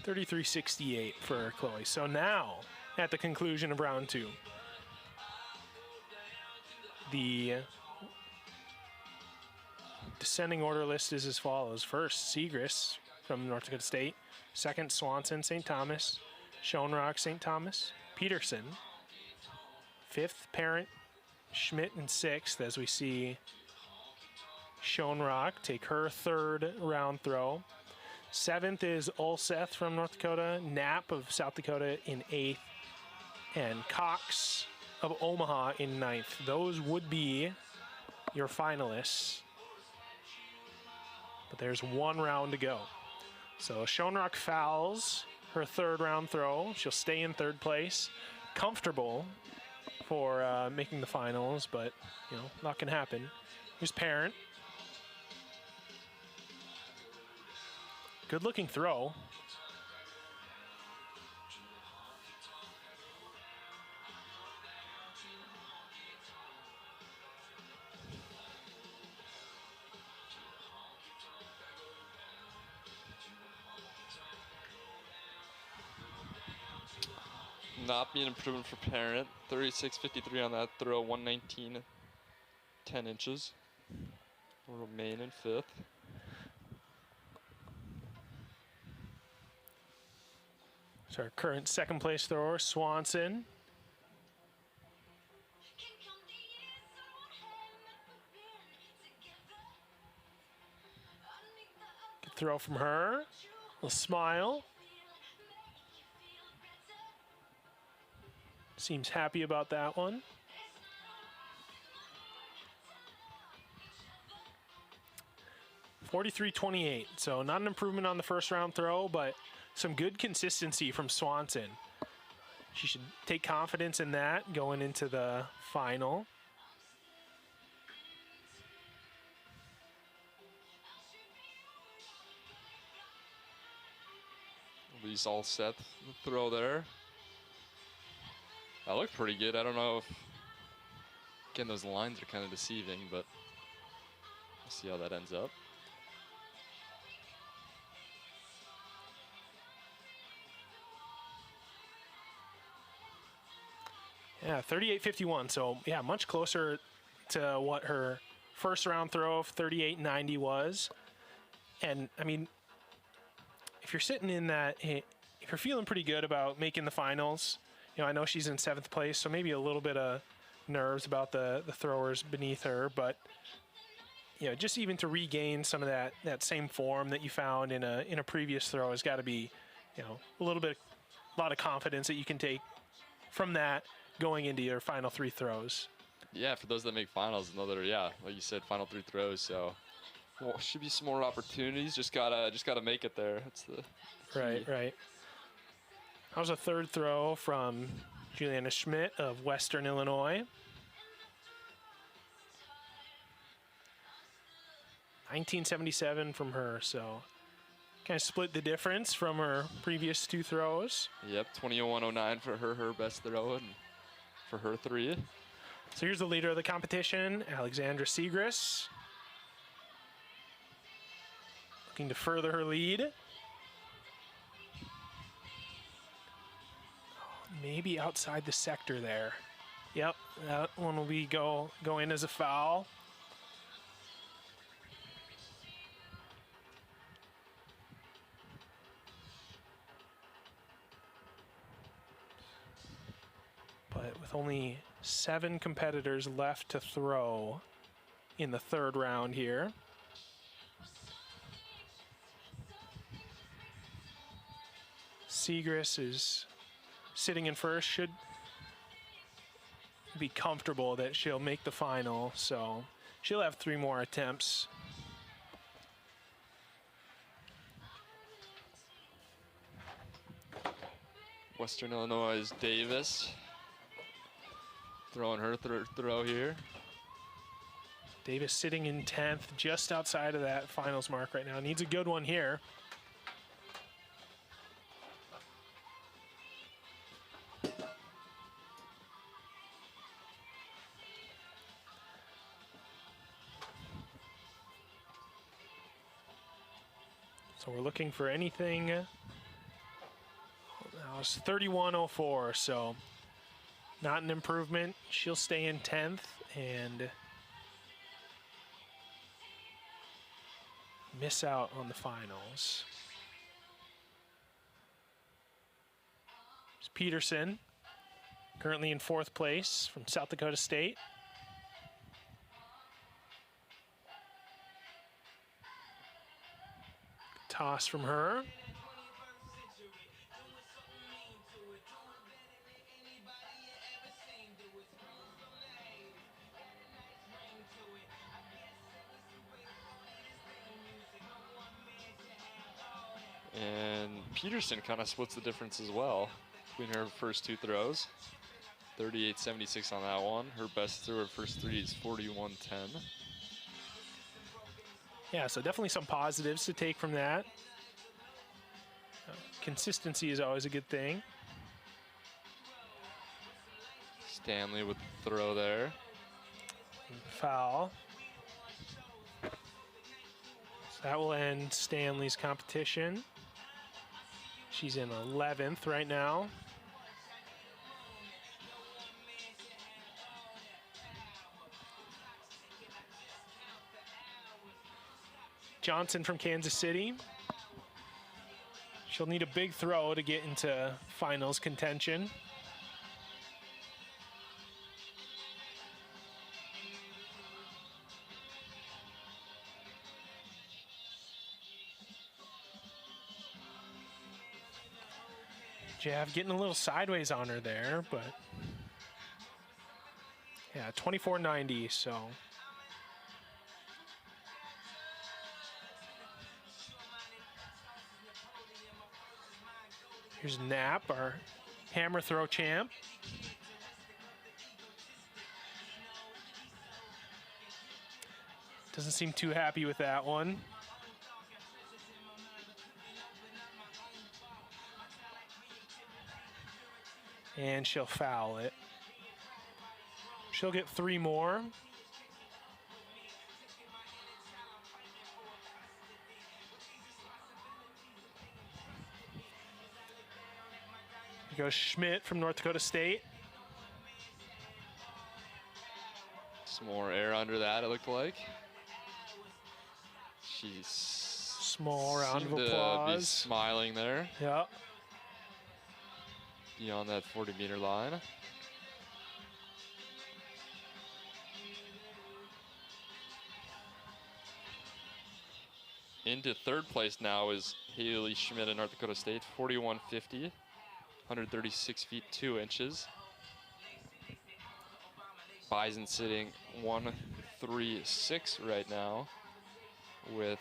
.33.68 for Chloe. So now, at the conclusion of round 2, the descending order list is as follows. First, Segrist from North Dakota State. Second, Swanson, St. Thomas. Schoenrock, St. Thomas. Peterson. 5th, Parent. Schmidt in 6th, as we see Schoenrock take her 3rd round throw. 7th is Ulseth from North Dakota, Knapp of South Dakota in 8th, and Cox of Omaha in 9th. Those would be your finalists. But there's one round to go. So Schoenrock fouls her 3rd round throw. She'll stay in 3rd place. Comfortable for making the finals, but you know, not gonna happen. Here's Parent. Good looking throw. Not being improvement for Parent. 36.53 on that throw, 119, 10 inches. Will remain in 5th. So our current second place thrower, Swanson. Good throw from her. A little smile. Seems happy about that one. .43.28, so not an improvement on the first round throw, but some good consistency from Swanson. She should take confidence in that going into the final. Lee's all set. The throw there. That looked pretty good. I don't know if, again, those lines are kind of deceiving, but we'll see how that ends up. Yeah, 38.51. So yeah, much closer to what her first round throw of 38.90 was. And I mean, if you're sitting in that, if you're feeling pretty good about making the finals, you know, I know she's in 7th place, so maybe a little bit of nerves about the throwers beneath her, but you know, just even to regain some of that same form that you found in a previous throw has got to be, you know, a lot of confidence that you can take from that going into your final 3 throws. Yeah, for those that make finals, another, yeah, like you said, final 3 throws. So, well, should be some more opportunities. Just gotta make it there. That's the key. Right. That was a third throw from Juliana Schmidt of Western Illinois. 1977 from her, so kind of split the difference from her previous 2 throws. Yep, 20.01.09 for her best throw, and for her 3. So here's the leader of the competition, Alexandra Segris. Looking to further her lead. Maybe outside the sector there. Yep, that one will be go in as a foul. But with only 7 competitors left to throw in the 3rd round here. Segris is sitting in first, should be comfortable that she'll make the final, so she'll have 3 more attempts. Western Illinois' Davis throwing her throw here. Davis sitting in 10th, just outside of that finals mark right now. Needs a good one here. So we're looking for anything. That was 31.04, so not an improvement. She'll stay in 10th and miss out on the finals. It's Peterson, currently in 4th place from South Dakota State. Toss from her. And Peterson kind of splits the difference as well between her first 2 throws. 38.76 on that one. Her best through her first three is 41.10. Yeah, so definitely some positives to take from that. Consistency is always a good thing. Stanley with the throw there. Foul. So that will end Stanley's competition. She's in 11th right now. Johnson from Kansas City. She'll need a big throw to get into finals contention. Jav getting a little sideways on her there, but yeah, 24.90, so. Here's Knapp, our hammer throw champ. Doesn't seem too happy with that one. And she'll foul it. She'll get 3 more. Here goes Schmidt from North Dakota State. Some more air under that, it looked like. She's small round of seemed applause. to be smiling there. Yep. Beyond that 40-meter line. Into third place now is Haley Schmidt of North Dakota State, 41.50, 136 feet 2 inches. Bison sitting 136 right now, with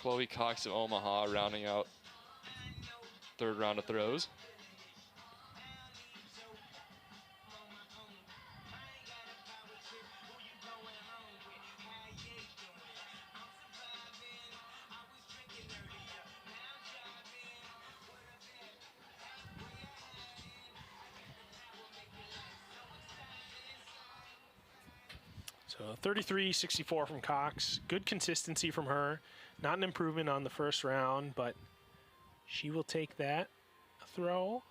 Chloe Cox of Omaha rounding out third round of throws. So 33.64 from Cox. Good consistency from her. Not an improvement on the first round, but she will take that throw.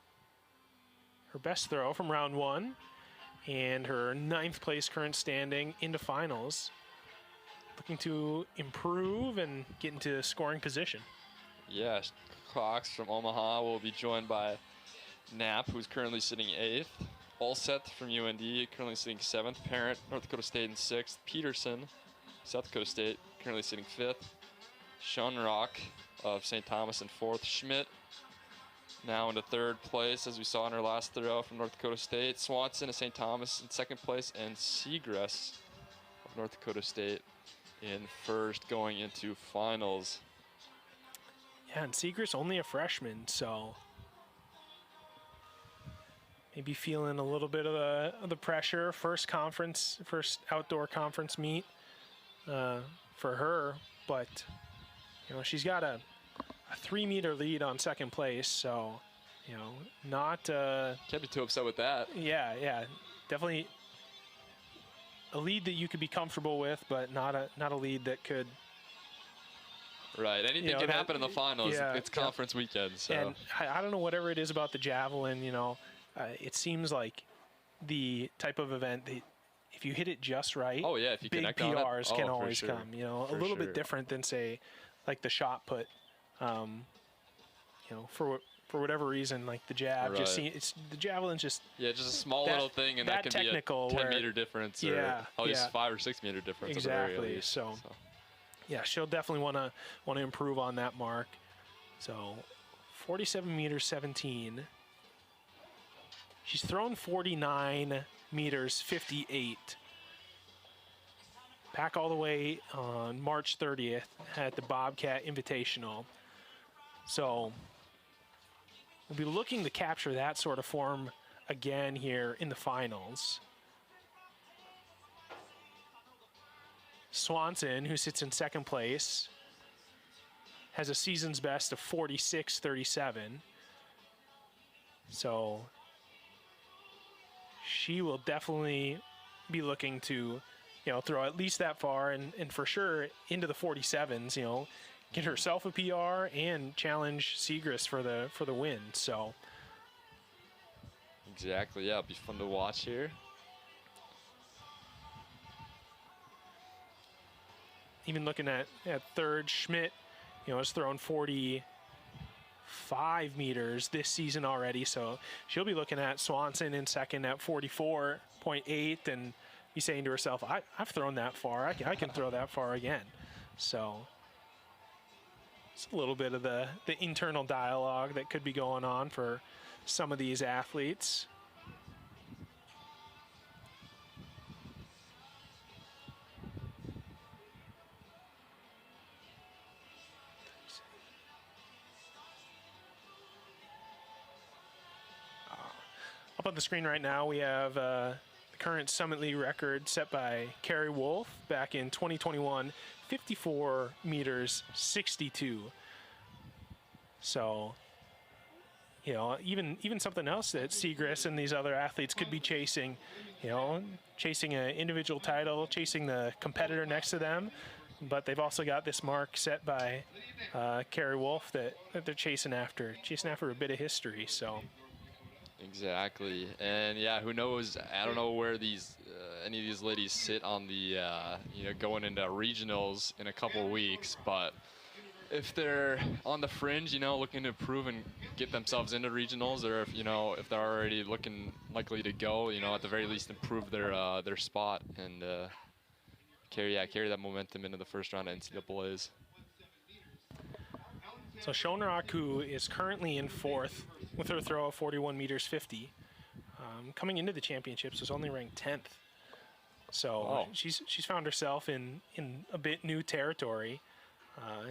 Her best throw from round 1. And her 9th place current standing into finals. Looking to improve and get into scoring position. Yes, Cox from Omaha will be joined by Knapp, who's currently sitting 8th. Allset from UND, currently sitting 7th. Parent, North Dakota State in 6th. Peterson, South Dakota State, currently sitting 5th. Schonrock of St. Thomas in 4th. Schmidt now into 3rd place, as we saw in her last throw from North Dakota State. Swanson of St. Thomas in 2nd place, and Seagrass of North Dakota State in 1st, going into finals. Yeah, and Seagrass only a freshman, so maybe feeling a little bit of the pressure. First outdoor conference meet for her, but you know, she's got a 3-meter lead on 2nd place, so you know, not can't be too upset with that. Yeah, definitely a lead that you could be comfortable with, but not a lead that could. Right, anything can happen in the finals. Yeah, it's conference weekend, so. And I don't know, whatever it is about the javelin, you know, it seems like the type of event that if you hit it just right, oh yeah, if you big connect PRs on it, can always come. You know, a little bit different than say, like the shot put. You know, for whatever reason, like the jab just the javelin's just just a small little thing, and that can be a 10-meter difference, or at least 5 or 6 meter difference. Exactly. At the very least, so yeah, she'll definitely want to improve on that mark. So 47 meters 17. She's thrown 49 meters 58. Back all the way on March 30th at the Bobcat Invitational. So we'll be looking to capture that sort of form again here in the finals. Swanson, who sits in second place, has a season's best of 46.37. So she will definitely be looking to, throw at least that far and for sure into the 47s, get herself a PR and challenge Segrist for the win. So exactly, yeah, it'll be fun to watch here. Even looking at third, Schmidt, has thrown 45 meters this season already. So she'll be looking at Swanson in second at 44.8 and be saying to herself, I've thrown that far. I can throw that far again. So it's a little bit of the internal dialogue that could be going on for some of these athletes. Up on the screen right now, we have the current Summit League record set by Carrie Wolf back in 2021, 54 meters 62. So, even something else that Segrist and these other athletes could be chasing, chasing an individual title, chasing the competitor next to them. But they've also got this mark set by Carrie Wolf that they're chasing after a bit of history. So. Exactly, and yeah, who knows? I don't know where these any of these ladies sit on the going into regionals in a couple of weeks, but if they're on the fringe, looking to improve and get themselves into regionals, or if they're already looking likely to go, at the very least improve their spot and carry that momentum into the first round of NCAAs. So Schoenrock, who is currently in fourth with her throw of 41 meters 50, coming into the championships was only ranked 10th. So she's found herself in a bit new territory.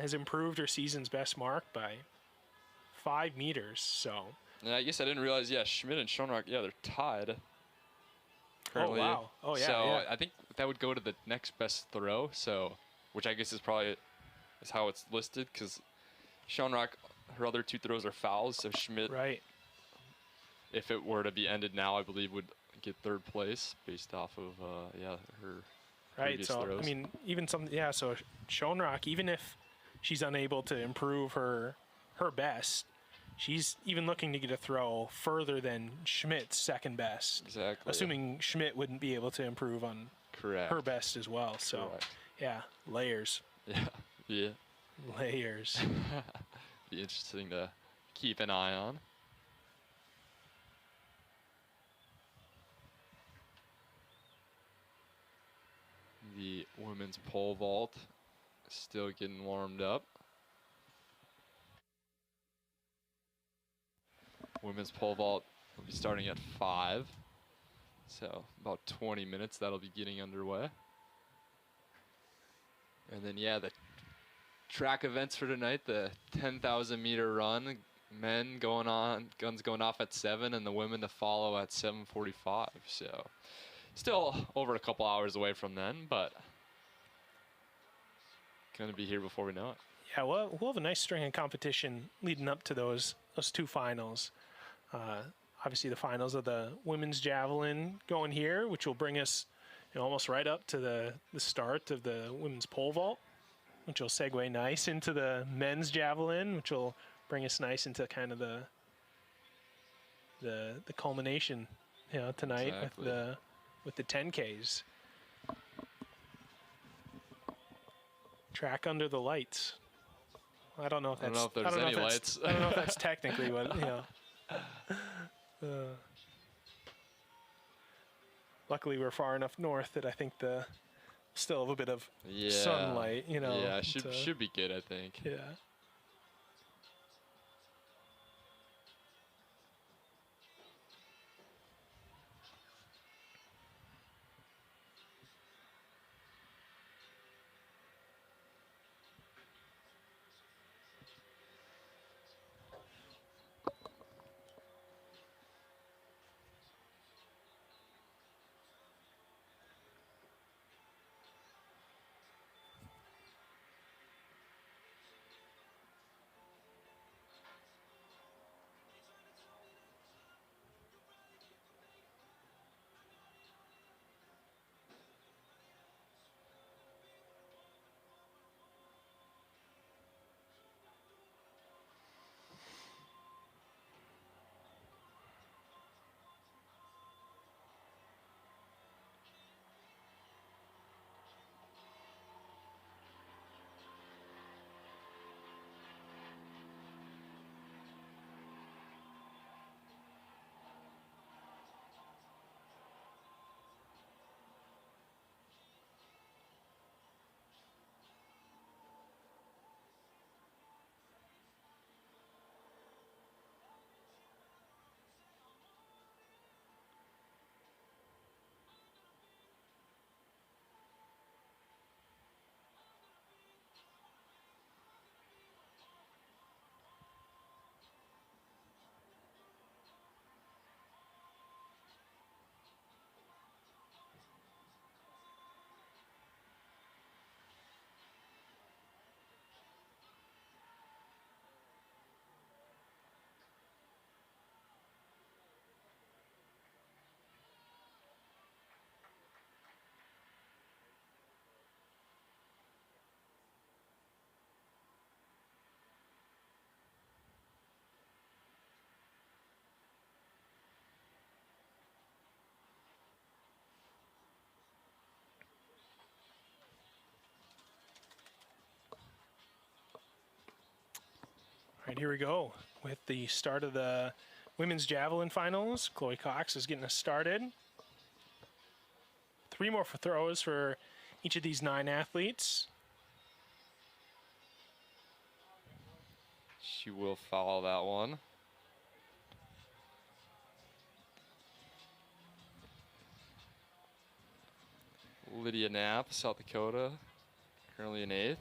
Has improved her season's best mark by 5 meters. So. Yeah, I guess I didn't realize. Yeah, Schmidt and Schoenrock. Yeah, they're tied. Currently. Oh wow! Oh yeah. So yeah. I think that would go to the next best throw. So, which I guess is how it's listed, because Schoenrock, her other 2 throws are fouls. So Schmidt, right, if it were to be ended now, I believe would get 3rd place based off of her. Right, so throws. I mean, so Schoenrock, even if she's unable to improve her best, she's even looking to get a throw further than Schmidt's second best. Exactly. Assuming Schmidt wouldn't be able to improve on her best as well. So, yeah, layers. Yeah. Layers. Be interesting to keep an eye on. The women's pole vault still getting warmed up. Women's pole vault will be starting at 5. So about 20 minutes that'll be getting underway. And then, yeah, the track events for tonight, the 10,000 meter run, men guns going off at 7, and the women to follow at 7:45. So still over a couple hours away from then, but going to be here before we know it. Yeah, we'll have a nice string of competition leading up to those 2 finals. Obviously, the finals of the women's javelin going here, which will bring us almost right up to the start of the women's pole vault, which will segue nice into the men's javelin, which will bring us nice into kind of the culmination, tonight. Exactly. with the 10Ks. Track under the lights. I don't know if that's. I don't know if there's any lights. I don't know if that's technically what. Luckily, we're far enough north that I think still have a bit of sunlight. Yeah, should be good, I think. Yeah. right, here we go with the start of the women's javelin finals. Chloe Cox is getting us started. 3 more throws for each of these 9 athletes. She will foul that one. Lydia Knapp, South Dakota, currently in 8th.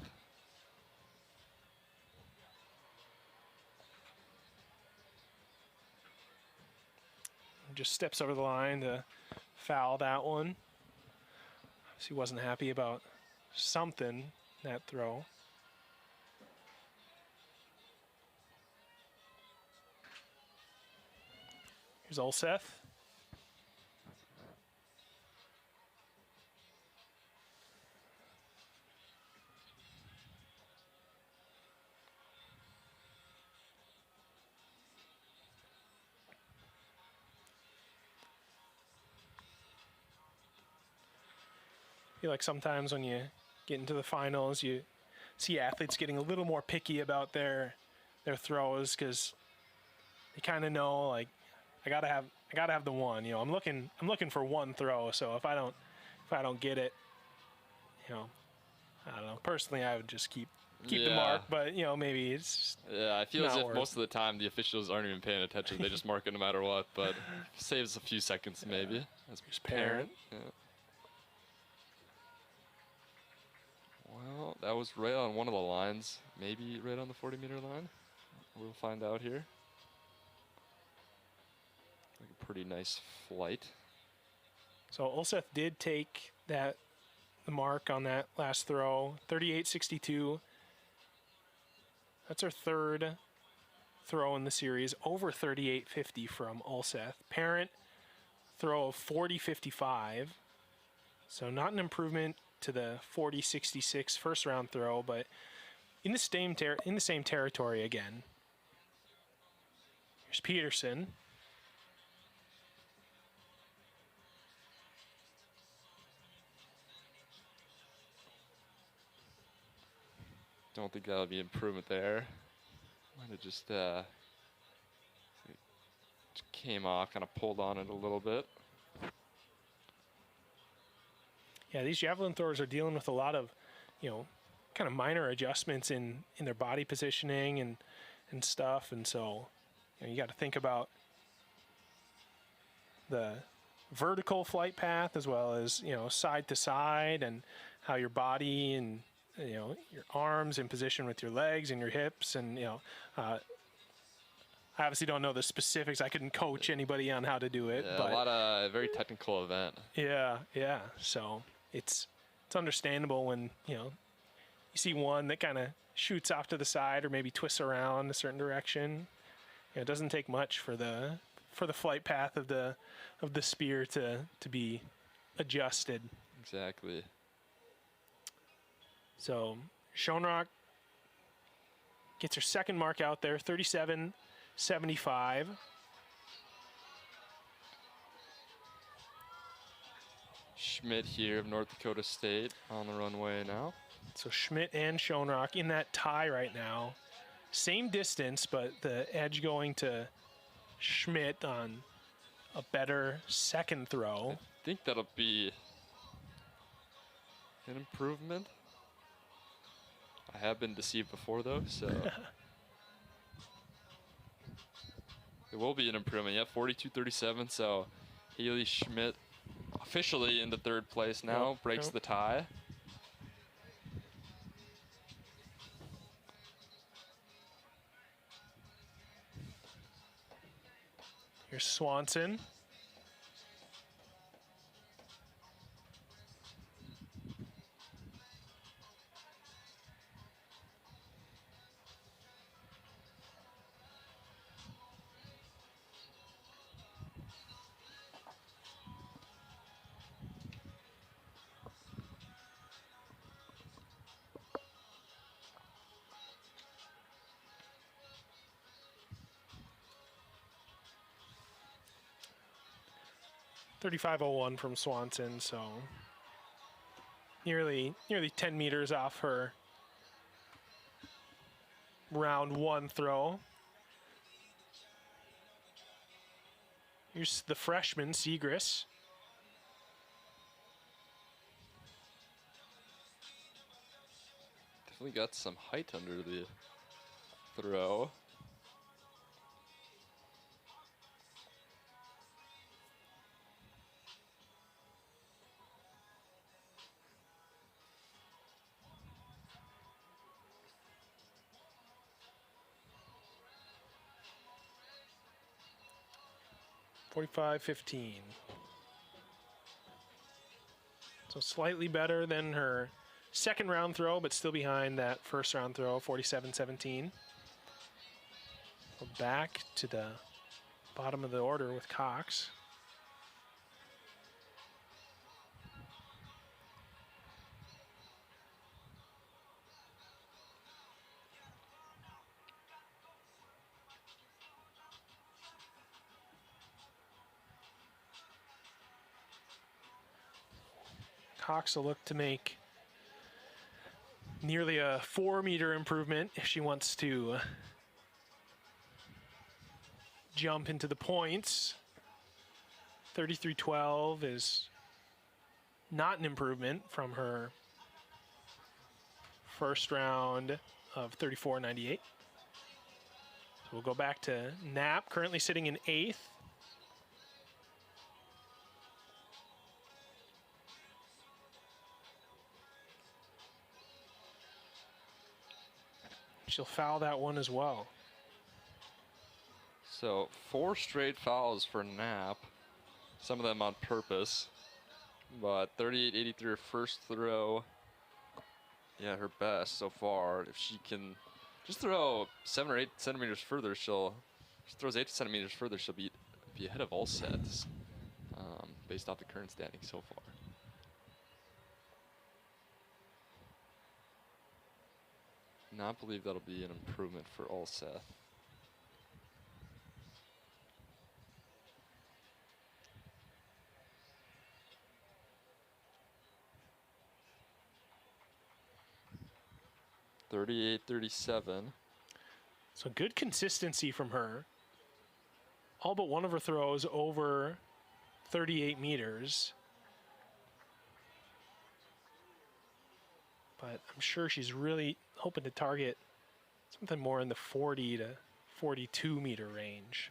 Just steps over the line to foul that one. She wasn't happy about something, that throw. Here's Olseth. I feel like sometimes when you get into the finals, you see athletes getting a little more picky about their throws because they kind of know, like, I gotta have the one. You know, I'm looking for one throw. So if I don't get it, you know, I don't know. Personally, I would just keep the mark. But you know, maybe it's I feel as if worth. most of the time the officials aren't even paying attention. They just mark it no matter what. But saves a few seconds maybe. As parent. Yeah. Well, that was right on one of the lines. Maybe right on the 40-meter line. We'll find out here. Like a pretty nice flight. So Olseth did take the mark on that last throw, 38.62. That's her 3rd throw in the series, over 38.50 from Olseth. Parent throw of 40.55. So not an improvement to the 40.66 first round throw, but in the same territory again. Here's Peterson. Don't think that'll be improvement there. Might have just came off, kind of pulled on it a little bit. Yeah, these javelin throwers are dealing with a lot of, you know, kind of minor adjustments in their body positioning and stuff, and so you know, you got to think about the vertical flight path as well as, you know, side to side, and how your body and, you know, your arms in position with your legs and your hips, and you know, I obviously don't know the specifics. I couldn't coach anybody on how to do it. Yeah, but a lot of very technical event. Yeah. So it's understandable when, you know, you see one that kind of shoots off to the side or maybe twists around a certain direction. You know, it doesn't take much for the flight path of the spear to be adjusted. Exactly. So Schoenrock gets her 2nd mark out there, 37.75. Schmidt here of North Dakota State on the runway now. So Schmidt and Schoenrock in that tie right now. Same distance, but the edge going to Schmidt on a better 2nd throw. I think that'll be an improvement. I have been deceived before, though, so it will be an improvement. Yeah, 42.37. So Haley Schmidt officially into 3rd place now, breaks the tie. Here's Swanson. .35.01 from Swanson, so nearly 10 meters off her round 1 throw. Here's the freshman, Segrist. Definitely got some height under the throw. .45.15. So slightly better than her second round throw, but still behind that first round throw, 47.17. Back to the bottom of the order with Cox. Cox will look to make nearly a 4-meter improvement if she wants to jump into the points. 33.12 is not an improvement from her first round of 34.98. So we'll go back to Knapp, currently sitting in 8th. She'll foul that one as well. So 4 straight fouls for Knapp, some of them on purpose. But 38.83 her first throw. Yeah, her best so far. If she can just throw 7 or 8 centimeters further, if she throws 8 centimeters further, she'll be ahead of all sets, based off the current standing so far. Not believe that'll be an improvement for Ulseth. .38.37. So good consistency from her. All but one of her throws over 38 meters. But I'm sure she's really hoping to target something more in the 40 to 42 meter range.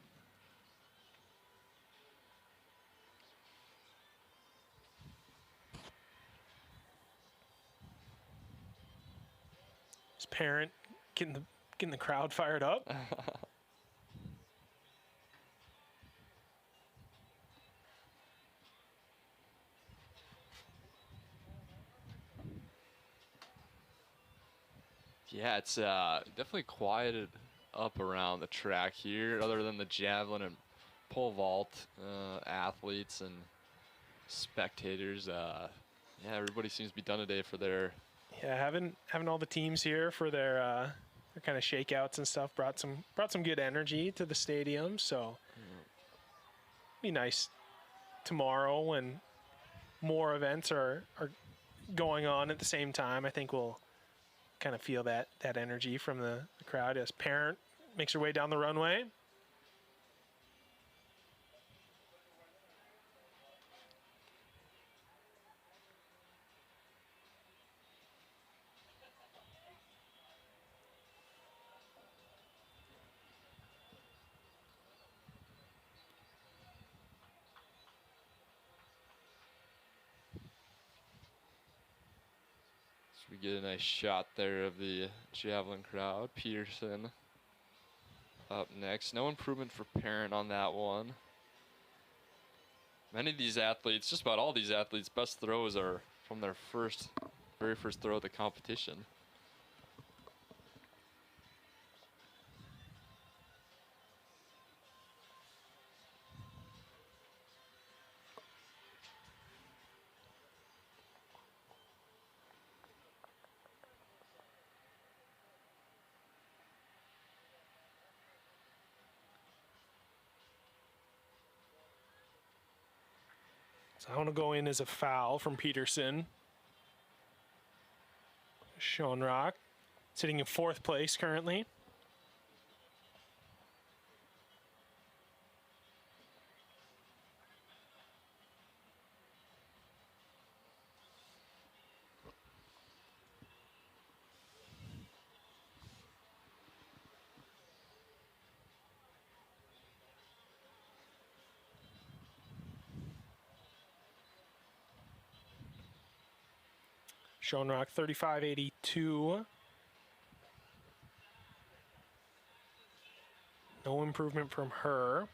His parent getting the crowd fired up. Yeah, it's definitely quieted up around the track here, other than the javelin and pole vault athletes and spectators. Yeah, everybody seems to be done today for their. Yeah, having all the teams here for their kind of shakeouts and stuff brought some good energy to the stadium. So be nice tomorrow when more events are going on at the same time. I think we'll kind of feel that energy from the crowd as Parent makes her way down the runway. We get a nice shot there of the javelin crowd. Peterson up next. No improvement for Parent on that one. Many of these athletes, just about all these athletes, best throws are from their very first throw of the competition. So I want to go in as a foul from Peterson. Schoenrock sitting in 4th place currently. Schoenrock 35.82. No improvement from her.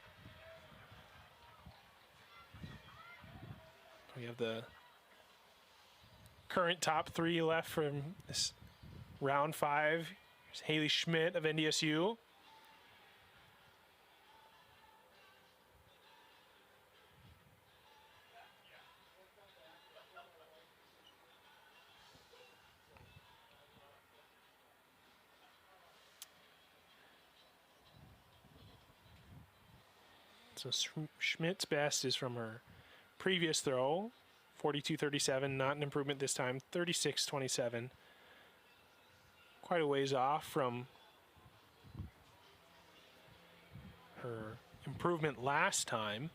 We have the current top 3 left from this round 5. Here's Haley Schmidt of NDSU. So Schmidt's best is from her previous throw, 42.37, not an improvement this time, 36.27. Quite a ways off from her improvement last time.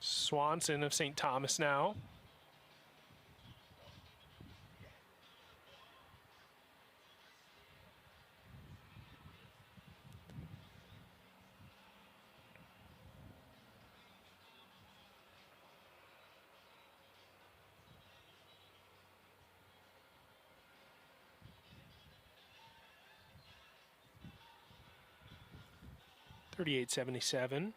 Swanson of St. Thomas now. $38.77.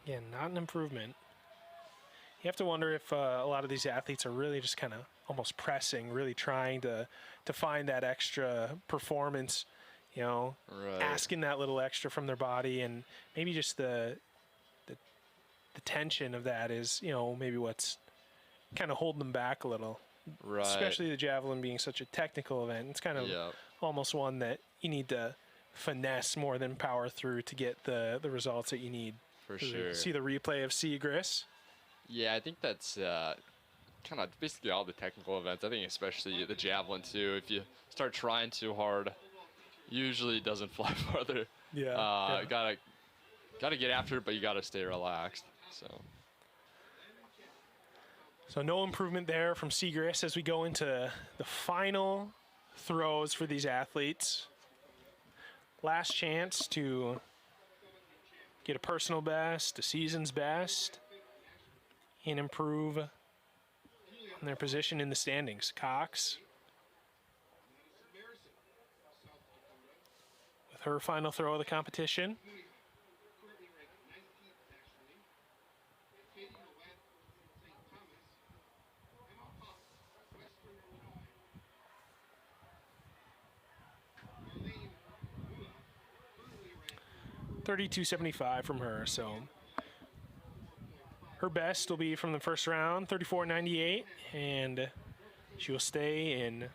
Again, not an improvement. You have to wonder if a lot of these athletes are really just kind of almost pressing, really trying to find that extra performance, you know, asking that little extra from their body, and maybe just the tension of that is, you know, maybe what's kind of holding them back a little. Right. Especially the javelin being such a technical event. It's kind of almost one that you need to finesse more than power through to get the results that you need. For sure. See the replay of Segrist. Yeah, I think that's kind of basically all the technical events. I think especially the javelin too. If you start trying too hard, usually it doesn't fly farther. Yeah. Gotta get after it, but you gotta stay relaxed. So no improvement there from Segrist as we go into the final throws for these athletes. Last chance to get a personal best, a season's best, and improve on their position in the standings. Cox with her final throw of the competition. $32.75 from her, so her best will be from the first round, 34.98, and she will stay in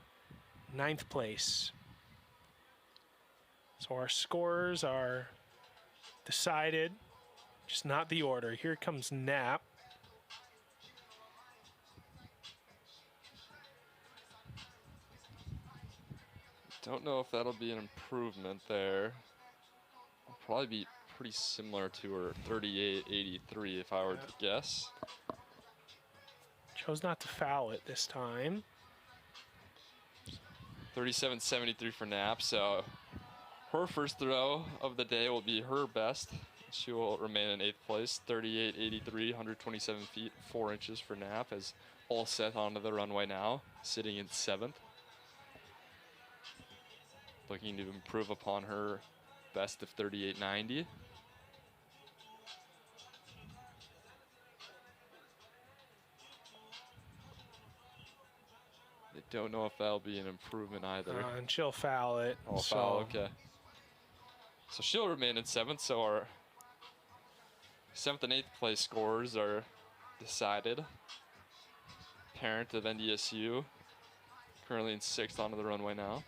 9th place. So our scores are decided, just not the order. Here comes Knapp. Don't know if that'll be an improvement there. Probably be pretty similar to her 38.83 if I were to guess. Chose not to foul it this time. 37.73 for Knapp, so her first throw of the day will be her best. She will remain in 8th place, 38.83, 127 feet, 4 inches for Knapp, as all set onto the runway now, sitting in 7th. Looking to improve upon her best of 38.90. I don't know if that'll be an improvement either. And she'll foul it. Oh, foul, okay. So she'll remain in 7th, so our 7th and 8th place scores are decided. Parent of NDSU, currently in 6th onto the runway now.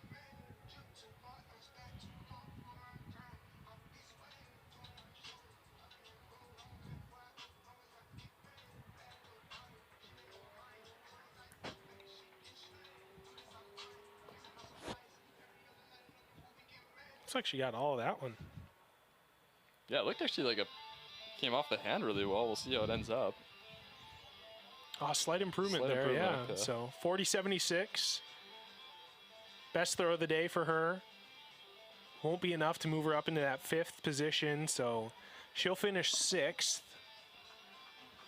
Looks like she got all of that one. Yeah, it looked actually like came off the hand really well. We'll see how it ends up. Oh, slight improvement Slight there, improvement, yeah. okay. So 40.76. Best throw of the day for her. Won't be enough to move her up into that 5th position, so she'll finish 6th.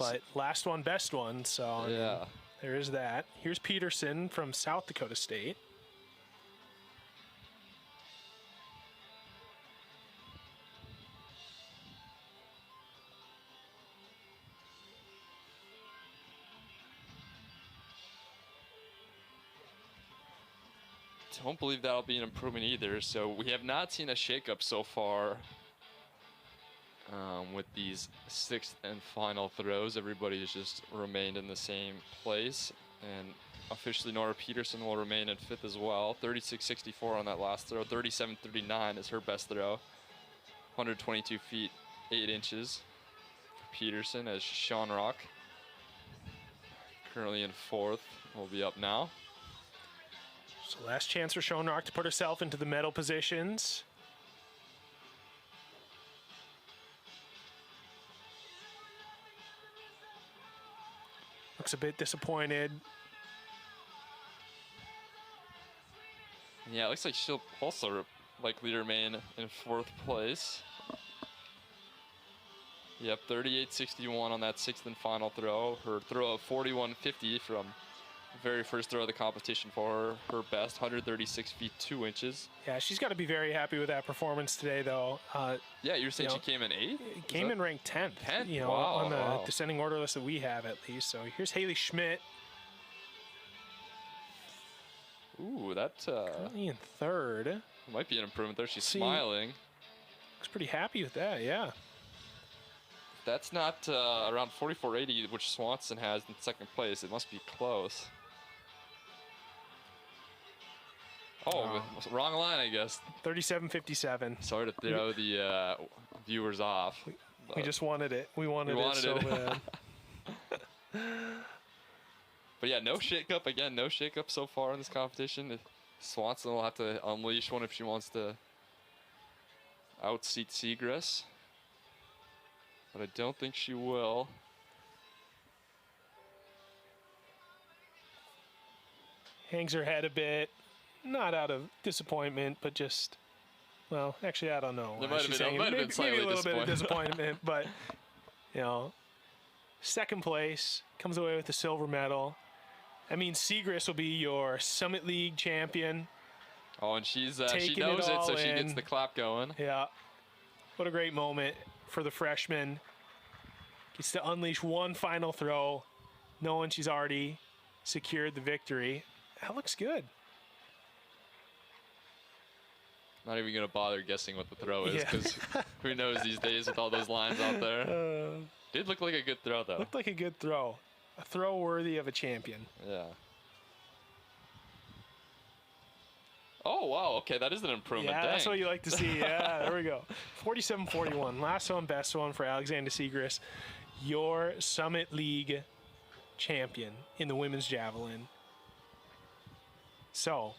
But last one, best one. So I mean, there is that. Here's Peterson from South Dakota State. Don't believe that'll be an improvement either. So we have not seen a shakeup so far with these sixth and final throws. Everybody has just remained in the same place. And officially Nora Peterson will remain in fifth as well. 36.64 on that last throw. 37.39 is her best throw. 122 feet, 8 inches for Peterson, as Sean Rock, currently in fourth, will be up now. So last chance for Sean Rock to put herself into the medal positions. Looks a bit disappointed. Yeah, it looks like she'll also likely remain in fourth place. Yep, 38.61 on that sixth and final throw. Her throw of 41.50 from very first throw of the competition for her best, 136 feet 2 inches. Yeah, she's got to be very happy with that performance today, though. Yeah, you're saying she came in 8th? Came in ranked 10th. 10th? You know, Wow, on the wow. descending order list that we have, at least. So here's Haley Schmidt. Ooh, that currently in third. Might be an improvement there. She's smiling. Looks pretty happy with that, yeah. That's not around 44.80, which Swanson has in second place. It must be close. Oh, wrong line, I guess. 37.57. Sorry to throw the viewers off. We just wanted it. We wanted it so bad. But yeah, no shakeup. Again, no shakeup so far in this competition. Swanson will have to unleash one if she wants to outseat Segress. But I don't think she will. Hangs her head a bit. Not out of disappointment, but just, well, actually, I don't know. There might have been, maybe a little bit of disappointment, but, you know, second place, comes away with the silver medal. I mean, Segress will be your Summit League champion. Oh, and she knows it, so she gets the clap going. Yeah. What a great moment for the freshman. Gets to unleash one final throw, knowing she's already secured the victory. That looks good. Not even going to bother guessing what the throw is, because who knows these days with all those lines out there. Did look like a good throw, though. Looked like a good throw. A throw worthy of a champion. Yeah. Oh, wow. Okay, that is an improvement. Yeah, Dang. that's what you like to see. Yeah, there we go. 47-41. Last one, best one for Alexander Segress. Your Summit League champion in the women's javelin. So,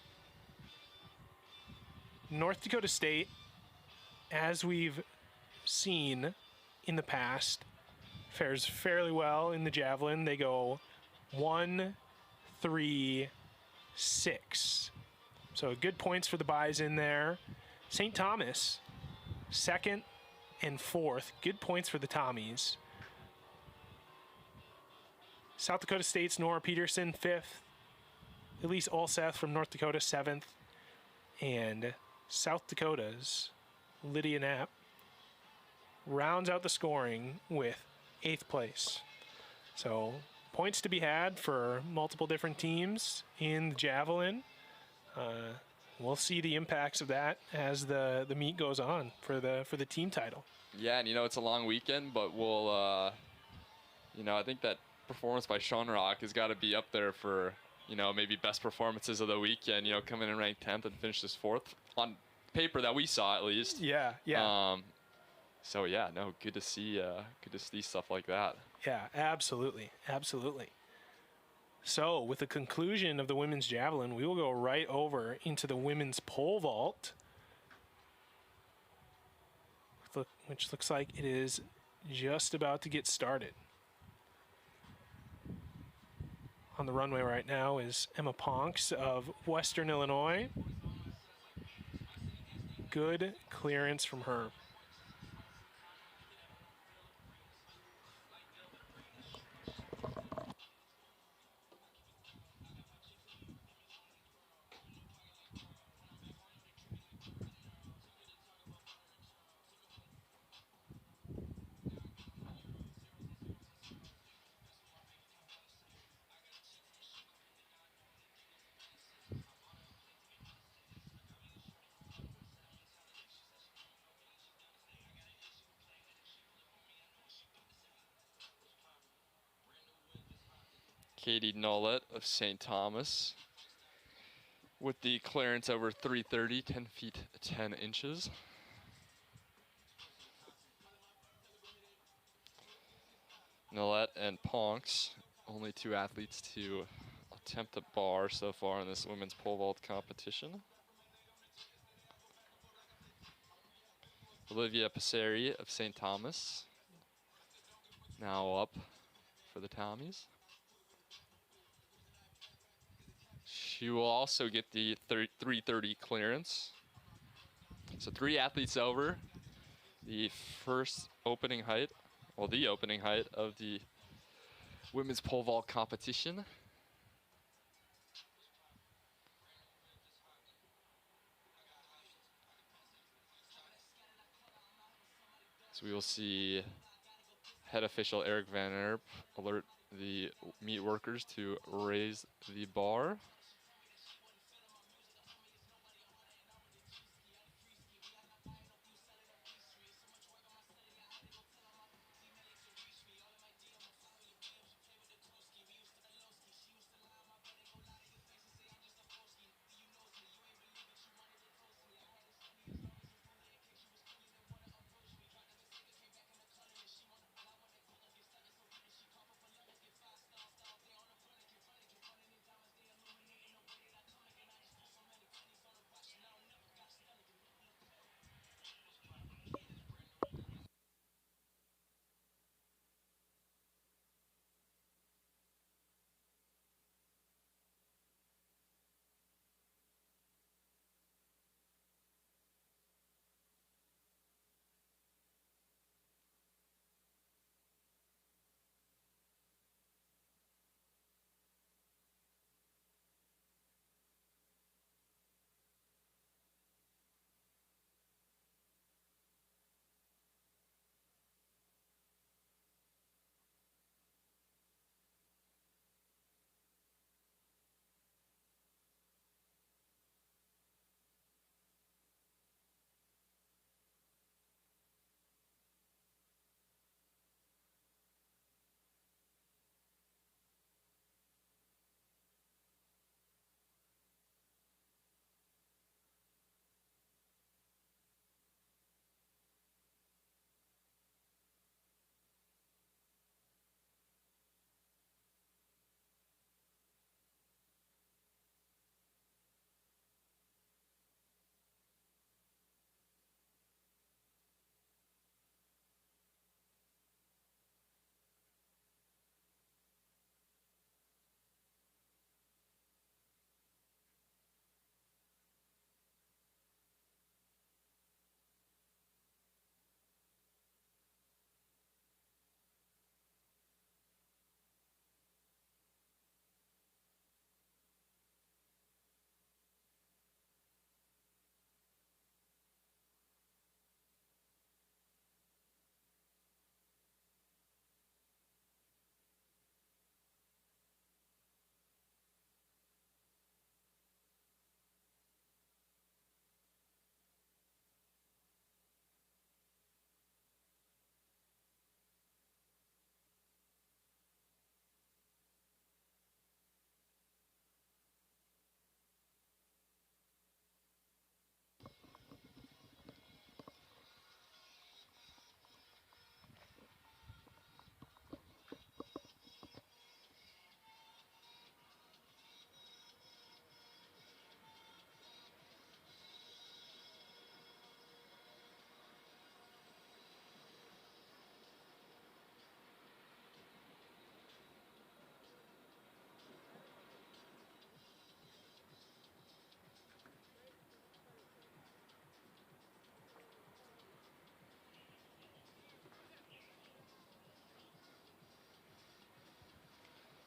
North Dakota State, as we've seen in the past, fares fairly well in the javelin. They go 1, 3, 6. So good points for the Bison there. St. Thomas, second and fourth. Good points for the Tommies. South Dakota State's Nora Peterson, fifth. Elise Olseth from North Dakota, seventh. And South Dakota's Lydia Knapp rounds out the scoring with 8th place. So points to be had for multiple different teams in the javelin. We'll see the impacts of that as the meet goes on for the team title. Yeah, and you know, it's a long weekend, but we'll, you know, I think that performance by Sean Rock has got to be up there for, you know, maybe best performances of the weekend, you know, coming in ranked 10th and finish this 4th on paper that we saw at least. Yeah, yeah. So yeah, no, good to see stuff like that. Yeah, absolutely, absolutely. So with the conclusion of the women's javelin, we will go right over into the women's pole vault, which looks like it is just about to get started. On the runway right now is Emma Ponks of Western Illinois. Good clearance from her. Katie Nolet of St. Thomas with the clearance over 330, 10 feet 10 inches. Nolet and Ponks, only two athletes to attempt a bar so far in this women's pole vault competition. Olivia Passeri of St. Thomas, now up for the Tommies. She will also get the 330 clearance. So 3 athletes over the first opening height, well, the opening height of the women's pole vault competition. So we will see head official Eric Van Erp alert the meet workers to raise the bar.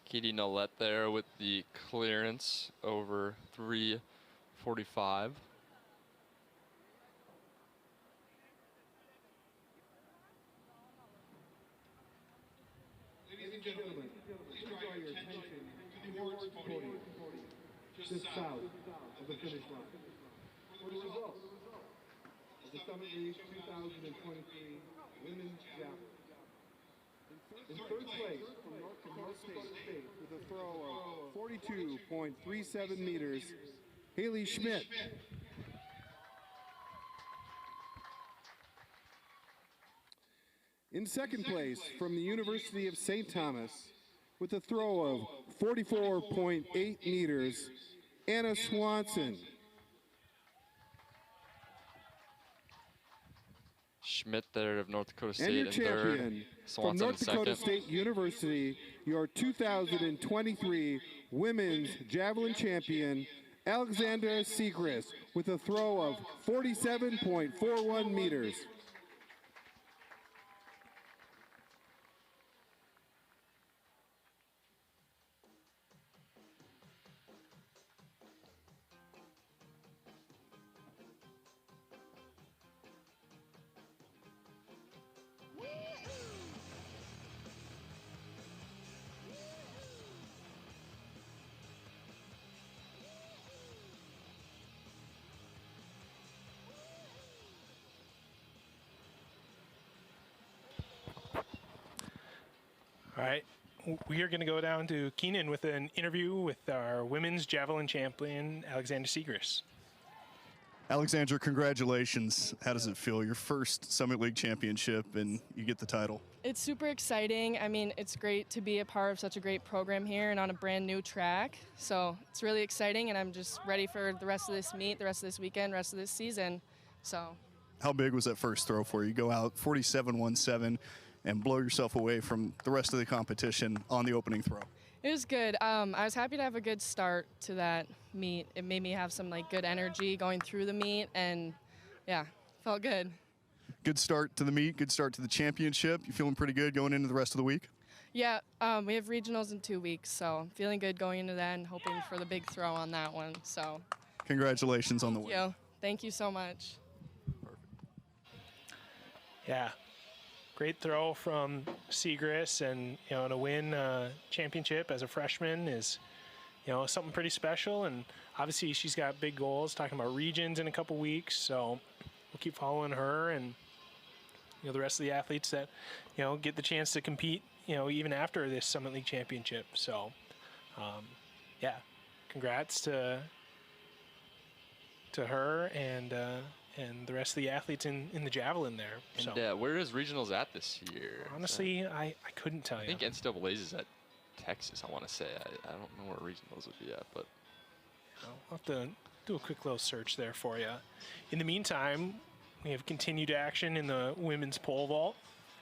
Katie Nolet there with the clearance over 345. Ladies and gentlemen, please draw your attention to the awards podium, just south of the finish line. For the results of the Summit League 2023 Women's Javelin. In third In third place from North Dakota State with a throw of 42.37 meters, Haley Schmidt. In second place from the University of St. Thomas with a throw of 44.8 meters, Anna Swanson. Schmidt there of North Dakota State And your in champion third. from Swanson North in Dakota second. State University, your 2023 Women's Javelin Champion, Alexandra Segrist, with a throw of 47.41 meters. All right, we are going to go down to Keenan with an interview with our women's javelin champion, Alexandra Segrist. Alexandra, congratulations. How does it feel? Your first Summit League championship, and you get the title. It's super exciting. I mean, it's great to be a part of such a great program here and on a brand new track. So it's really exciting, and I'm just ready for the rest of this meet, the rest of this weekend, rest of this season. So. How big was that first throw for you? Go out 47.17 and blow yourself away from the rest of the competition on the opening throw. It was good. I was happy to have a good start to that meet. It made me have some good energy going through the meet, and yeah, felt good. Good start to the meet, good start to the championship. You feeling pretty good going into the rest of the week? Yeah, we have regionals in 2 weeks, so I'm feeling good going into that and hoping for the big throw on that one. So. Congratulations on the win. Thank you so much. Yeah, great throw from Segrist, and to win championship as a freshman is something pretty special. And obviously she's got big goals, talking about regions in a couple weeks, so we'll keep following her and the rest of the athletes that get the chance to compete even after this Summit League championship. So yeah, congrats to her and the rest of the athletes in the javelin there. And So where is regionals at this year? honestly, I couldn't tell I you. think NCAA's is at Texas, I want to say. I don't know where regionals would be at, but. I'll have to do a quick little search there for you. In the meantime, we have continued action in the women's pole vault.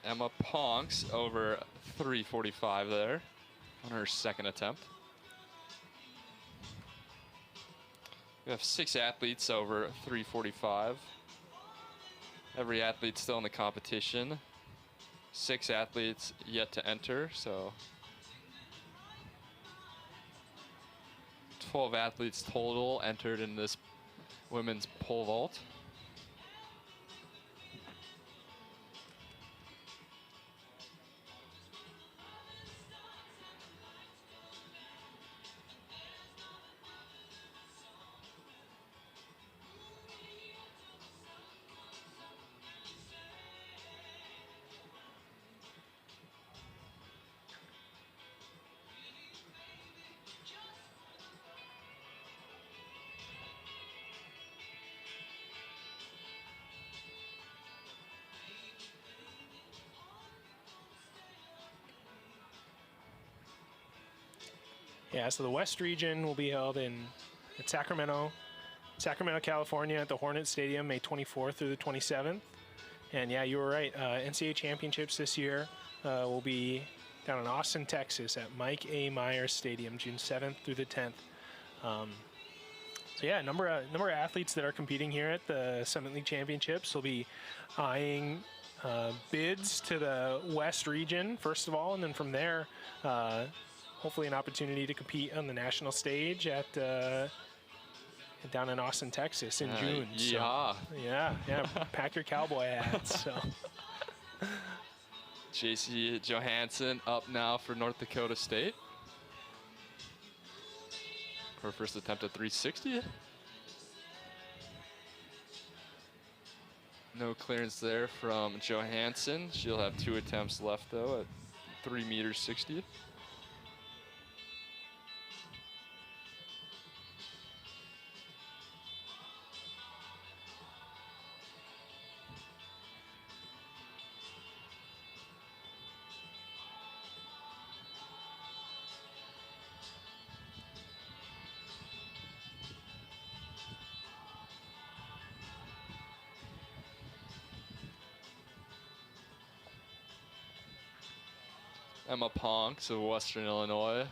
Emma Ponks over 3:45 there on her second attempt. We have 6 athletes over 3:45. Every athlete still in the competition. 6 athletes yet to enter, so 12 athletes total entered in this women's pole vault. Yeah, so the West region will be held at Sacramento, California at the Hornet Stadium, May 24th through the 27th. And yeah, you were right. NCAA championships this year will be down in Austin, Texas at Mike A. Myers Stadium, June 7th through the 10th. So yeah, a number of athletes that are competing here at the Summit League Championships will be eyeing bids to the West region, first of all, and then from there, hopefully an opportunity to compete on the national stage at down in Austin, Texas in June. Yeah. So, yeah, pack your cowboy hats. So. JC Johansson up now for North Dakota State. Her first attempt at 360. No clearance there from Johansson. She'll have 2 attempts left though at 3 meters 60. Emma Ponks of Western Illinois,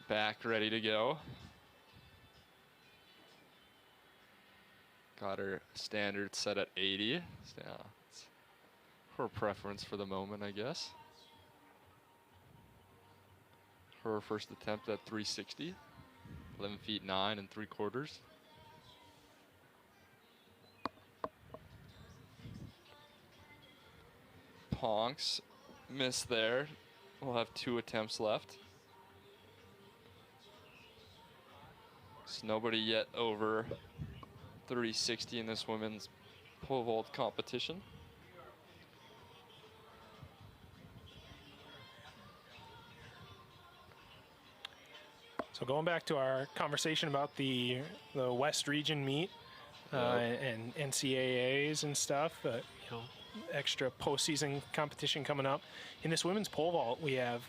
back ready to go. Got her standard set at 80. So yeah, it's her preference for the moment, I guess. Her first attempt at 360, 11 feet 9 3/4. Ponks missed there. We'll have 2 attempts left. So nobody yet over 360 in this women's pole vault competition. So going back to our conversation about the West Region meet and NCAAs and stuff, you know, extra postseason competition coming up. In this women's pole vault, we have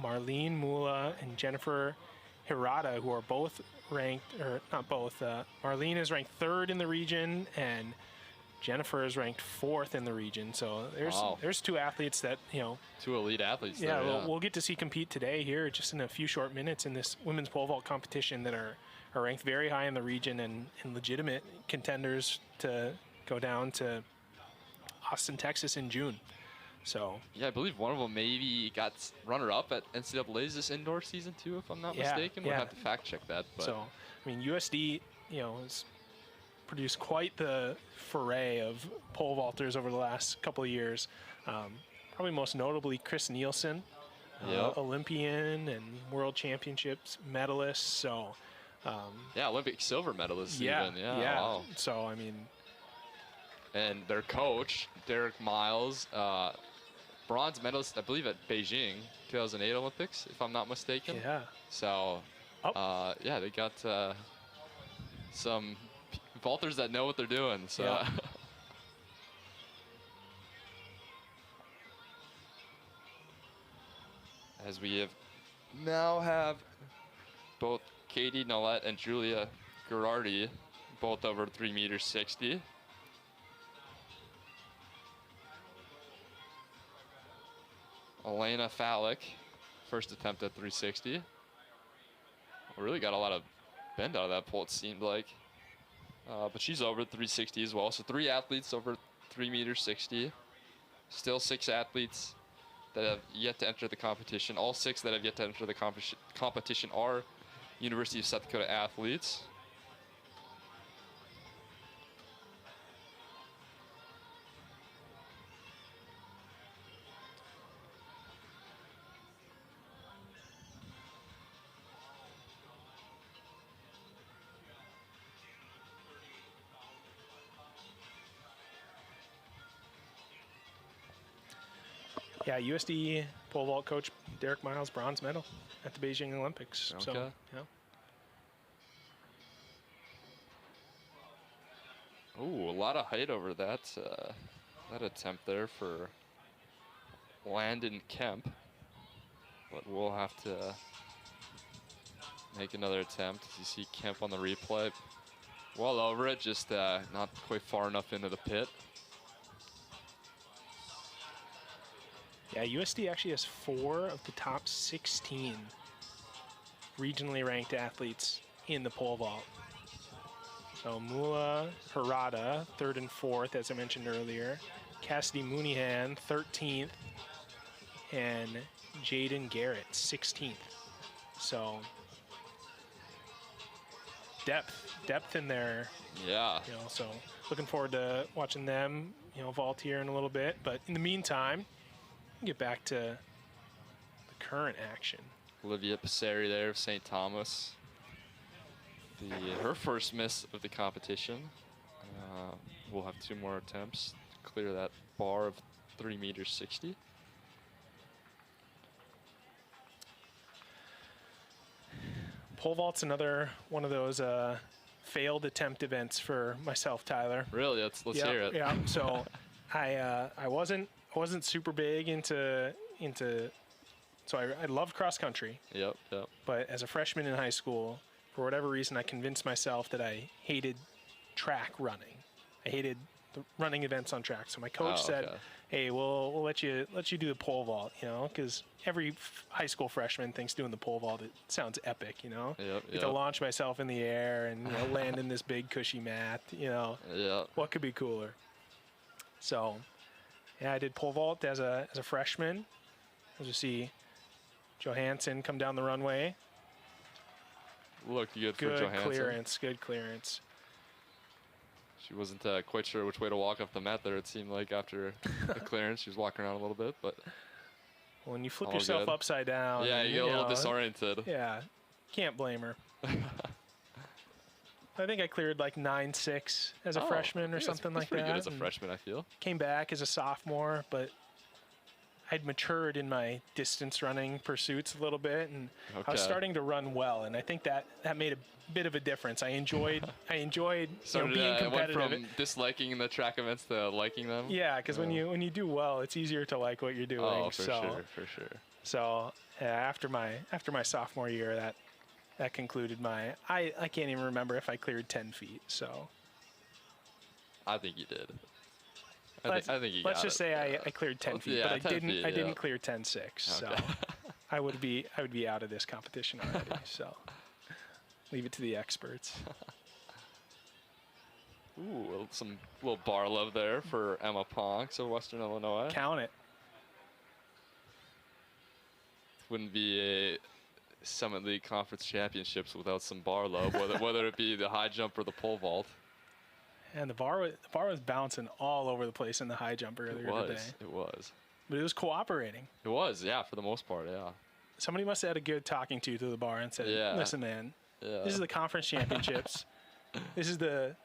Marlene Mula and Jennifer Hirata, who are both ranked, or not both. Marlene is ranked 3rd in the region, and Jennifer is ranked 4th in the region. So there's 2 athletes that, you know, 2 elite athletes. Yeah, there, we'll get to see compete today here just in a few short minutes in this women's pole vault competition that are ranked very high in the region and legitimate contenders to go down to Austin, Texas in June. So yeah, I believe one of them maybe got runner-up at NCAA's this indoor season too, if I'm not mistaken. We'll have to fact check that. But so I mean, USD, you know, has produced quite the foray of pole vaulters over the last couple of years. Probably most notably Chris Nielsen, Olympian and World Championships medalist. So yeah, Olympic silver medalist. Yeah, even. Yeah. Wow. So I mean. And their coach, Derek Miles, bronze medalist, I believe, at Beijing 2008 Olympics, if I'm not mistaken. Yeah. So, yeah, they got some vaulters that know what they're doing. So. Yeah. As we now have both Katie Nolet and Julia Gerardi, both over 3 meters 60. Elena Fallick, first attempt at 360. We really got a lot of bend out of that pole, it seemed like. But she's over 360 as well. So 3 athletes over 3 meters 60. Still 6 athletes that have yet to enter the competition. All 6 that have yet to enter the competition are University of South Dakota athletes. Yeah, USD pole vault coach Derek Miles, bronze medal at the Beijing Olympics. Okay. So, yeah. Ooh, a lot of height over that attempt there for Landon Kemp. But we'll have to make another attempt. You see Kemp on the replay. Well over it, just not quite far enough into the pit. Yeah, USD actually has 4 of the top 16 regionally ranked athletes in the pole vault. So Mula Hirata, 3rd and 4th, as I mentioned earlier. Cassidy Mooneyhan, 13th. And Jaden Garrett, 16th. So depth in there. Yeah. You know, so looking forward to watching them, you know, vault here in a little bit. But in the meantime, get back to the current action. Olivia Passeri there of St. Thomas. Her first miss of the competition. We'll have 2 more attempts to clear that bar of 3 meters 60. Pole vault's another one of those failed attempt events for myself, Tyler. Really? Let's hear it. Yeah. So I wasn't super big into. So I loved cross country. Yep. But as a freshman in high school, for whatever reason, I convinced myself that I hated track running. I hated the running events on track. So my coach said, "Hey, we'll let you do the pole vault, because every high school freshman thinks doing the pole vault, it sounds epic, Get to launch myself in the air and land in this big cushy mat, What could be cooler?" So, yeah, I did pole vault as a freshman. As you see, Johansson come down the runway. Looked good for Johansson. Good clearance. She wasn't quite sure which way to walk up the mat there, it seemed like, after the clearance. She was walking around a little bit, but when you flip yourself upside down. Yeah, you get a little disoriented. Yeah, can't blame her. I think I cleared like 9.6 as a freshman or something like that. Pretty good as a freshman, I feel. Came back as a sophomore, but I'd matured in my distance running pursuits a little bit, and I was starting to run well, and I think that made a bit of a difference. I enjoyed being competitive. Went from disliking the track events to liking them. Yeah, because when you do well, it's easier to like what you're doing. Oh, for sure. So after my sophomore year, that concluded my. I can't even remember if I cleared 10 feet. So I think you did. I think you let's got just it. say I cleared 10 feet, Yeah, but I 10 feet, didn't clear 10.6. Okay. So I would be out of this competition already. So leave it to the experts. Ooh, some little bar love there for Emma Ponks of Western Illinois. Count it. Wouldn't be a Summit League Conference Championships without some bar love, whether it be the high jump or the pole vault. And the bar was bouncing all over the place in the high jump earlier today. It was. But it was cooperating. It was, yeah, for the most part, yeah. Somebody must have had a good talking to the bar and said, "Listen, man, this is the conference championships. This is the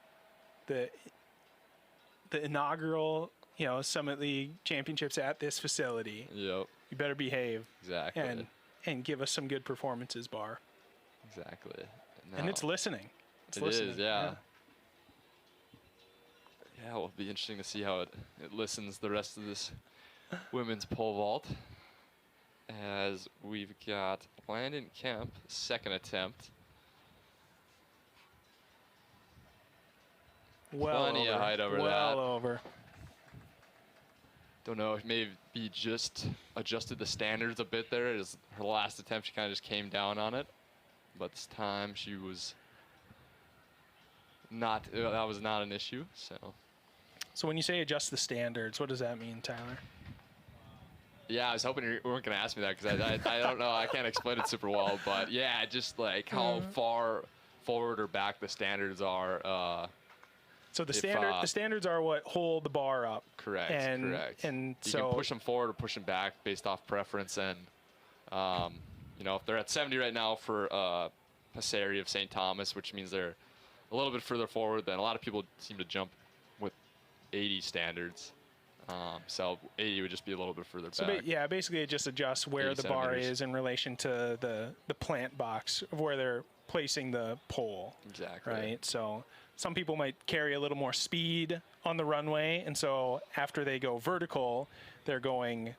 inaugural, Summit League championships at this facility. Yep. You better behave. Exactly. And give us some good performances, bar." Exactly. And it's listening. It is, yeah. Yeah, well, it'll be interesting to see how it listens the rest of this women's pole vault. As we've got Landon Kemp, second attempt. Plenty of height over that. Well over. Don't know if maybe just adjusted the standards a bit there. As her last attempt, she kind of just came down on it. But this time she was not, that was not an issue, so. So when you say adjust the standards, what does that mean, Tyler? Yeah, I was hoping you weren't going to ask me that because I don't know. I can't explain it super well. But, yeah, just like how far forward or back the standards are. So the standards are what hold the bar up. Correct, correct. And you so can push them forward or push them back based off preference. And, if they're at 70 right now for Passeri of St. Thomas, which means they're a little bit further forward than a lot of people seem to jump with 80 standards. So 80 would just be a little bit further back. Yeah, basically it just adjusts where the bar is in relation to the plant box of where they're placing the pole. Exactly. Right. So some people might carry a little more speed on the runway, and so after they go vertical, they're going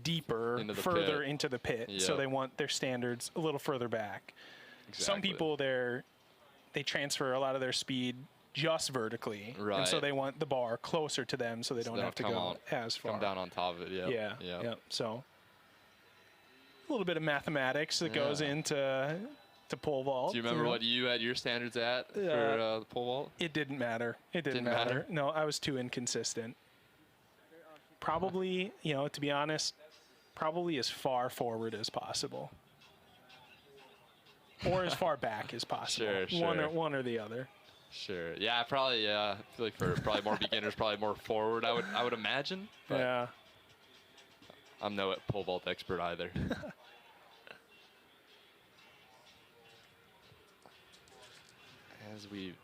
deeper, further into the pit. Yep. So they want their standards a little further back. Exactly. Some people they transfer a lot of their speed just vertically, right. And so they want the bar closer to them, so they don't have to go as far. Come down on top of it. Yep. Yeah. So a little bit of mathematics that goes into pole vault. Do you remember what you had your standards at for the pole vault? It didn't matter. It didn't matter. No, I was too inconsistent. Probably, to be honest, probably as far forward as possible, or as far back as possible. Sure. One or the other. Sure. Yeah, probably. I feel like for probably more beginners, probably more forward. I would imagine. But yeah. I'm no pole vault expert either. As we,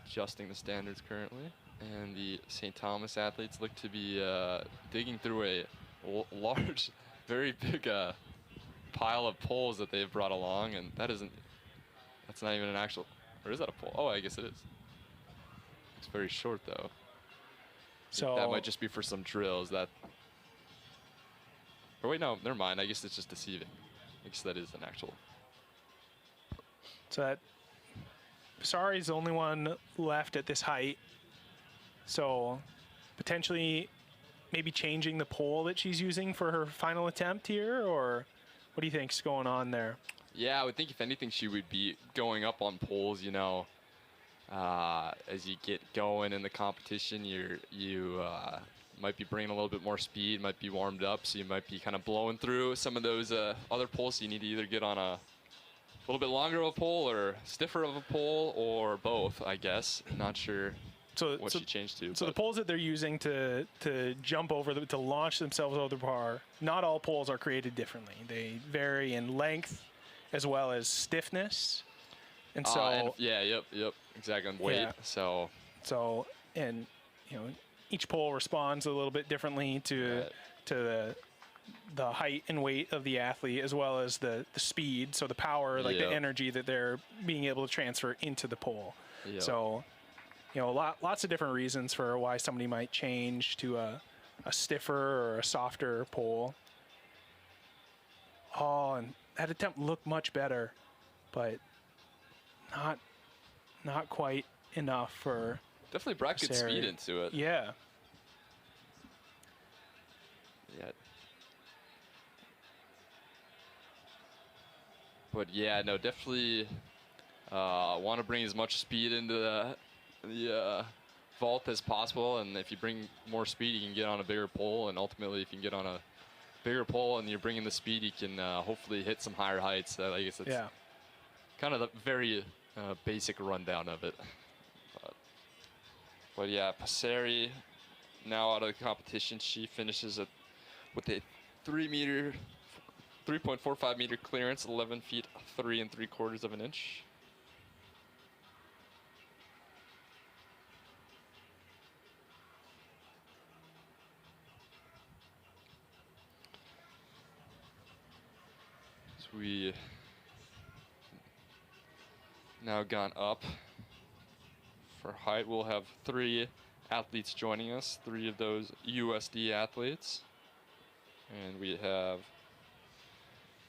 adjusting the standards currently, and the St. Thomas athletes look to be digging through a large, very big pile of poles that they've brought along, and that's not even an actual, or is that a pole? Oh, I guess it is. It's very short though. So that might just be for some drills. Or wait, no, never mind. I guess it's just deceiving. I guess that is an actual. So that Passari's the only one left at this height. So potentially maybe changing the pole that she's using for her final attempt here, or what do you think's going on there? Yeah, I would think if anything she would be going up on poles, you know, as you get going in the competition, you might be bringing a little bit more speed, might be warmed up, so you might be kind of blowing through some of those other poles. So you need to either get on a little bit longer of a pole or stiffer of a pole or both, I guess. Not sure what she changed to. So the poles that they're using to jump over, to launch themselves over the bar, not all poles are created differently. They vary in length as well as stiffness. And so yep, exactly, on weight. Yeah. So and you know, each pole responds a little bit differently to the height and weight of the athlete, as well as the speed, so the power, like the energy that they're being able to transfer into the pole. Yep. So, you know, lots of different reasons for why somebody might change to a stiffer or a softer pole. Oh, and that attempt looked much better, but not quite enough for. Definitely brought good speed into it. Yeah. Yeah. But yeah, no, definitely want to bring as much speed into the vault as possible. And if you bring more speed, you can get on a bigger pole. And ultimately, if you can get on a bigger pole and you're bringing the speed, you can hopefully hit some higher heights. I guess that's kind of the very basic rundown of it. But yeah, Passari now out of the competition. She finishes with a 3.45 meter clearance, 11 feet 3 3/4 of an inch. So we now gone up. For height, we'll have 3 athletes joining us, 3 of those USD athletes. And we have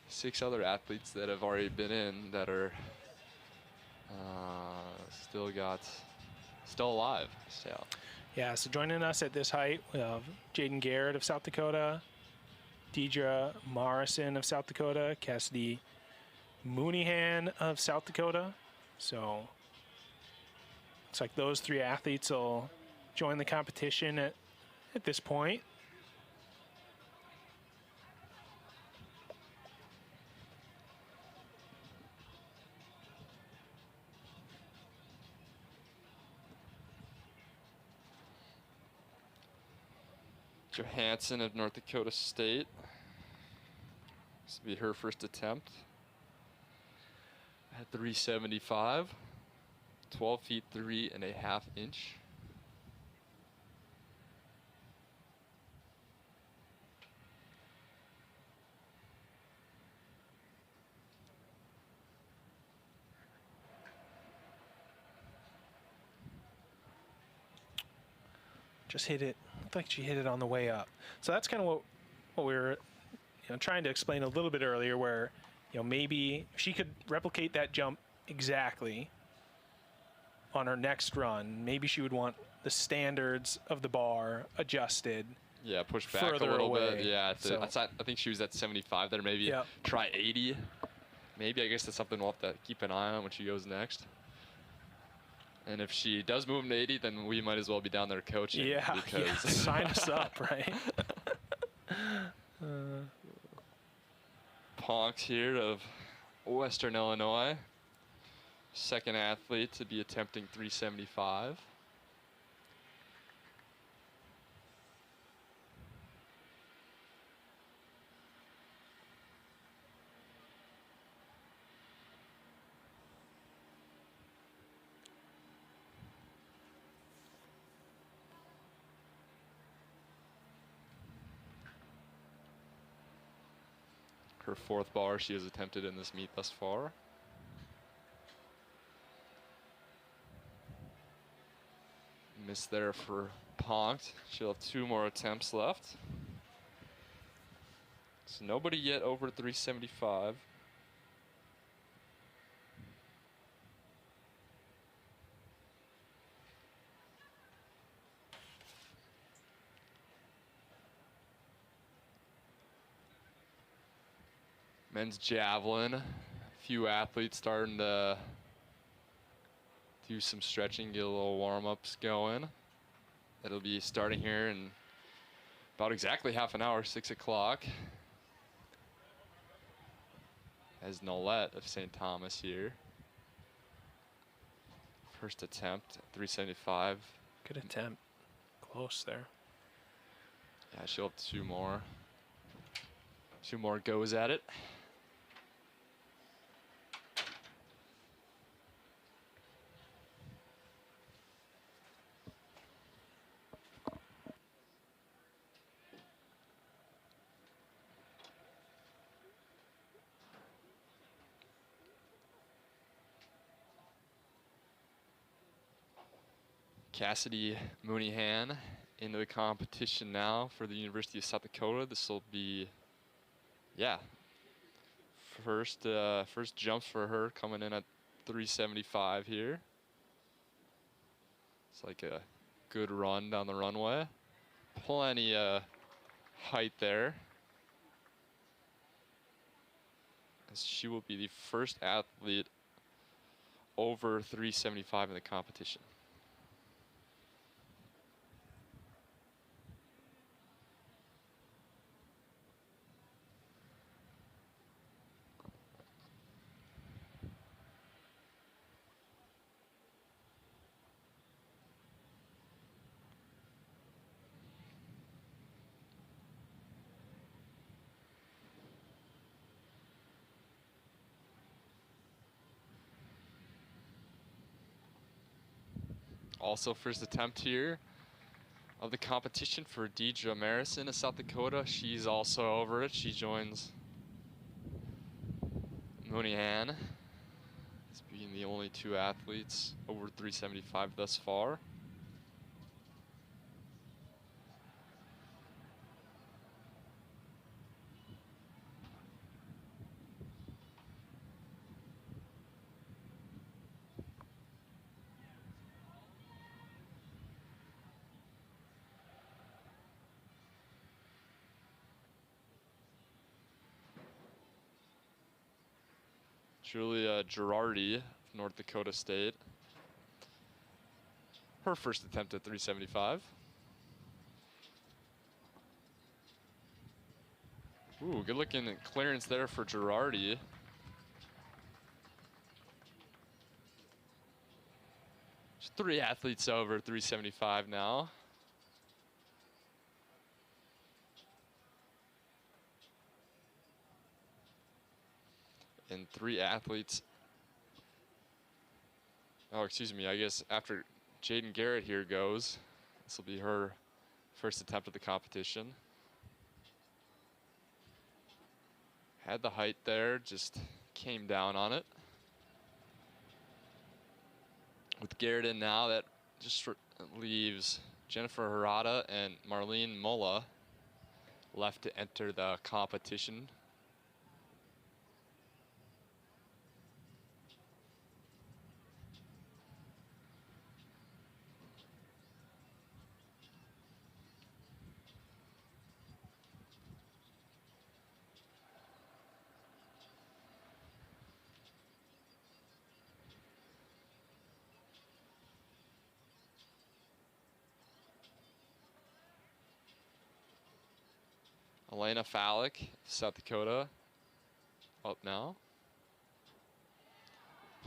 6 other athletes that have already been in that are still alive. So. Yeah, so joining us at this height, we have Jaden Garrett of South Dakota, Deidre Morrison of South Dakota, Cassidy Mooneyhan of South Dakota. So looks like those 3 athletes will join the competition at this point. Johansson of North Dakota State. This will be her first attempt. At 375, 12 feet 3.5 inch. Just hit it. Looked like she hit it on the way up. So that's kind of what we were trying to explain a little bit earlier, where maybe if she could replicate that jump exactly on her next run, maybe she would want the standards of the bar adjusted. Yeah, push back a little bit. Yeah, I think she was at 75 there. Maybe try 80. Maybe, I guess that's something we'll have to keep an eye on when she goes next. And if she does move to 80, then we might as well be down there coaching. Yeah, sign us up, right? Ponks here of Western Illinois. Second athlete to be attempting 375. Her 4th bar she has attempted in this meet thus far. Missed there for Ponct. She'll have 2 more attempts left. So nobody yet over 375. Men's javelin. A few athletes starting to do some stretching, get a little warm-ups going. It'll be starting here in about exactly half an hour, 6 o'clock. As Nolette of St. Thomas here. First attempt, 375. Good attempt. Close there. Yeah, she'll have 2 more. 2 more goes at it. Cassidy Mooneyhan into the competition now for the University of South Dakota. This will be, yeah, first jumps for her coming in at 375 here. It's like a good run down the runway. Plenty height there. As she will be the first athlete over 375 in the competition. Also first attempt here of the competition for Deidre Marison of South Dakota. She's also over it. She joins Mooneyhan as being the only 2 athletes over 375 thus far. Julia Girardi of North Dakota State. Her first attempt at 375. Ooh, good looking clearance there for Girardi. There's 3 athletes over 375 now. And 3 athletes. Oh, excuse me, I guess after Jaden Garrett here goes, this will be her first attempt at the competition. Had the height there, just came down on it. With Garrett in now, that just leaves Jennifer Harada and Marlene Mola left to enter the competition. Elena Fallick, South Dakota, up now.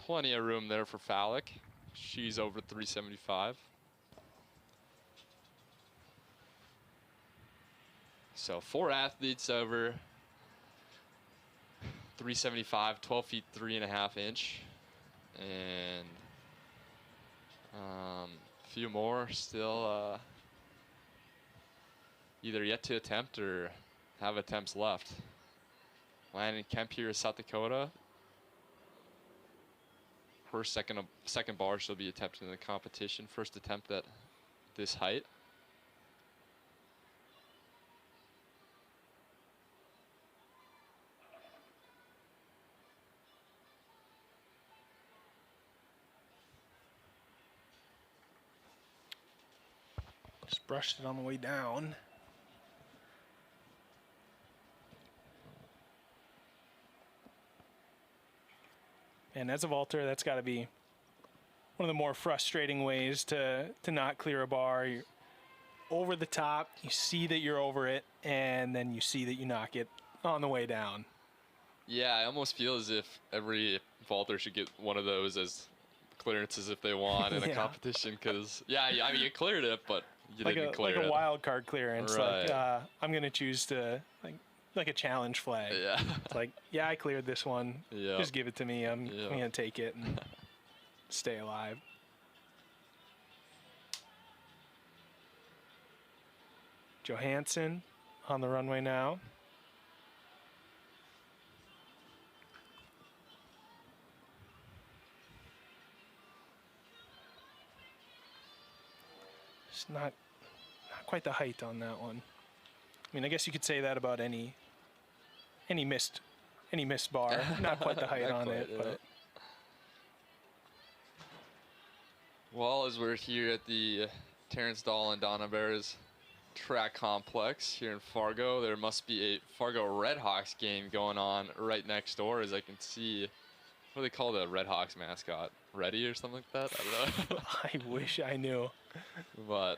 Plenty of room there for Fallick. She's over 375. So 4 athletes over 375, 12 feet 3.5 inch. And a few more still either yet to attempt or have attempts left. Landon Kemp here is South Dakota. Her second bar she'll be attempting in the competition. First attempt at this height. Just brushed it on the way down. And as a vaulter, that's got to be one of the more frustrating ways to not clear a bar. You're over the top, you see that you're over it, and then you see that you knock it on the way down. Yeah, I almost feel as if every vaulter should get one of those as clearances if they want in a competition. Because, yeah, I mean, you cleared it, but you didn't clear it. Like a wild card clearance. Right. Like, I'm going to choose to, like a challenge flag. Yeah. It's like, yeah, I cleared this one. Yeah. Just give it to me. I'm going to take it and stay alive. Johansson on the runway now. It's not quite the height on that one. I mean, I guess you could say that about any missed bar. Not quite the height on it, but. Well, as we're here at the Terrence Dahl and Donna Bears track complex here in Fargo, there must be a Fargo Redhawks game going on right next door, as I can see. What do they call the Redhawks mascot? Reddy or something like that? I don't know. I wish I knew. But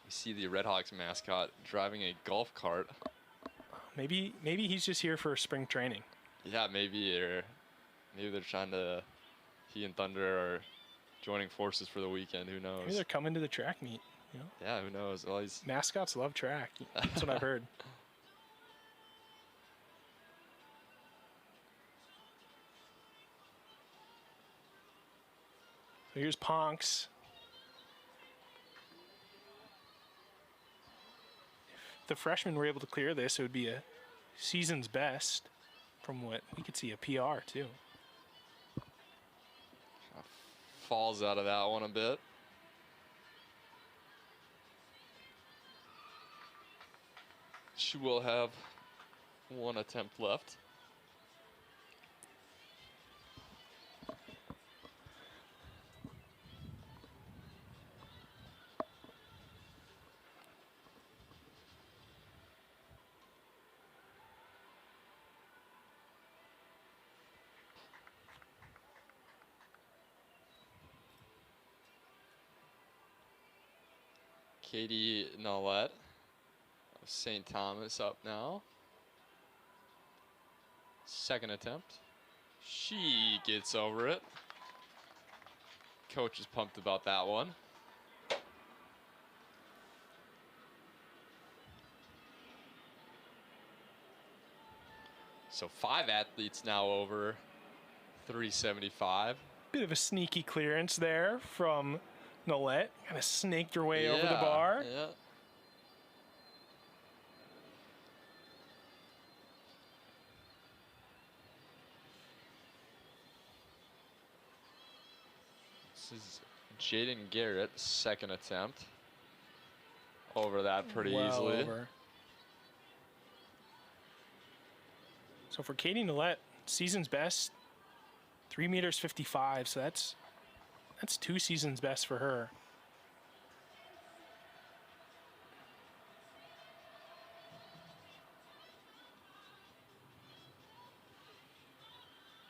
we see the Redhawks mascot driving a golf cart. Maybe he's just here for spring training. Yeah, maybe they're trying to. He and Thunder are joining forces for the weekend. Who knows? Maybe they're coming to the track meet. You know? Yeah, who knows? Well, mascots love track. That's what I've heard. So here's Ponks. If the freshmen were able to clear this, it would be a season's best. From what we could see, a PR too. Falls out of that one a bit. She will have one attempt left. Katie Nollette of St. Thomas up now. Second attempt. She gets over it. Coach is pumped about that one. So 5 athletes now over 375. Bit of a sneaky clearance there from Nollette. Kind of snaked her way over the bar. Yeah. This is Jaden Garrett, second attempt. Over that pretty easily. Over. So for Katie Nollette, season's best, 3 meters 55. So that's 2 seasons best for her.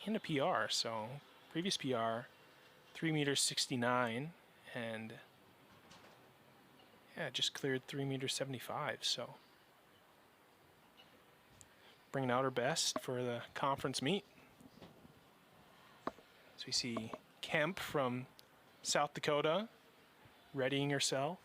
And a PR, so previous PR, 3 meters 69, and yeah, just cleared 3 meters 75. So bringing out her best for the conference meet. So we see Kemp from South Dakota readying herself.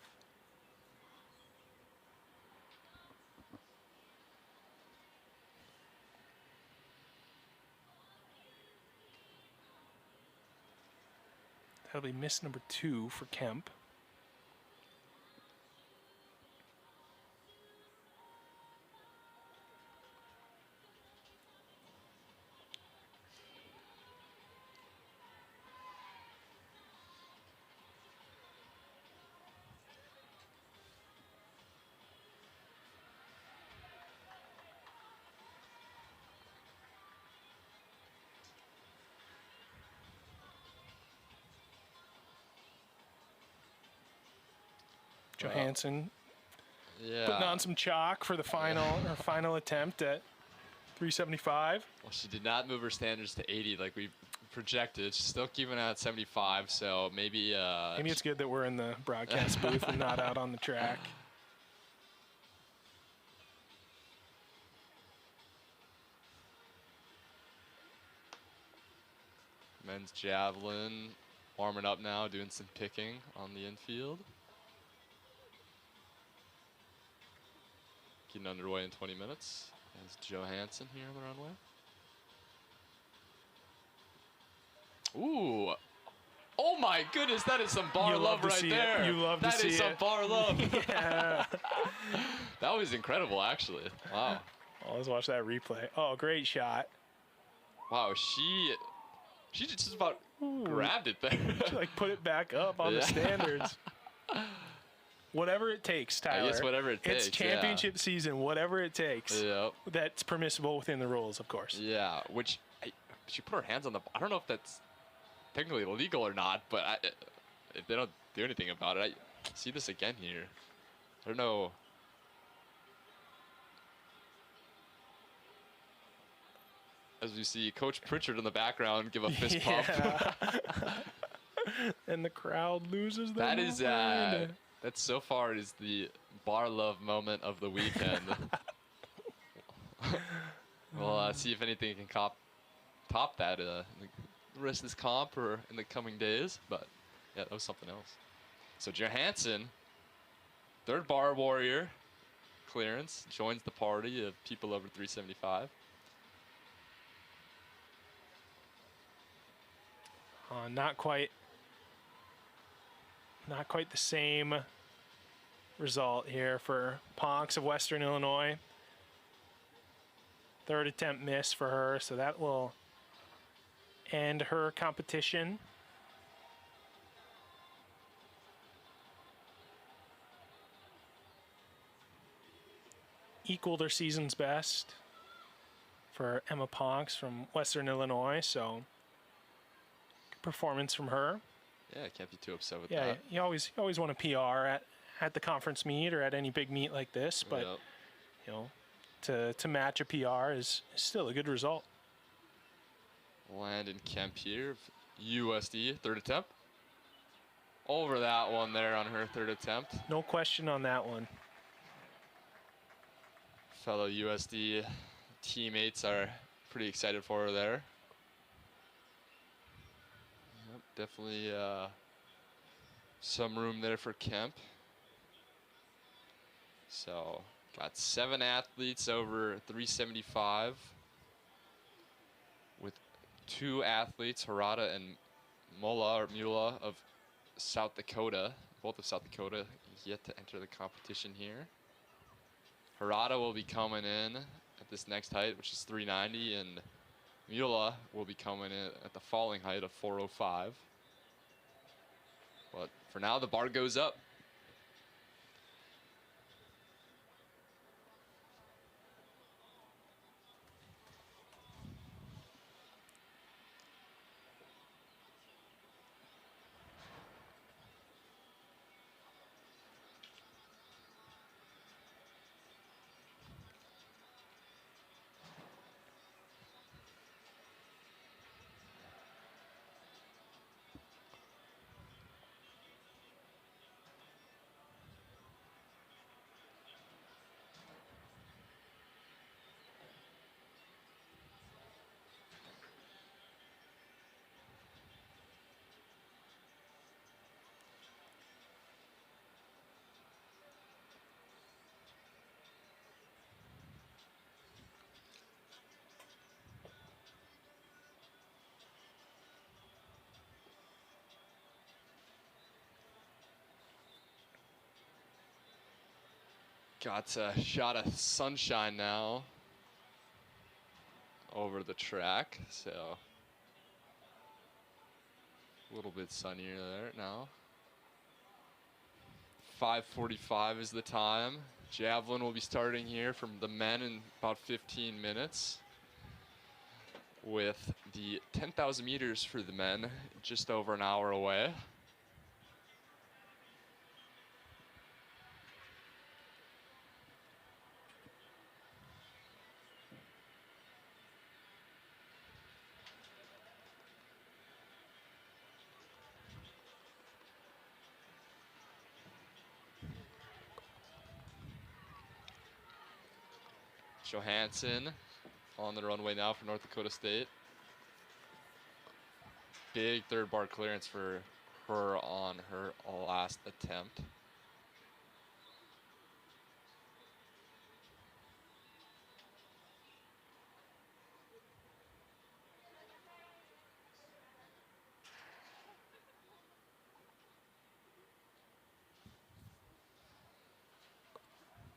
That'll be miss number 2 for Kemp. Johansson Yeah. putting on some chalk for the final attempt at 375. Well, she did not move her standards to 80 like we projected. She's still keeping it at 75, so maybe... Maybe it's good that we're in the broadcast booth and not out on the track. Men's javelin warming up now, doing some picking on the infield. Getting underway in 20 minutes. There's Johansson here on the runway. Ooh. Oh my goodness, that is some bar love right there. You love to see it. That is some bar love. Yeah. That was incredible, actually. Wow. Oh, let's watch that replay. Oh, great shot. Wow, she just about grabbed it there. She like put it back up on the standards. Whatever it takes, Tyler. I guess whatever it takes. It's championship season. Whatever it takes. Yep. That's permissible within the rules, of course. Yeah, which she put her hands on the. I don't know if that's technically illegal or not, but if they don't do anything about it, I see this again here. I don't know. As we see Coach Pritchard in the background give a fist pump. And the crowd loses their That is mind. that so far is the bar love moment of the weekend. We'll see if anything can top that in the rest of this comp or in the coming days. But yeah, that was something else. So Johansson, third bar warrior clearance, joins the party of people over 375. Not quite the same result here for Ponks of Western Illinois. Third attempt miss for her, so that will end her competition. Equaled her season's best for Emma Ponks from Western Illinois, so good performance from her. Yeah, can't be too upset with Yeah, that. you always want a PR at the conference meet or at any big meet like this, but Yep. you know, to match a PR is still a good result. Landon Kemp here, USD, third attempt. Over that one there on her third attempt. No question on that one. Fellow USD teammates are pretty excited for her there. Yep, definitely some room there for Kemp. So got 7 athletes over 375 with 2 athletes, Harada and Mula of South Dakota, both of South Dakota, yet to enter the competition here. Harada will be coming in at this next height, which is 390, and Mula will be coming in at the falling height of 405. But for now, the bar goes up. Got a shot of sunshine now over the track, so a little bit sunnier there now. 5:45 is the time. Javelin will be starting here from the men in about 15 minutes with the 10,000 meters for the men just over an hour away. Johansson on the runway now for North Dakota State. Big third bar clearance for her on her last attempt.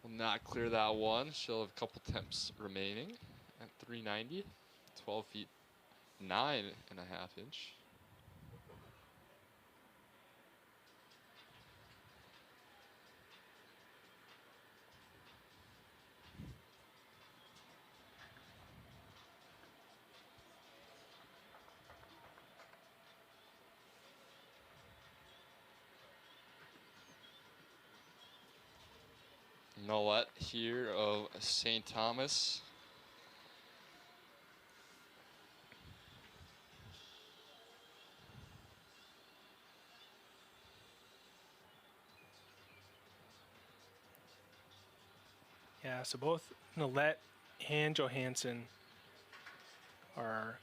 Will not clear that one. She'll have a couple attempts remaining at 390, 12 feet 9.5 inch. Nolet here of St. Thomas. Yeah, so both Nolette and Johansson are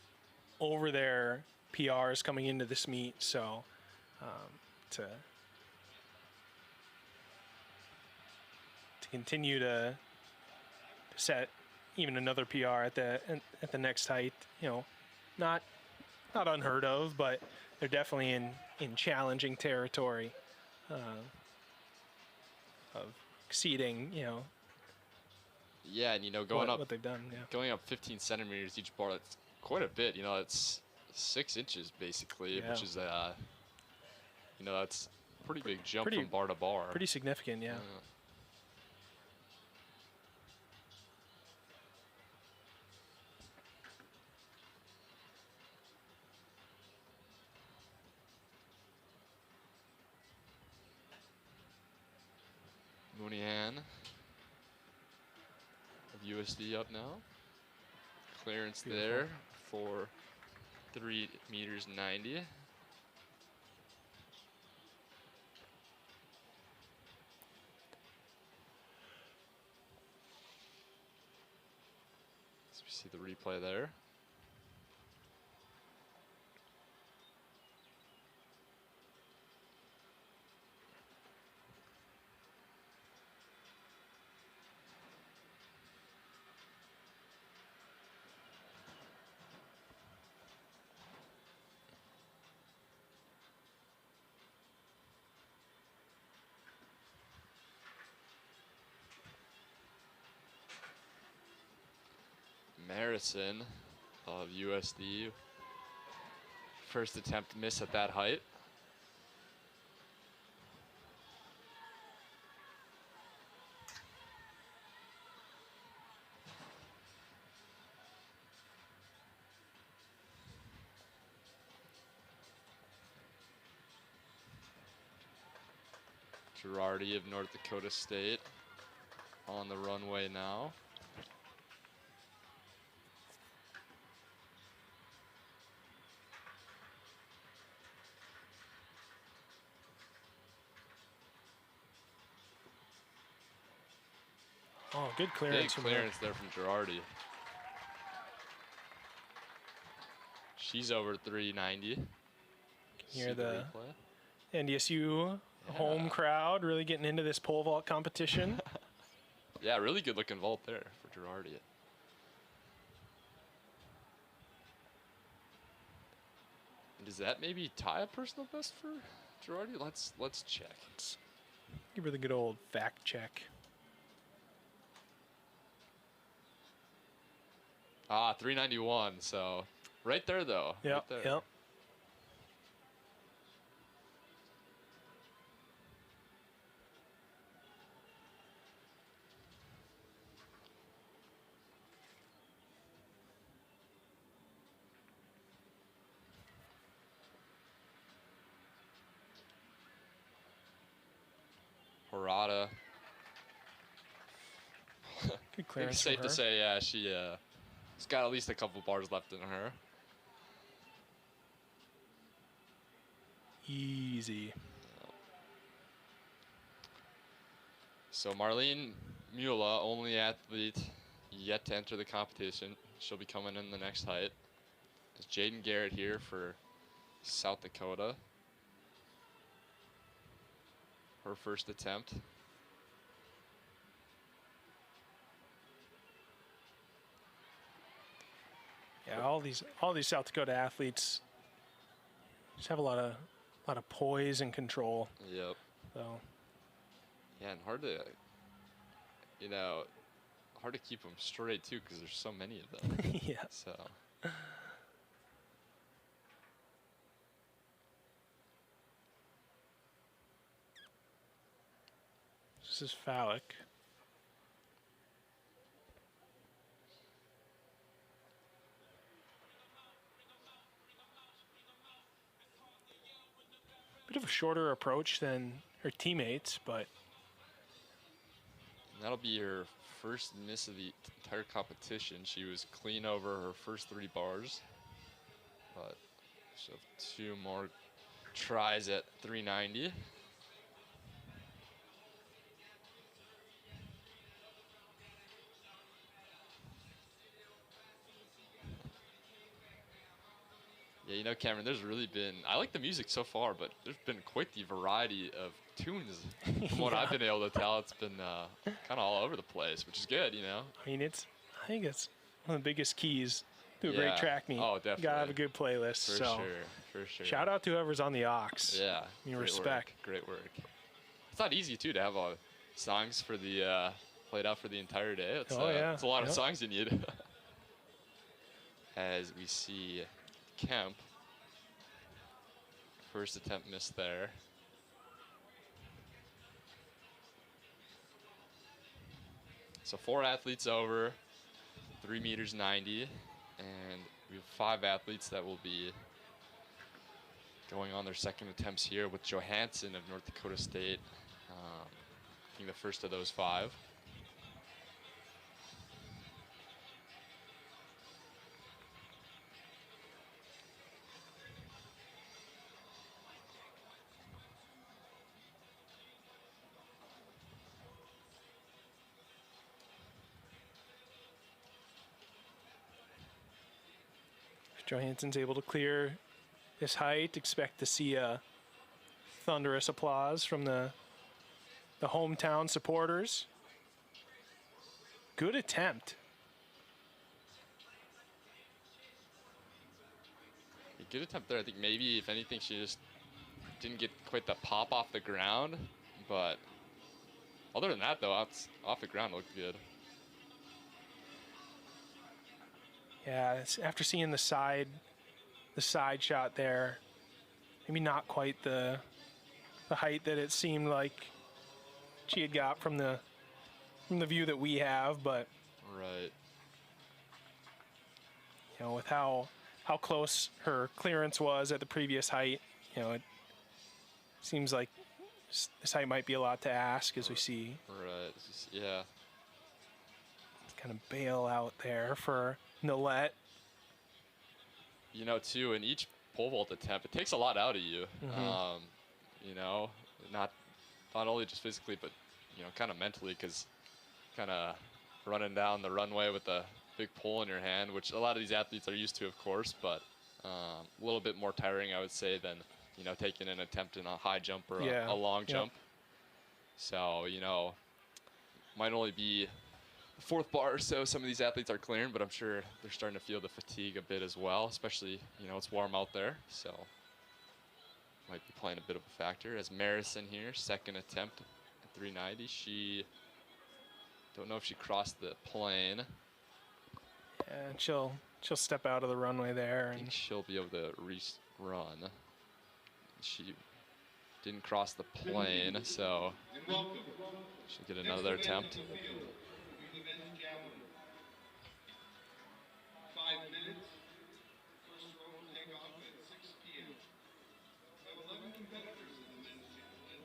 over their PRs coming into this meet, so to continue to set even another PR at the next height, you know, not unheard of, but they're definitely in challenging territory of exceeding, you know. Yeah, and you know, going up what they've done, yeah. Going up 15 centimeters each bar, that's quite a bit. You know, it's 6 inches basically, Yeah. which is you know, that's a pretty big jump from bar to bar. Pretty significant, yeah. Moonihan of USD up now. Clearance Beautiful. there for 3 meters 90. So we see the replay there. Marison of USD. First attempt miss at that height. Girardi of North Dakota State on the runway now. Oh, good clearance. Big clearance there from Girardi. She's over 390. Hear the NDSU home crowd really getting into this pole vault competition. Yeah, really good looking vault there for Girardi. Does that maybe tie a personal best for Girardi? Let's check. Let's give her the good old fact check. Ah, 391. So right there though. Yep. Right there. Yep. Harada. Good clearance. It's safe from to her. say, yeah, she's got at least a couple bars left in her. Easy. So Marlene Mula, only athlete yet to enter the competition. She'll be coming in the next height. It's Jaden Garrett here for South Dakota. Her first attempt. Yeah, all these South Dakota athletes just have a lot of poise and control. Yep. So. Yeah, and hard to, you know, hard to keep them straight too, because there's so many of them. Yeah. So. This is phallic. Bit of a shorter approach than her teammates, but That'll be her first miss of the entire competition. She was clean over her first 3 bars, but she'll have 2 more tries at 390. Yeah, you know, Cameron, there's really been, I like the music so far, but there's been quite the variety of tunes. From what I've been able to tell, it's been kind of all over the place, which is good, you know? I mean, I think it's one of the biggest keys to a great track meet. Oh, definitely. You gotta have a good playlist. For so sure, for sure. Shout out to whoever's on the aux. Yeah. I mean, great respect. Work, great work. It's not easy, too, to have songs for the, played out for the entire day. It's, yeah. It's a lot of songs you need. As we see Kemp, first attempt missed there. So 4 athletes over, 3 meters 90, and we have 5 athletes that will be going on their second attempts here, with Johansson of North Dakota State being the first of those 5. Johansson's able to clear this height. Expect to see a thunderous applause from the hometown supporters. Good attempt. Good attempt there. I think maybe, if anything, she just didn't get quite the pop off the ground. But other than that, though, off the ground looked good. Yeah, after seeing the side shot there, maybe not quite the height that it seemed like she had got from the view that we have, but right. You know, with how close her clearance was at the previous height, you know, it seems like this height might be a lot to ask, as we see. Right. Yeah. Kind of bail out there for Nolette. You know, too, in each pole vault attempt, it takes a lot out of you. Mhm. You know, not only just physically, but, you know, kind of mentally, because kind of running down the runway with a big pole in your hand, which a lot of these athletes are used to, of course, but a little bit more tiring, I would say, than, you know, taking an attempt in a high jump or a long jump. So, you know, might only be the 4th bar or so some of these athletes are clearing, but I'm sure they're starting to feel the fatigue a bit as well, especially, you know, it's warm out there, so might be playing a bit of a factor. As Marison here, second attempt at 390. She, don't know if she crossed the plane. And she'll step out of the runway there, I think she'll be able to run. She didn't cross the plane, so she'll get another attempt. 5 minutes. First row will take off at 6 p.m. We have 11 competitors in the men's discipline.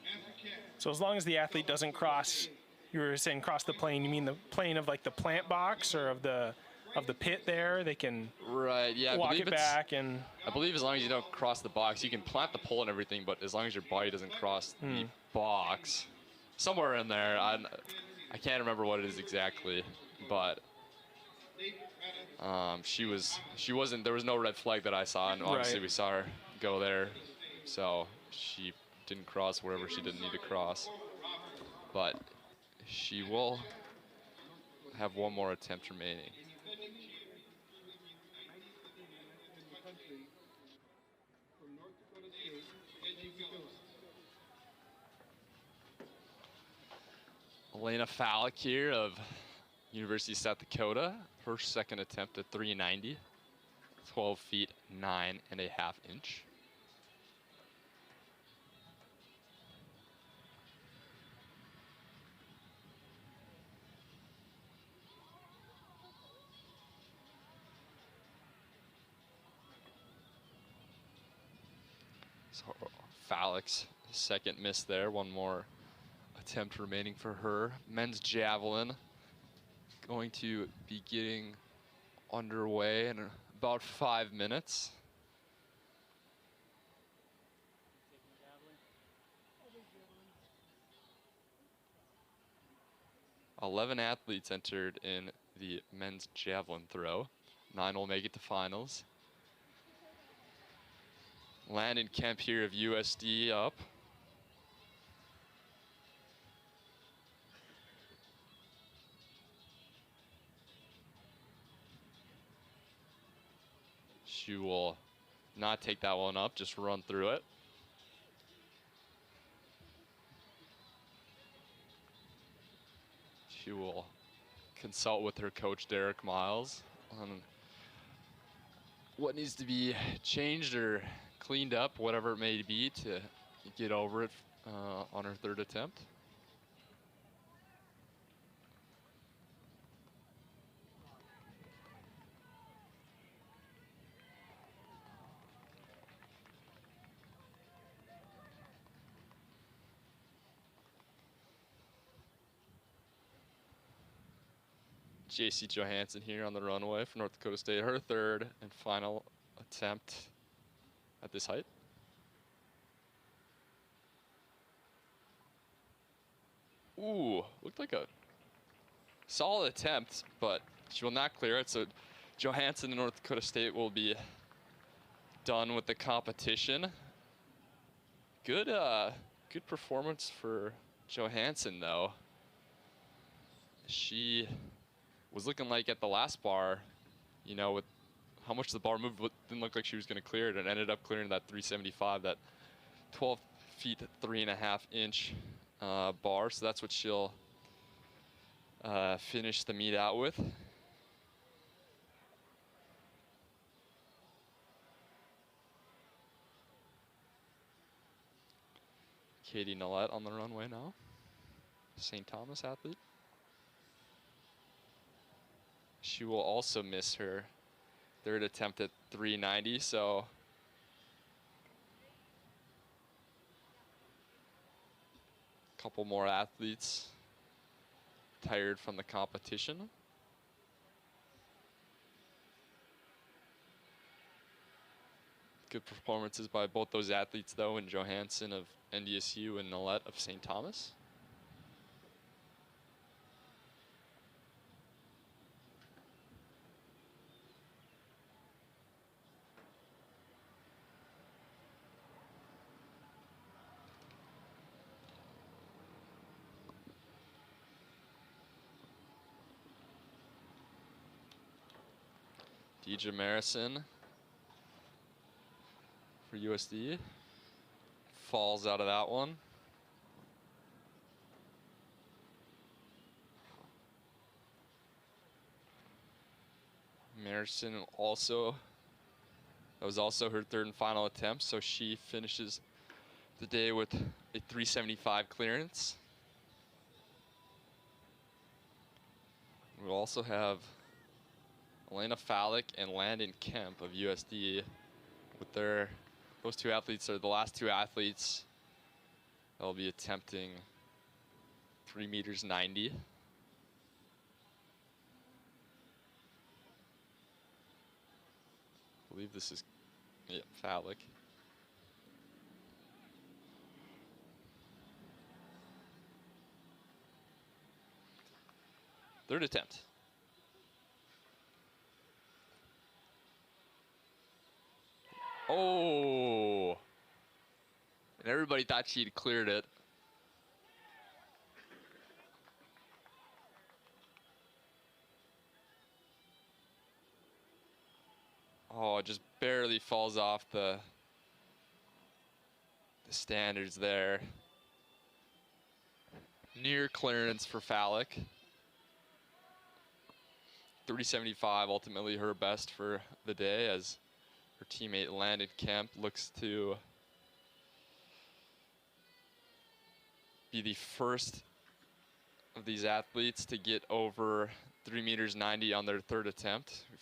Matthew Cat. So as long as the athlete doesn't cross, you were saying cross the plane, you mean the plane of like the plant box or of the pit there? They can walk it back, and I believe as long as you don't cross the box, you can plant the pole and everything, but as long as your body doesn't cross the box, somewhere in there, I can't remember what it is exactly. but she wasn't. There was no red flag that I saw, and obviously we saw her go there, so she didn't cross wherever she didn't need to cross. But she will have one more attempt remaining. Elena Fallick here of University of South Dakota. Her second attempt at 390. 12 feet 9.5 inches. So Fallick's second miss there. One more attempt remaining for her. Men's javelin going to be getting underway in about 5 minutes. $11 athletes entered in the men's javelin throw. 9 will make it to finals. Landon Kemp here of USD up. She will not take that one up, just run through it. She will consult with her coach, Derek Miles, on what needs to be changed or cleaned up, whatever it may be, to get over it on her third attempt. JC Johansson here on the runway for North Dakota State, her third and final attempt at this height. Ooh, looked like a solid attempt, but she will not clear it. So Johansson and North Dakota State will be done with the competition. Good performance for Johansson though. She was looking like at the last bar, you know, with how much the bar moved, didn't look like she was going to clear it, and ended up clearing that 375, that 12 feet 3.5 inch bar. So that's what she'll finish the meet out with. Katie Nallette on the runway now, St. Thomas athlete. She will also miss her third attempt at 390, so a couple more athletes tired from the competition. Good performances by both those athletes though, and Johansson of NDSU and Nallette of St. Thomas. Deidre Marison for USD falls out of that one. Marison also, that was also her third and final attempt, so she finishes the day with a 375 clearance. We'll also have Elena Fallick and Landon Kemp of USD with those two athletes are the last two athletes that will be attempting 3 meters 90. I believe this is, yeah, Fallick. Third attempt. Oh. And everybody thought she'd cleared it. Oh, it just barely falls off the standards there. Near clearance for Phallic. 375, ultimately her best for the day, as her teammate Landon Kemp looks to be the first of these athletes to get over 3 meters 90 on their third attempt. We've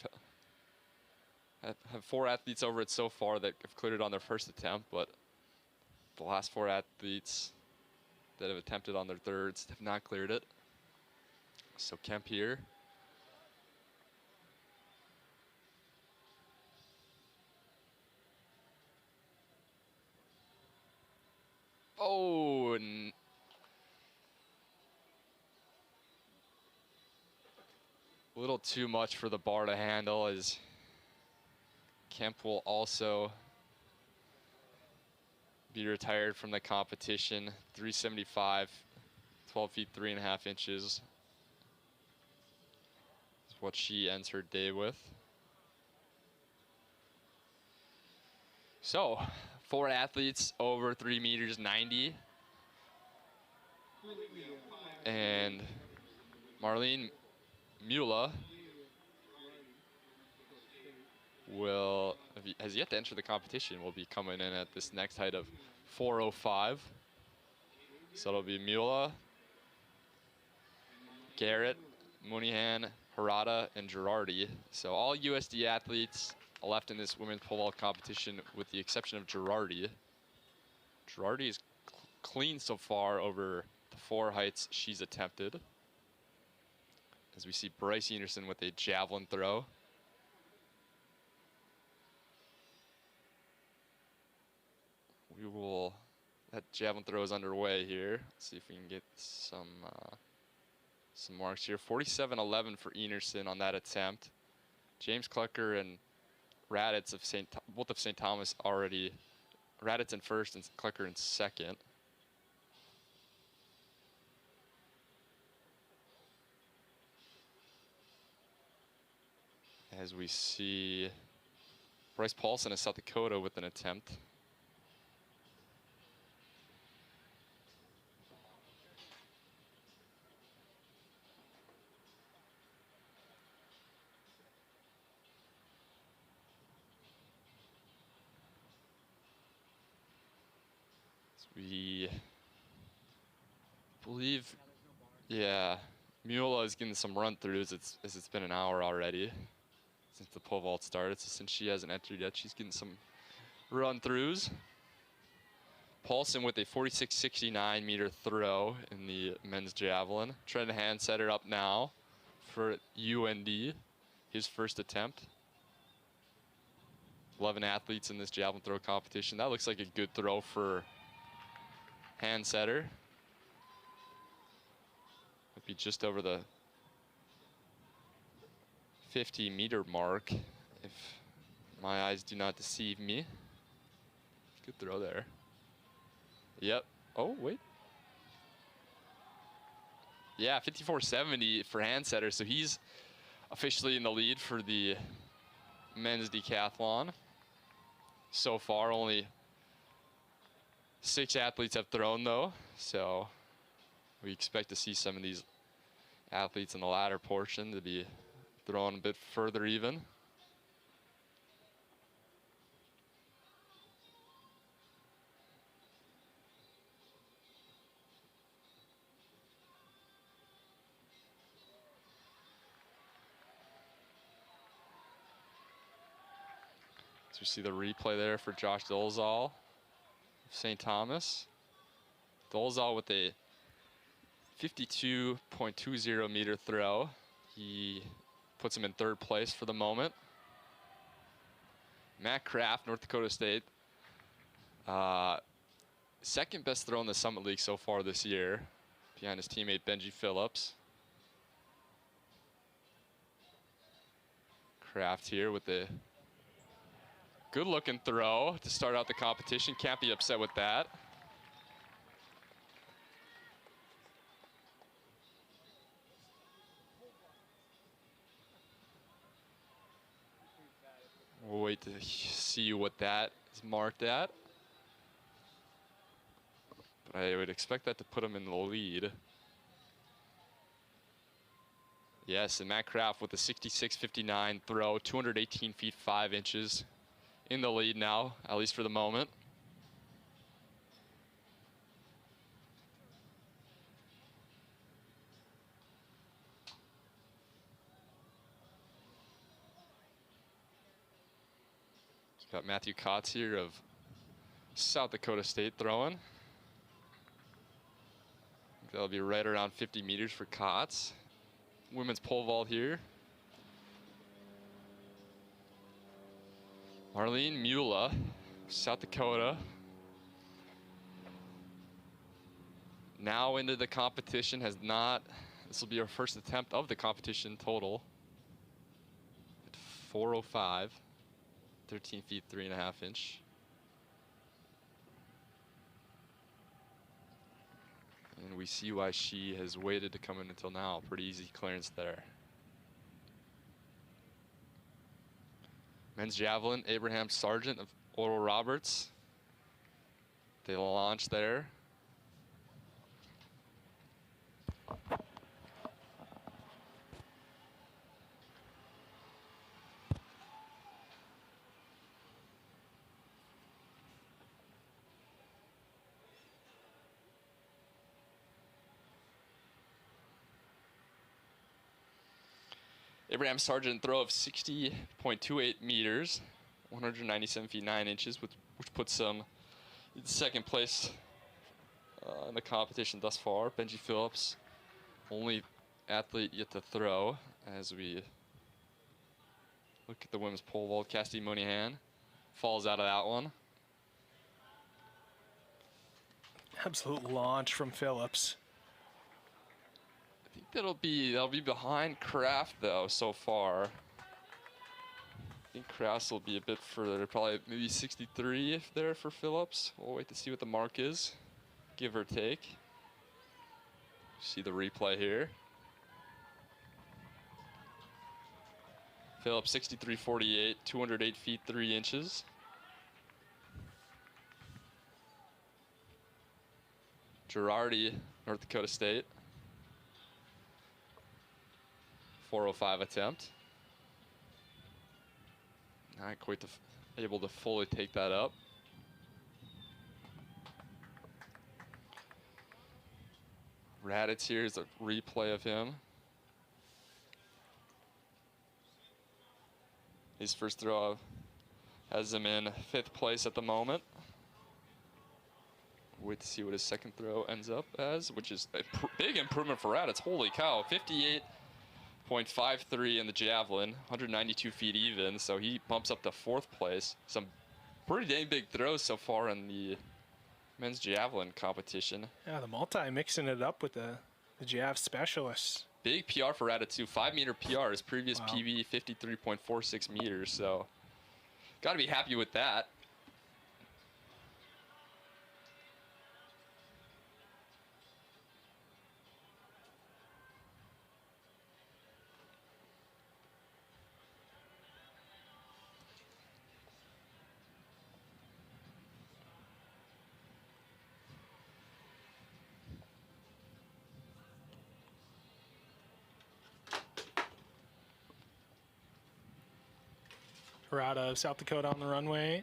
have 4 athletes over it so far that have cleared it on their first attempt, but the last 4 athletes that have attempted on their thirds have not cleared it. So Kemp here. Oh, and a little too much for the bar to handle, as Kemp will also be retired from the competition. 375, 12 feet 3.5 inches is what she ends her day with. So 4 athletes over 3 meters 90. And Marlene Mula has yet to enter the competition, will be coming in at this next height of 405. So it'll be Mula, Garrett, Munihan, Harada, and Girardi. So all USD athletes left in this women's pole vault competition, with the exception of Girardi. Girardi is clean so far over the 4 heights she's attempted. As we see Bryce Anderson with a javelin throw. That javelin throw is underway here. Let's see if we can get some marks here. 47.11 for Enerson on that attempt. James Clucker and Raditz of both of St. Thomas already. Raditz in first and Clucker in second. As we see Bryce Paulson of South Dakota with an attempt. We believe, yeah, Mula is getting some run-throughs as it's been an hour already since the pole vault started. So since she hasn't entered yet, she's getting some run-throughs. Paulson with a 46.69 meter throw in the men's javelin. Trent Handsetter up now for UND, his first attempt. 11 athletes in this javelin throw competition. That looks like a good throw for Handsetter. Would be just over the 50-meter mark, if my eyes do not deceive me. Good throw there. Yep. Oh, wait. Yeah, 54.70 for Handsetter, so he's officially in the lead for the men's decathlon. So far, only 6 athletes have thrown, though, so we expect to see some of these athletes in the latter portion to be throwing a bit further even. So you see the replay there for Josh Dolezal of St. Thomas. Dolezal with a 52.20 meter throw. He puts him in 3rd place for the moment. Matt Kraft, North Dakota State. 2nd best throw in the Summit League so far this year, behind his teammate Benji Phillips. Kraft here with the Good looking throw to start out the competition. Can't be upset with that. We'll wait to see what that is marked at. But I would expect that to put him in the lead. Yes, and Matt Kraft with a 66.59 throw, 218 feet 5 inches. In the lead now, at least for the moment. Got Matthew Kotz here of South Dakota State throwing. That'll be right around 50 meters for Kotz. Women's pole vault here. Marlene Mula, South Dakota. Now into the competition, has not, this will be her first attempt of the competition total. At 4:05, 13 feet 3.5 inch. And we see why she has waited to come in until now. Pretty easy clearance there. Men's javelin, Abraham Sargent of Oral Roberts. They launch there. Abraham Sargent throw of 60.28 meters, 197 feet 9 inches, which puts him in second place in the competition thus far. Benji Phillips, only athlete yet to throw as we look at the women's pole vault. Cassidy Moynihan falls out of that one. Absolute launch from Phillips. I think that'll be behind Kraft though so far. I think Kraft will be a bit further, probably maybe 63 if there for Phillips. We'll wait to see what the mark is, give or take. See the replay here. Phillips 63.48, 208 feet 3 inches. Girardi, North Dakota State. 4:05 attempt. Not quite able to fully take that up. Raditz here is a replay of him. His first throw has him in 5th place at the moment. Wait to see what his second throw ends up as, which is a big improvement for Raditz. Holy cow, 58.53 in the javelin, 192 feet even, so he bumps up to 4th place. Some pretty dang big throws so far in the men's javelin competition. Yeah, the multi mixing it up with the jav specialists. Big PR for Raditz too, 5-meter PR. His previous PB, 53.46 meters, so got to be happy with that. We're out of South Dakota on the runway.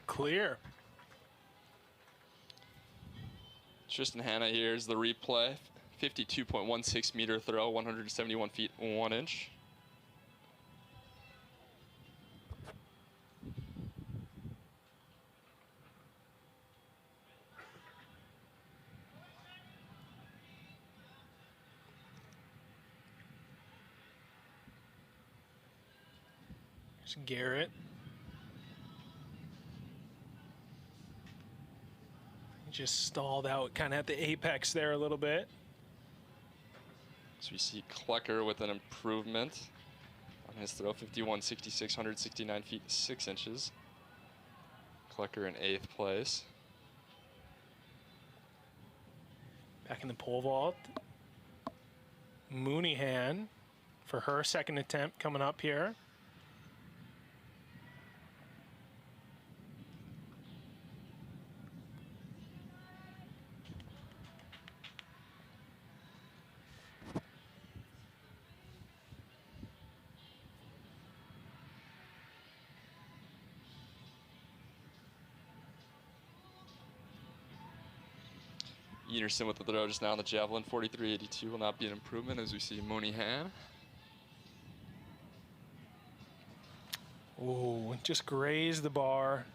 Clear. Tristan Hanna here is the replay. 52.16 meter throw, 171 feet 1 inch. Garrett. He just stalled out kind of at the apex there a little bit. So we see Klecker with an improvement on his throw, 51.66, 169 feet 6 inches. Klecker in 8th place. Back in the pole vault, Mooneyhan for her second attempt coming up here. Enerson with the throw just now on the javelin, 43.82 will not be an improvement as we see Mooneyhan. Ooh, just grazed the bar.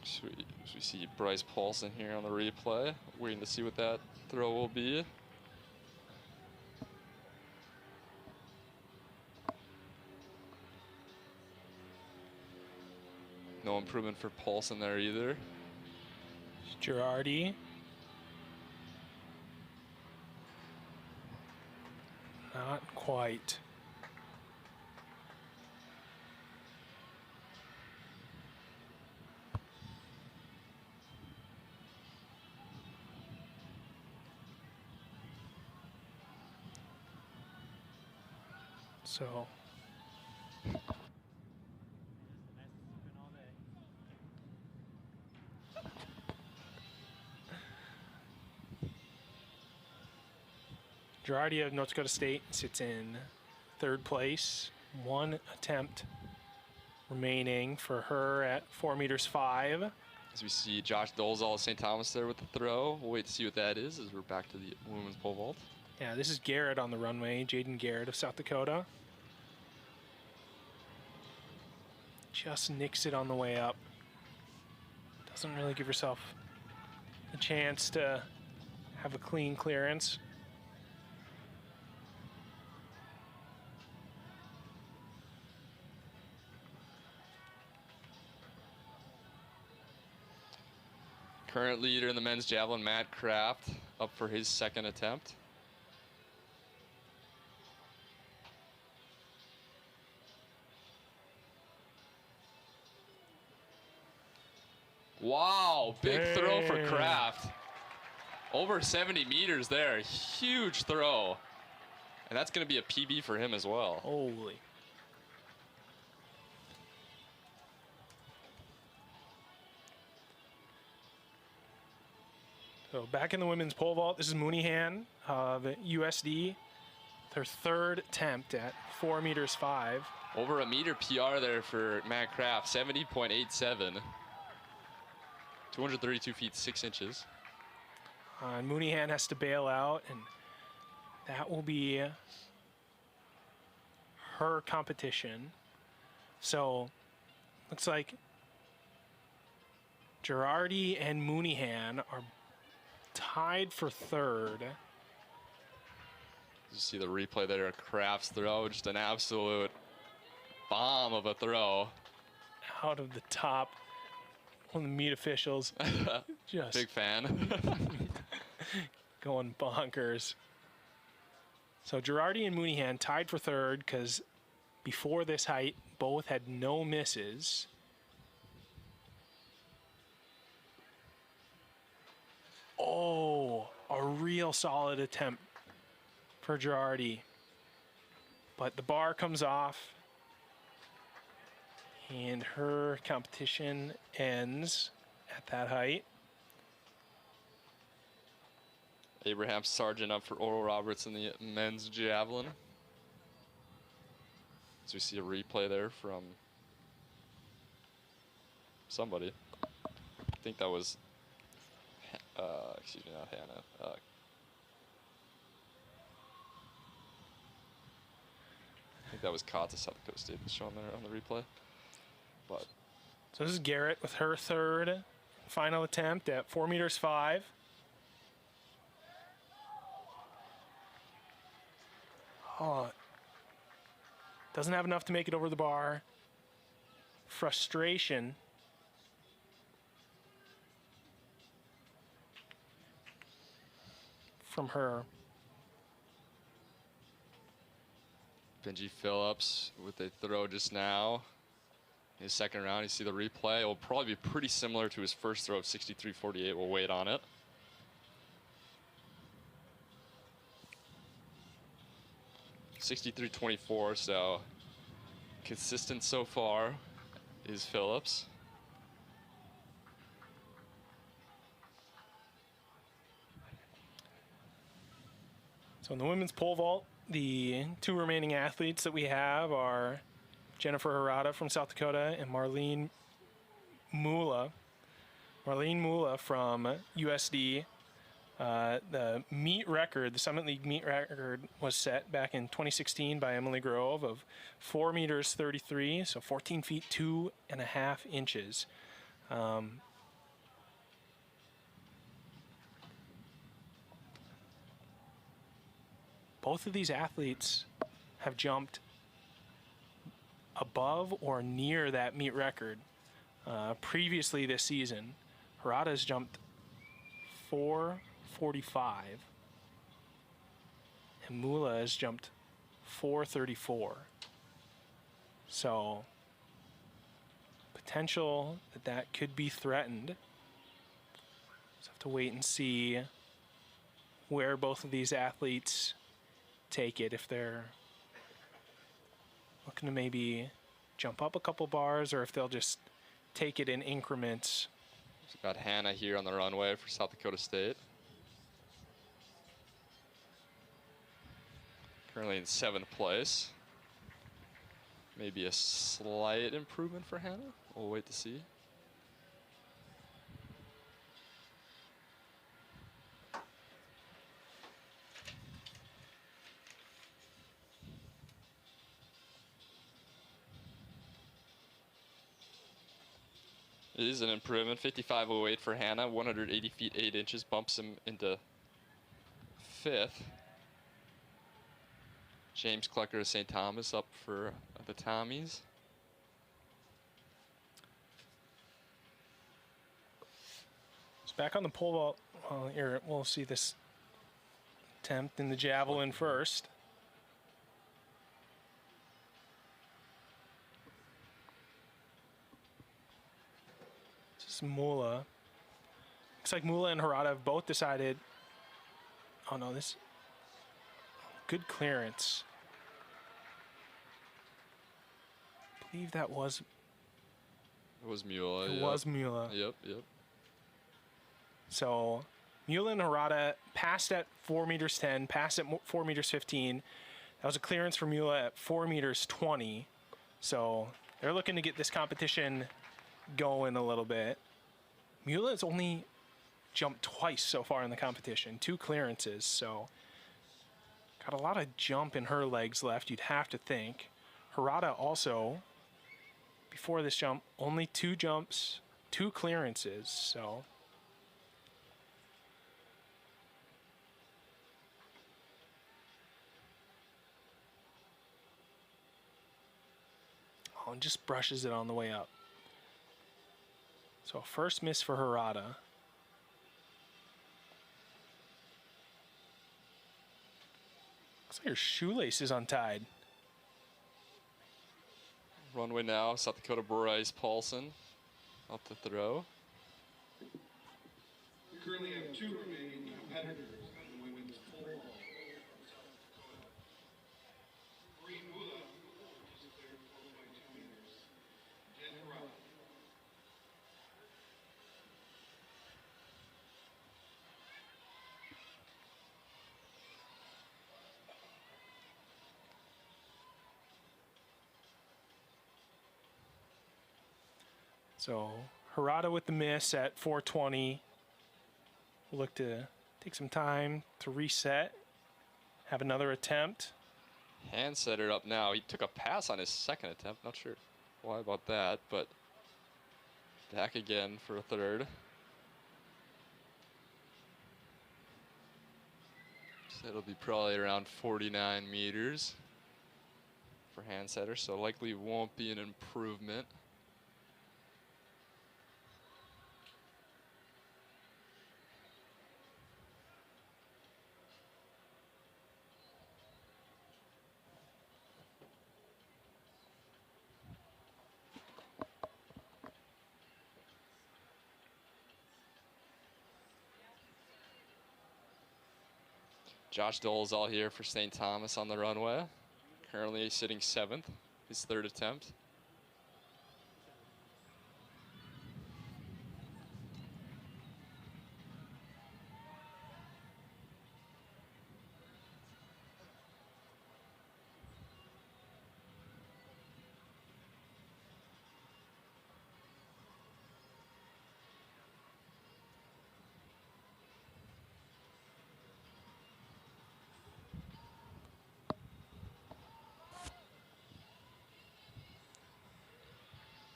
So we see Bryce Paulson here on the replay, waiting to see what that throw will be. No improvement for Paulson there either. Girardi. Not quite. So Girardi of North Dakota State sits in 3rd place. 1 attempt remaining for her at 4 meters 5. As we see Josh Dolezal of St. Thomas there with the throw. We'll wait to see what that is as we're back to the women's pole vault. Yeah, this is Garrett on the runway, Jaden Garrett of South Dakota. Just nicks it on the way up. Doesn't really give herself a chance to have a clean clearance. Current leader in the men's javelin, Matt Kraft, up for his 2nd attempt. Wow, big throw for Kraft. Over 70 meters there, huge throw. And that's gonna be a PB for him as well. Holy. So back in the women's pole vault, this is Mooneyhan of USD. Her 3rd attempt at 4 meters 5. Over a meter PR there for Matt Kraft, 70.87. 232 feet 6 inches. And Mooneyhan has to bail out, and that will be her competition. So looks like Girardi and Mooneyhan are tied for 3rd. You see the replay there of Kraft's throw, just an absolute bomb of a throw. Out of the top. One of the meet officials. Just big fan. going bonkers. So Girardi and Mooneyhan tied for 3rd because before this height, both had no misses. Oh, a real solid attempt for Girardi. But the bar comes off, and her competition ends at that height. Abraham Sargent up for Oral Roberts in the men's javelin. So we see a replay there from somebody. I think that was, excuse me, not Hannah. I think that was Kata, South Dakota State, was shown there on the replay. But So this is Garrett with her third final attempt at 4 meters 5. Oh, doesn't have enough to make it over the bar. Frustration. From her. Benji Phillips with a throw just now. His second round, you see the replay. It will probably be pretty similar to his first throw of 63.48. We'll wait on it. .63.24, so consistent so far is Phillips. So in the women's pole vault, the two remaining athletes that we have are Jennifer Harada from South Dakota and Marlene Mula. Marlene Mula from USD. The meet record, the Summit League meet record, was set back in 2016 by Emily Grove of 4 meters 33, so 14 feet 2.5 inches. Both of these athletes have jumped above or near that meet record previously this season. Harada's jumped 4:45, and Mula has jumped 4:34. So potential that could be threatened. Just have to wait and see where both of these athletes take it, if they're looking to maybe jump up a couple bars or if they'll just take it in increments. We've got Hannah here on the runway for South Dakota State. Currently in 7th place. Maybe a slight improvement for Hannah. We'll wait to see. It is an improvement. 55.08 for Hannah. 180 feet 8 inches bumps him into 5th. James Clucker of St. Thomas up for the Tommies. So back on the pole vault. Well, here we'll see this attempt in the javelin first. Mula. Looks like Mula and Harada have both decided. Oh no, this good clearance. I believe that was. It was Mula. It was Mula. Yep. So Mula and Harada passed at 4 meters 10, passed at 4 meters 15. That was a clearance for Mula at 4 meters 20. So they're looking to get this competition going a little bit. Mula has only jumped twice so far in the competition, 2 clearances, so got a lot of jump in her legs left, you'd have to think. Harada also, before this jump, only 2 jumps, 2 clearances, so. Oh, and just brushes it on the way up. So first miss for Harada. Looks like her shoelace is untied. Runway now, South Dakota Bryce Paulson up to throw. We currently have 2 remaining competitors on the women's pole vault. Green Mula, which is cleared forward by 2 meters. Jen Harada. So Harada with the miss at 4:20. We'll look to take some time to reset, have another attempt. Handsetter up now. He took a pass on his second attempt. Not sure why about that, but Back again for a third. So it'll be probably around 49 meters for hand setter, so likely won't be an improvement. Josh Dole's all here for St. Thomas on the runway. Currently sitting 7th, his third attempt.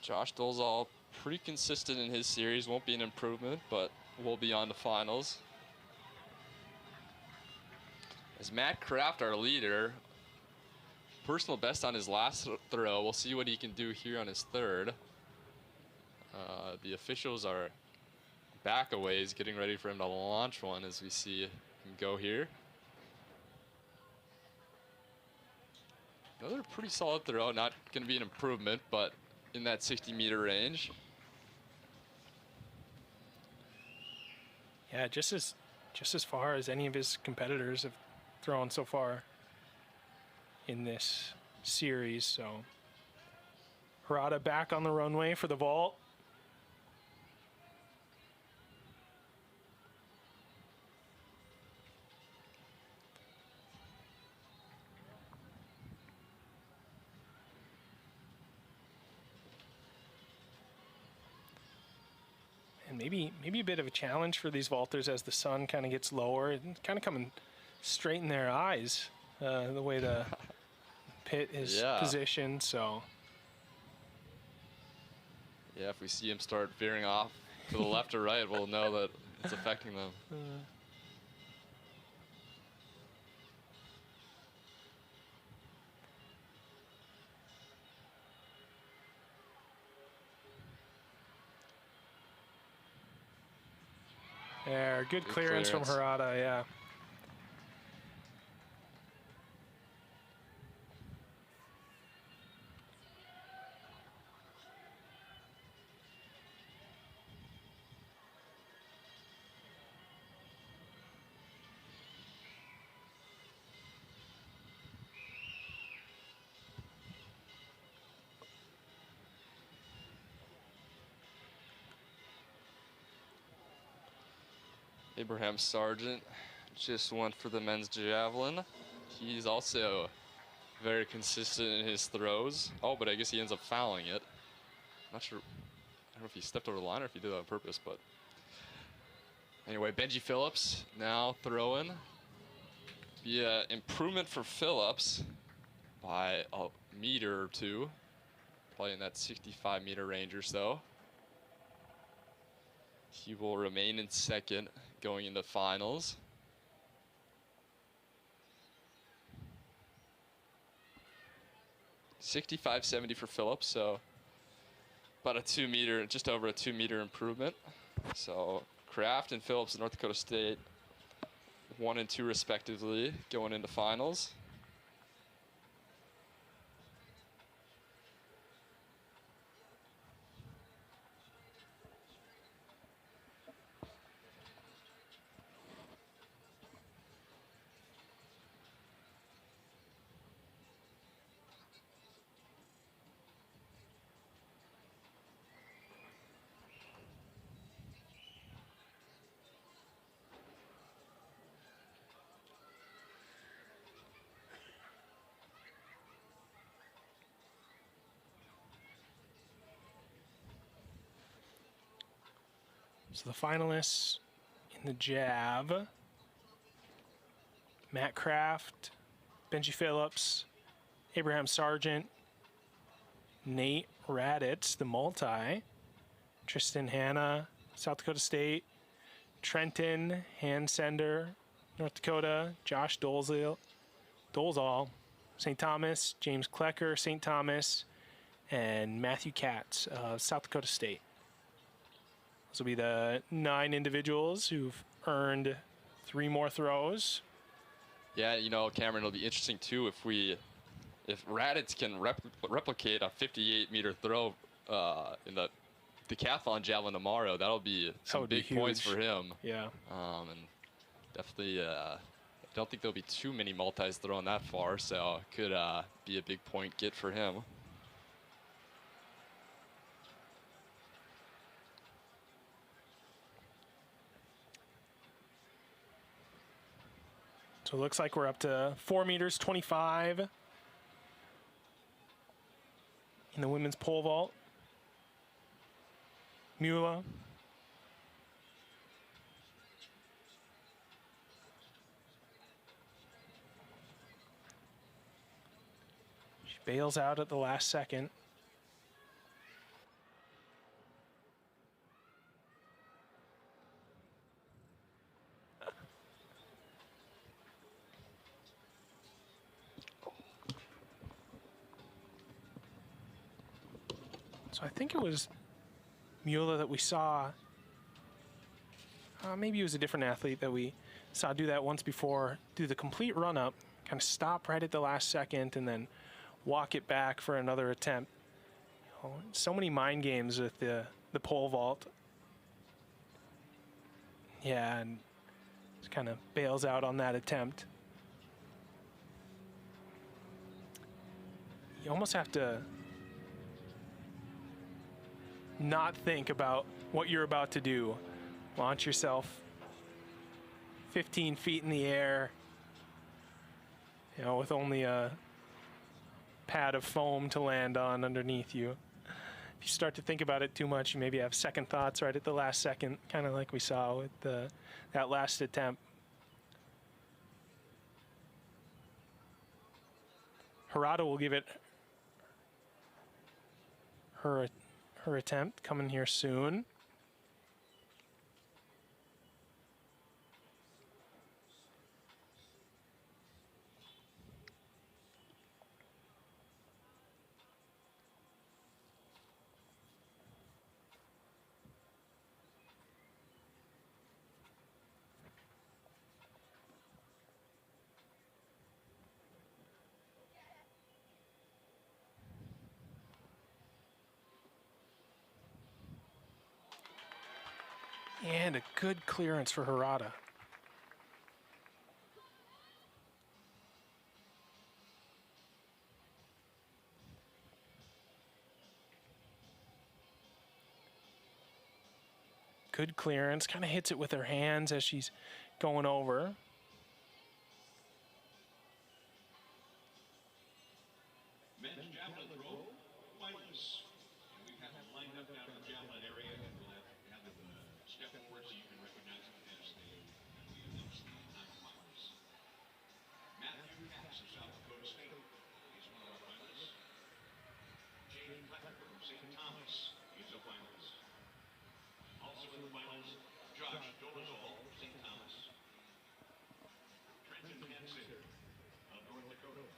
Josh Dolezal pretty consistent in his series. Won't be an improvement, but will be on to finals. As Matt Kraft, our leader, personal best on his last throw. We'll see what he can do here on his third. The officials are back a ways, getting ready for him to launch one as we see him go here. Another pretty solid throw, not going to be an improvement, but in that 60-meter range. Yeah, just as far as any of his competitors have thrown so far in this series. So Harada back on the runway for the vault. And maybe a bit of a challenge for these vaulters as the sun kind of gets lower and kind of coming straight in their eyes, the way the pit is positioned. So yeah, if we see him start veering off to the left or right, we'll know that it's affecting them. There, good clearance from Harada, yeah. Abraham Sargent just went for the men's javelin. He's also very consistent in his throws. Oh, but I guess he ends up fouling it. Not sure. I don't know if he stepped over the line or if he did that on purpose, but anyway, Benji Phillips now throwing. Be an improvement for Phillips by a meter or two, probably in that 65-meter range or so. He will remain in second going into finals. $65.70 for Phillips, so about a 2 meter, just over a 2 meter improvement. So Kraft and Phillips of North Dakota State, 1 and 2 respectively, going into finals. So the finalists in the jav: Matt Kraft, Benji Phillips, Abraham Sargent, Nate Raditz, the multi, Tristan Hanna, South Dakota State. Trenton Hansender, North Dakota. Josh Dolezal, St. Thomas. James Klecker, St. Thomas. And Matthew Katz, South Dakota State. This will be the 9 individuals who've earned 3 more throws. Yeah, you know, Cameron, it'll be interesting too if Raditz can replicate a 58-meter throw in the decathlon javelin tomorrow. That'll be some big points for him. Yeah. And definitely, I don't think there'll be too many multis thrown that far, so it could be a big point get for him. So it looks like we're up to 4 meters 25 in the women's pole vault. Mula. She bails out at the last second. So I think it was Mula that we saw. Maybe it was a different athlete that we saw do that once before. Do the complete run up, kind of stop right at the last second, and then walk it back for another attempt. You know, so many mind games with the pole vault. Yeah, and just kind of bails out on that attempt. You almost have to not think about what you're about to do. Launch yourself 15 feet in the air, you know, with only a pad of foam to land on underneath you. If you start to think about it too much, you maybe have second thoughts right at the last second, kind of like we saw with that last attempt. Harada will give it her attempt, coming here soon. And a good clearance for Harada. Good clearance, kind of hits it with her hands as she's going over. Men's javelin throw, pointless. And we've had them lined up down in the javelin area, and we'll have them step forward so you can recognize them as we announce the 9 finalists. Matthew Katz of South Dakota State is one of our finalists. James Klecker from St. Thomas is a finalist. Also in the finals, Josh Dolezal of St. Thomas. Trenton Hansender of North Dakota.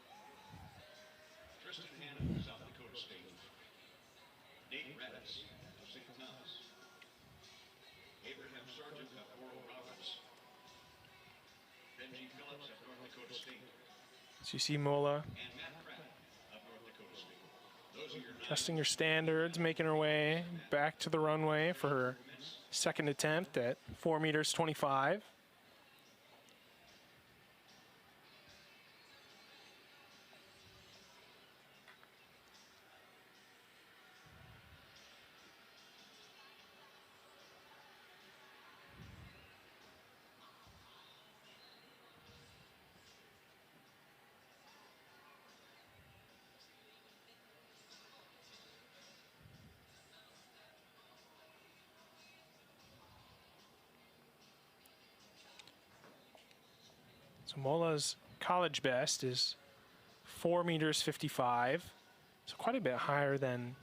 Tristan Hanna of South Dakota State. Nate Raditz of St. Thomas. Abraham Sargent of Oral Roberts. Benji Phillips of North Dakota State. So you see Mola And Matt Pratt of North Dakota State. Those are your 9. testing her standards, making her way back to the runway for her second attempt at 4 meters 25. So Mola's college best is 4 meters 55, so quite a bit higher than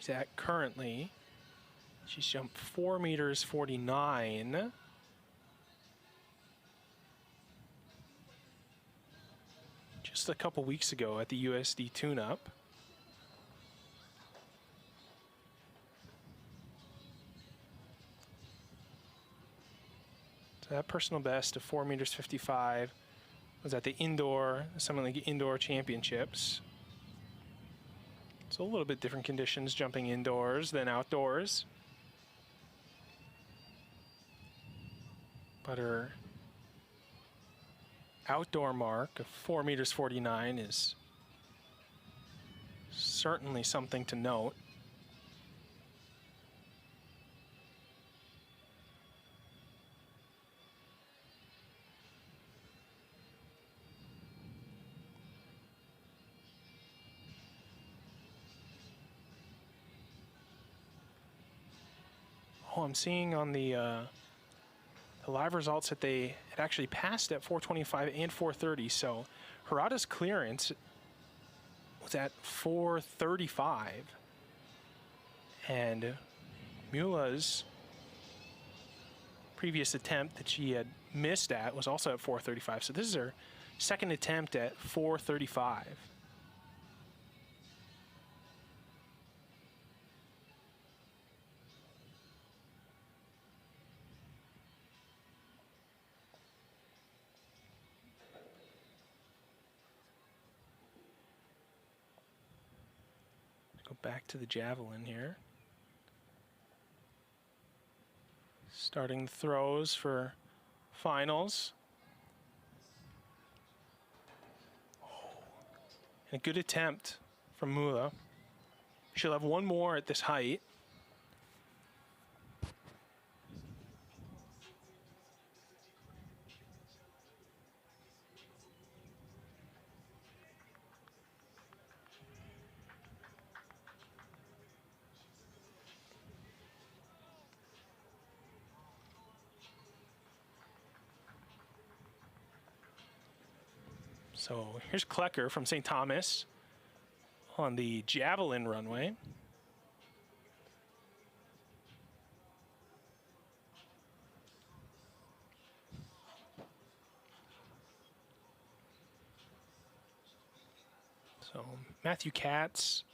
she's at currently. She's jumped 4 meters 49. Just a couple weeks ago at the USD tune-up. So that personal best of 4 meters 55 was at the Summit League Indoor Championships. So a little bit different conditions jumping indoors than outdoors. But her outdoor mark of 4 meters 49 is certainly something to note. Oh, I'm seeing on the live results that they had actually passed at 425 and 430. So Harada's clearance was at 435. And Mula's previous attempt that she had missed at was also at 435. So this is her second attempt at 435. Go back to the javelin here. Starting throws for finals. And a good attempt from Mula. She'll have one more at this height. So here's Klecker from St. Thomas on the javelin runway. So Matthew Katz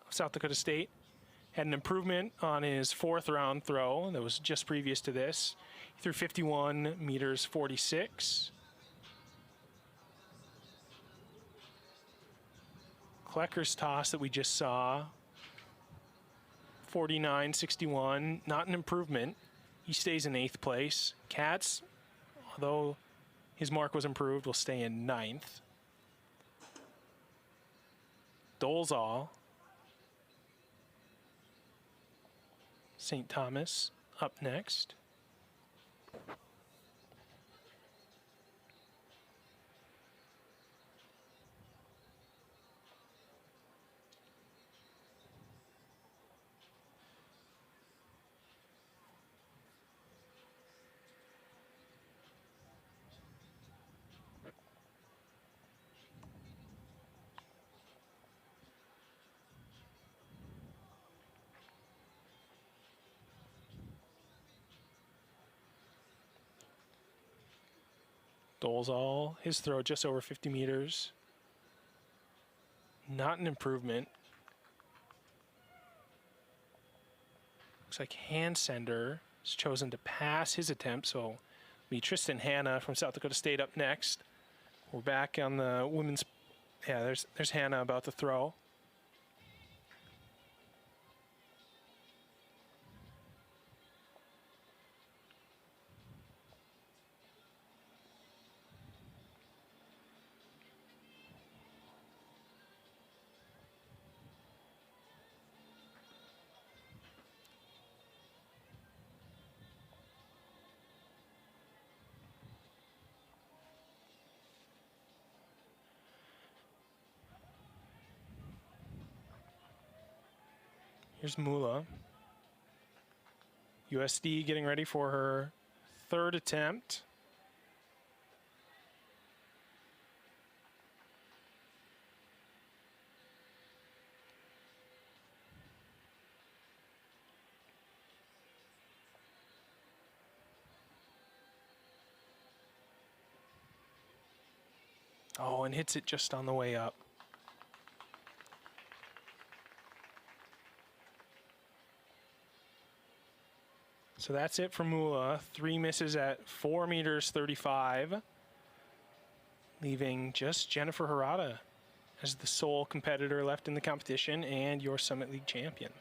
of South Dakota State had an improvement on his 4th round throw that was just previous to this. He threw 51 meters 46. Klecker's toss that we just saw, 49.61, not an improvement. He stays in 8th place. Katz, although his mark was improved, will stay in 9th. Dolezal, St. Thomas, up next. Dolezal, his throw just over 50 meters. Not an improvement. Looks like Hansender has chosen to pass his attempt, so it'll be Tristan Hanna from South Dakota State up next. We're back on the women's, yeah, there's Hanna about to throw. Here's Mula. USD getting ready for her 3rd attempt. Oh, and hits it just on the way up. So that's it for Mula. 3 misses at 4 meters 35, leaving just Jennifer Harada as the sole competitor left in the competition and your Summit League champion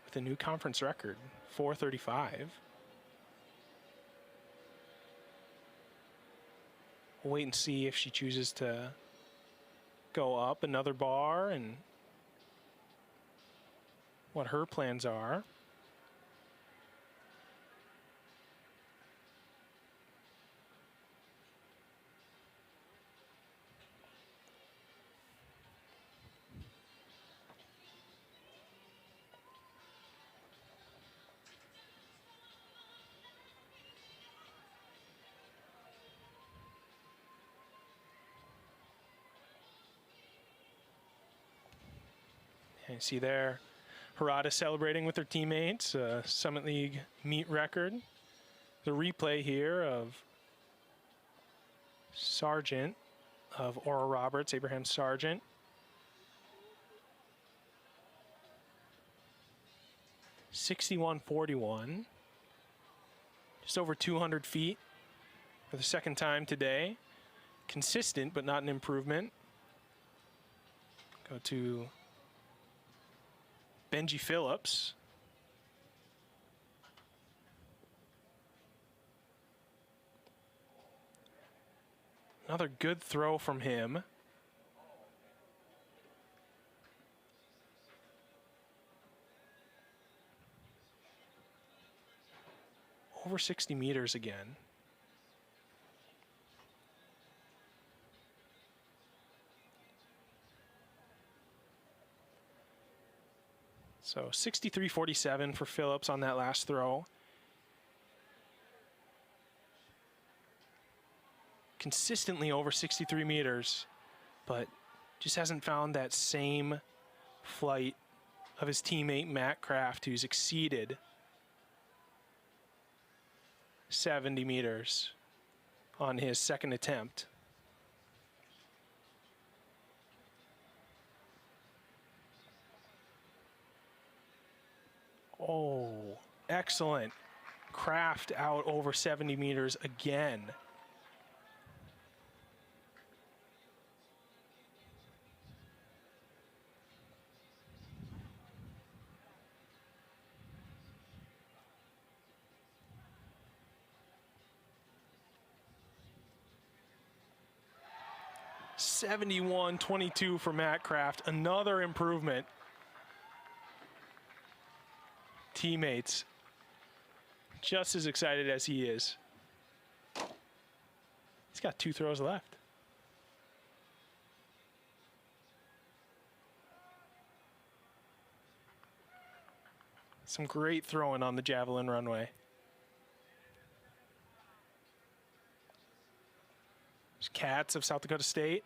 with a new conference record, 4:35. We'll wait and see if she chooses to go up another bar and what her plans are. And you see there, Harada celebrating with her teammates, Summit League meet record. The replay here of Sargent, of Aura Roberts, Abraham Sargent. (61.41). Just over 200 feet for the second time today. Consistent, but not an improvement. Go to Benji Phillips. Another good throw from him. Over 60 meters again. So 63.47 for Phillips on that last throw. Consistently over 63 meters, but just hasn't found that same flight of his teammate Matt Kraft, who's exceeded 70 meters on his second attempt. Oh, excellent. Kraft out over 70 meters again. (71.22) for Matt Kraft. Another improvement. Teammates just as excited as he is. He's got 2 throws left. Some great throwing on the javelin runway. There's Katz of South Dakota State.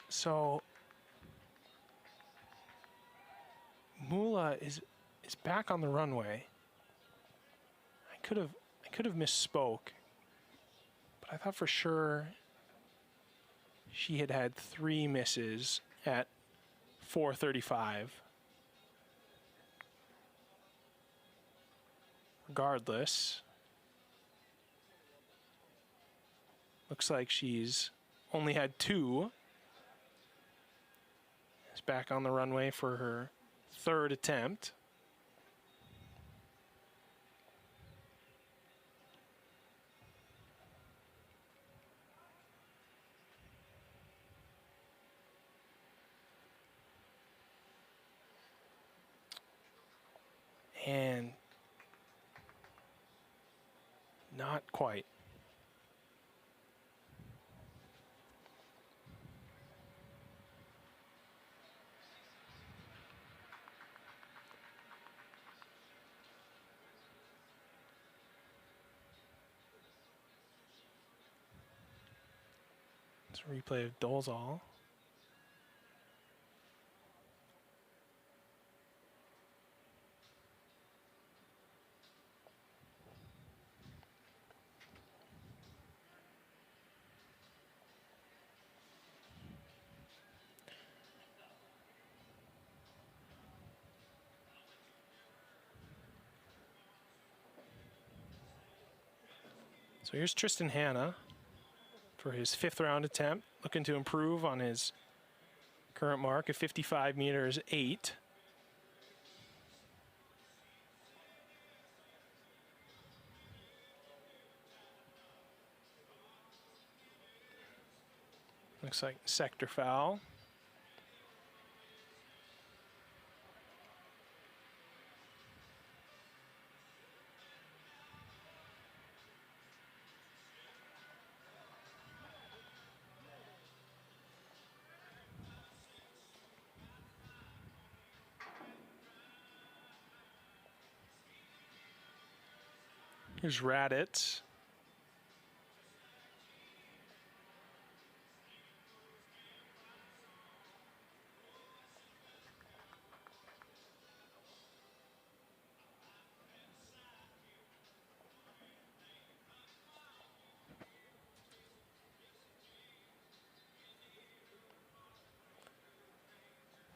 So Mula is back on the runway. I could have misspoke, but I thought for sure she had 3 misses at 4:35. Regardless, looks like she's only had 2. Is back on the runway for her 3rd attempt. And not quite. It's a replay of Dolezal. So here's Tristan Hanna for his 5th round attempt, looking to improve on his current mark of 55 meters 8. Looks like sector foul. Here's Raditz.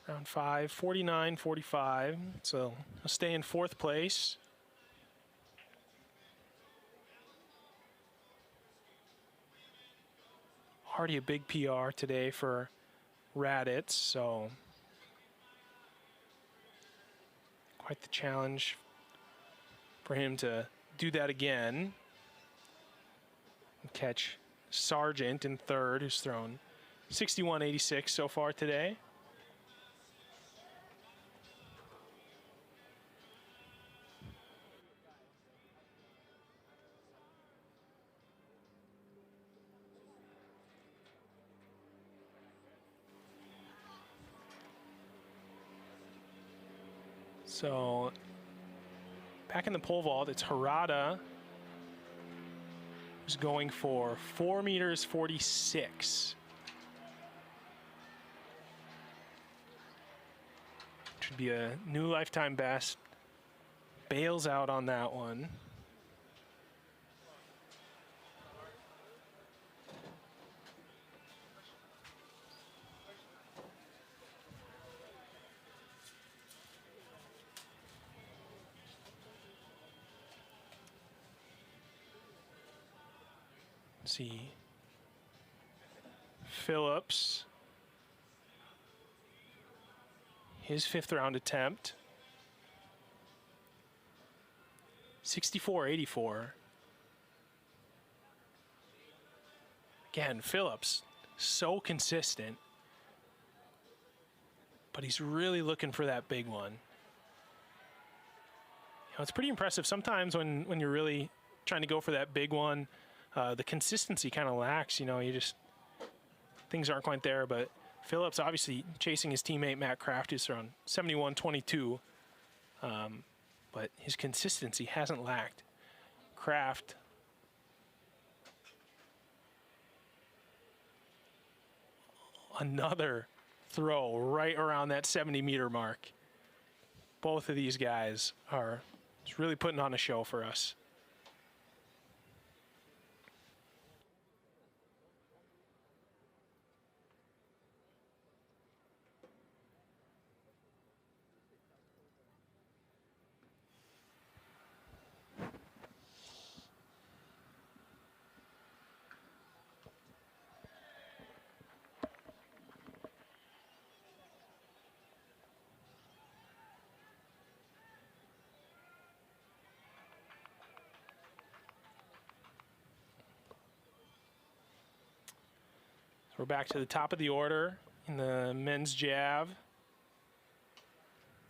Round 5, 49-45. So he'll stay in 4th place. Already a big PR today for Raditz, so quite the challenge for him to do that again. Catch Sargent in 3rd, who's thrown 61.86 so far today. So back in the pole vault, it's Harada who's going for 4 meters 46. Should be a new lifetime best. Bails out on that one. See Phillips, his 5th round attempt, 64.84. Again, Phillips, so consistent, but he's really looking for that big one. You know, it's pretty impressive sometimes when you're really trying to go for that big one. The consistency kind of lacks, you know, things aren't quite there, but Phillips obviously chasing his teammate Matt Kraft, who's around 71.22, but his consistency hasn't lacked. Kraft, another throw right around that 70-meter mark. Both of these guys are just really putting on a show for us. We're back to the top of the order in the men's jav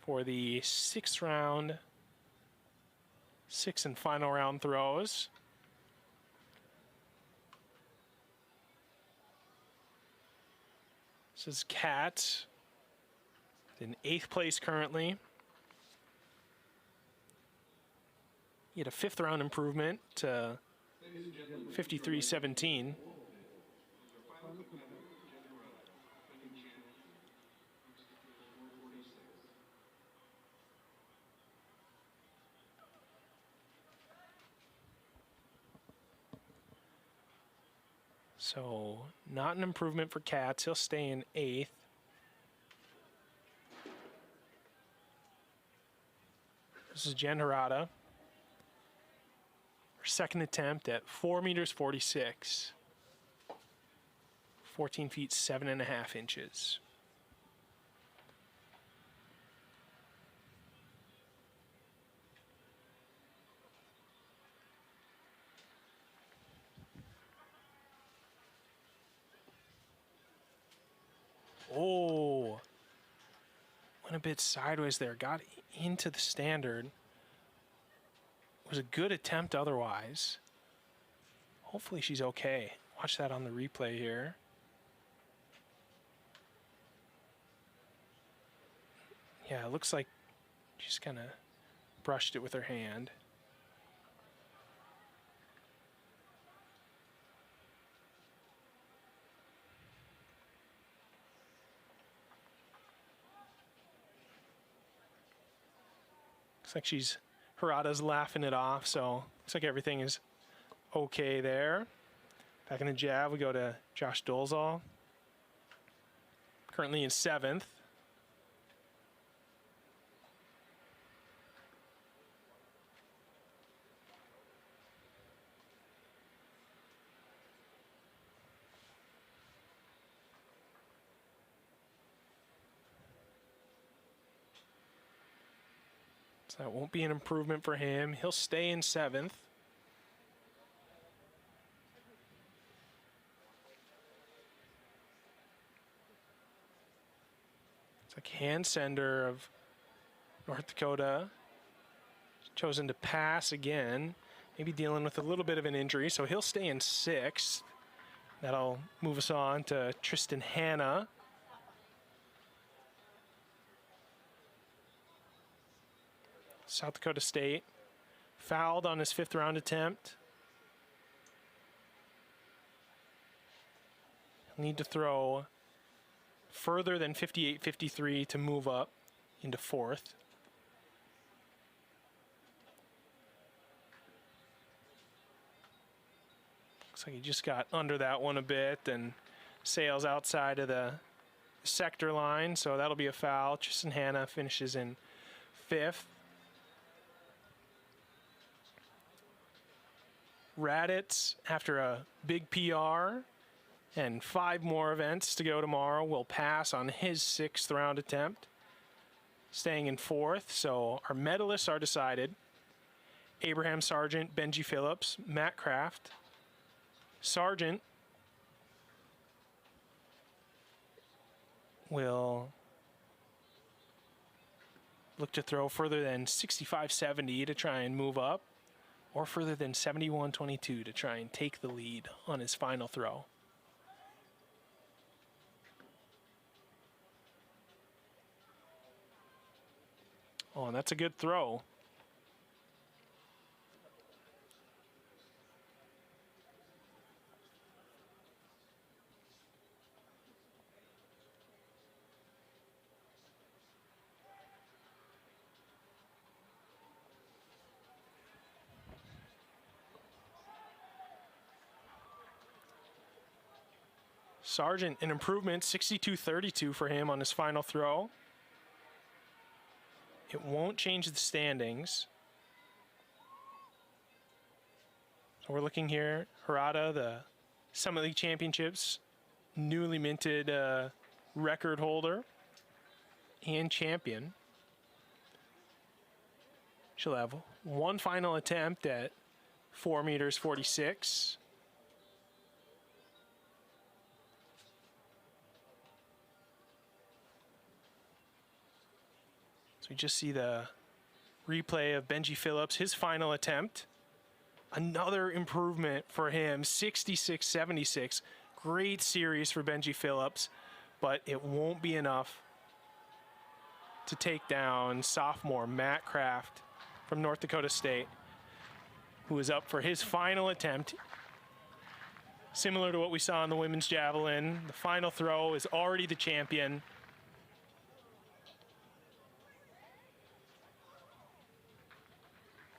for the 6th round, 6th and final round throws. This is Kat in 8th place currently. He had a 5th round improvement to 53.17. Final competitor So not an improvement for Katz. He'll stay in 8th. This is Jen Harada. Her second attempt at 4 meters 46. 14 feet 7.5 inches. Oh, went a bit sideways there. Got into the standard. It was a good attempt otherwise. Hopefully she's okay. Watch that on the replay here. Yeah, it looks like she's kind of brushed it with her hand. Looks like Harada's laughing it off, so looks like everything is okay there. Back in the jab, we go to Josh Dolezal. Currently in 7th. So that won't be an improvement for him. He'll stay in 7th. It's like hand sender of North Dakota. Chosen to pass again. Maybe dealing with a little bit of an injury, so he'll stay in 6th. That'll move us on to Tristan Hanna. South Dakota State fouled on his 5th round attempt. Need to throw further than 58-53 to move up into 4th. Looks like he just got under that one a bit and sails outside of the sector line, so that'll be a foul. Tristan Hanna finishes in 5th. Raditz, after a big PR and 5 more events to go tomorrow, will pass on his 6th round attempt, staying in 4th. So our medalists are decided. Abraham Sargent, Benji Phillips, Matt Kraft. Sargent will look to throw further than 65-70 to try and move up, or further than 71-22 to try and take the lead on his final throw. Oh, and that's a good throw. Sargent, an improvement, 62-32 for him on his final throw. It won't change the standings. So we're looking here, Harada, the Summit League Championships, newly minted record holder and champion. She'll have one final attempt at 4 meters 46. We just see the replay of Benji Phillips, his final attempt. Another improvement for him, 66-76. Great series for Benji Phillips, but it won't be enough to take down sophomore Matt Kraft from North Dakota State, who is up for his final attempt. Similar to what we saw in the women's javelin, the final throw is already the champion.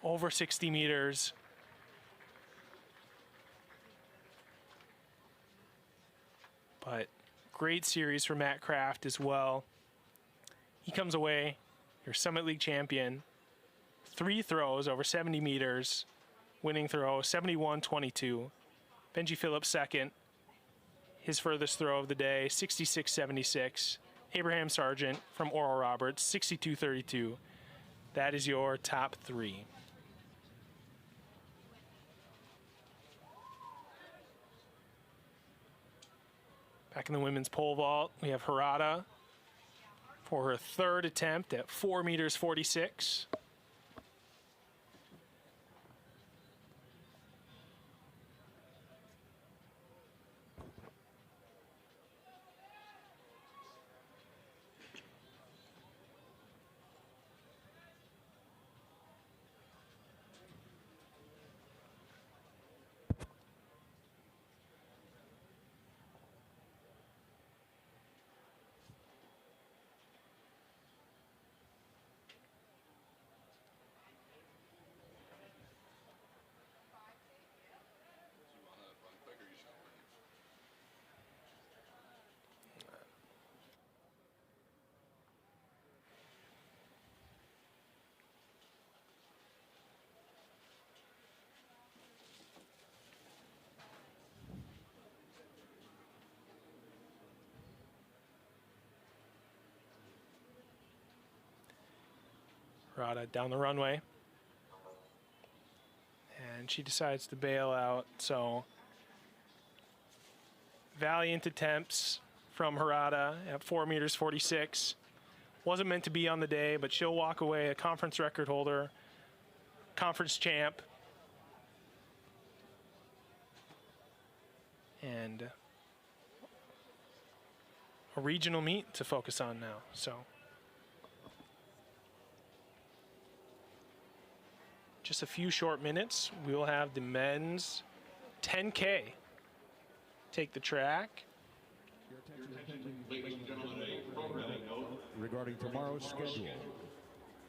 Over 60 meters. But great series for Matt Kraft as well. He comes away your Summit League champion. 3 throws over 70 meters. Winning throw, 71-22. Benji Phillips second. His furthest throw of the day, 66-76. Abraham Sargent from Oral Roberts, 62-32. That is your top 3. Back in the women's pole vault, we have Harada for her 3rd attempt at 4 meters 46. Rada down the runway. And she decides to bail out, so valiant attempts from Harada at 4 meters 46. Wasn't meant to be on the day, but she'll walk away a conference record holder, conference champ. And a regional meet to focus on now, so. Just a few short minutes, we will have the men's 10K take the track. Regarding tomorrow's schedule,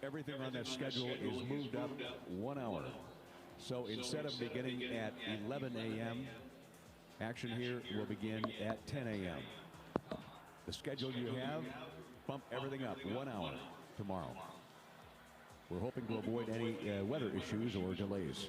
everything on that schedule is moved up 1 hour. So instead of beginning at 11 a.m., action here will begin at 10 a.m. The schedule you have, bump everything up 1 hour tomorrow. We're hoping to avoid any weather issues or delays.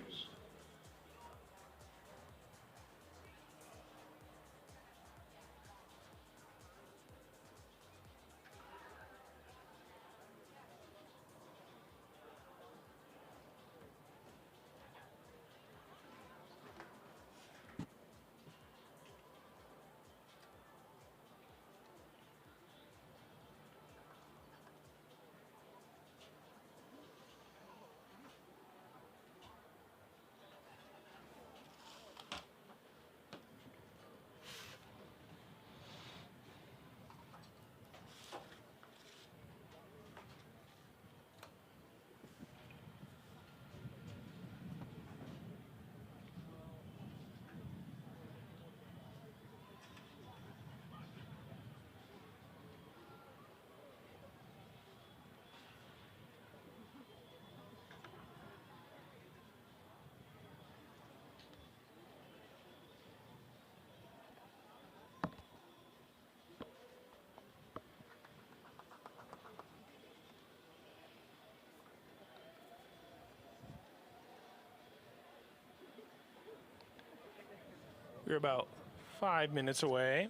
We're about 5 minutes away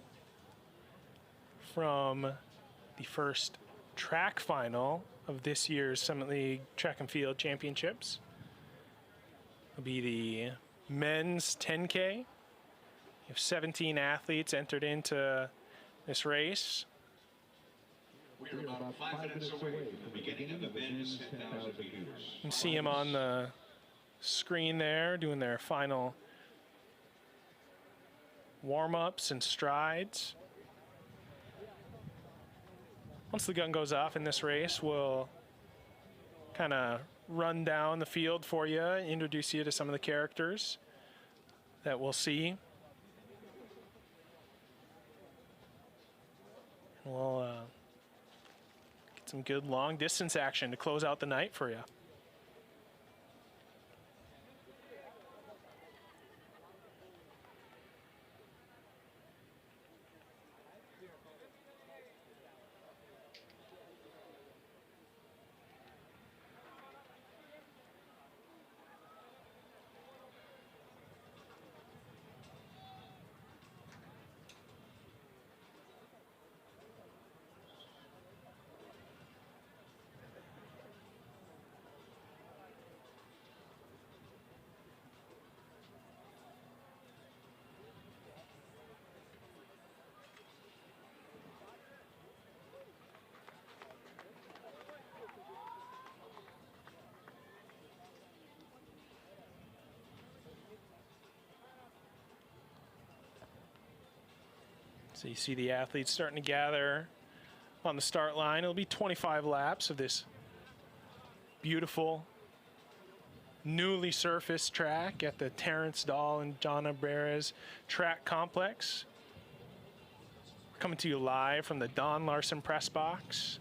from the first track final of this year's Summit League Track and Field Championships. It'll be the men's 10K. You have 17 athletes entered into this race. We're about 5 minutes away from the beginning of the men's 10,000 meters. You can see them on the screen there doing their final warm-ups and strides. Once the gun goes off in this race, we'll kind of run down the field for you, introduce you to some of the characters that we'll see. We'll get some good long distance action to close out the night for you. So you see the athletes starting to gather on the start line. It'll be 25 laps of this beautiful, newly surfaced track at the Terrence Dahl and Donna Beres Track Complex. We're coming to you live from the Don Larson Press Box.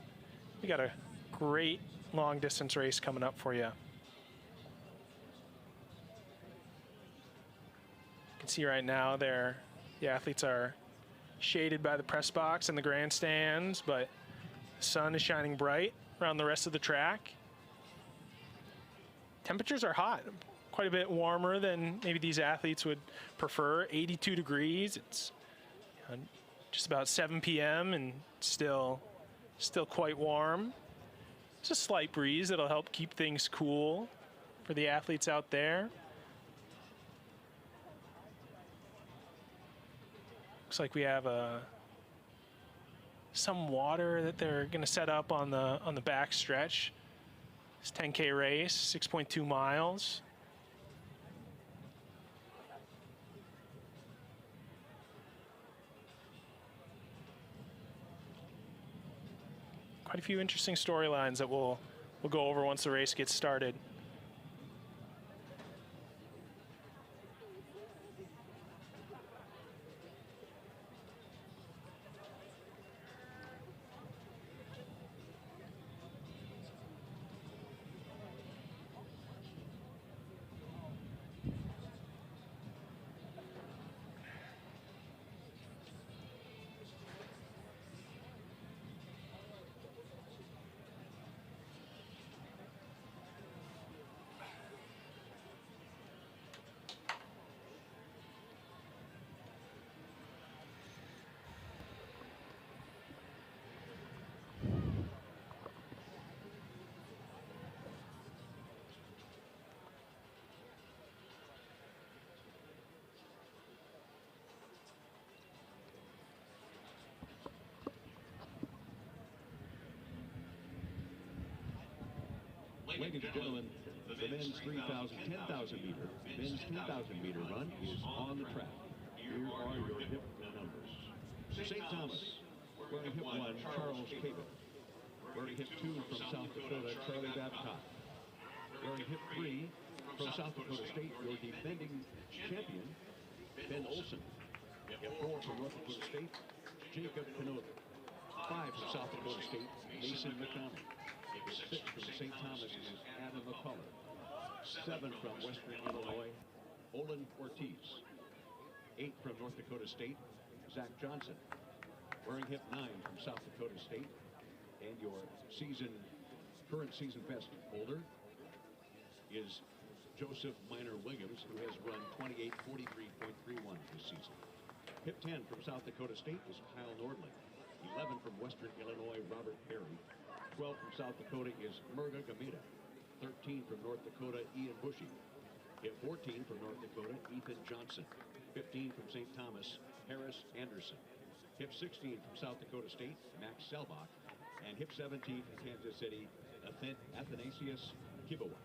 We got a great long distance race coming up for you. You can see right now the athletes are shaded by the press box and the grandstands, but the sun is shining bright around the rest of the track. Temperatures are hot, quite a bit warmer than maybe these athletes would prefer. 82 degrees. It's just about 7 p.m. and still quite warm. It's a slight breeze that'll help keep things cool for the athletes out there. Looks like we have some water that they're going to set up on the back stretch. This 10K race, 6.2 miles. Quite a few interesting storylines that we'll go over once the race gets started. Ladies and gentlemen, the men's 3,000, 10,000 meter, men's 2,000 meter run is on the track. Here are your hip numbers. St. Thomas, wearing hip 1, Charles Cabot. Wearing hip 2 from South Dakota, Charlie Babcock. Wearing hip 3 from South Dakota State, your defending champion, Ben Olson. Hip 4 from North Dakota State, Jacob Canova. 5 from South Dakota State, Mason McConnell. 6 from St. Thomas is Adam McCullough. 7 from Western Illinois, Olin Ortiz. 8 from North Dakota State, Zach Johnson. Wearing hip 9 from South Dakota State. And your current season best holder is Joseph Minor Williams, who has run 28:43.31 this season. Hip 10 from South Dakota State is Kyle Nordling. 11 from Western Illinois, Robert Perry. 12 from South Dakota is Murga Gameda. 13 from North Dakota, Ian Bushy. Hip 14 from North Dakota, Ethan Johnson. 15 from St. Thomas, Harris Anderson. Hip 16 from South Dakota State, Max Selbach. And hip 17 from Kansas City, Athanasius Kibawa.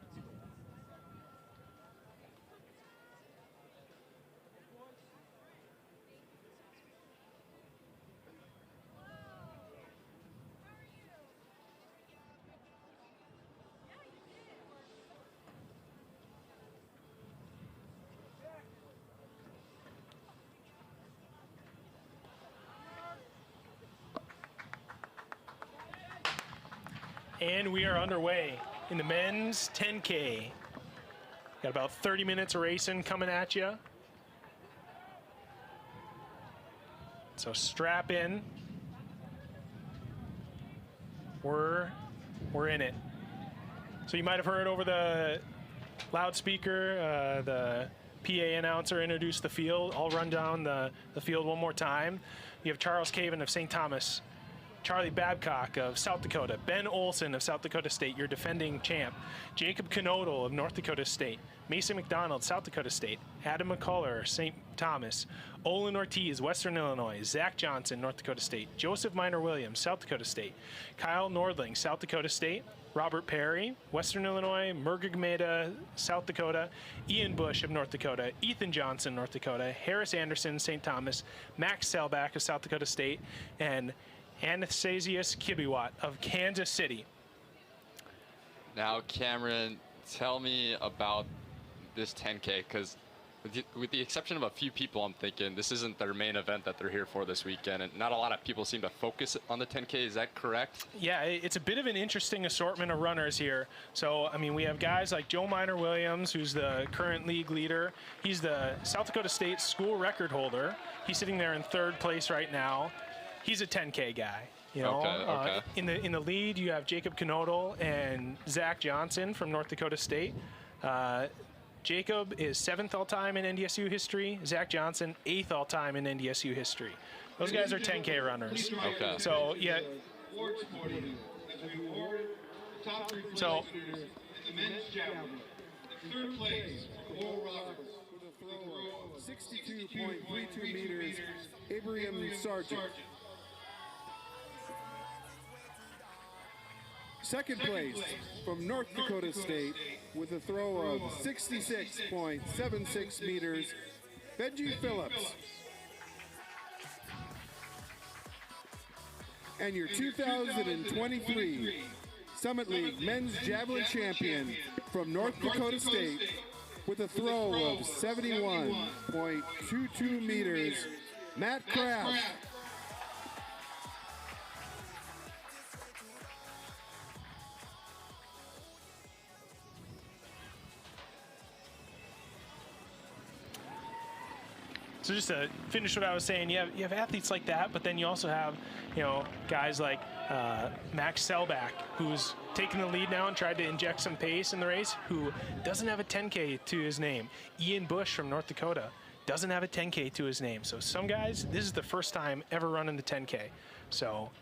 And we are underway in the men's 10K. Got about 30 minutes of racing coming at you. So strap in. We're in it. So you might have heard over the loudspeaker, the PA announcer introduced the field. I'll run down the field one more time. You have Charles Caven of St. Thomas, Charlie Babcock of South Dakota, Ben Olson of South Dakota State, your defending champ, Jacob Knodel of North Dakota State, Mason McDonald, South Dakota State, Adam McCullough, St. Thomas, Olin Ortiz, Western Illinois, Zach Johnson, North Dakota State, Joseph Minor Williams, South Dakota State, Kyle Nordling, South Dakota State, Robert Perry, Western Illinois, Murgagmeda, South Dakota, Ian Bush of North Dakota, Ethan Johnson, North Dakota, Harris Anderson, St. Thomas, Max Selbach of South Dakota State, and Anastasius Kibiwat of Kansas City. Now, Cameron, tell me about this 10K, because with the exception of a few people, I'm thinking this isn't their main event that they're here for this weekend, and not a lot of people seem to focus on the 10K. Is that correct? Yeah, it's a bit of an interesting assortment of runners here. So, I mean, we have guys like Joe Minor Williams, who's the current league leader. He's the South Dakota State school record holder. He's sitting there in 3rd place right now. He's a 10K guy. You know, okay. In the lead, you have Jacob Knodel and Zach Johnson from North Dakota State. Jacob is 7th all-time in NDSU history. Zach Johnson, 8th all-time in NDSU history. Those guys are 10K runners. Okay. So, yeah. So, men's javelin. In 3rd place, Cole Roberts with a throw of 62.32 meters, Abraham Sargent. 2nd place from North Dakota State with a throw of 66.76 meters, Benji Phillips. And your 2023 Summit League Men's Javelin Champion from North Dakota State with a throw of 71.22 meters, Matt Kraft. So just to finish what I was saying, you have athletes like that, but then you also have, you know, guys like Max Selbach, who's taken the lead now and tried to inject some pace in the race, who doesn't have a 10K to his name. Ian Bush from North Dakota doesn't have a 10K to his name. So some guys, this is the first time ever running the 10K. So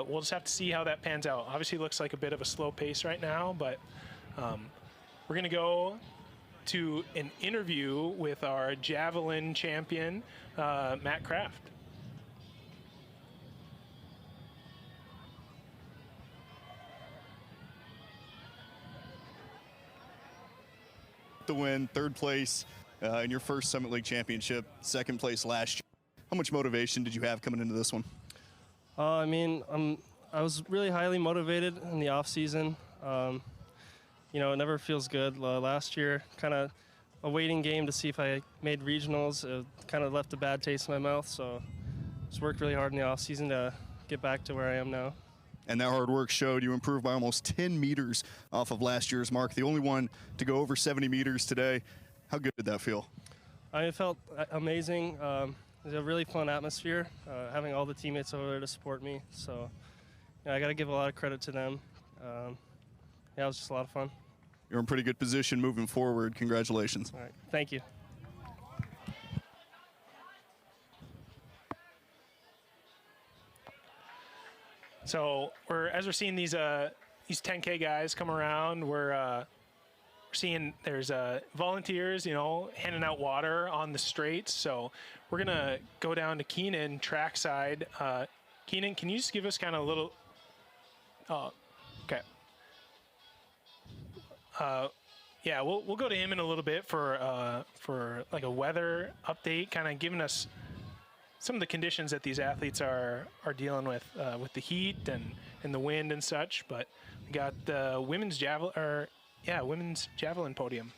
we'll just have to see how that pans out. Obviously, it looks like a bit of a slow pace right now, but we're going to go to an interview with our javelin champion, Matt Kraft. The win, 3rd place in your first Summit League championship, 2nd place last year. How much motivation did you have coming into this one? I mean, I was really highly motivated in the off season. You know, it never feels good. Last year, kind of a waiting game to see if I made regionals. It kind of left a bad taste in my mouth, so just worked really hard in the off season to get back to where I am now. And that hard work showed. You improved by almost 10 meters off of last year's mark, the only one to go over 70 meters today. How good did that feel? It felt amazing. It was a really fun atmosphere, having all the teammates over there to support me. So I got to give a lot of credit to them. Yeah, it was just a lot of fun. You're in pretty good position moving forward. Congratulations. All right, thank you. So as we're seeing these 10K guys come around, we're seeing there's volunteers, you know, handing out water on the straights. So we're gonna go down to Keenan trackside. Keenan, can you just give us kind of a little? Okay. Yeah, we'll go to him in a little bit for like a weather update, kind of giving us some of the conditions that these athletes are dealing with the heat and the wind and such. But we got the women's javelin podium.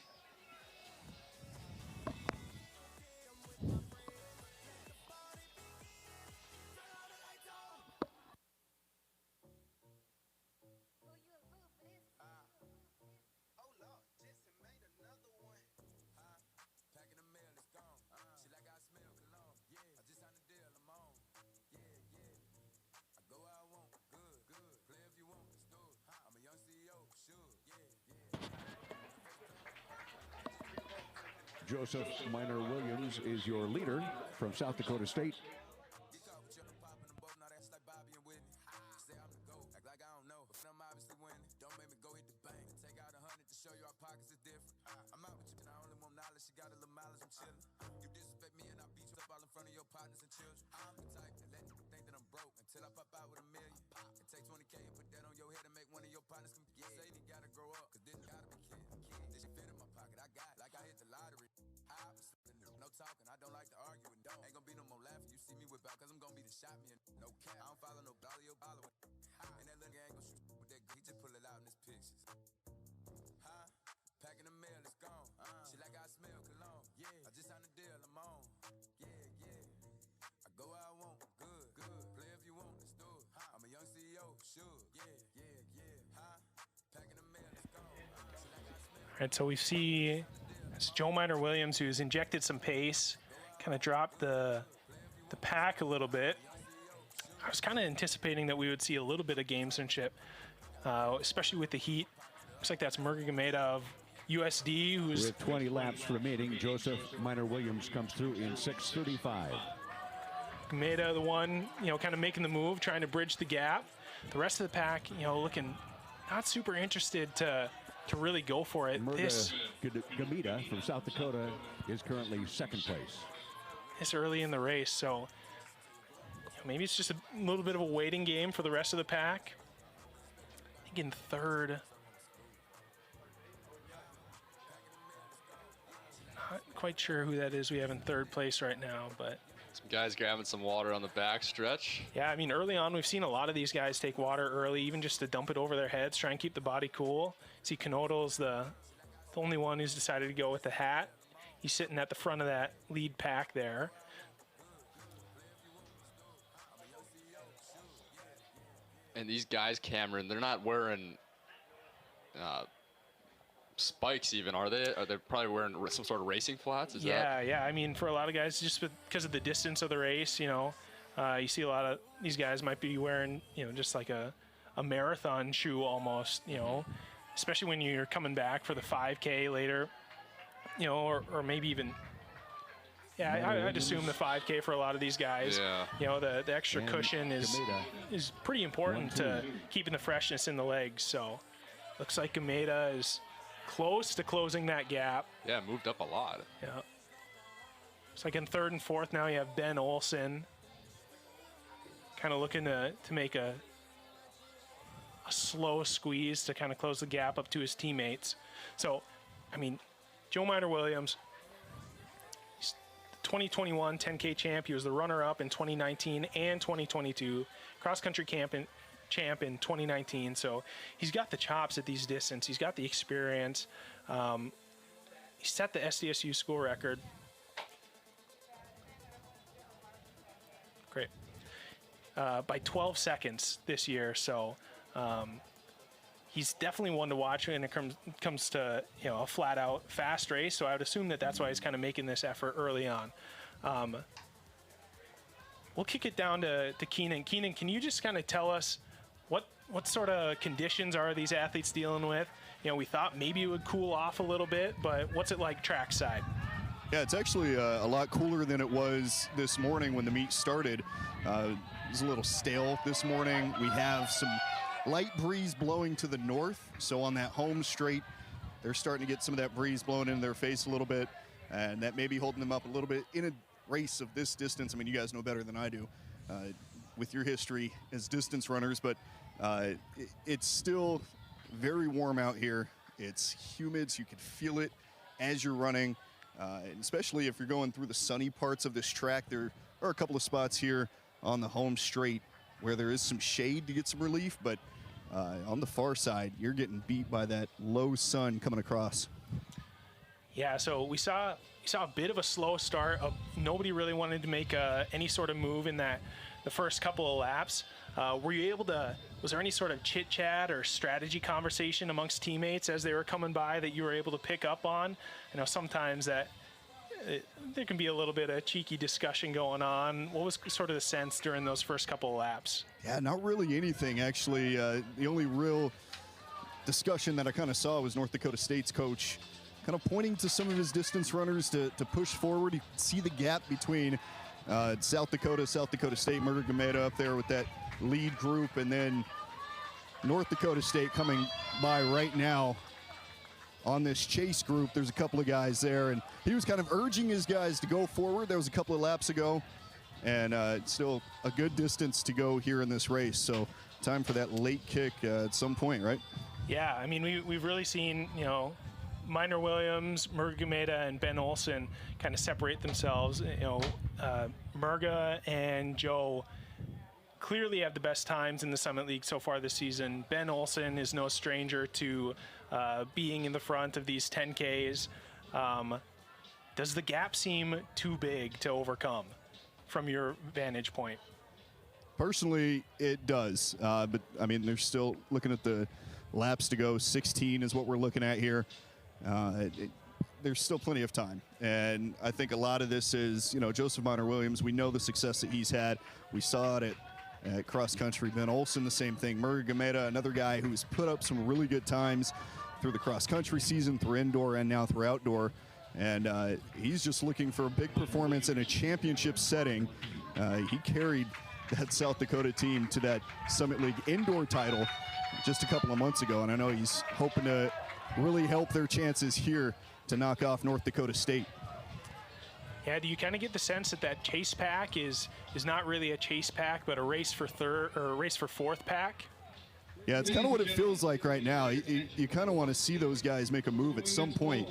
Joseph Minor Williams is your leader from South Dakota State. shot me, no cap. I don't follow no dolly or follow. And that little guy ain't gon' shoot with that. He just pull it out in his pictures. Huh? Packing the mail, it's gone. Shit like I smell cologne. Yeah, I just signed a deal, I'm on. Yeah, yeah. I go where I want, good. Play if you want, let's do it. I'm a young CEO, sure. Yeah. Huh? Packing the mail, it's gone. Shit like I smell. All right, so we see it's Joe Miner Williams, who's injected some pace, kind of dropped the pack a little bit. I was kind of anticipating that we would see a little bit of gamesmanship, especially with the heat. Looks like that's Murga Gameda of USD, who's with 20 laps remaining. Joseph Miner Williams comes through in 6:35. Gameda, the one, kind of making the move, trying to bridge the gap. The rest of the pack, looking not super interested to really go for it. Murga Gameda from South Dakota is currently second place. This early in the race, so maybe it's just a little bit of a waiting game for the rest of the pack. I think in third, not quite sure who that is we have in third place right now, but some guys grabbing some water on the back stretch. Yeah, I mean, early on, we've seen a lot of these guys take water early, even just to dump it over their heads, try and keep the body cool. See, Canodal's the only one who's decided to go with the hat. He's sitting at the front of that lead pack there. And these guys, Cameron, they're not wearing spikes even, are they? Are they probably wearing some sort of racing flats? Is that? Yeah. I mean, for a lot of guys, just because of the distance of the race, you see a lot of these guys might be wearing, just like a marathon shoe almost, especially when you're coming back for the 5K later, or maybe even, I'd assume the 5K for a lot of these guys. Yeah. The extra cushion is pretty important to keeping the freshness in the legs. So looks like Gameda is close to closing that gap. Yeah, moved up a lot. Yeah. It's like in third and fourth now you have Ben Olsen kind of looking to make a slow squeeze to kind of close the gap up to his teammates. So, I mean, Joe Miner Williams, he's the 2021 10K champ. He was the runner-up in 2019 and 2022. Cross-country champ in 2019. So he's got the chops at these distances. He's got the experience. He set the SDSU school record. Great. By 12 seconds this year. So he's definitely one to watch when it comes to a flat out fast race. So I would assume that that's why he's kind of making this effort early on. We'll kick it down to Keenan. Keenan, can you just kind of tell us what sort of conditions are these athletes dealing with? We thought maybe it would cool off a little bit, but what's it like trackside? Yeah, it's actually a lot cooler than it was this morning when the meet started. It was a little stale this morning. We have some light breeze blowing to the north, so on that home straight, they're starting to get some of that breeze blowing into their face a little bit, and that may be holding them up a little bit in a race of this distance. I mean, you guys know better than I do with your history as distance runners, but it's still very warm out here. It's humid, so you can feel it as you're running, and especially if you're going through the sunny parts of this track. There are a couple of spots here on the home straight where there is some shade to get some relief, but on the far side, you're getting beat by that low sun coming across. Yeah, so we saw a bit of a slow start. Nobody really wanted to make any sort of move in the first couple of laps. Was there any sort of chit chat or strategy conversation amongst teammates as they were coming by that you were able to pick up on? I know sometimes that there can be a little bit of cheeky discussion going on. What was sort of the sense during those first couple of laps? Yeah, not really anything, actually. The only real discussion that I kind of saw was North Dakota State's coach kind of pointing to some of his distance runners to push forward. You can see the gap between South Dakota State, Murga Gameda up there with that lead group, and then North Dakota State coming by right now on this chase group. There's a couple of guys there, and he was kind of urging his guys to go forward. That was a couple of laps ago, and still a good distance to go here in this race. So time for that late kick at some point, right? Yeah, I mean, we've really seen, Miner Williams, Murga Gameda, and Ben Olsen kind of separate themselves. Murga and Joe clearly have the best times in the Summit League so far this season. Ben Olsen is no stranger to being in the front of these 10Ks. Does the gap seem too big to overcome from your vantage point? Personally, it does. But, I mean, they're still looking at the laps to go. 16 is what we're looking at here. There's still plenty of time. And I think a lot of this is, you know, Joseph Minor-Williams, we know the success that he's had. We saw it at cross country. Ben Olsen, the same thing. Murray Gameda, another guy who's put up some really good times through the cross country season, through indoor and now through outdoor. And he's just looking for a big performance in a championship setting. He carried that South Dakota team to that Summit League indoor title just a couple of months ago. And I know he's hoping to really help their chances here to knock off North Dakota State. Yeah, do you kind of get the sense that that chase pack is not really a chase pack, but a race for third or a race for fourth pack? Yeah, it's kind of what it feels like right now. You kind of want to see those guys make a move at some point,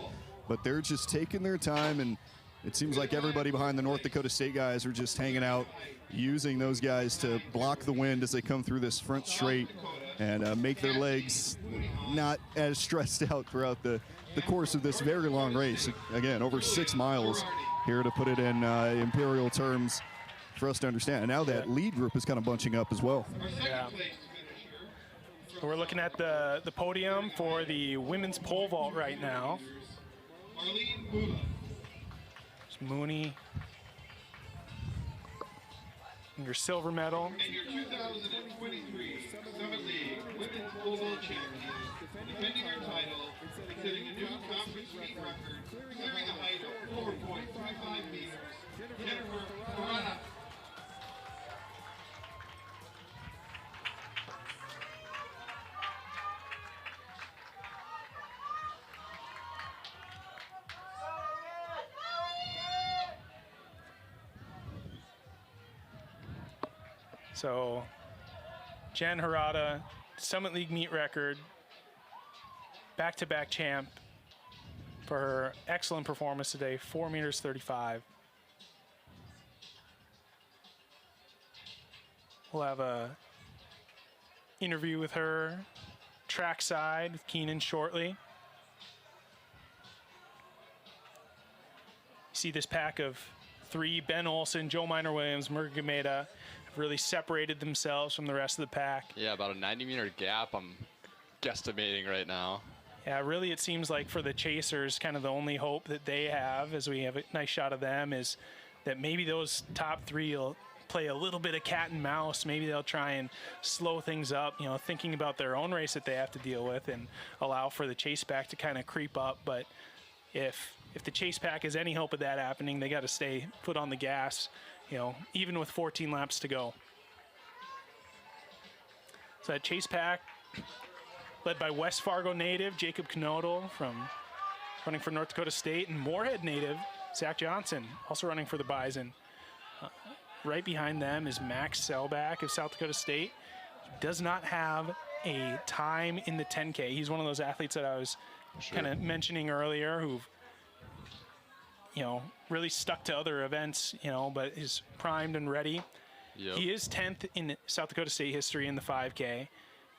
but they're just taking their time, and it seems like everybody behind the North Dakota State guys are just hanging out, using those guys to block the wind as they come through this front straight and make their legs not as stressed out throughout the course of this very long race. Again, over 6 miles here to put it in imperial terms for us to understand. And now that lead group is kind of bunching up as well. Yeah. We're looking at the podium for the women's pole vault right now. There's Mooney. And your silver medal. And your 2023 Summit League Women's Pole Vault Champion, defending her title, setting a new conference meet record, clearing a height of 4.35 meters, Jennifer Corona. So, Jen Harada, Summit League meet record, back-to-back champ for her excellent performance today, 4 meters 35. We'll have a interview with her trackside with Keenan shortly. You see this pack of 3, Ben Olsen, Joe Minor-Williams, Murray Gameda, really separated themselves from the rest of the pack. Yeah, about a 90-meter gap I'm guesstimating right now. Yeah, really it seems like for the chasers, kind of the only hope that they have, as we have a nice shot of them, is that maybe those top 3 will play a little bit of cat and mouse. Maybe they'll try and slow things up, you know, thinking about their own race that they have to deal with and allow for the chase pack to kind of creep up. But if the chase pack has any hope of that happening, they got to stay foot on the gas, you know, even with 14 laps to go. So that chase pack, led by West Fargo native Jacob Knodel running for North Dakota State, and Moorhead native Zach Johnson, also running for the Bison. Right behind them is Max Selbach of South Dakota State. He does not have a time in the 10K. He's one of those athletes that I was kind of mentioning earlier who've, you know, really stuck to other events, you know, but is primed and ready. Yep. He is 10th in South Dakota State history in the 5K.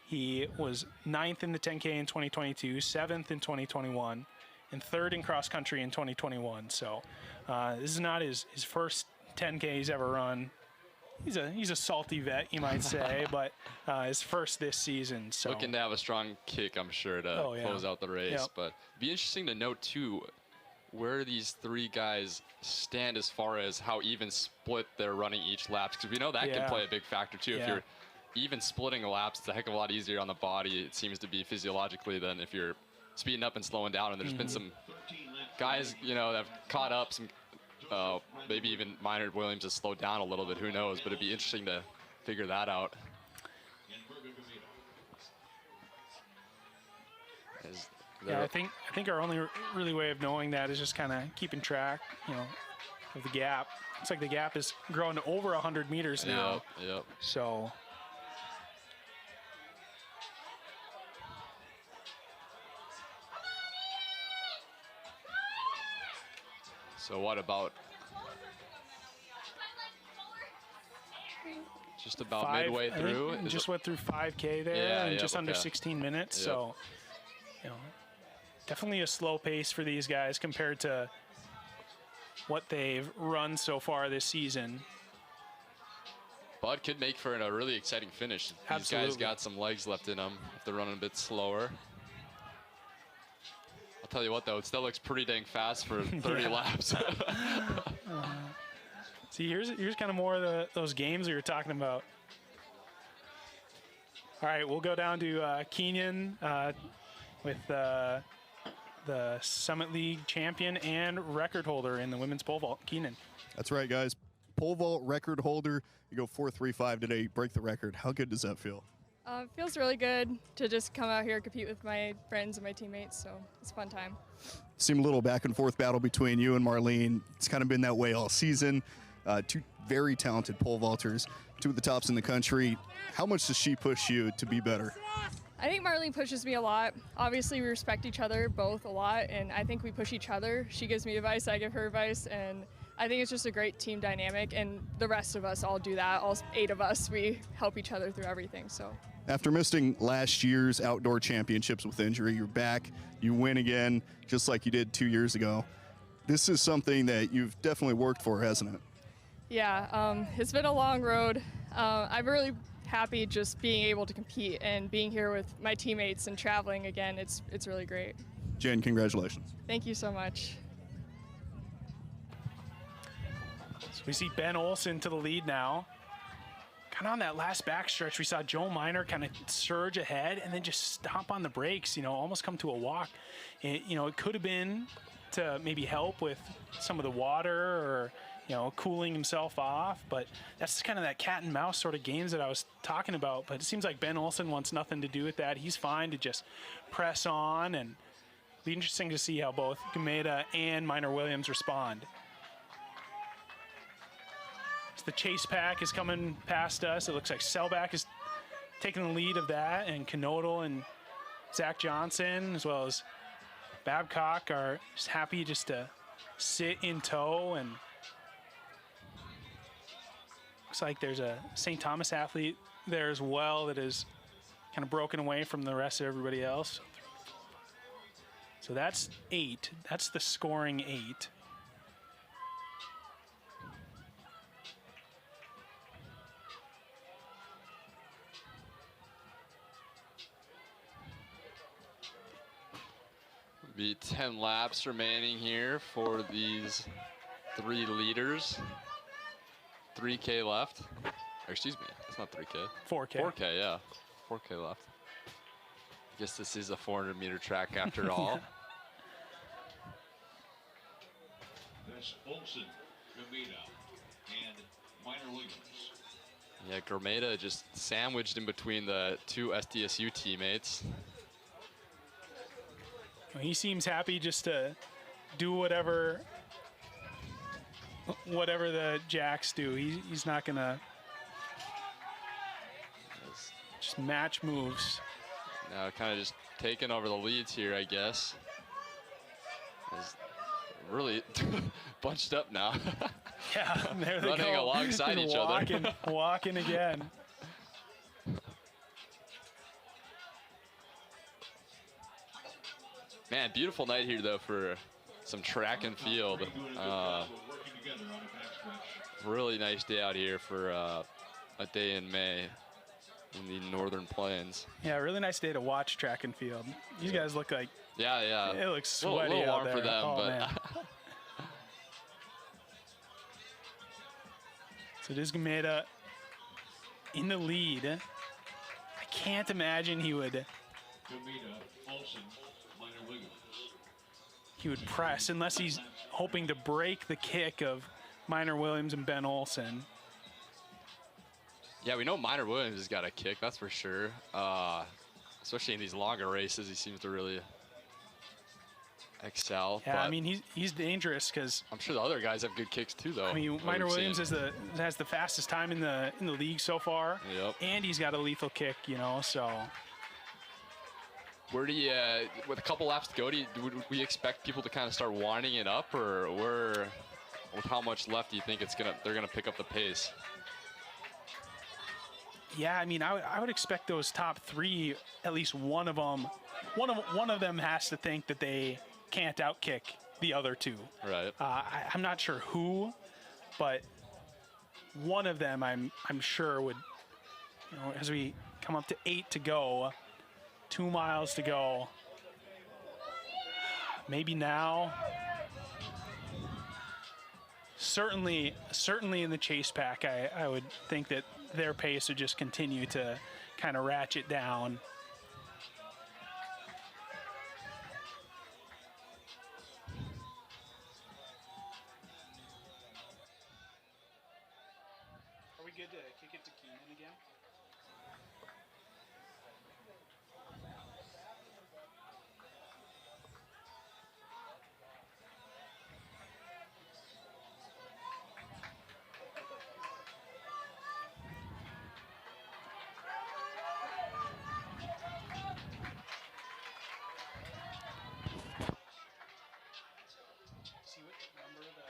He was 9th in the 10K in 2022, 7th in 2021, and 3rd in cross country in 2021. So this is not his first 10K he's ever run. He's a salty vet, you might say, but his first this season. So looking to have a strong kick, I'm sure, to close out the race. Yep. But it'd be interesting to note too where these 3 guys stand as far as how even split they're running each lap, because we know that can play a big factor too. If you're even splitting the laps, it's a heck of a lot easier on the body, it seems to be physiologically, than if you're speeding up and slowing down. And there's been some guys, you know, that have caught up, some maybe even Minor-Williams has slowed down a little bit, who knows, but it'd be interesting to figure that out. Yeah, I think our only really way of knowing that is just kind of keeping track, you know, of the gap. Looks like the gap is growing to over 100 meters now. Yep. So what about just about midway through. I think just went through 5K there in just under 16 minutes. So, you know, definitely a slow pace for these guys compared to what they've run so far this season. But could make for a really exciting finish. These guys got some legs left in them if they're running a bit slower. I'll tell you what, though, it still looks pretty dang fast for 30 laps. See, here's kind of more of those games we were talking about. All right, we'll go down to Keenan with the Summit League champion and record holder in the women's pole vault, Keenan. That's right, guys. Pole vault record holder. You go 4.35 today, break the record. How good does that feel? It feels really good to just come out here and compete with my friends and my teammates, so it's a fun time. Seemed a little back and forth battle between you and Marlene. It's kind of been that way all season. Two very talented pole vaulters, two of the tops in the country. How much does she push you to be better? I think Marlene pushes me a lot. Obviously, we respect each other both a lot, and I think we push each other. She gives me advice, I give her advice, and I think it's just a great team dynamic, and the rest of us all do that. All 8 of us, we help each other through everything. So. After missing last year's outdoor championships with injury, you're back, you win again, just like you did 2 years ago. This is something that you've definitely worked for, hasn't it? Yeah, it's been a long road. I'm really happy just being able to compete and being here with my teammates and traveling again. It's really great. Jen, congratulations. Thank you so much. So we see Ben Olsen to the lead now. Kind of on that last backstretch, we saw Joe Miner kind of surge ahead and then just stomp on the brakes, you know, almost come to a walk. You know, it could have been to maybe help with some of the water or, you know, cooling himself off, but that's kind of that cat and mouse sort of games that I was talking about. But it seems like Ben Olsen wants nothing to do with that. He's fine to just press on, and it'll be interesting to see how both Gameda and Minor Williams respond. So the chase pack is coming past us. It looks like Selbach is taking the lead of that, and Knodel and Zach Johnson, as well as Babcock, are just happy just to sit in tow. And looks like there's a St. Thomas athlete there as well that is kind of broken away from the rest of everybody else. So that's 8. That's the scoring 8. Be 10 laps remaining here for these 3 leaders. 3K left. Or excuse me, it's not 3K. 4K. 4K, yeah. 4K left. I guess this is a 400-meter track after all. That's Olsen, Gameda, and Minor Williams. Yeah, Gameda just sandwiched in between the 2 SDSU teammates. He seems happy just to do whatever the Jacks do. He's not gonna just match moves. Now kind of just taking over the leads here, I guess. Is really bunched up now. Yeah, there they running go. alongside each other. Walking again. Man, beautiful night here, though, for some track and field. Really nice day out here for a day in May in the Northern Plains. Yeah, really nice day to watch track and field. These guys look like it looks sweaty a little out warm there. for them, oh, but man. So it is Gameda in the lead. I can't imagine he would. Gameda, Olsen, Minor Williams. He would press unless he's hoping to break the kick of Minor Williams and Ben Olsen. Yeah, we know Minor Williams has got a kick, that's for sure. Especially in these longer races, he seems to really excel. Yeah, I mean, he's dangerous because I'm sure the other guys have good kicks too, though. I mean, Minor Williams has the fastest time in the league so far. Yep. And he's got a lethal kick, you know, so. Where do you, with a couple laps to go, would we expect people to kind of start winding it up, or with how much left do you think they're gonna pick up the pace? Yeah, I mean, I would expect those top three, at least one of them has to think that they can't outkick the other two. Right. I'm not sure who, but one of them I'm sure would, as we come up to 8 to go, 2 miles to go, maybe now. Certainly in the chase pack, I would think that their pace would just continue to kind of ratchet down. Are we good to kick it to Keenan again? See what number the...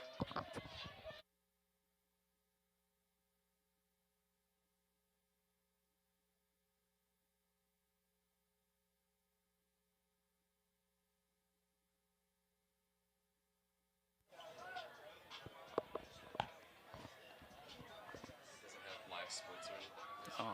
Doesn't have live splits or anything. Oh.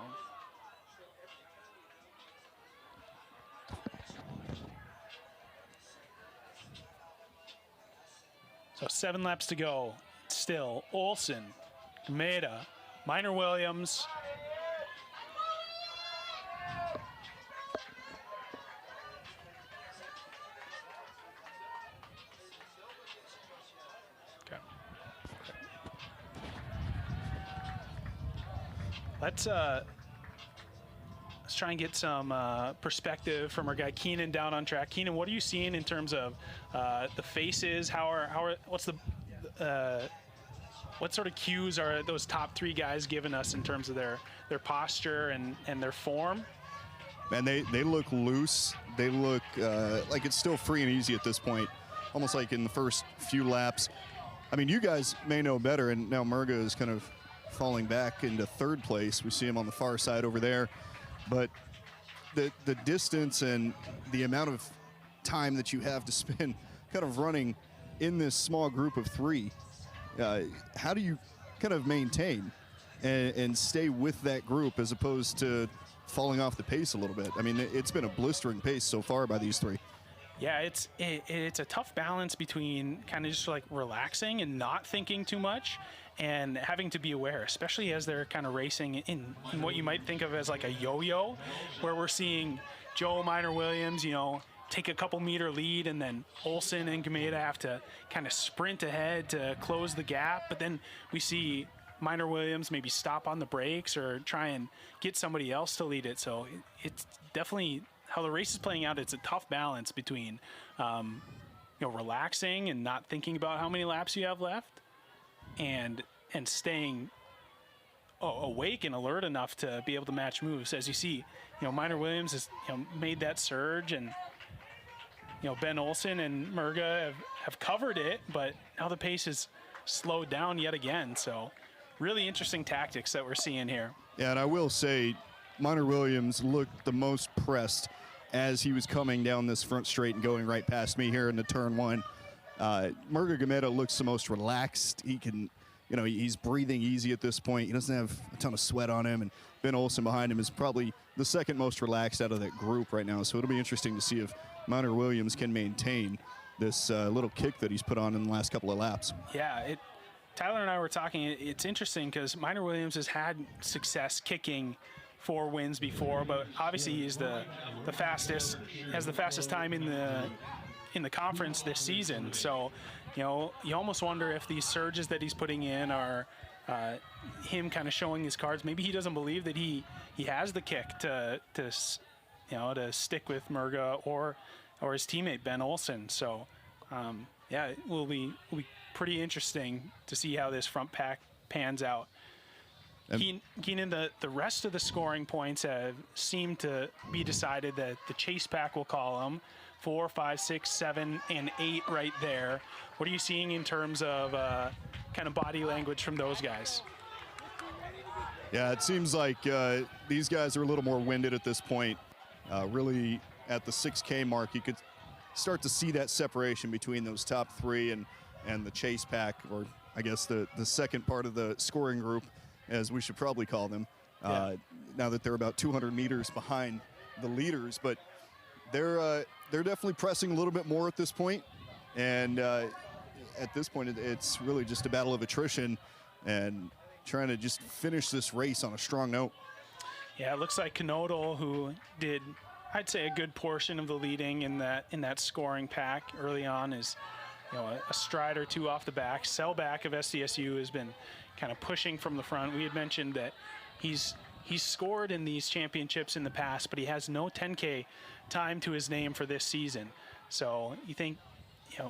So 7 laps to go. Still, Olsen, Gameda, Minor Williams. Okay. Let's try and get some perspective from our guy Keenan down on track. Keenan, what are you seeing in terms of the faces? What sort of cues are those top 3 guys giving us in terms of their posture and their form? Man, they look loose. They look like it's still free and easy at this point, almost like in the first few laps. I mean, you guys may know better, and now Murga is kind of falling back into 3rd place. We see him on the far side over there. But the distance and the amount of time that you have to spend kind of running in this small group of 3, how do you kind of maintain and stay with that group as opposed to falling off the pace a little bit? I mean, it's been a blistering pace so far by these 3. Yeah, it's a tough balance between kind of just like relaxing and not thinking too much and having to be aware, especially as they're kind of racing in what you might think of as like a yo-yo, where we're seeing Joe Minor Williams, take a couple meter lead, and then Olsen and Gameda have to kind of sprint ahead to close the gap. But then we see Minor Williams maybe stop on the brakes or try and get somebody else to lead it. So it's definitely how the race is playing out. It's a tough balance between relaxing and not thinking about how many laps you have left and staying awake and alert enough to be able to match moves. As you see, Minor Williams has made that surge, and Ben Olsen and Murga have covered it, but now the pace is slowed down yet again. So really interesting tactics that we're seeing here. Yeah, and I will say Minor Williams looked the most pressed as he was coming down this front straight and going right past me here into turn 1. Murga Gameda looks the most relaxed. He can, he's breathing easy at this point. He doesn't have a ton of sweat on him, and Ben Olsen behind him is probably the 2nd most relaxed out of that group right now. So it'll be interesting to see if Minor Williams can maintain this little kick that he's put on in the last couple of laps. Yeah, Tyler and I were talking. It's interesting because Minor Williams has had success kicking 4 wins before, but obviously he's the fastest, has the fastest time in the conference this season. So, you almost wonder if these surges that he's putting in are him kind of showing his cards. Maybe he doesn't believe that he has the kick to stick with Murga or his teammate Ben Olsen. So, it will be pretty interesting to see how this front pack pans out. Keenan, the rest of the scoring points have seemed to be decided that the chase pack will call them 4, 5, 6, 7, and 8 right there. What are you seeing in terms of kind of body language from those guys? Yeah, it seems like these guys are a little more winded at this point. Really, at the 6K mark, you could start to see that separation between those top three and the chase pack, or I guess the second part of the scoring group, as we should probably call them, now that they're about 200 meters behind the leaders. But they're definitely pressing a little bit more at this point. And at this point, it's really just a battle of attrition and trying to just finish this race on a strong note. Yeah, it looks like Knodel, who did, I'd say, a good portion of the leading in that scoring pack early on, is a stride or two off the back. Selbach of SDSU has been kind of pushing from the front. We had mentioned that he's scored in these championships in the past, but he has no 10K time to his name for this season. So you think,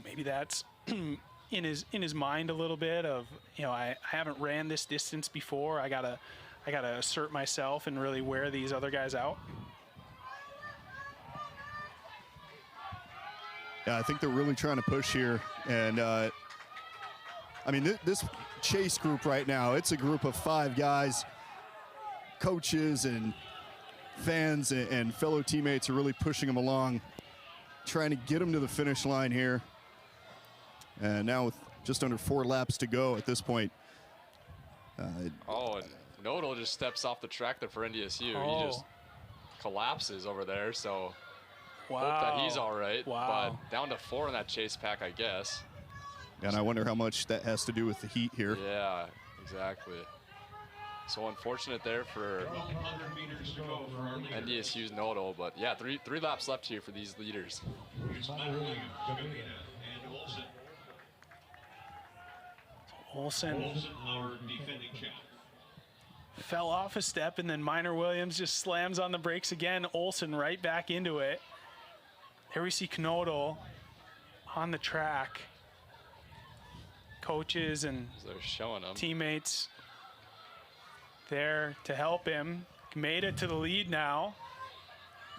maybe that's in his mind a little bit of, I haven't ran this distance before. I gotta assert myself and really wear these other guys out. Yeah, I think they're really trying to push here. And I mean, this chase group right now, it's a group of 5 guys, coaches and fans and fellow teammates are really pushing them along, trying to get them to the finish line here. And now with just under 4 laps to go at this point. And Knodel just steps off the track there for NDSU. Oh. He just collapses over there, so wow. Hope that he's all right. Wow. But down to 4 in that chase pack, I guess. And I wonder how much that has to do with the heat here. Yeah, exactly. So unfortunate there for NDSU's Knodel, but yeah, three laps left here for these leaders. Olsen our defending champ. fell off a step, and then Minor Williams just slams on the brakes again. Olsen right back into it. Here we see Knodel on the track. Coaches and they're showing him. Teammates there to help him. Made it to the lead now.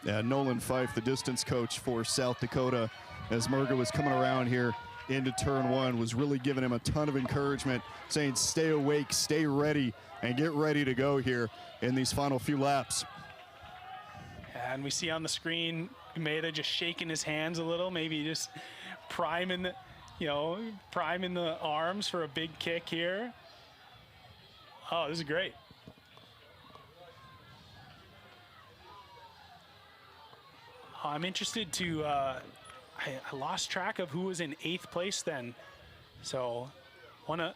Yeah, Nolan Fife, the distance coach for South Dakota, as Murga was coming around here into turn 1, was really giving him a ton of encouragement, saying stay awake, stay ready, and get ready to go here in these final few laps. And we see on the screen Gameda just shaking his hands a little, maybe just priming the arms for a big kick here. Oh, this is great. I'm interested to I lost track of who was in 8th place then, so wanna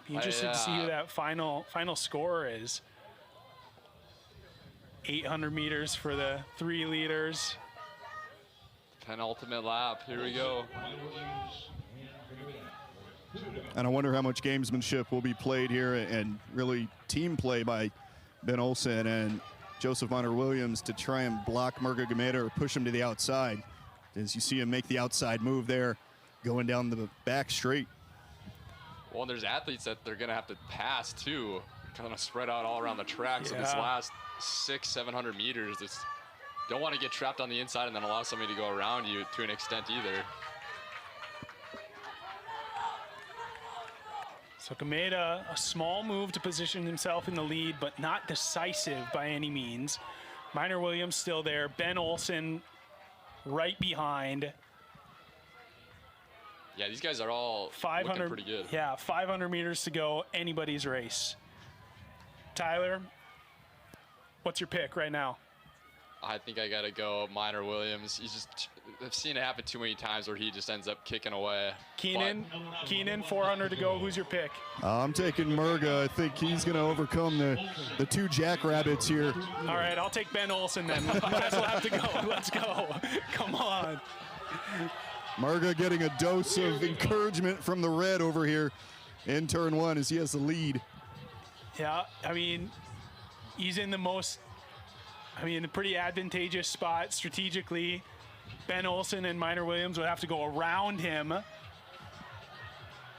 be interested to see who that final score is. 800 meters for the 3 leaders. Penultimate lap, here we go. And I wonder how much gamesmanship will be played here and really team play by Ben Olsen and Joseph Minor Williams to try and block Murga Gameda or push him to the outside. As you see him make the outside move there, going down the back straight. Well, and there's athletes that they're gonna have to pass too, kind of spread out all around the track. So this last 600-700 meters, it's, don't want to get trapped on the inside and then allow somebody to go around you to an extent either. So Gameda, a small move to position himself in the lead, but not decisive by any means. Minor Williams still there. Ben Olsen right behind. Yeah, these guys are all looking pretty good. Yeah, 500 meters to go, anybody's race. Tyler, what's your pick right now? I think I gotta go Minor Williams. I've seen it happen too many times where he just ends up kicking away. Keenan, 400 to go. Who's your pick? I'm taking Murga. I think he's going to overcome the 2 jackrabbits here. All right, I'll take Ben Olsen then. Last lap to go. Let's go. Come on. Murga getting a dose of encouragement from the red over here in turn 1 as he has the lead. Yeah, I mean, he's in a pretty advantageous spot strategically. Ben Olsen and Minor Williams would have to go around him.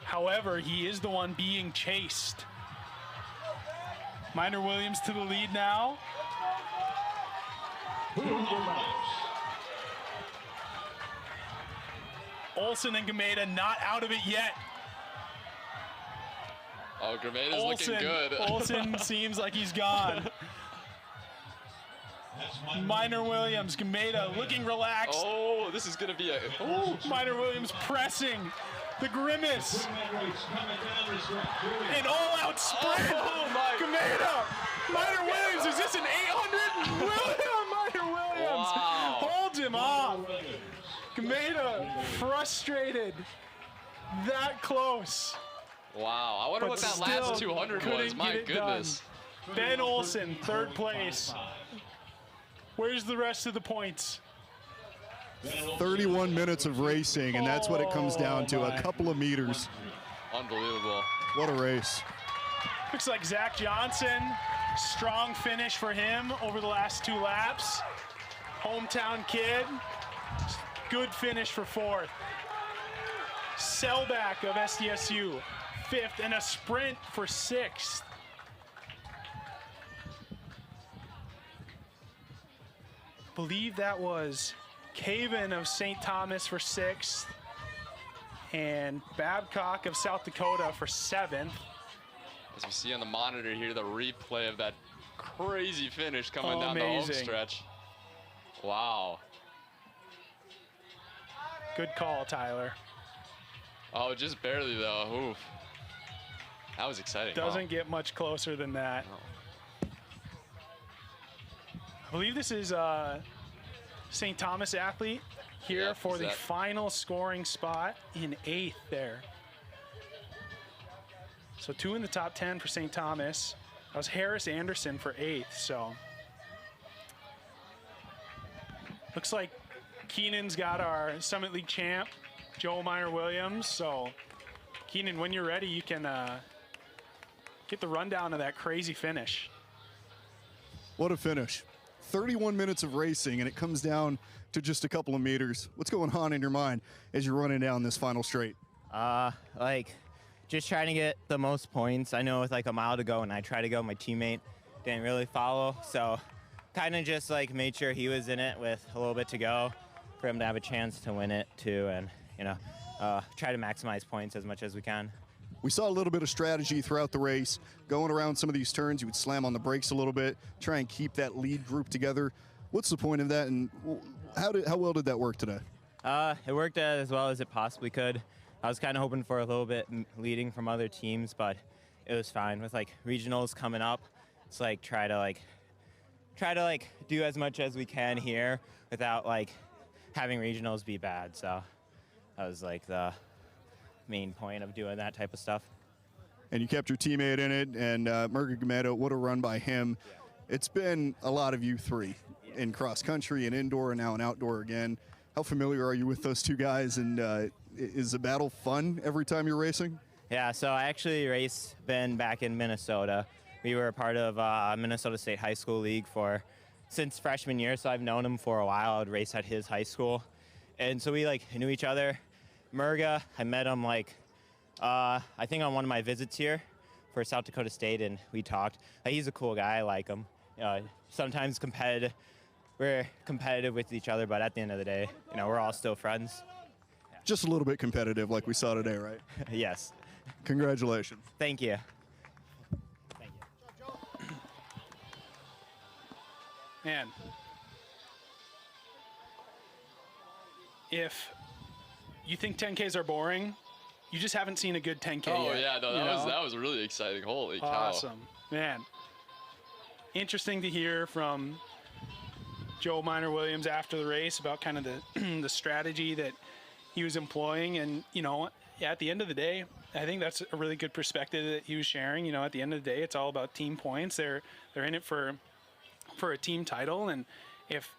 However, he is the one being chased. Minor Williams to the lead now. Olsen and Gameda not out of it yet. Oh, Grenada's looking good. Olsen seems like he's gone. Minor Williams, Grenada looking relaxed. Oh, this is going to be a... Oh, Minor Williams pressing. The grimace. An all-out sprint. Oh, my. Grenada. Minor Williams, is this an 800? Minor Williams holds him off. Grenada frustrated. That close. Wow, I wonder what that last 200 was. My goodness. Ben Olsen, third place. Where's the rest of the points? 31 minutes of racing, and that's what it comes down to, a couple of meters. Unbelievable. What a race. Looks like Zach Johnson, strong finish for him over the last 2 laps. Hometown kid, good finish for 4th. Selback of SDSU, 5th, and a sprint for 6th. Believe that was Caven of St. Thomas for 6th and Babcock of South Dakota for 7th. As we see on the monitor here, the replay of that crazy finish coming down the home stretch. Wow. Good call, Tyler. Oh, just barely though. Oof. That was exciting. Doesn't get much closer than that. No. I believe this is St. Thomas athlete here for the final scoring spot in 8th there. So 2 in the top 10 for St. Thomas. That was Harris Anderson for 8th. So looks like Keenan's got our Summit League champ, Joe Minor Williams. So Keenan, when you're ready, you can get the rundown of that crazy finish. What a finish. 31 minutes of racing, and it comes down to just a couple of meters. What's going on in your mind as you're running down this final straight? Like, just trying to get the most points. I know with like a mile to go, and I tried to go, my teammate didn't really follow, so kind of just like made sure he was in it with a little bit to go for him to have a chance to win it too, and try to maximize points as much as we can. We saw a little bit of strategy throughout the race. Going around some of these turns, you would slam on the brakes a little bit, try and keep that lead group together. What's the point of that, and how well did that work today? It worked as well as it possibly could. I was kind of hoping for a little bit leading from other teams, but it was fine. With like regionals coming up, it's like try to do as much as we can here without like having regionals be bad. So that was like the main point of doing that type of stuff. And you kept your teammate in it, and Merga Gamedo, what a run by him. It's been a lot of you three in cross country and indoor and now in outdoor again. How familiar are you with those two guys, and is the battle fun every time you're racing? Yeah, so I actually raced Ben back in Minnesota. We were a part of Minnesota State High School League since freshman year, so I've known him for a while. I would race at his high school. And so we knew each other. Merga, I met him I think on one of my visits here for South Dakota State, and we talked. He's a cool guy, I like him. Sometimes we're competitive with each other, but at the end of the day, we're all still friends. Just a little bit competitive like we saw today, right? Yes. Congratulations. Thank you. Man, if you think 10Ks are boring, you just haven't seen a good 10K Oh yet, yeah, no, that was really exciting. Holy cow. Awesome. Man, interesting to hear from Joe Minor Williams after the race about kind of the strategy that he was employing. And, at the end of the day, I think that's a really good perspective that he was sharing. At the end of the day, it's all about team points. They're in it for a team title. And if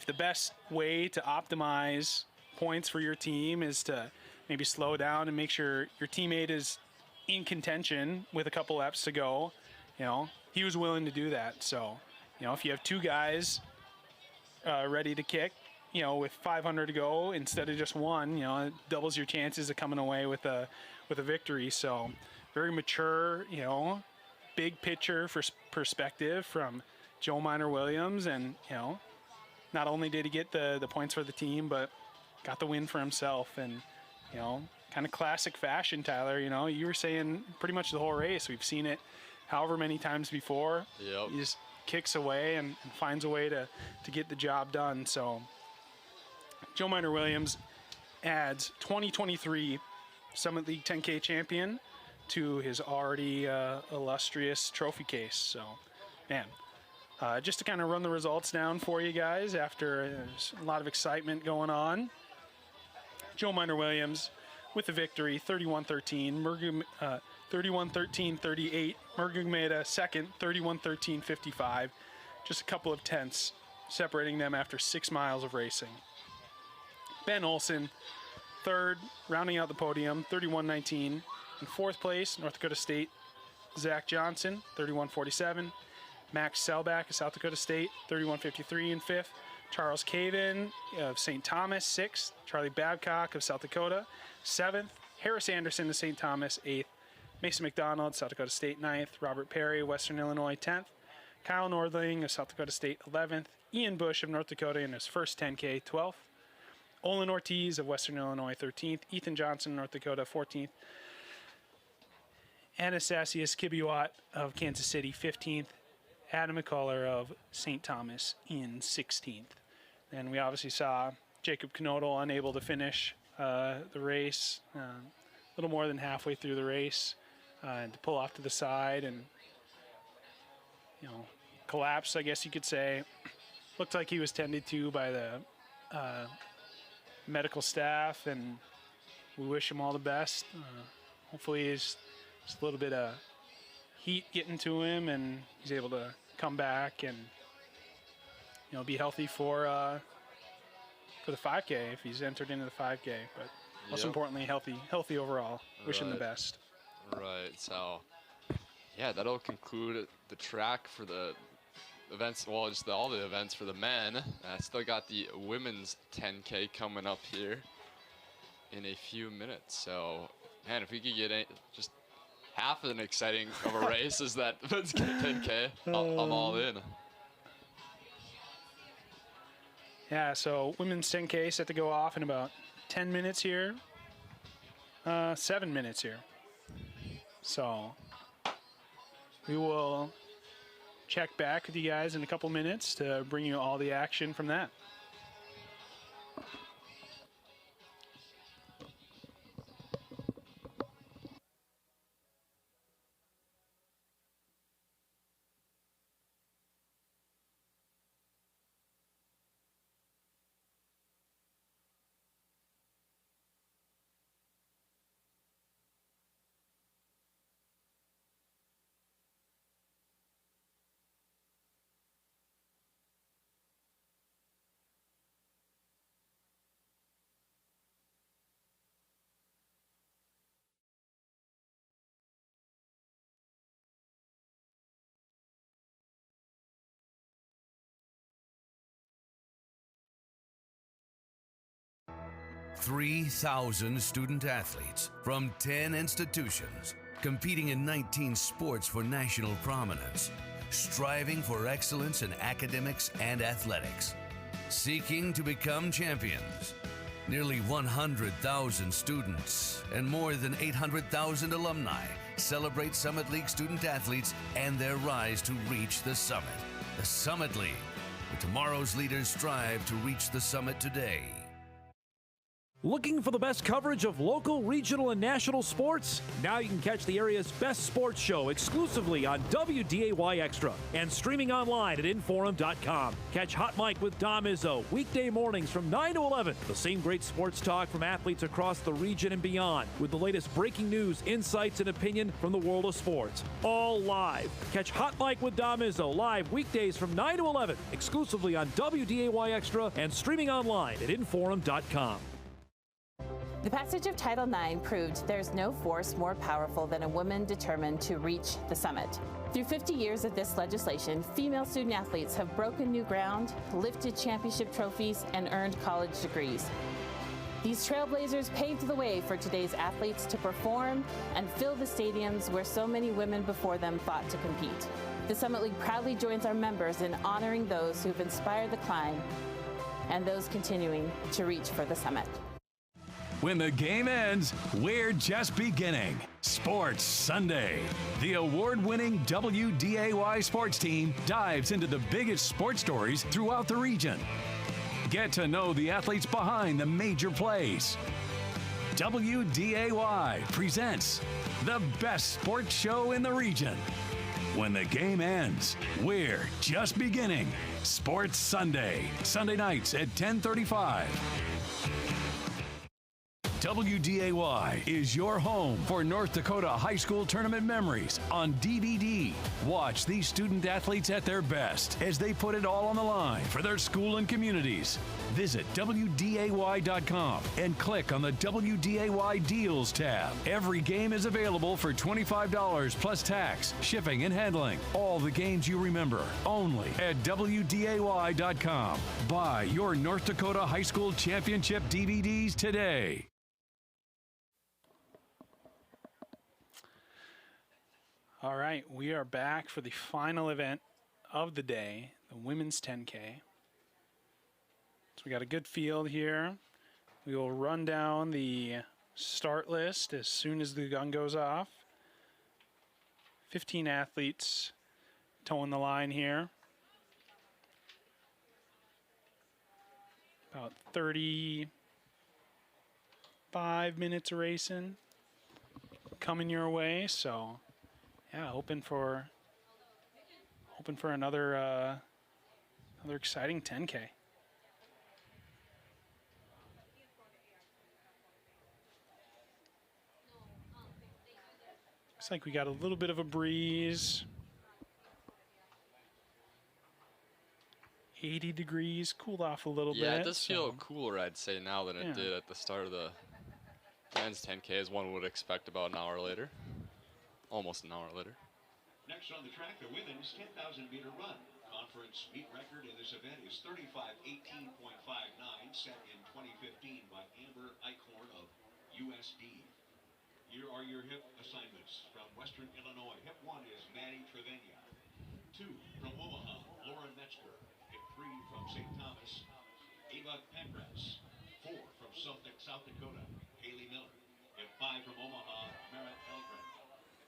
the best way to optimize points for your team is to maybe slow down and make sure your teammate is in contention with a couple laps to go, he was willing to do that. So, if you have two guys ready to kick, with 500 to go instead of just one, it doubles your chances of coming away with a victory. So very mature, big picture for perspective from Joe Minor Williams. And, not only did he get the points for the team, but got the win for himself. And, kind of classic fashion, Tyler. You know, you were saying pretty much the whole race. We've seen it however many times before. Yep. He just kicks away and finds a way to get the job done. So Joe Miner Williams adds 2023 Summit League 10K champion to his already illustrious trophy case. So, man, just to kind of run the results down for you guys after there's a lot of excitement going on. Joe Miner Williams with the victory, 31-13. 31-13-38. Murugumeda second, 31-13-55. Just a couple of tenths separating them after 6 miles of racing. Ben Olson, third, rounding out the podium, 31-19. In fourth place, North Dakota State, Zach Johnson, 31-47. Max Selbach of South Dakota State, 31-53 in fifth. Charles Caven of St. Thomas, sixth. Charlie Babcock of South Dakota, seventh. Harris Anderson of St. Thomas, eighth. Mason McDonald, South Dakota State, 9th. Robert Perry, Western Illinois, 10th. Kyle Northling of South Dakota State, 11th. Ian Bush of North Dakota in his first 10K, 12th. Olin Ortiz of Western Illinois, 13th. Ethan Johnson, North Dakota, 14th. Anastasius Kibiwat of Kansas City, 15th. Adam McCullough of St. Thomas in 16th. And we obviously saw Jacob Knodel unable to finish the race, a little more than halfway through the race, and to pull off to the side and, you know, collapse, I guess you could say. Looked like he was tended to by the medical staff, and we wish him all the best. Hopefully he's just a little bit of heat getting to him, and he's able to come back and, you know, be healthy for the 5K if he's entered into the 5K. But most importantly, healthy overall. Wish him the best. Right. So, yeah, that'll conclude the track for the events. Well, just all the events for the men. Still got the women's 10K coming up here in a few minutes. So, man, if we could get just half of an exciting of a race as that 10K, I'm all in. Yeah, so women's 10K set to go off in about 10 minutes here. 7 minutes here. So we will check back with you guys in a couple minutes to bring you all the action from that. "3,000 student athletes from 10 institutions competing in 19 sports for national prominence, striving for excellence in academics and athletics, seeking to become champions. Nearly 100,000 students and more than 800,000 alumni celebrate Summit League student athletes and their rise to reach the summit. The Summit League, where tomorrow's leaders strive to reach the summit today." Looking for the best coverage of local, regional, and national sports? Now you can catch the area's best sports show exclusively on WDAY Extra and streaming online at Inforum.com. Catch Hot Mic with Dom Izzo weekday mornings from 9 to 11. The same great sports talk from athletes across the region and beyond, with the latest breaking news, insights, and opinion from the world of sports. All live. Catch Hot Mic with Dom Izzo live weekdays from 9 to 11 exclusively on WDAY Extra and streaming online at Inforum.com. The passage of Title IX proved there's no force more powerful than a woman determined to reach the summit. Through 50 years of this legislation, female student athletes have broken new ground, lifted championship trophies, and earned college degrees. These trailblazers paved the way for today's athletes to perform and fill the stadiums where so many women before them fought to compete. The Summit League proudly joins our members in honoring those who've inspired the climb and those continuing to reach for the summit. When the game ends, we're just beginning. Sports Sunday. The award-winning WDAY sports team dives into the biggest sports stories throughout the region. Get to know the athletes behind the major plays. WDAY presents the best sports show in the region. When the game ends, we're just beginning. Sports Sunday. Sunday nights at 10:35. WDAY is your home for North Dakota high school tournament memories on DVD. Watch these student athletes at their best as they put it all on the line for their school and communities. Visit WDAY.com and click on the WDAY Deals tab. Every game is available for $25 plus tax, shipping, and handling. All the games you remember, only at WDAY.com. Buy your North Dakota High School Championship DVDs today. All right, we are back for the final event of the day, the women's 10K. So we got a good field here. We will run down the start list as soon as the gun goes off. 15 athletes towing the line here. About 35 minutes of racing coming your way, so yeah, hoping for another exciting 10K. Looks like we got a little bit of a breeze. 80 degrees, cooled off a little bit. Yeah, it does feel cooler, I'd say, now than it did at the start of the men's 10K, as one would expect about an hour later. Almost an hour later. Next on the track, the women's 10,000-meter run. Conference meet record in this event is 35:18.59, set in 2015 by Amber Eichhorn of USD. Here are your hip assignments from Western Illinois. Hip 1 is Maddie Trevenia. 2 from Omaha, Lauren Metzger. Hip 3 from St. Thomas, Ava Pankratz. 4 from South Dakota, Haley Miller. Hip 5 from Omaha, Merritt Elgren.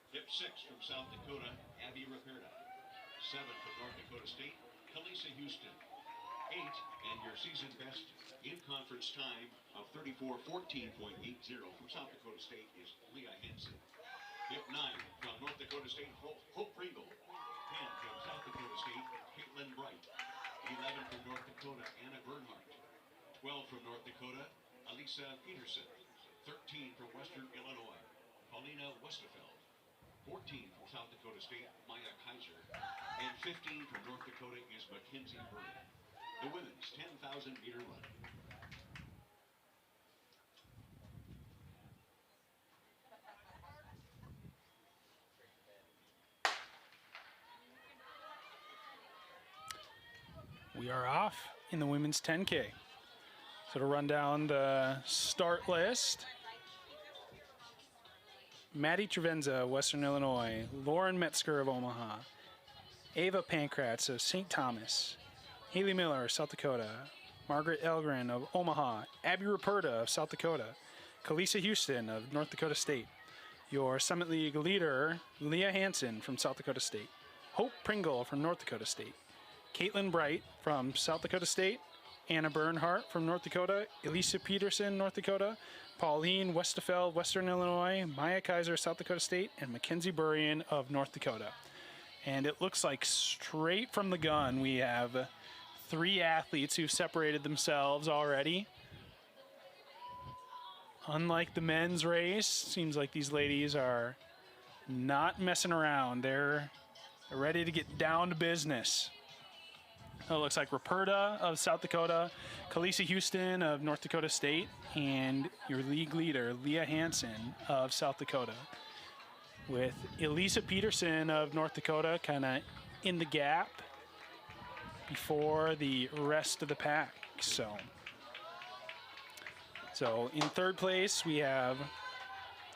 Hip 6 from South Dakota, Abby Raperda. 7 from North Dakota State, Kalisa Houston. 8, and your season best in-conference time of 34:14.80 from South Dakota State is Leah Hansen. Hip 9 from North Dakota State, Hope Pringle. 10 from South Dakota State, Caitlin Bright. 11 from North Dakota, Anna Bernhardt. 12 from North Dakota, Alisa Peterson. 13 from Western Illinois, Paulina Westerfeld. 14 from South Dakota State, Maya Kaiser. And 15 from North Dakota is Mackenzie Burke. The women's 10,000-meter run. We are off in the women's 10K. So to run down the start list, Maddie Trevenza, Western Illinois, Lauren Metzger of Omaha, Ava Pankratz of St. Thomas, Haley Miller, South Dakota, Margaret Elgren of Omaha, Abby Raperda of South Dakota, Kalisa Houston of North Dakota State, your Summit League leader, Leah Hansen from South Dakota State, Hope Pringle from North Dakota State, Caitlin Bright from South Dakota State, Anna Bernhardt from North Dakota, Elisa Peterson, North Dakota, Pauline Westerfeld, Western Illinois, Maya Kaiser, South Dakota State, and Mackenzie Burrian of North Dakota. And it looks like straight from the gun, we have 3 athletes who've separated themselves already. Unlike the men's race, seems like these ladies are not messing around. They're ready to get down to business. So it looks like Raperda of South Dakota, Kalisa Houston of North Dakota State, and your league leader, Leah Hansen of South Dakota, with Elisa Peterson of North Dakota kind of in the gap before the rest of the pack. So in third place, we have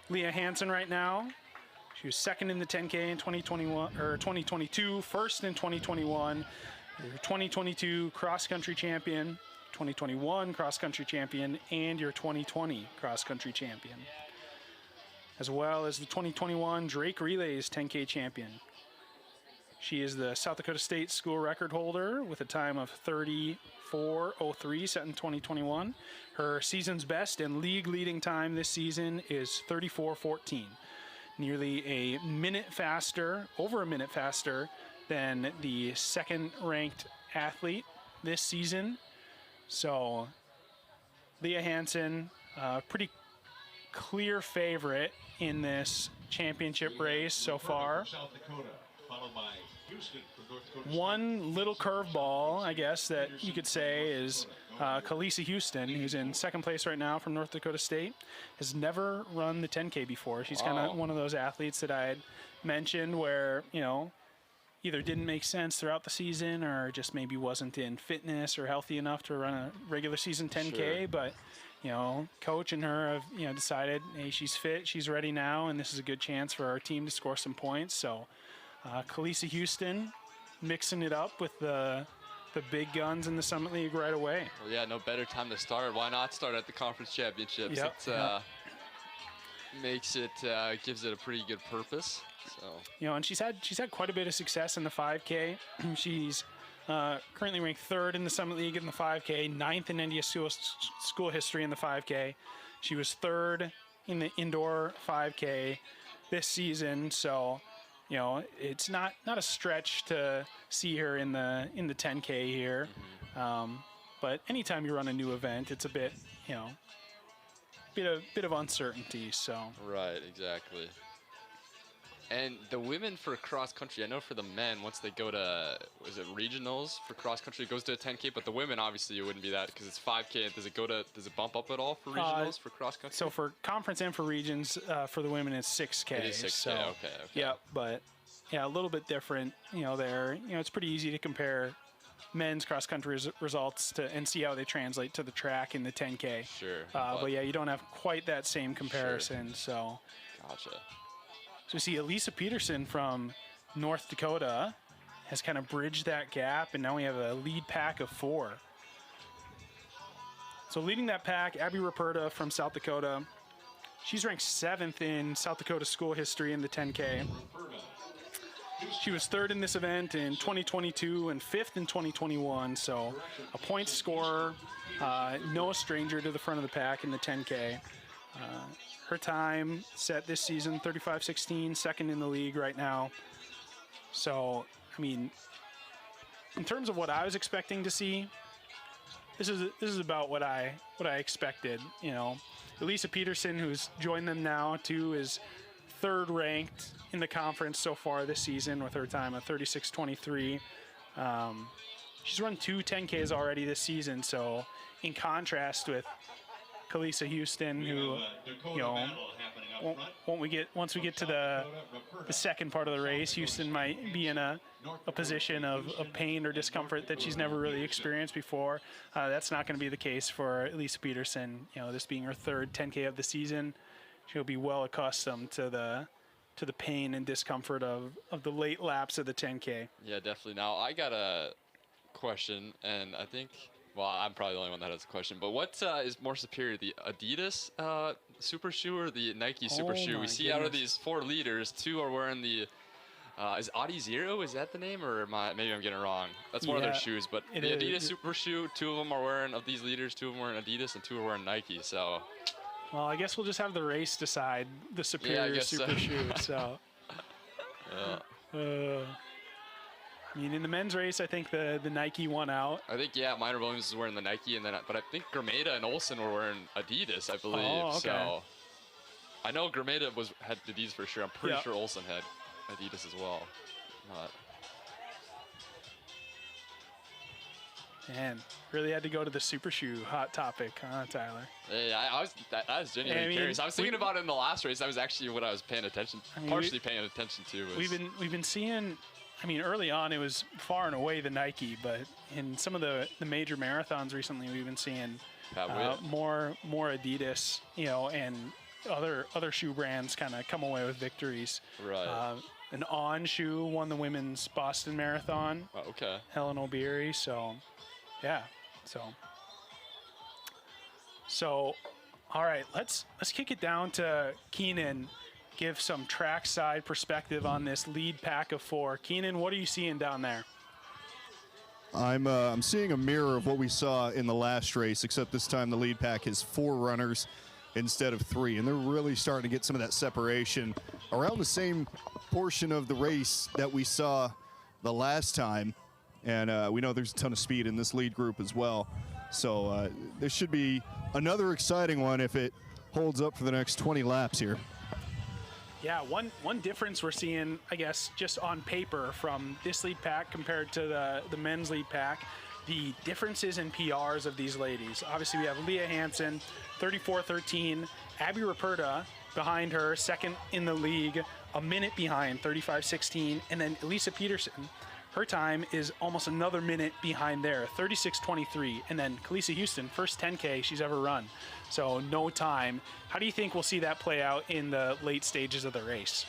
Leah Hansen right now. She was second in the 10K in 2022, first in 2021. Your 2022 cross-country champion, 2021 cross-country champion and your 2020 cross-country champion, as well as the 2021 Drake Relays 10K champion. She is the South Dakota State school record holder with a time of 34:03 set in 2021. Her season's best and league leading time this season is 34:14, nearly a minute faster, over a minute faster than the second ranked athlete this season. So Leah Hansen, pretty clear favorite in this championship race so far. One little curveball, I guess, that you could say is Khaleesi Houston, who's in second place right now from North Dakota State, has never run the 10K before. She's kind of one of those athletes that I had mentioned where, you know, either didn't make sense throughout the season or just maybe wasn't in fitness or healthy enough to run a regular season 10K. Sure. But, you know, coach and her have, you know, decided, hey, she's fit, she's ready now, and this is a good chance for our team to score some points. So Khaleesi Houston mixing it up with the big guns in the Summit League right away. Well, yeah, no better time to start. Why not start at the conference championships? Yep, Makes it, gives it a pretty good purpose. So, you know, and she's had quite a bit of success in the 5K. She's currently ranked third in the Summit League in the 5K, ninth in India school history in the 5K. She was third in the indoor 5K this season. So, you know, it's not a stretch to see her in the 10K here. But anytime you run a new event, it's a bit, you know, bit of uncertainty. So right, exactly. And the women for cross country, I know for the men, once they go to, was it regionals for cross country, it goes to a 10K, but the women, obviously, it wouldn't be that because it's 5K. Does it bump up at all for regionals for cross country? So for conference and for regions, for the women, it's 6K. It is 6K, so, okay. Yeah, but yeah, a little bit different, you know, there. You know, it's pretty easy to compare men's cross country results and see how they translate to the track in the 10K. Sure. But yeah, you don't have quite that same comparison, so. Gotcha. So we see Elisa Peterson from North Dakota has kind of bridged that gap, and now we have a lead pack of 4. So leading that pack, Abby Ruperta from South Dakota. She's ranked 7th in South Dakota school history in the 10K. She was 3rd in this event in 2022 and 5th in 2021, so a point scorer, no stranger to the front of the pack in the 10K. Her time set this season, 35:16, second in the league right now. So, I mean, in terms of what I was expecting to see, this is about what I expected. You know, Elisa Peterson, who's joined them now too, is 3rd ranked in the conference so far this season with her time of 36:23. She's run 2 10Ks already this season, so in contrast with Khaleesi Houston, who, you know, once we get to the second part of the race, Houston might be in a position of pain or discomfort that she's never really experienced before. That's not going to be the case for Elisa Peterson. You know, this being her 3rd 10K of the season, she'll be well accustomed to the pain and discomfort of the late laps of the 10K. Yeah, definitely. Now, I got a question, and I think, well, I'm probably the only one that has a question, but what is more superior, the Adidas Super Shoe or the Nike Super Shoe? We see out of these 4 leaders, 2 are wearing the, is Adi Zero, is that the name, or maybe I'm getting it wrong? That's one of their shoes, but the Adidas Super Shoe, 2 of them are wearing, of these leaders, 2 of them are wearing Adidas and 2 are wearing Nike, so. Well, I guess we'll just have the race decide the superior Super Shoe, so. I mean, in the men's race, I think the Nike won out. I think, yeah, Minor Williams is wearing the Nike, but I think Grameda and Olsen were wearing Adidas, I believe. Oh, okay. So I know Grameda had Adidas for sure. I'm pretty sure Olsen had Adidas as well. Man, really had to go to the Super Shoe hot topic, huh, Tyler? Yeah, I was genuinely curious. I was thinking about it in the last race. That was actually what I was paying attention, partially paying attention to. We've been seeing. I mean, early on, it was far and away the Nike, but in some of the major marathons recently, we've been seeing more Adidas, you know, and other shoe brands kind of come away with victories. Right. An On shoe won the women's Boston Marathon. Oh, okay. Helen O'Beary. So, yeah. So. So, all right, let's kick it down to Keenan, give some trackside perspective on this lead pack of 4. Keenan, what are you seeing down there? I'm seeing a mirror of what we saw in the last race, except this time the lead pack has 4 runners instead of 3, and they're really starting to get some of that separation around the same portion of the race that we saw the last time. And we know there's a ton of speed in this lead group as well. So this should be another exciting one if it holds up for the next 20 laps here. Yeah, one difference we're seeing, I guess, just on paper from this lead pack compared to the men's lead pack, the differences in PRs of these ladies. Obviously, we have Leah Hansen, 34:13, Abby Ruperta behind her, second in the league, a minute behind, 35:16, and then Elisa Peterson, her time is almost another minute behind there, 36:23, and then Kalisa Houston, first 10K she's ever run, so no time. How do you think we'll see that play out in the late stages of the race?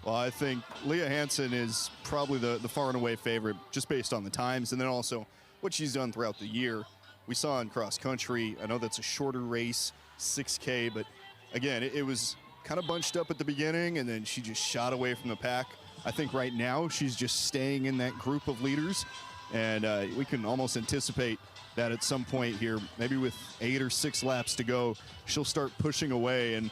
Well, I think Leah Hansen is probably the far and away favorite just based on the times and then also what she's done throughout the year. We saw in cross country, I know that's a shorter race, 6K, but again, it was kind of bunched up at the beginning and then she just shot away from the pack. I think right now she's just staying in that group of leaders, and we can almost anticipate that at some point here, maybe with 8 or 6 laps to go, she'll start pushing away and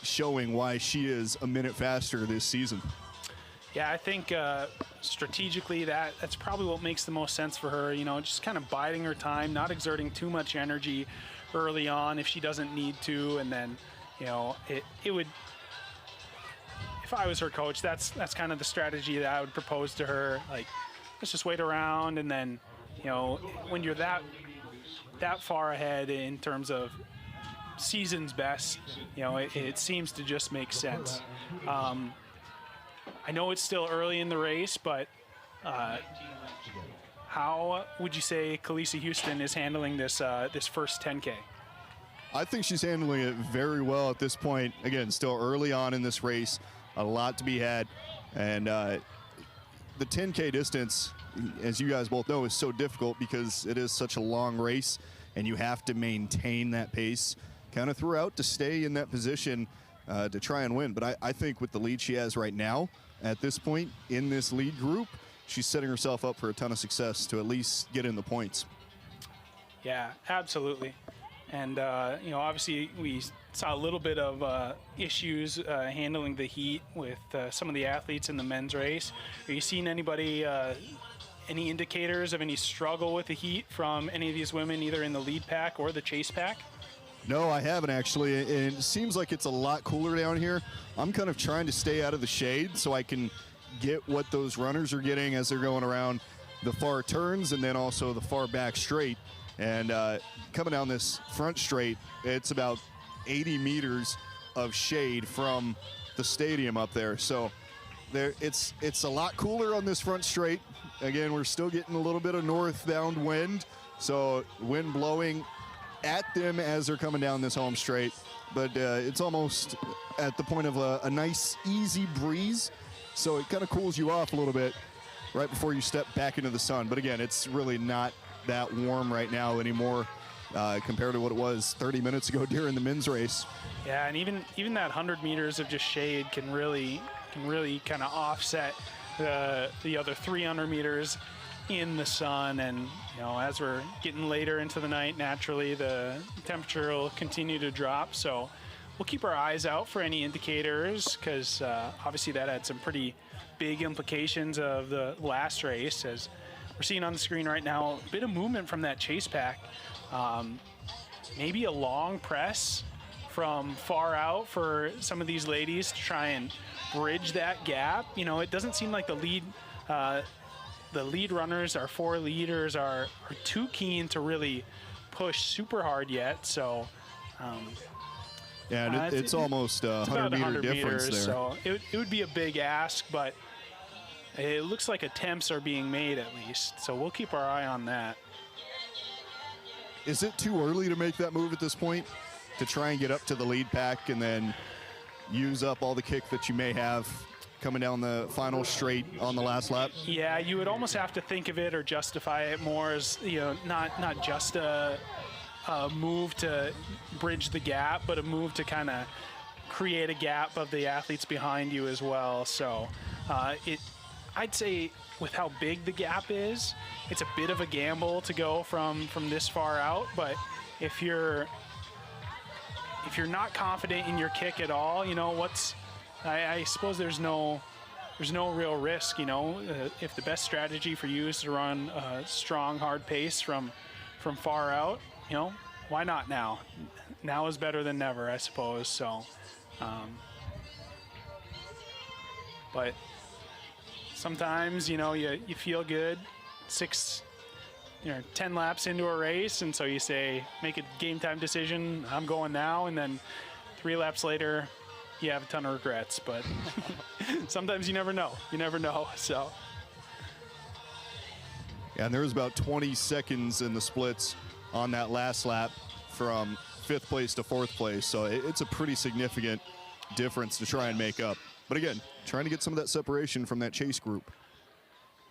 showing why she is a minute faster this season. Yeah, I think strategically that's probably what makes the most sense for her, just kind of biding her time, not exerting too much energy early on if she doesn't need to, and then, it would, if I was her coach, that's kind of the strategy that I would propose to her. Like, let's just wait around, and then, when you're that far ahead in terms of season's best, it seems to just make sense. I know it's still early in the race, but how would you say Kalisa Houston is handling this this first 10K? I think she's handling it very well at this point. Again, still early on in this race. A lot to be had, and the 10K distance, as you guys both know, is so difficult because it is such a long race and you have to maintain that pace kind of throughout to stay in that position to try and win. But I think with the lead she has right now at this point in this lead group, she's setting herself up for a ton of success to at least get in the points. Yeah, absolutely. And, obviously we saw a little bit of issues handling the heat with some of the athletes in the men's race. Are you seeing anybody, any indicators of any struggle with the heat from any of these women, either in the lead pack or the chase pack? No, I haven't actually. And it seems like it's a lot cooler down here. I'm kind of trying to stay out of the shade so I can get what those runners are getting as they're going around the far turns and then also the far back straight. And coming down this front straight, it's about 80 meters of shade from the stadium up there. So it's a lot cooler on this front straight. Again, we're still getting a little bit of northbound wind. So wind blowing at them as they're coming down this home straight. But it's almost at the point of a nice, easy breeze. So it kind of cools you off a little bit right before you step back into the sun. But again, it's really not that warm right now anymore compared to what it was 30 minutes ago during the men's race. Yeah, and even that 100 meters of just shade can really kind of offset the other 300 meters in the sun. And as we're getting later into the night, naturally the temperature will continue to drop. So we'll keep our eyes out for any indicators, because obviously that had some pretty big implications of the last race. As we're seeing on the screen right now, a bit of movement from that chase pack. Maybe a long press from far out for some of these ladies to try and bridge that gap. It doesn't seem like the lead runners, our 4 leaders, are too keen to really push super hard yet. So yeah, and it's almost a 100-meter difference there. So it would be a big ask, but it looks like attempts are being made at least. So we'll keep our eye on that. Is it too early to make that move at this point, to try and get up to the lead pack and then use up all the kick that you may have coming down the final straight on the last lap? Yeah, you would almost have to think of it or justify it more as, not just a a move to bridge the gap, but a move to kind of create a gap of the athletes behind you as well. So I'd say with how big the gap is, it's a bit of a gamble to go from this far out. But if you're not confident in your kick at all, you know, I suppose there's no real risk, you know. If the best strategy for you is to run a strong, hard pace from far out, you know, why not now? Now is better than never, I suppose. So, but sometimes, you know, you feel good 10 laps into a race, and so you say, make a game time decision, I'm going now, and then 3 laps later, you have a ton of regrets. But sometimes you never know. So. Yeah, and there was about 20 seconds in the splits on that last lap from 5th place to 4th place. So it's a pretty significant difference to try and make up. But again, trying to get some of that separation from that chase group.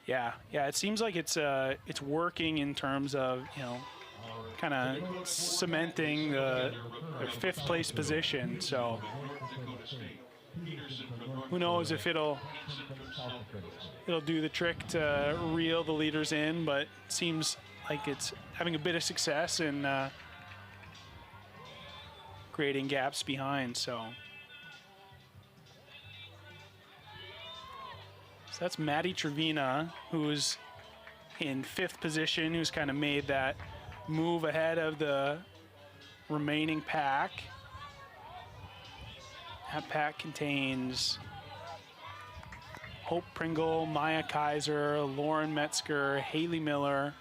Yeah, it seems like it's working in terms of, you know, kind of cementing the 5th place position. So who knows if it'll do the trick to reel the leaders in, but it seems like it's having a bit of success in creating gaps behind. So that's Maddie Trevina, who's in 5th position, who's kind of made that move ahead of the remaining pack. That pack contains Hope Pringle, Maya Kaiser, Lauren Metzger, Haley Miller,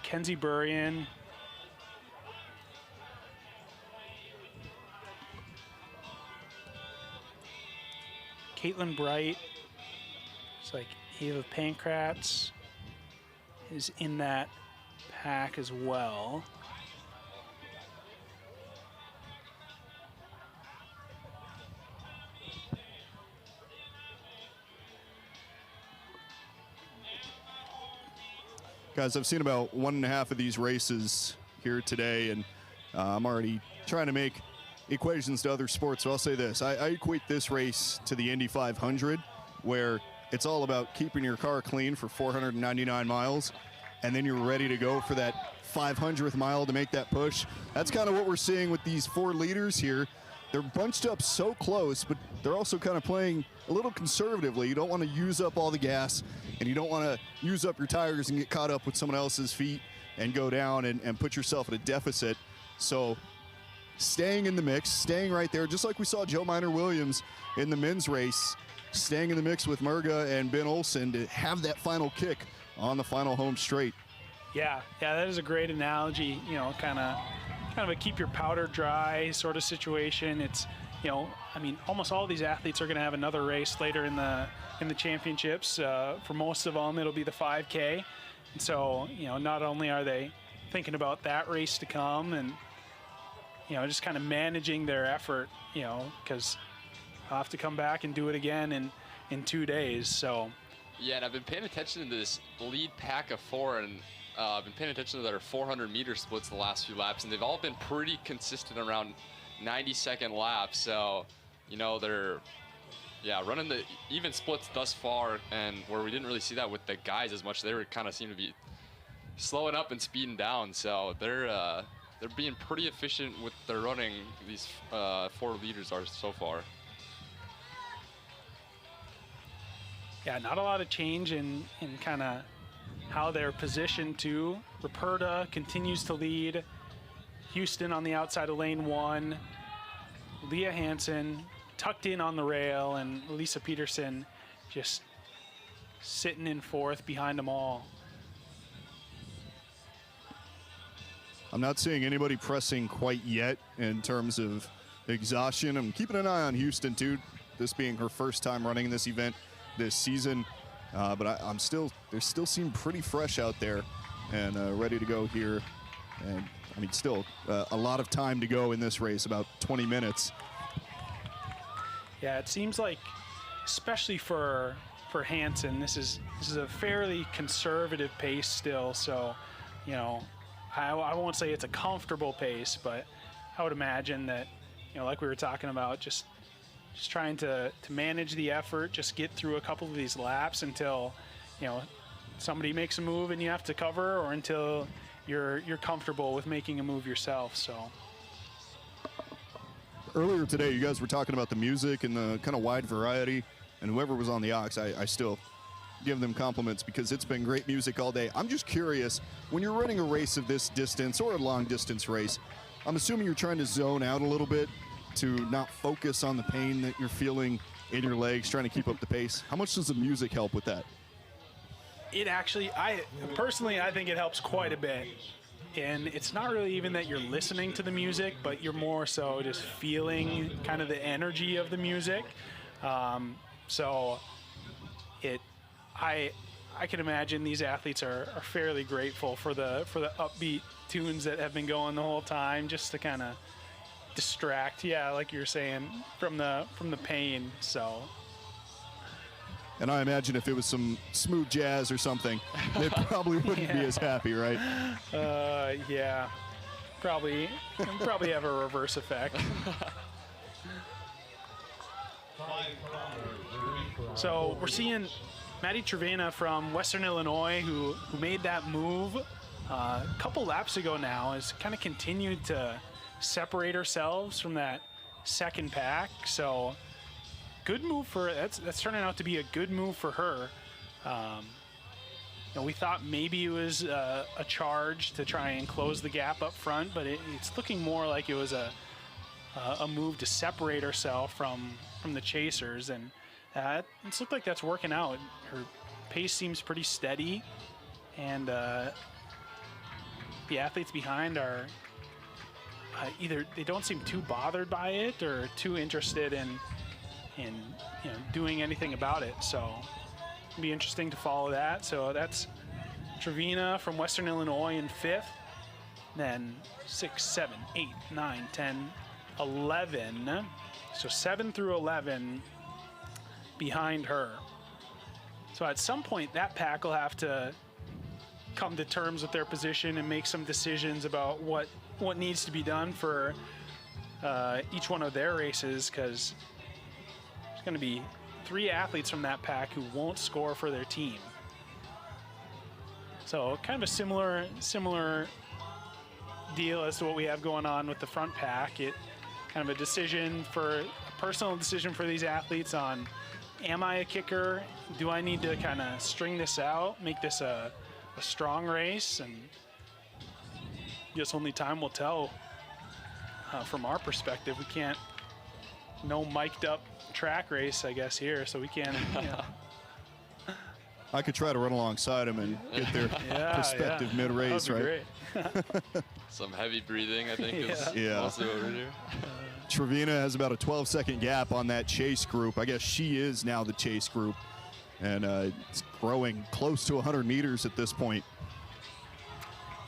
Kenzie Burrian, Caitlin Bright. It's like Ava Pankratz is in that pack as well. Guys, I've seen about 1.5 of these races here today, and I'm already trying to make equations to other sports, so I'll say this. I equate this race to the Indy 500, where it's all about keeping your car clean for 499 miles, and then you're ready to go for that 500th mile to make that push. That's kind of what we're seeing with these 4 leaders here. They're bunched up so close, but they're also kind of playing a little conservatively. You don't want to use up all the gas, and you don't want to use up your tires and get caught up with someone else's feet and go down and put yourself at a deficit. So staying in the mix, staying right there, just like we saw Joe Minor-Williams in the men's race, staying in the mix with Murga and Ben Olsen to have that final kick on the final home straight. Yeah, that is a great analogy. You know, kind of a keep your powder dry sort of situation. It's, you know, I mean, almost all these athletes are going to have another race later in the championships. For most of them, it'll be the 5K. And so, you know, not only are they thinking about that race to come and, you know, just kind of managing their effort, you know, because I'll have to come back and do it again in 2 days. So. Yeah, and I've been paying attention to this lead pack of 4, and I've been paying attention to their 400-meter splits the last few laps, and they've all been pretty consistent around 90-second laps. So, you know, they're, running the even splits thus far, and where we didn't really see that with the guys as much, they were kind of seem to be slowing up and speeding down. So they're being pretty efficient with their running. These 4 leaders are so far. Yeah, not a lot of change in kind of how they're positioned too. Ruperta continues to lead. Houston on the outside of lane 1. Leah Hansen tucked in on the rail, and Lisa Peterson just sitting in 4th behind them all. I'm not seeing anybody pressing quite yet in terms of exhaustion. I'm keeping an eye on Houston too, this being her first time running this event this season. But they still seem pretty fresh out there and ready to go here. And I mean, still a lot of time to go in this race, about 20 minutes. Yeah, it seems like, especially for Hansen. This is a fairly conservative pace still, so you know, I won't say it's a comfortable pace, but I would imagine that, you know, like we were talking about, just trying to manage the effort, just get through a couple of these laps until, you know, somebody makes a move and you have to cover, or until you're comfortable with making a move yourself. So earlier today, you guys were talking about the music and the kind of wide variety, and whoever was on the aux, I still give them compliments because it's been great music all day. I'm just curious, when you're running a race of this distance or a long distance race, I'm assuming you're trying to zone out a little bit to not focus on the pain that you're feeling in your legs, trying to keep up the pace. How much does the music help with that? It actually, I think it helps quite a bit. And it's not really even that you're listening to the music, but you're more so just feeling kind of the energy of the music. So I can imagine these athletes are fairly grateful for the upbeat tunes that have been going the whole time, just to kind of distract, like you're saying, from the pain. So. And I imagine if it was some smooth jazz or something, they probably wouldn't be as happy, right? Yeah. Probably have a reverse effect. So we're seeing Maddie Trevena from Western Illinois, who made that move a couple laps ago now, has kind of continued to separate ourselves from that second pack. So good move for that's turning out to be a good move for her. We thought maybe it was a charge to try and close the gap up front, but it's looking more like it was a move to separate herself from the chasers, and it's looked like that's working out. Her pace seems pretty steady, and the athletes behind are either they don't seem too bothered by it or too interested in doing anything about it. So it'll be interesting to follow that. So that's Trevena from Western Illinois in 5th. Then 6, 7, 8, 9, 10, 11. So 7 through 11 behind her. So at some point that pack will have to come to terms with their position and make some decisions about what needs to be done for each one of their races, because there's going to be 3 athletes from that pack who won't score for their team. So kind of a similar deal as to what we have going on with the front pack. It kind of a personal decision for these athletes on, am I a kicker? Do I need to kind of string this out, make this a strong race? And I guess only time will tell. From our perspective, we can't, no mic'd up track race, I guess, here, so we can't, I could try to run alongside him and get their perspective mid-race, right? Some heavy breathing, I think, is also over here. Trevena has about a 12-second gap on that chase group. I guess she is now the chase group, and it's growing close to 100 meters at this point.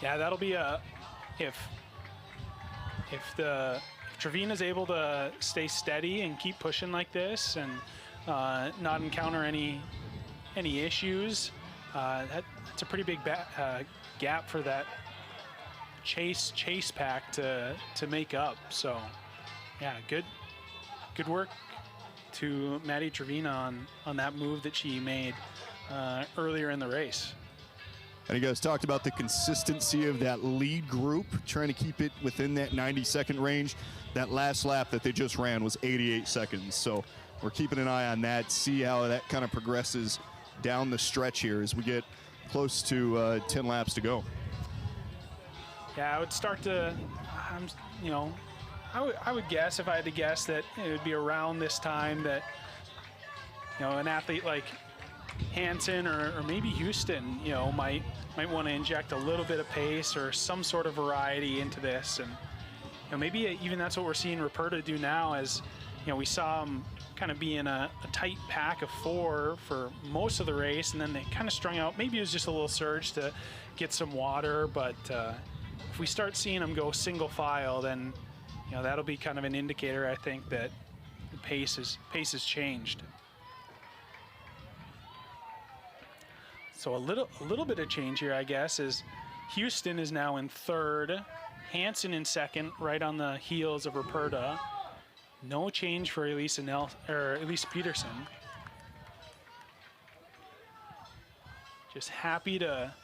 Yeah, that'll be if Trevena's able to stay steady and keep pushing like this and not encounter any issues, that's a pretty big gap for that chase pack to make up. So yeah, good work to Maddie Trevena on that move that she made earlier in the race. And you guys talked about the consistency of that lead group, trying to keep it within that 90-second range. That last lap that they just ran was 88 seconds. So we're keeping an eye on that, see how that kind of progresses down the stretch here as we get close to 10 laps to go. Yeah, I would start to, I would guess, if I had to guess, that it would be around this time that, an athlete like Hansen or maybe Houston, might want to inject a little bit of pace or some sort of variety into this. And maybe even that's what we're seeing Ruperta do now, as we saw him kind of be in a tight pack of 4 for most of the race, and then they kind of strung out. Maybe it was just a little surge to get some water, but if we start seeing him go single file, then that'll be kind of an indicator, I think, that the pace has changed. So a little bit of change here, I guess, is Houston is now in third, Hansen in second, right on the heels of Ruperta. No change for Elise Peterson. Just happy to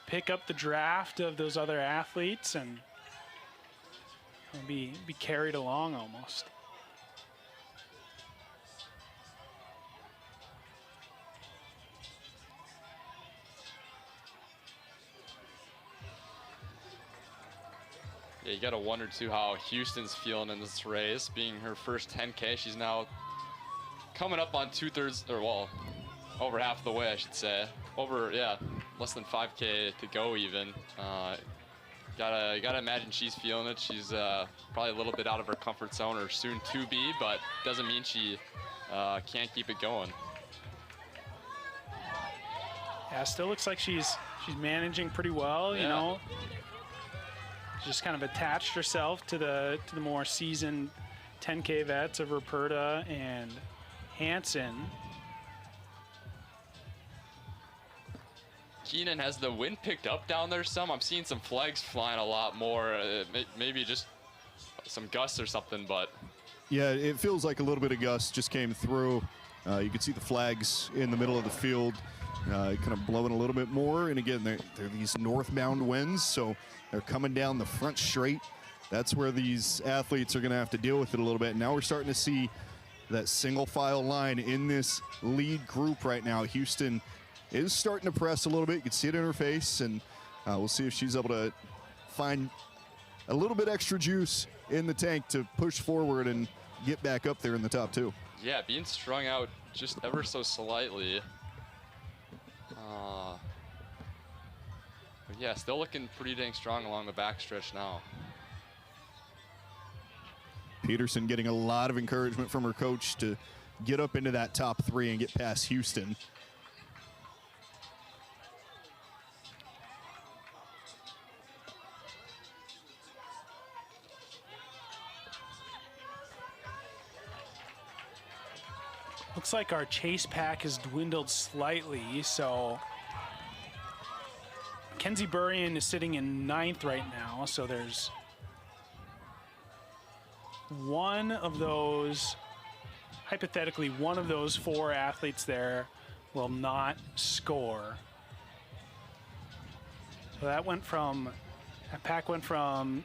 pick up the draft of those other athletes and be carried along almost. Yeah, you got to wonder, too, how Houston's feeling in this race. Being her first 10K, she's now coming up on 2/3, or, well, over half the way, I should say. Less than 5K to go even. Gotta imagine she's feeling it. She's probably a little bit out of her comfort zone, or soon to be, but doesn't mean she can't keep it going. Yeah, still looks like she's managing pretty well, you know. Just kind of attached herself to the more seasoned 10K vets of Ruperta and Hansen. Keenan, has the wind picked up down there some? I'm seeing some flags flying a lot more. Maybe just some gusts or something, but. Yeah, it feels like a little bit of gust just came through. You can see the flags in the middle of the field kind of blowing a little bit more. And again, they're these northbound winds, so they're coming down the front straight. That's where these athletes are going to have to deal with it a little bit. Now we're starting to see that single file line in this lead group right now. Houston is starting to press a little bit. You can see it in her face, and we'll see if she's able to find a little bit extra juice in the tank to push forward and get back up there in the top two. Yeah, being strung out just ever so slightly. But yeah, still looking pretty dang strong along the backstretch now. Peterson getting a lot of encouragement from her coach to get up into that top three and get past Houston. Looks like our chase pack has dwindled slightly, so Mackenzie Burrion is sitting in 9th right now, so there's one of those, hypothetically, one of those 4 athletes there will not score. So that pack went from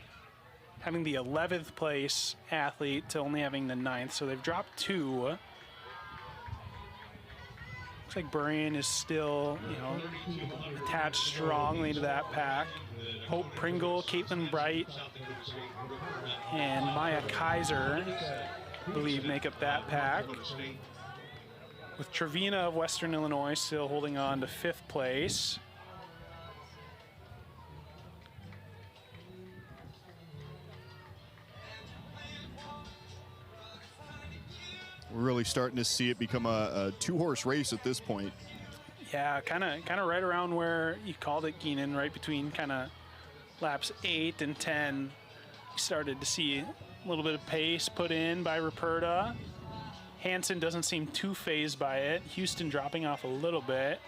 having the 11th place athlete to only having the 9th, so they've dropped 2. Looks like Burrion is still, attached strongly to that pack. Hope Pringle, Caitlin Bright, and Maya Kaiser, I believe, make up that pack. With Trevina of Western Illinois still holding on to 5th place. We're really starting to see it become a 2-horse race at this point. Yeah, kind of right around where you called it, Keenan, right between kind of laps 8 and 10. We started to see a little bit of pace put in by Ruperta. Hansen doesn't seem too phased by it. Houston dropping off a little bit.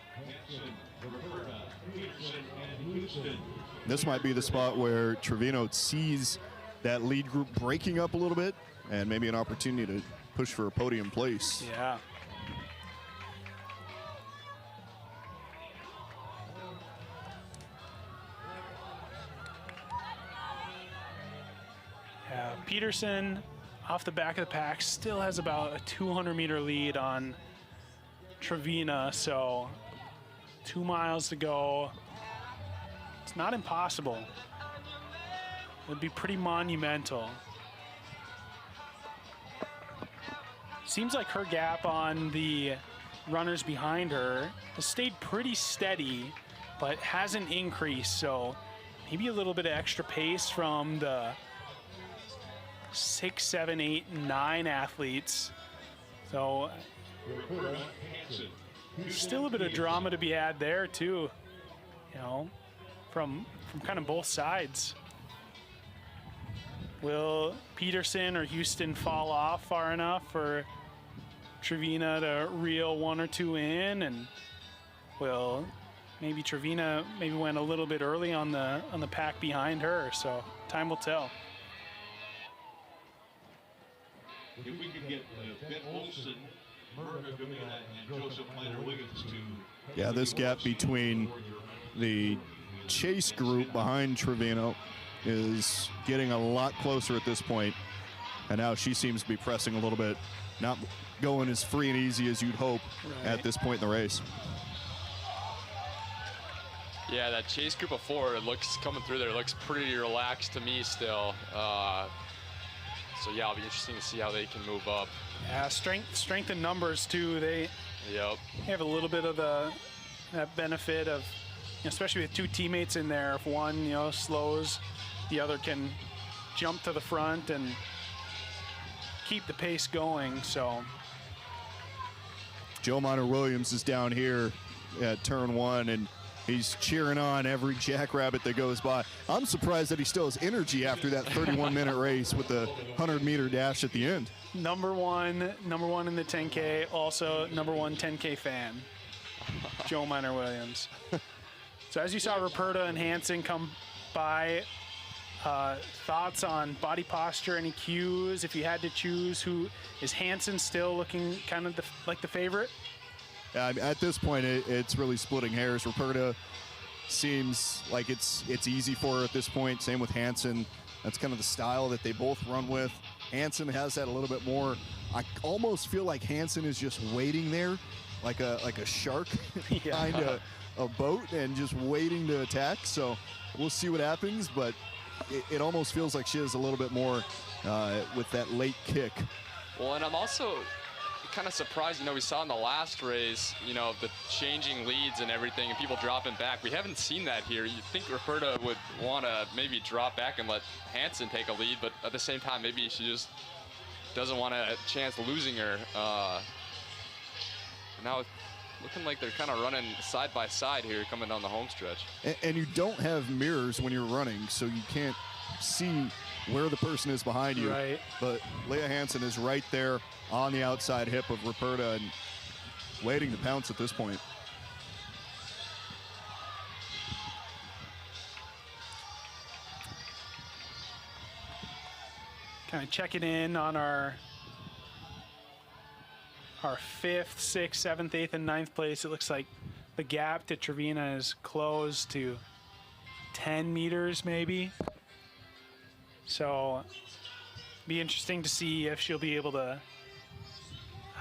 This might be the spot where Trevino sees that lead group breaking up a little bit and maybe an opportunity to push for a podium place. Yeah. Peterson off the back of the pack still has about a 200-meter lead on Trevina, so 2 miles to go. It's not impossible. It would be pretty monumental. Seems like her gap on the runners behind her has stayed pretty steady, but hasn't increased, so maybe a little bit of extra pace from the 6, 7, 8, 9 athletes. So still a bit of drama to be had there too, from kind of both sides. Will Peterson or Houston fall off far enough for Trevina to reel 1 or 2 in and will maybe Trevina went a little bit early on the pack behind her, so time will tell. If we could get Ben Olson, Murga Gavina, and Joseph Minor-Wiggins to... Yeah, this gap between the chase group behind Trevino is getting a lot closer at this point. And now she seems to be pressing a little bit, not going as free and easy as you'd hope at this point in the race. Yeah, that chase group of 4, it looks coming through there, looks pretty relaxed to me still. So yeah, it'll be interesting to see how they can move up. Yeah, strength in numbers too. They have a little bit of that benefit of, especially with 2 teammates in there. If one slows, the other can jump to the front and keep the pace going. So Joe Minor-Williams is down here at turn 1, and he's cheering on every jackrabbit that goes by. I'm surprised that he still has energy after that 31-minute race with the 100-meter dash at the end. Number one in the 10K, also number 1 10K fan, Joe Minor-Williams. So as you saw Ruperta and Hansen come by, thoughts on body posture, any cues? If you had to choose, who is Hansen still looking kind of like the favorite? At this point, it's really splitting hairs. Ruperta seems like it's easy for her at this point. Same with Hansen. That's kind of the style that they both run with. Hansen has that a little bit more. I almost feel like Hansen is just waiting there, like a shark behind a boat, and just waiting to attack. So we'll see what happens, but it almost feels like she has a little bit more with that late kick. Well, and I'm also kind of surprised, we saw in the last race, the changing leads and everything and people dropping back. We haven't seen that here. You'd think Ruperta would want to maybe drop back and let Hansen take a lead, but at the same time, maybe she just doesn't want a chance losing her. Now it's looking like they're kind of running side by side here coming down the home stretch. And you don't have mirrors when you're running, so you can't see where the person is behind you. Right. But Leah Hansen is right there on the outside hip of Ruperta and waiting to pounce at this point. Kind of checking in on our 5th, 6th, 7th, 8th, and 9th place. It looks like the gap to Trevina is closed to 10 meters maybe. So be interesting to see if she'll be able to.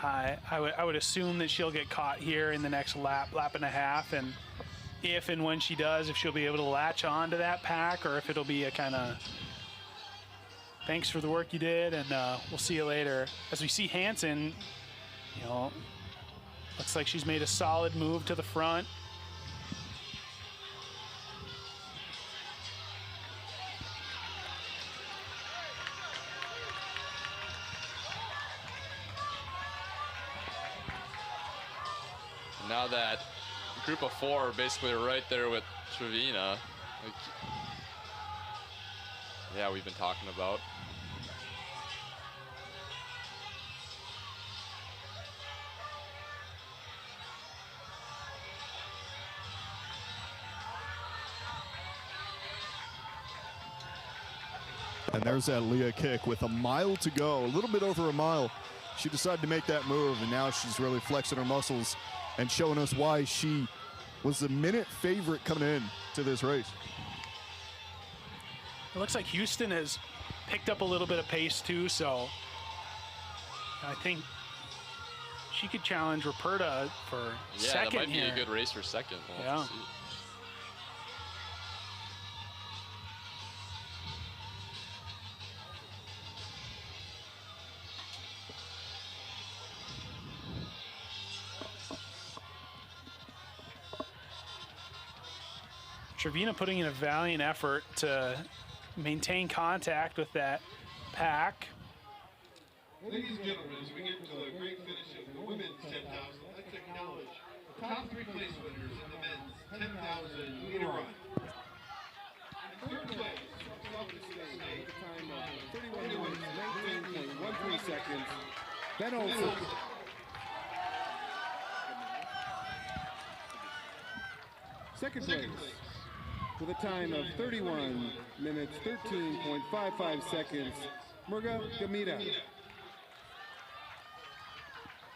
I would assume that she'll get caught here in the next lap and a half, and if and when she does, if she'll be able to latch on to that pack, or if it'll be a kind of thanks for the work you did, and we'll see you later. As we see Hansen, looks like she's made a solid move to the front. Now that group of 4 are basically right there with Trevina. Yeah, we've been talking about. And there's that Leah kick with a mile to go, a little bit over a mile. She decided to make that move, and now she's really flexing her muscles and showing us why she was the minute favorite coming in to this race. It looks like Houston has picked up a little bit of pace too, so I think she could challenge Ruperta for second that might here. be a good race for second. We'll have to see. Trevina putting in a valiant effort to maintain contact with that pack. Ladies and gentlemen, as we get to the great finish of the women's 10,000, let's acknowledge the top 3 place winners in the men's 10,000 meter run. In third place, South Dakota State, time of 31.19.13 seconds. Ben Olson. second place with a time of 31 minutes, 13.55 seconds, Murga Gamita.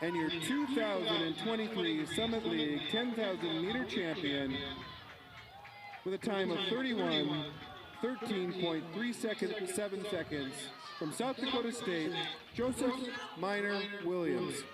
And your 2023 Summit League 10,000 meter champion with a time of 31, 13.37 seconds from South Dakota State, Joseph Minor Williams.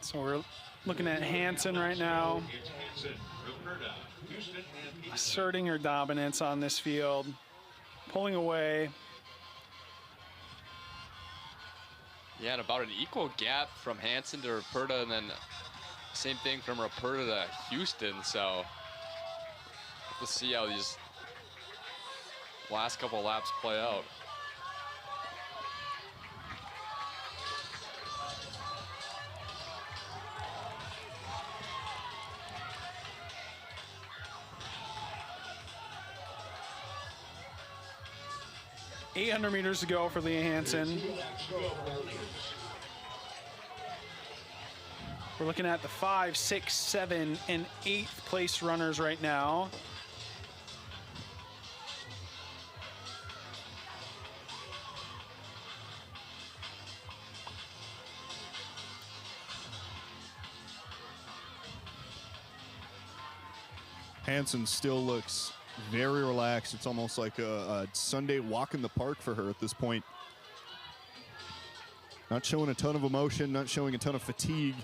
So we're looking at Hansen right now, asserting her dominance on this field, pulling away. Yeah, and about an equal gap from Hansen to Ruperta, and then same thing from Ruperta to Houston. So let's see how these last couple of laps play out. .800 meters to go for Leah Hansen. We're looking at the 5, 6, 7, and 8th place runners right now. Hansen still looks very relaxed. It's almost like a Sunday walk in the park for her at this point. Not showing a ton of emotion, not showing a ton of fatigue.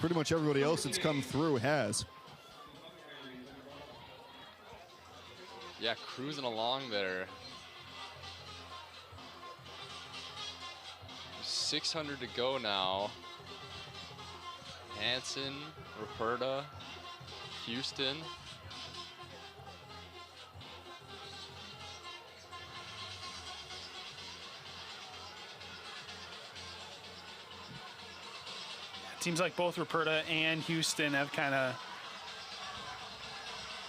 Pretty much everybody else that's come through has. Yeah, cruising along there. 600 to go now. Hansen, Ruperta, Houston. Seems like both Ruperta and Houston have kind of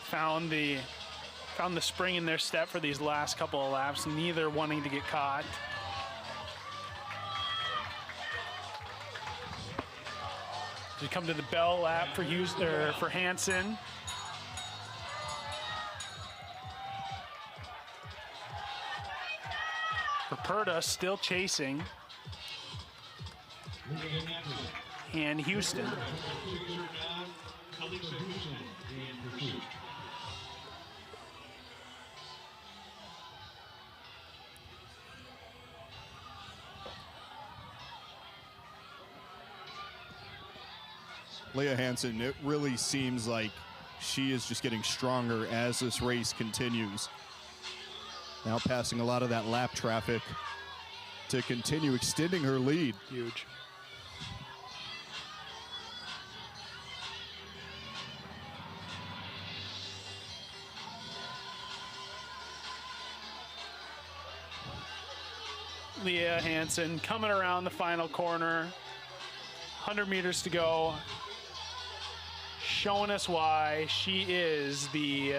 found the spring in their step for these last couple of laps, neither wanting to get caught. We come to the bell lap for Houston, or for Hansen. Ruperta still chasing. And Houston. Leah Hansen, it really seems like she is just getting stronger as this race continues. Now passing a lot of that lap traffic to continue extending her lead. Huge. Leah Hansen coming around the final corner. 100 meters to go. Showing us why she is the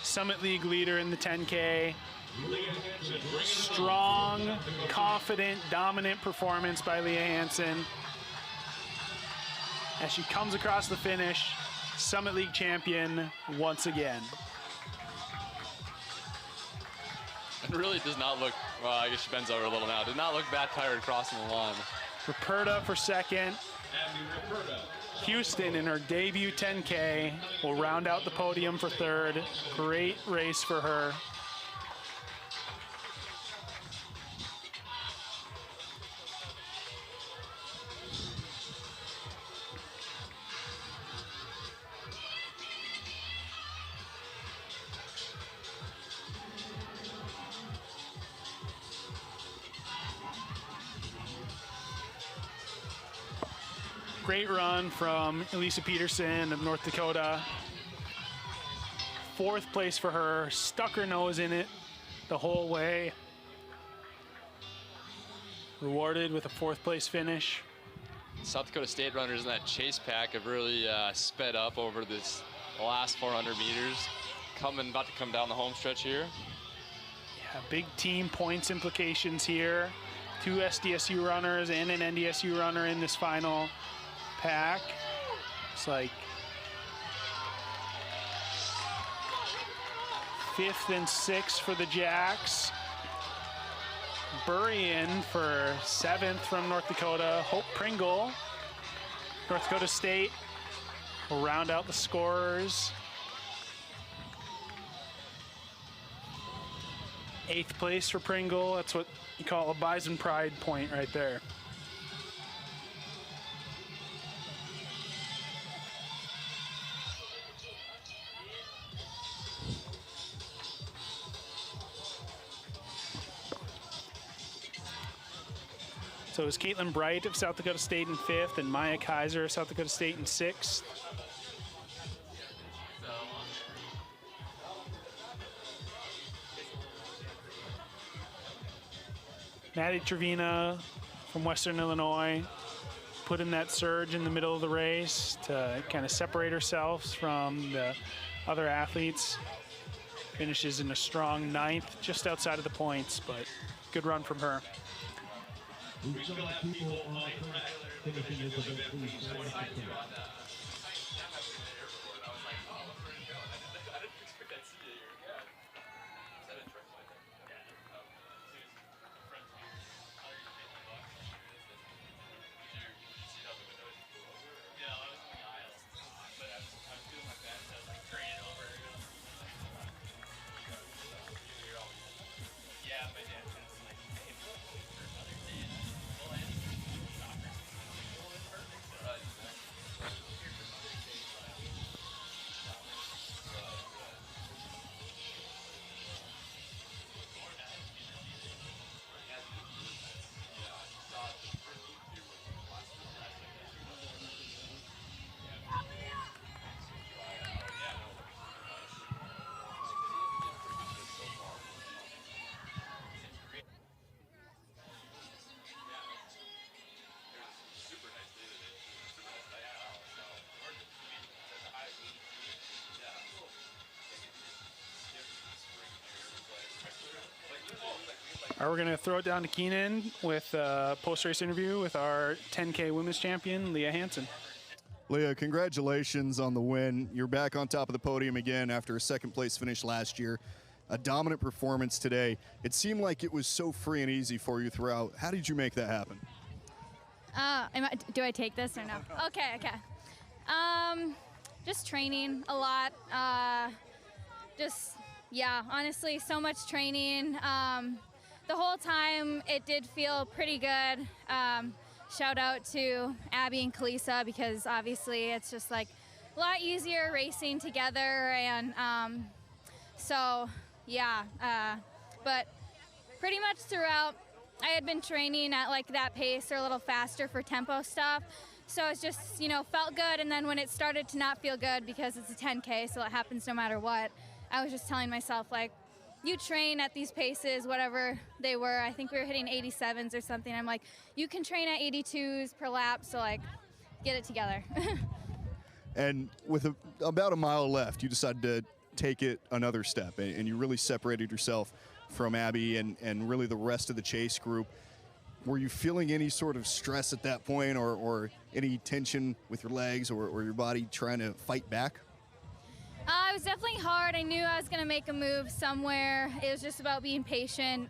Summit League leader in the 10K. Strong, confident, dominant performance by Leah Hansen. As she comes across the finish, Summit League champion once again. It really does not look, well, I guess she bends over a little now. Did not look that tired crossing the line. Ruperta for second. Houston in her debut 10K will round out the podium for third. Great race for her. Great run from Elisa Peterson of North Dakota. 4th place for her. Stuck her nose in it the whole way. Rewarded with a 4th place finish. South Dakota State runners in that chase pack have really sped up over this last 400 meters. About to come down the home stretch here. Yeah, big team points implications here. 2 SDSU runners and an NDSU runner in this final pack. It's like 5th and 6th for the Jacks. Burien for 7th from North Dakota. Hope Pringle, North Dakota State, will round out the scorers. 8th place for Pringle. That's what you call a Bison Pride point right there. So it was Caitlin Bright of South Dakota State in 5th and Maya Kaiser of South Dakota State in 6th. Maddie Trevina from Western Illinois put in that surge in the middle of the race to kind of separate herself from the other athletes. Finishes in a strong 9th, just outside of the points, but good run from her. All right, we're going to throw it down to Keenan with a post-race interview with our 10K women's champion, Leah Hansen. Leah, congratulations on the win. You're back on top of the podium again after a 2nd place finish last year. A dominant performance today. It seemed like it was so free and easy for you throughout. How did you make that happen? Do I take this or no? Okay. Just training a lot. Honestly, so much training. The whole time it did feel pretty good. Shout out to Abby and Kalisa, because obviously it's just like a lot easier racing together, and but pretty much throughout I had been training at like that pace or a little faster for tempo stuff, so it's just felt good. And then when it started to not feel good, because it's a 10K, so it happens no matter what, I was just telling myself, like, you train at these paces, whatever they were. I think we were hitting 87s or something. I'm like, you can train at 82s per lap, so like, get it together. And with about a mile left, you decided to take it another step, and you really separated yourself from Abby and really the rest of the chase group. Were you feeling any sort of stress at that point, or any tension with your legs or your body trying to fight back? It was definitely hard. I knew I was going to make a move somewhere. It was just about being patient.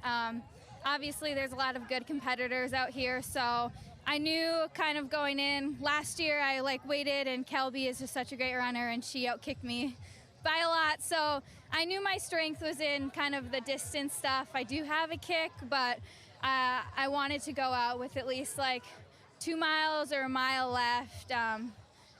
Obviously, there's a lot of good competitors out here, so I knew kind of going in. Last year, I waited, and Kelby is just such a great runner, and she outkicked me by a lot. So I knew my strength was in kind of the distance stuff. I do have a kick, but I wanted to go out with at least 2 miles or a mile left.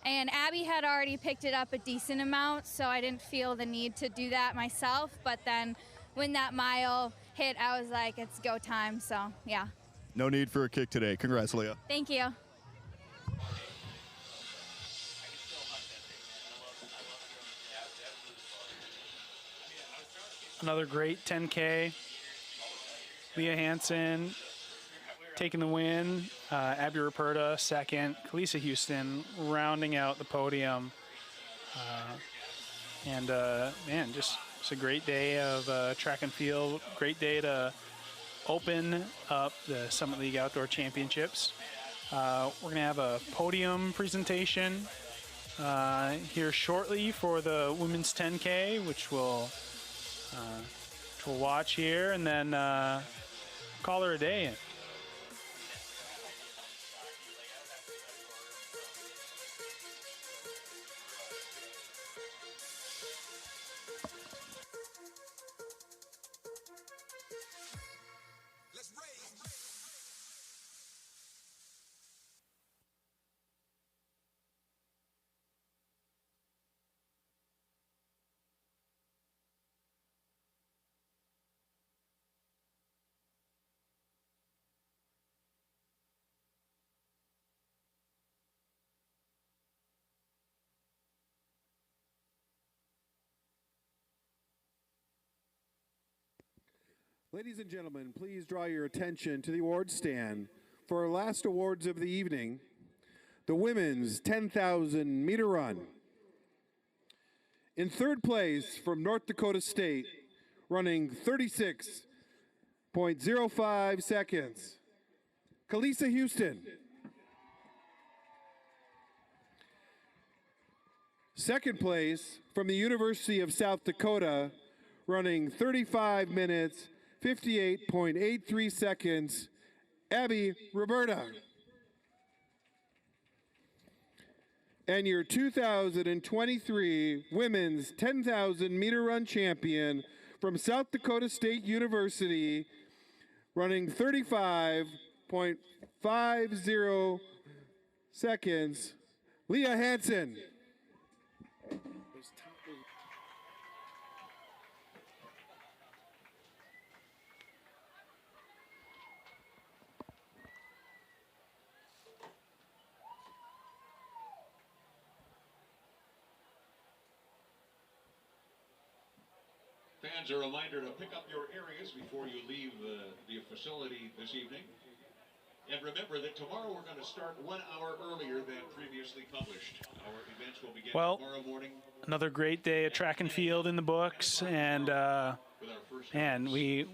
And Abby had already picked it up a decent amount, so I didn't feel the need to do that myself. But then when that mile hit, I was like, it's go time, so yeah. No need for a kick today. Congrats, Leah. Thank you. Another great 10K. Leah Hansen taking the win. Abby Ruperta second. Kalisa Houston rounding out the podium. Man, just it's a great day of track and field. Great day to open up the Summit League Outdoor Championships. We're going to have a podium presentation here shortly for the women's 10K, which we'll watch here, and then call her a day. Ladies and gentlemen, please draw your attention to the award stand for our last awards of the evening, the women's 10,000 meter run. In third place from North Dakota State, running 36.05 seconds, Kalisa Houston. Second place from the University of South Dakota, running 35 minutes, 58.83 seconds, Abby Roberta. And your 2023 women's 10,000 meter run champion from South Dakota State University, running 35.50 seconds, Leah Hansen. Fans, a reminder to pick up your areas before you leave the facility this evening. And remember that tomorrow we're going to start 1 hour earlier than previously published. Our events will begin tomorrow morning. Another great day of track and field in the books, and we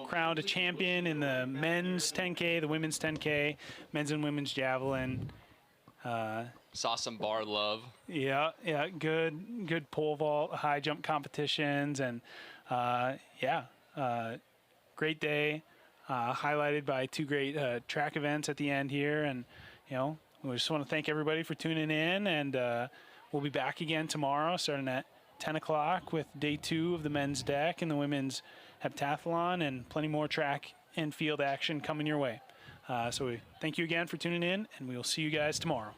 crowned a champion in the men's 10K, the women's 10K, men's and women's javelin. Saw some bar love. Yeah, good pole vault, high jump competitions, and great day, highlighted by two great track events at the end here. And we just want to thank everybody for tuning in, and we'll be back again tomorrow, starting at 10 o'clock with day 2 of the men's deck and the women's heptathlon, and plenty more track and field action coming your way. So we thank you again for tuning in, and we will see you guys tomorrow.